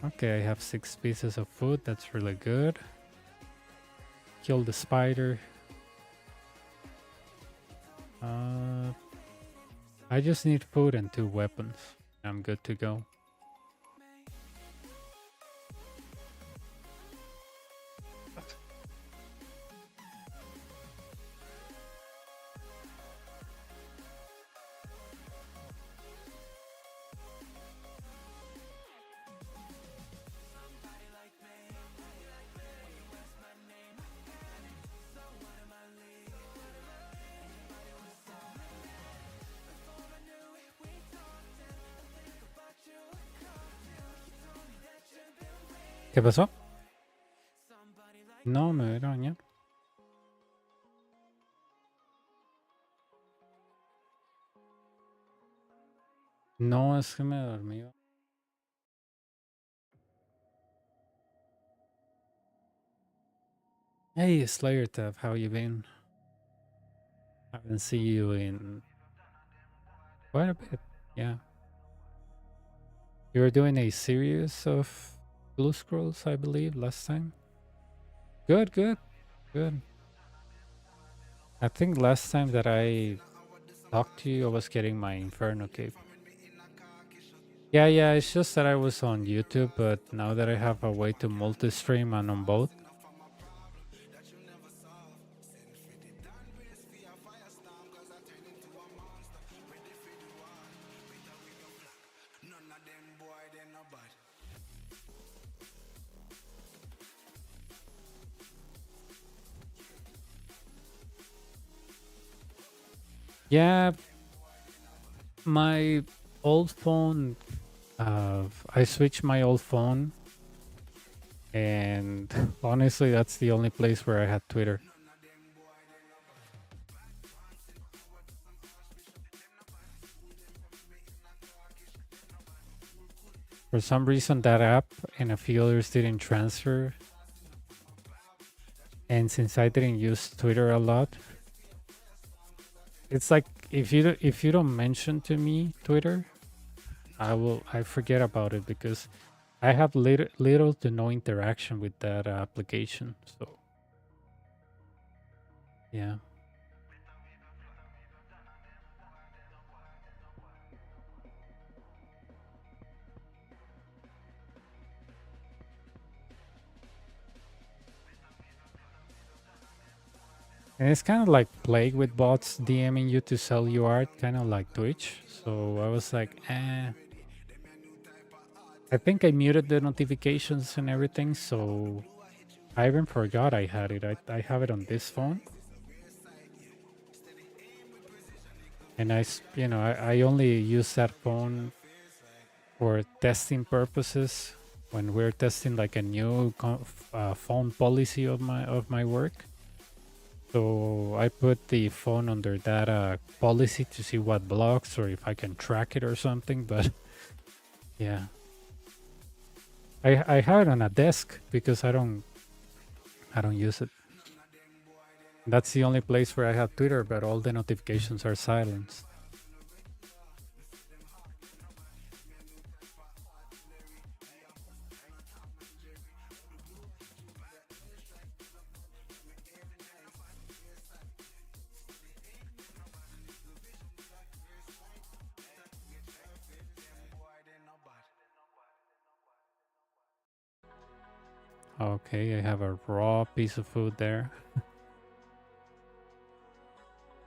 Okay, I have 6 pieces of food. That's really good. Kill the spider. I just need food and 2 weapons. I'm good to go. ¿Qué pasó? No, me voy a bañar. No, es que me dormí. Hey, Slayer Tab, how you been? Haven't seen you in quite a bit. Yeah. You were doing a series of Blue Scrolls, I believe, last time. Good, good, good. I think last time that I talked to you, I was getting my Inferno cape. Yeah, it's just that I was on YouTube, but now that I have a way to multi-stream and on both. Yeah, my old phone, I switched my old phone, and honestly, that's the only place where I had Twitter. For some reason, that app and a few others didn't transfer. And since I didn't use Twitter a lot, it's like if you don't mention to me Twitter, I forget about it because I have little to no interaction with that application. So yeah. And it's kind of like plague with bots DMing you to sell you art, kind of like Twitch. So I was like, eh. I think I muted the notifications and everything, so I even forgot I had it. I have it on this phone. And I only use that phone for testing purposes when we're testing like a new phone policy of my work. So I put the phone under that policy to see what blocks or if I can track it or something. But yeah, I have it on a desk because I don't use it. That's the only place where I have Twitter, but all the notifications are silenced. Okay, I have a raw piece of food there.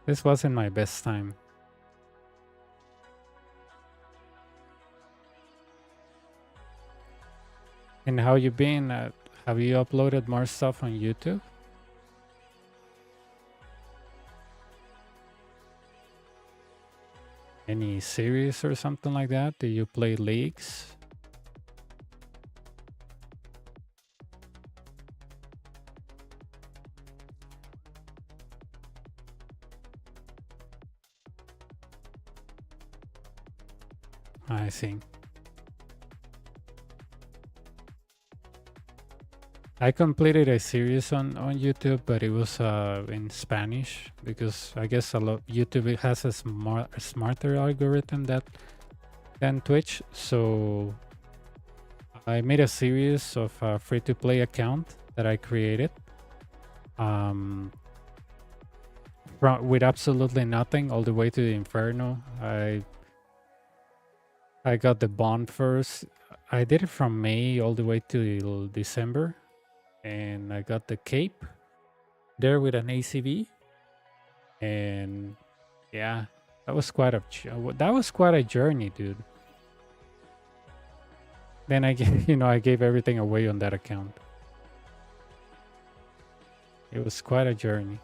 This wasn't my best time. And how you been? Have you uploaded more stuff on YouTube? Any series or something like that? Do you play leagues? I see. I completed a series on YouTube, but it was in Spanish because I guess YouTube it has a smarter algorithm than Twitch. So I made a series of a free-to-play account that I created, with absolutely nothing all the way to the Inferno. I got the bond first. I did it from May all the way to December, and I got the cape there with an ACV, and yeah, that was quite a journey, dude. Then I I gave everything away on that account. It was quite a journey.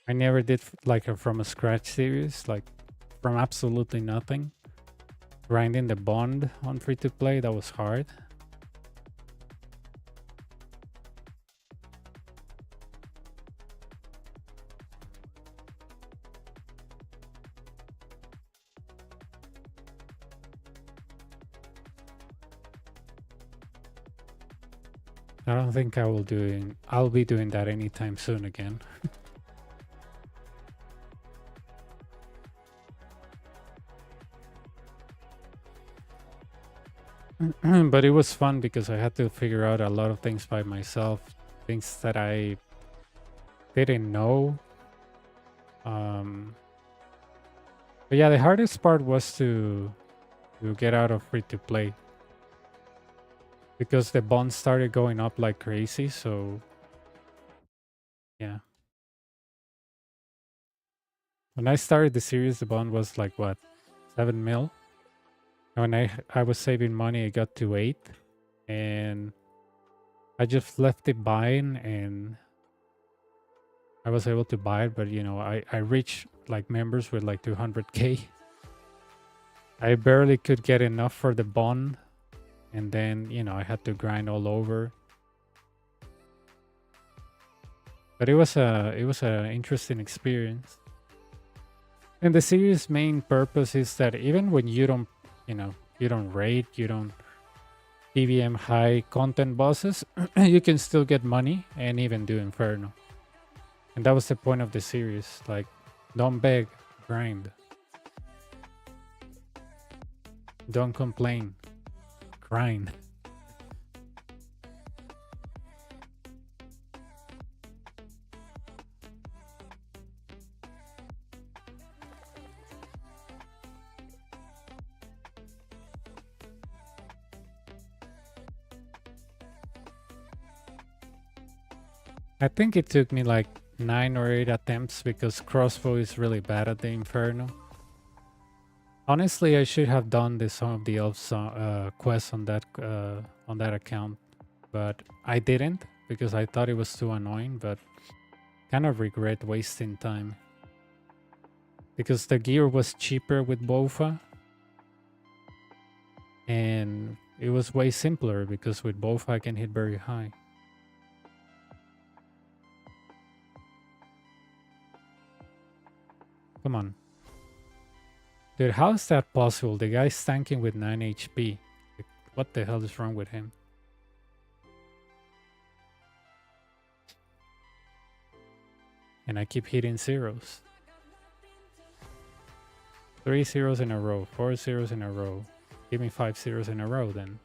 I never did like a from a scratch series, like from absolutely nothing. Grinding the bond on free to play, that was hard. I don't think I'll be doing that anytime soon again. But it was fun because I had to figure out a lot of things by myself, things that I didn't know. But yeah, the hardest part was to get out of free to play because the bonds started going up like crazy. So yeah, when I started the series, the bond was like what, 7 mil. And when I was saving money, it got to 8, and I just left it buying, and I was able to buy it. But I reached like members with like 200k. I barely could get enough for the bond, and then I had to grind all over. But it was a interesting experience. And the series' main purpose is that even when you don't raid, you don't PVM high content bosses, you can still get money and even do Inferno. And that was the point of the series. Like, don't beg, grind. Don't complain, grind. I think it took me like 9 or 8 attempts because crossbow is really bad at the Inferno. Honestly, I should have done some of the elf quests on that account, but I didn't because I thought it was too annoying. But kind of regret wasting time because the gear was cheaper with Bofa, and it was way simpler because with Bofa I can hit very high. Come on. Dude, how is that possible? The guy's tanking with 9 HP. Like, what the hell is wrong with him? And I keep hitting zeros. 3 zeros in a row, 4 zeros in a row. Give me 5 zeros in a row then.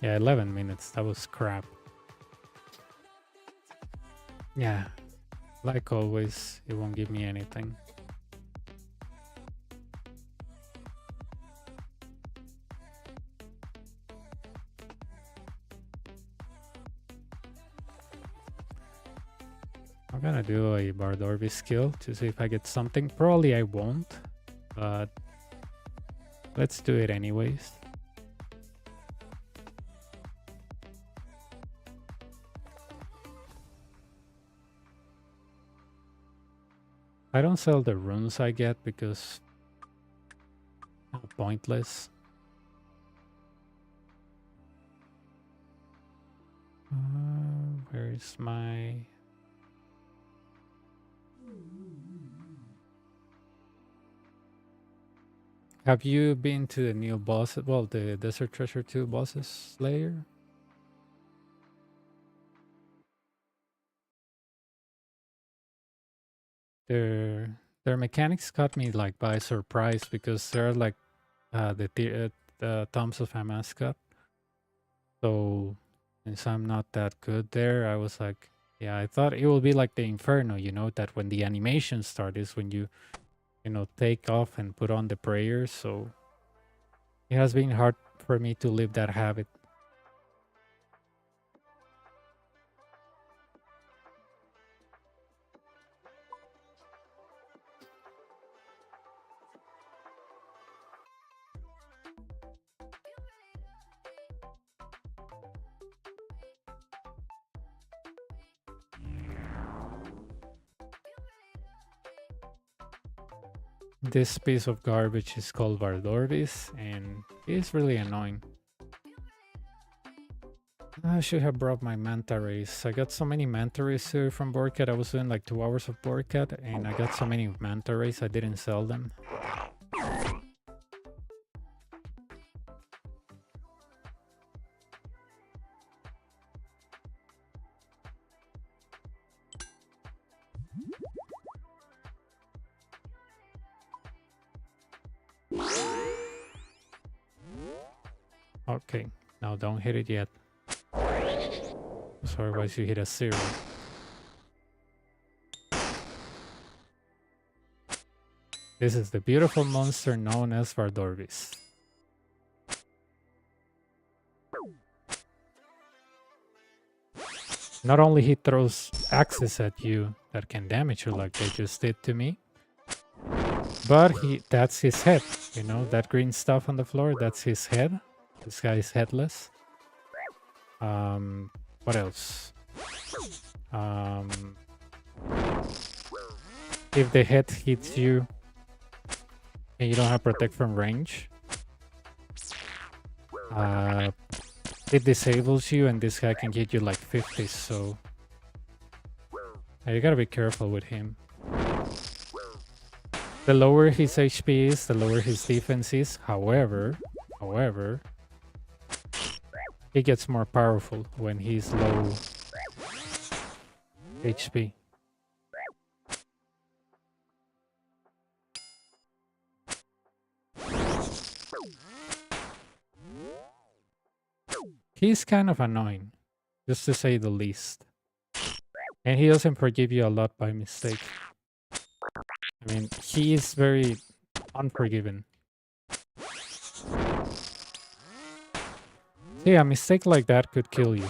Yeah, 11 minutes. That was crap. Yeah, like always, it won't give me anything. I'm gonna do a Bardorbi skill to see if I get something. Probably I won't, but let's do it anyways. I don't sell the runes I get because pointless. Where is my... Have you been to the new boss? Well, the Desert Treasure 2 bosses Slayer? Their mechanics caught me like by surprise because they're like the Toms of Hamaskat. So since I'm not that good there, I was like, yeah, I thought it will be like the Inferno, you know, that when the animation starts is when you know, take off and put on the prayers. So it has been hard for me to live that habit. This piece of garbage is called Vardorbis, and it's really annoying. I should have brought my Manta Rays. I got so many Manta Rays here from Borcat. I was doing like 2 hours of Borcat, and I got so many Manta Rays I didn't sell them. Okay, now don't hit it yet. So otherwise you hit a 0. This is the beautiful monster known as Vardorbis. Not only he throws axes at you that can damage you like they just did to me, but that's his head. You know, that green stuff on the floor, that's his head. This guy is headless. What else? If the head hits you and you don't have protect from range, it disables you and this guy can hit you like 50, so you gotta be careful with him. The lower his HP is, the lower his defense is. However, he gets more powerful when he's low HP. He's kind of annoying, just to say the least. And he doesn't forgive you a lot by mistake. I mean, he is very unforgiving. See, a mistake like that could kill you.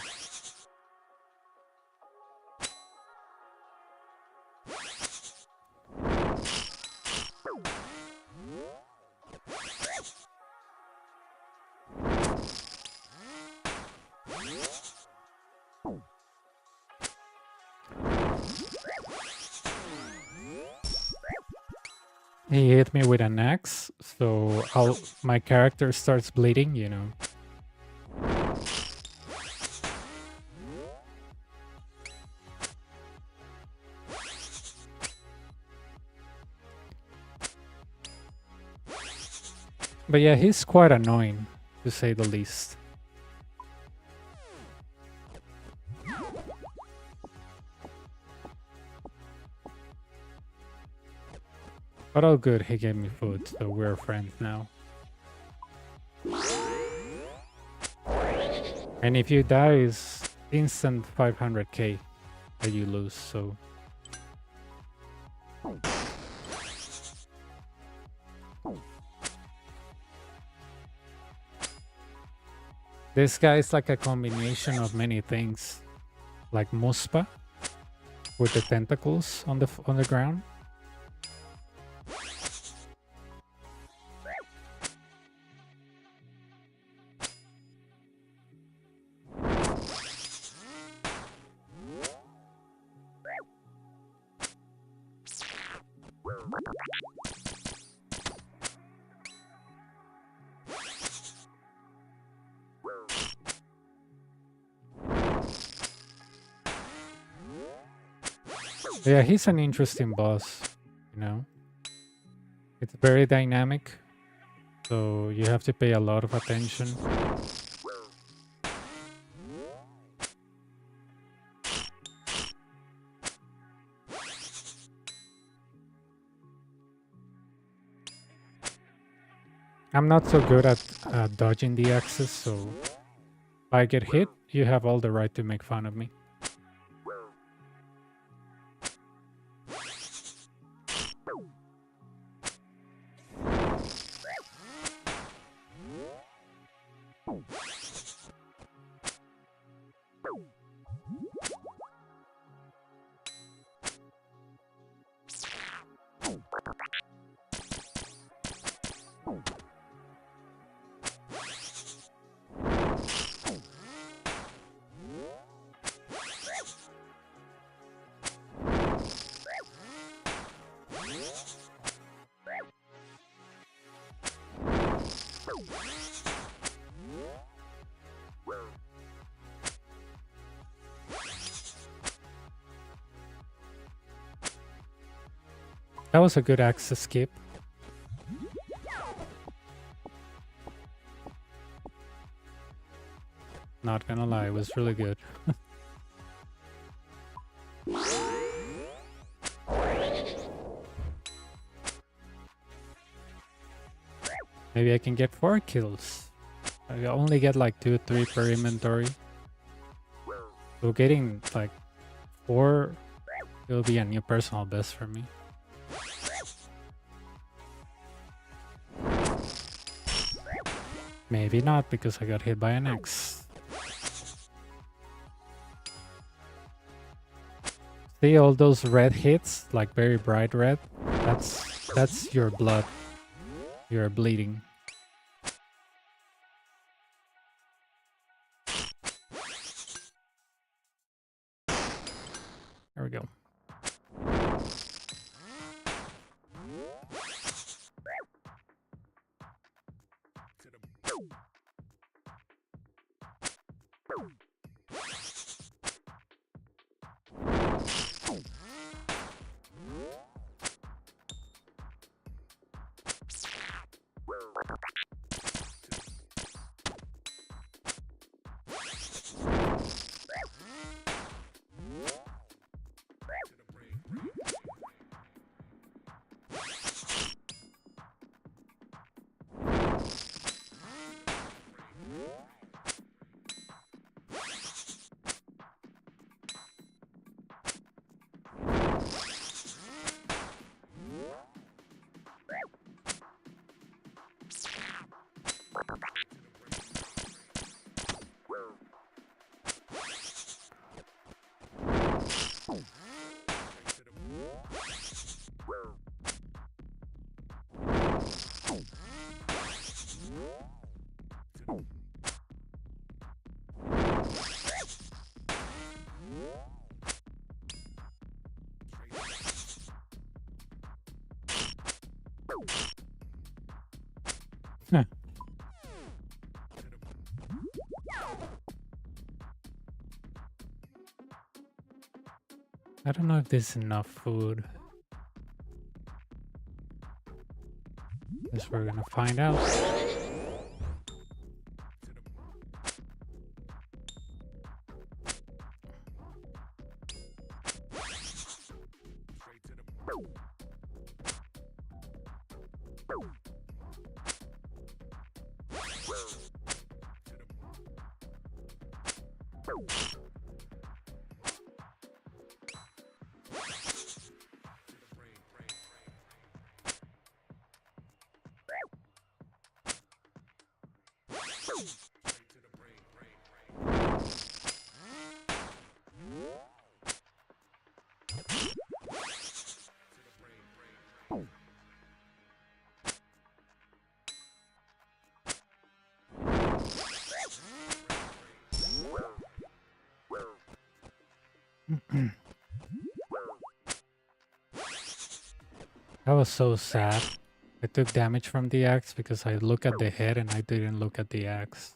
He hit me with an axe, so my character starts bleeding, you know. But yeah, he's quite annoying, to say the least. But oh good, he gave me food, so we're friends now. And if you die, it's instant 500k that you lose, so... This guy is like a combination of many things. Like Muspa, with the tentacles on the ground. Yeah, he's an interesting boss, you know. It's very dynamic, so you have to pay a lot of attention. I'm not so good at dodging the axes, so if I get hit, you have all the right to make fun of me. That was a good axe escape. Not gonna lie, it was really good. Maybe I can get 4 kills. I only get like 2, 3 per inventory. So getting like 4 will be a new personal best for me. Maybe not, because I got hit by an axe. See all those red hits, like very bright red? That's your blood. You're bleeding. There we go. Huh. I don't know if there's enough food. There's we're gonna find out. That was so sad. I took damage from the axe because I looked at the head and I didn't look at the axe.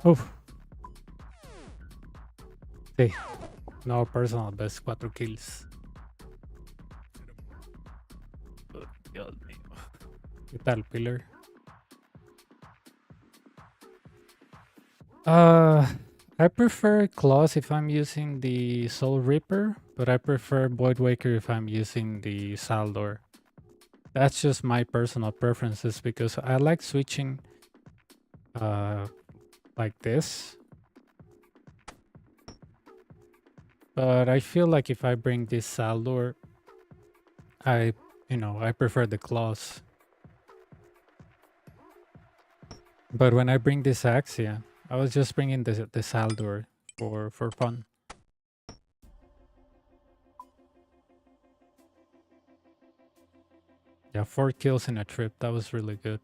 Uf. Sí. No personal best, 4 kills. Oh, Dios mío. ¿Qué tal, Pillar? I prefer Claws if I'm using the Soul Reaper, but I prefer Void Waker if I'm using the Saldor. That's just my personal preferences because I like switching like this. But I feel like if I bring this Saldor, I prefer the Claws. But when I bring this axe, yeah, I was just bringing the Saldor for fun. Yeah, 4 kills in a trip. That was really good.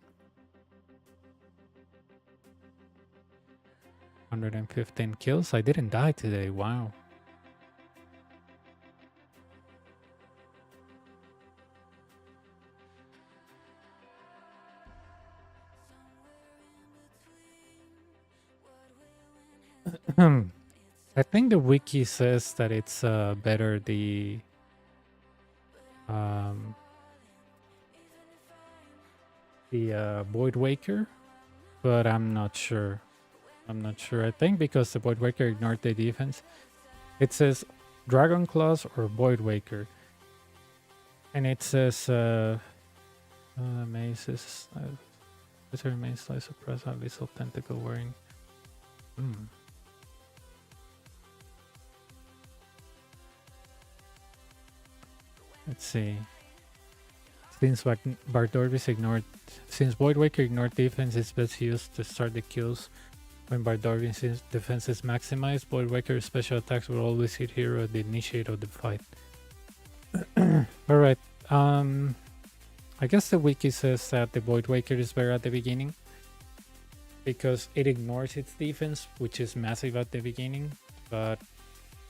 115 kills. I didn't die today. Wow. I think the wiki says that it's better the Void Waker, but I'm not sure. I think because the Void Waker ignored the defense, it says Dragon Claws or Void Waker, and it says mazes. Wizard maze slice of press abyssal tentacle wearing. Let's see. Since Void Waker ignored defense, it's best used to start the kills. When Bardorvin's defense is maximized, Void Waker's special attacks will always hit hero at the initiate of the fight. Alright, I guess the wiki says that the Void Waker is better at the beginning because it ignores its defense, which is massive at the beginning. But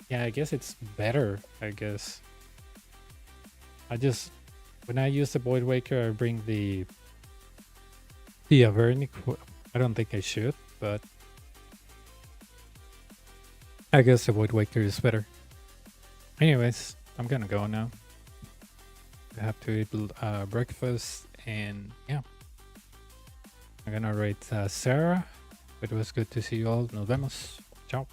yeah, I guess it's better, I guess. When I use the Void Waker, I bring the Avernic. I don't think I should, but I guess the Void Waker is better. Anyways, I'm gonna go now. I have to eat breakfast, and yeah. I'm gonna rate Sarah. It was good to see you all. Nos vemos. Ciao.